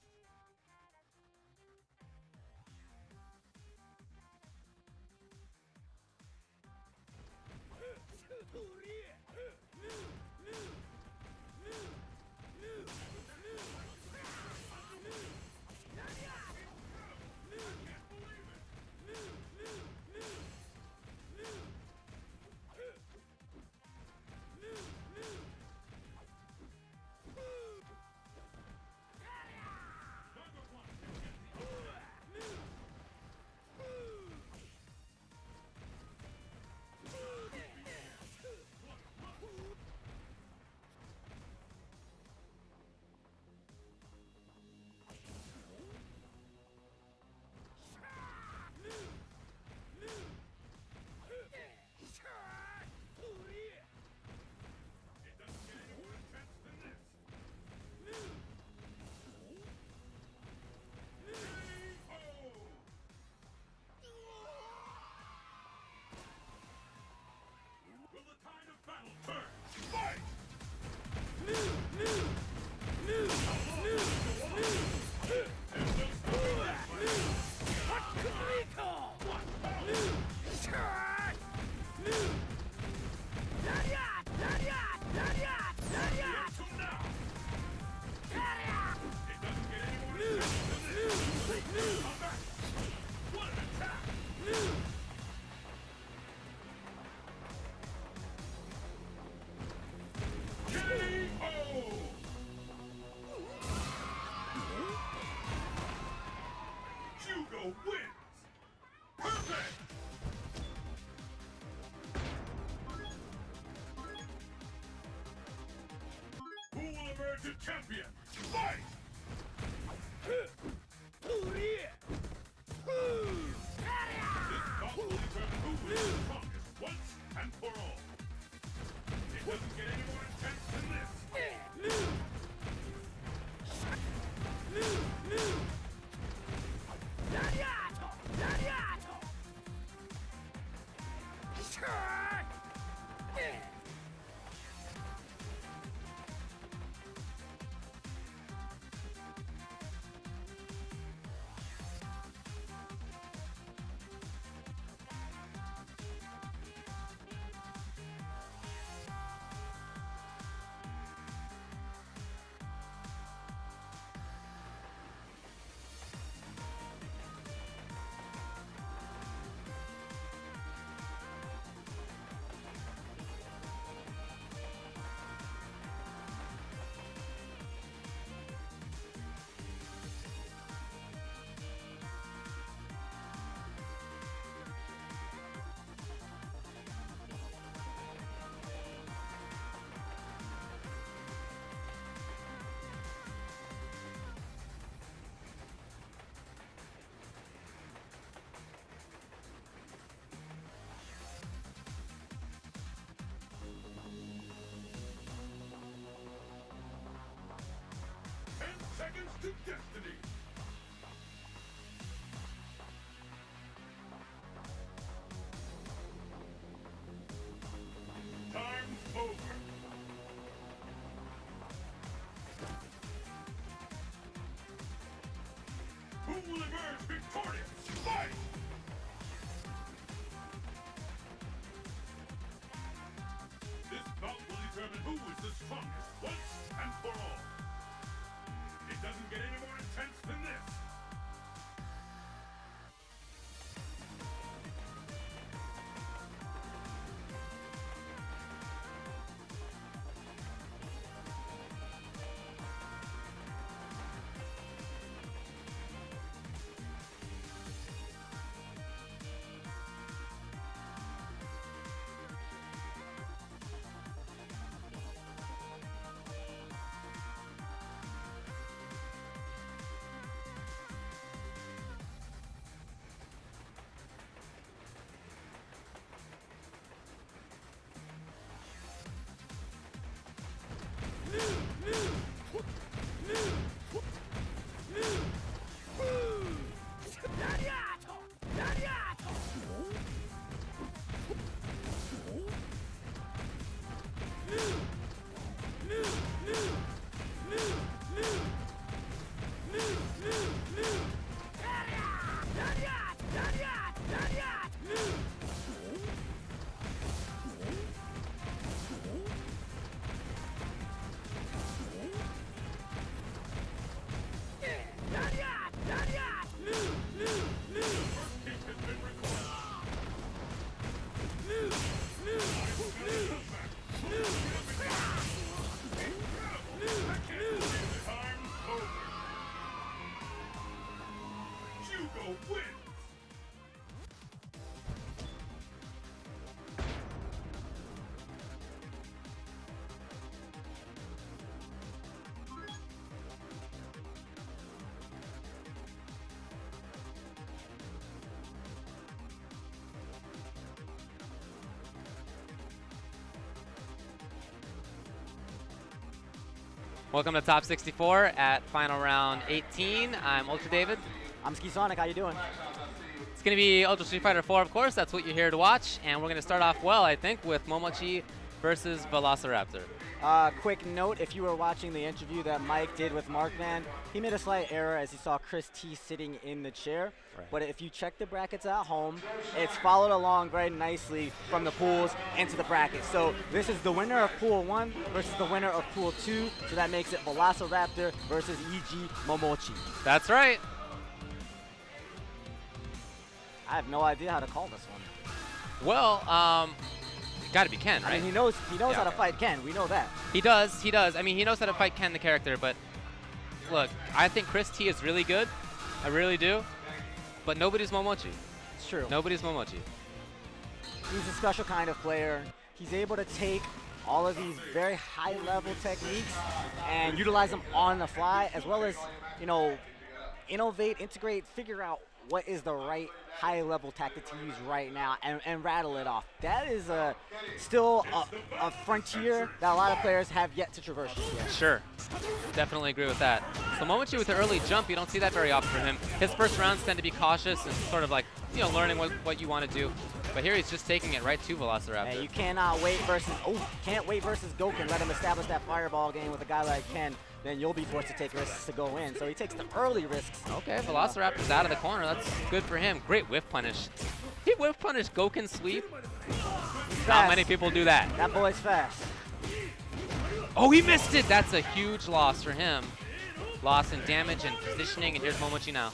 It doesn't get any more intense than this. Will the tide of battle turn? Fight! It doesn't get any more intense than this. Come back. What an attack! KO! Hugo wins! Perfect! Who will emerge a champion? Fight! This bout will determine who is the strongest once and for all. It doesn't get any more intense than this. Welcome to Top 64 at final round 18. I'm Ultra David. I'm Ski Sonic. How you doing? It's going to be Ultra Street Fighter 4, of course. That's what you're here to watch. And we're going to start off well, I think, with Momochi versus Velociraptor. Quick note, if you were watching the interview that Mike did with Markman, he made a slight error as he saw Chris T sitting in the chair. Right. But if you check the brackets at home, it's followed along very nicely from the pools into the brackets. So this is the winner of Pool 1 versus the winner of Pool 2. So that makes it Velociraptor versus E.G. Momochi. That's right. I have no idea how to call this one. Well, got to be Ken, right? I mean, he knows Yeah, how to okay. fight Ken. We know that. He does. I mean, he knows how to fight Ken, the character, but look, I think Chris T is really good. I really do. But nobody's Momochi. It's true. Nobody's Momochi. He's a special kind of player. He's able to take all of these very high-level techniques and utilize them on the fly, as well as, you know, innovate, integrate, figure out what is the right high-level tactic to use right now and rattle it off. That is still a frontier that a lot of players have yet to traverse. Yet. Sure. Definitely agree with that. So Momochi with the early jump, you don't see that very often from him. His first rounds tend to be cautious and sort of like, you know, learning what you want to do. But here he's just taking it right to Velociraptor. And you cannot wait versus, can't wait versus Goken. Let him establish that fireball game with a guy like Ken. Then you'll be forced to take risks to go in. So he takes the early risks. Okay, Velociraptor's out of the corner. That's good for him. Great whiff punish. He whiff punished Goken sweep. Not many people do that. That boy's fast. Oh, he missed it. That's a huge loss for him. Loss in damage and positioning, and here's Momochi now.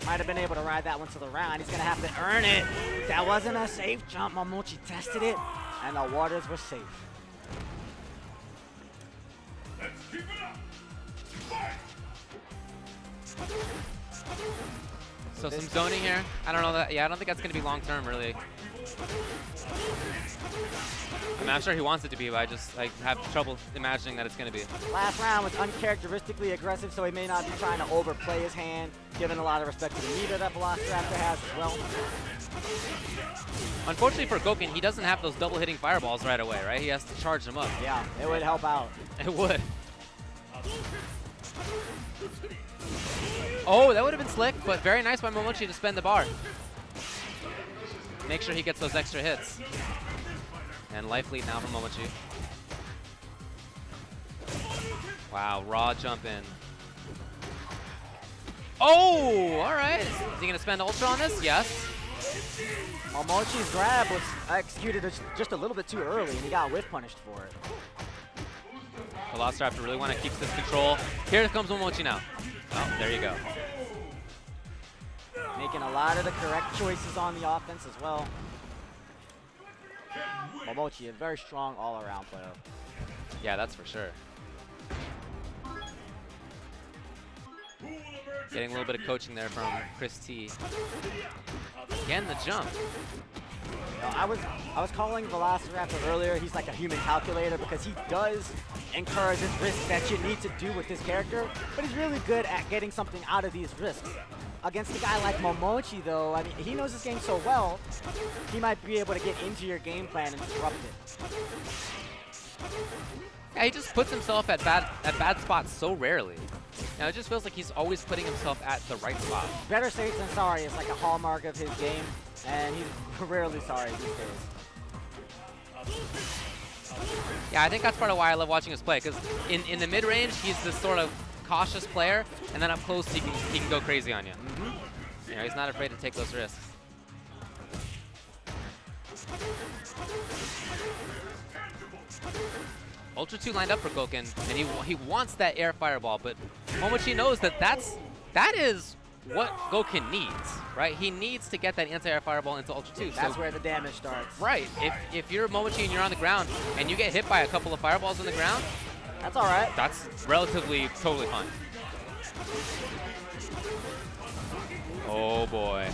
Might have been able to ride that one to the round. He's going to have to earn it. That wasn't a safe jump. Momochi tested it, and the waters were safe. Let's keep it up. Fight! So some zoning here. I don't know that. Yeah, I don't think that's going to be long term, really. I mean, I'm sure he wants it to be, but I just have trouble imagining that it's going to be. Last round was uncharacteristically aggressive, so he may not be trying to overplay his hand, giving a lot of respect to the meter that Velociraptor has as well. Unfortunately for Goken, he doesn't have those double hitting fireballs right away, right? He has to charge them up. Yeah, it would help out. It would. Oh, that would have been slick, but very nice by Momochi to spend the bar. Make sure he gets those extra hits. And life lead now from Momochi. Wow, raw jump in. Oh, all right. Is he going to spend Ultra on this? Yes. Momochi's grab was executed just a little bit too early, and he got whiff punished for it. Velociraptor really want to keep this control. Here comes Momochi now. Oh, there you go. Making a lot of the correct choices on the offense as well. Momochi, a very strong all-around player. Yeah, that's for sure. Getting a little bit of coaching there from Chris T. Again, the jump. I was calling Velociraptor earlier. He's like a human calculator because he does incur this risk that you need to do with this character, but he's really good at getting something out of these risks. Against a guy like Momochi, though, I mean, he knows this game so well, he might be able to get into your game plan and disrupt it. Yeah, he just puts himself at bad spots so rarely. Now it just feels like he's always putting himself at the right spot. Better safe than sorry is like a hallmark of his game, and he's rarely sorry these days. Yeah, I think that's part of why I love watching his play, because in the mid-range, he's this sort of cautious player, and then up close, he can go crazy on you. You know, he's not afraid to take those risks. Ultra 2 lined up for Goken, and he wants that air fireball, but Momochi knows that is what Goken needs, right? He needs to get that anti-air fireball into Ultra 2. That's where the damage starts. Right. If you're Momochi and you're on the ground, and you get hit by a couple of fireballs on the ground, that's all right. that's relatively totally fine. Oh boy.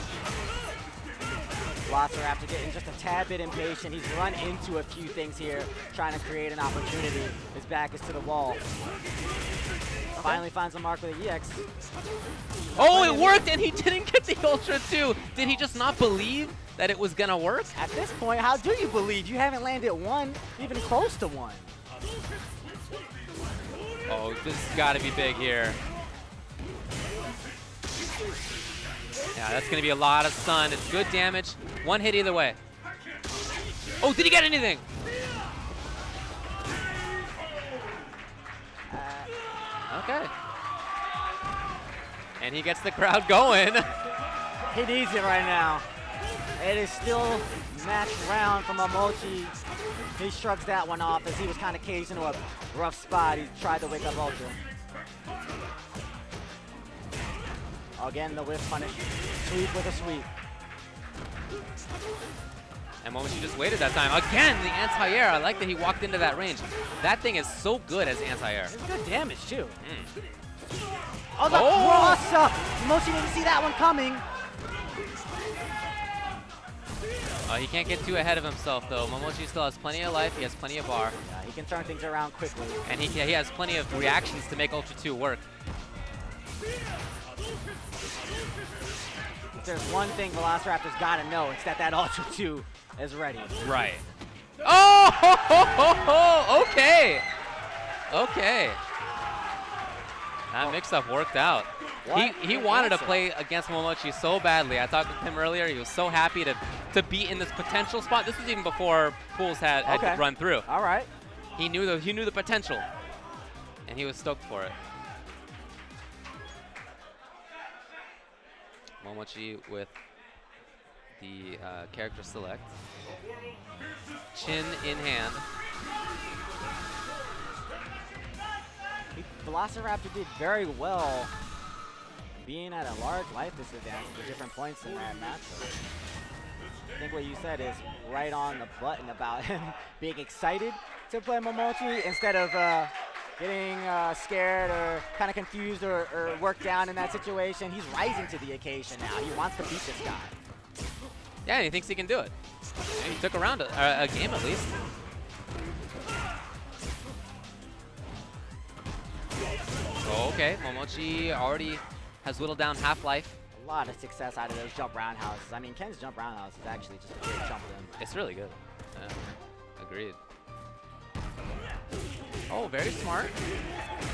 Velociraptor getting just a tad bit impatient. He's run into a few things here, trying to create an opportunity. His back is to the wall. Finally finds the mark with the EX. Oh, it worked, and he didn't get the Ultra 2. Did he just not believe that it was gonna work? At this point, how do you believe? You haven't landed one, even close to one. Oh, this has got to be big here. Yeah, that's going to be a lot of stun. It's good damage. One hit either way. Oh, did he get anything? Okay. And he gets the crowd going. He needs it right now. It is still match round for Momochi. He shrugs that one off as he was kind of caged into a rough spot. He tried to wake up Ultra. Again, the whiff punish. Sweep with a sweep. And Momochi just waited that time. Again, the anti-air. I like that he walked into that range. That thing is so good as anti-air. It's good damage, too. Oh, the cross-up! Momochi didn't see that one coming. He can't get too ahead of himself, though. Momochi still has plenty of life. He has plenty of bar. Yeah, he can turn things around quickly. And he has plenty of reactions to make Ultra 2 work. If there's one thing Velociraptor's got to know, it's that Ultra 2 is ready. Right. Oh! Ho, ho, ho, ho. Okay. Okay. That mix-up worked out. He wanted to play against Momochi so badly. I talked with him earlier. He was so happy to be in this potential spot. This was even before Pools had run through. All right. He knew the potential, and he was stoked for it. Momochi with the character select. Chin in hand. Velociraptor did very well being at a large life disadvantage at different points in that matchup. I think what you said is right on the button about him being excited to play Momochi instead of getting scared or kind of confused or worked down in that situation. He's rising to the occasion now. He wants to beat this guy. Yeah, and he thinks he can do it. And he took around a game at least. Oh, okay, Momochi already has whittled down half-life. A lot of success out of those jump roundhouses. I mean, Ken's jump roundhouse is actually just a great jump in. It's really good. Agreed. Oh, very smart.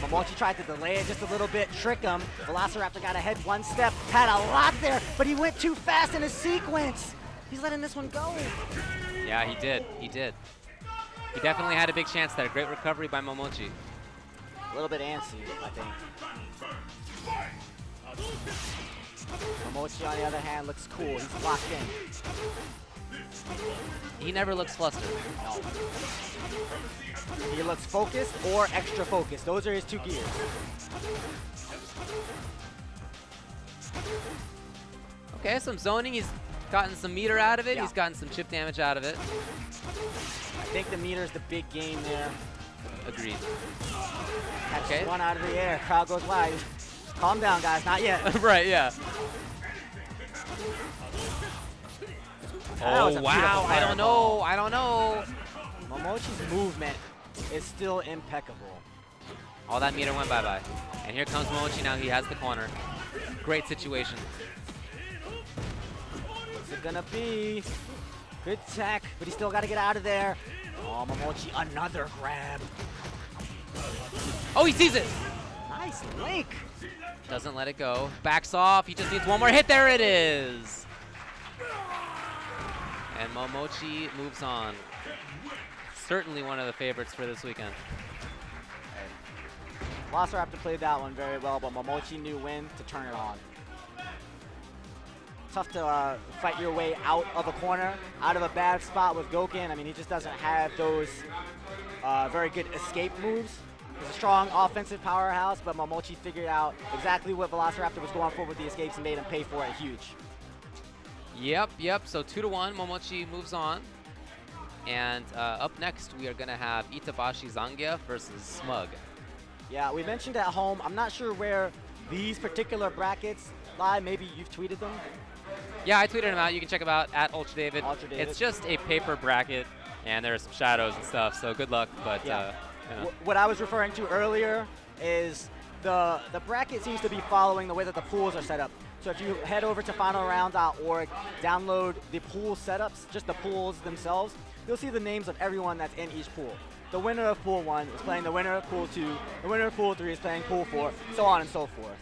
Momochi tried to delay it just a little bit, trick him. Velociraptor got ahead one step, had a lot there, but he went too fast in his sequence. He's letting this one go. Yeah, he did. He did. He definitely had a big chance there. Great recovery by Momochi. A little bit antsy, I think. Momochi, on the other hand, looks cool. He's locked in. He never looks flustered. No. He looks focused or extra focused. Those are his two gears. Okay, some zoning. He's gotten some meter out of it. Yeah. He's gotten some chip damage out of it. I think the meter is the big game there. Agreed. Catches Okay. one out of the air. Crowd goes wild. Calm down, guys. Not yet. Right, yeah. That was Oh, a wow. beautiful I don't know. fireball. I don't know. Momochi's movement is still impeccable. All that meter went bye-bye. And here comes Momochi now. He has the corner. Great situation. What's it gonna be? Good tech, but he's still got to get out of there. Oh, Momochi, another grab. Oh, he sees it. Nice link. Doesn't let it go. Backs off. He just needs one more hit. There it is. And Momochi moves on. Certainly one of the favorites for this weekend. Velociraptor played that one very well, but Momochi knew when to turn it on. Tough to fight your way out of a corner, out of a bad spot with Gouken. I mean, he just doesn't have those very good escape moves. He's a strong offensive powerhouse, but Momochi figured out exactly what Velociraptor was going for with the escapes and made him pay for it huge. Yep. So 2-1. Momochi moves on. And up next, we are going to have Itabashi Zangia versus Smug. Yeah, we mentioned at home. I'm not sure where these particular brackets lie. Maybe you've tweeted them. Yeah, I tweeted him out. You can check him out at UltraDavid. UltraDavid. It's just a paper bracket, and there are some shadows and stuff, so good luck. But Yeah. you know. What I was referring to earlier is the bracket seems to be following the way that the pools are set up. So if you head over to finalround.org, download the pool setups, just the pools themselves, you'll see the names of everyone that's in each pool. the winner of Pool 1 is playing the winner of Pool 2, the winner of Pool 3 is playing Pool 4, so on and so forth.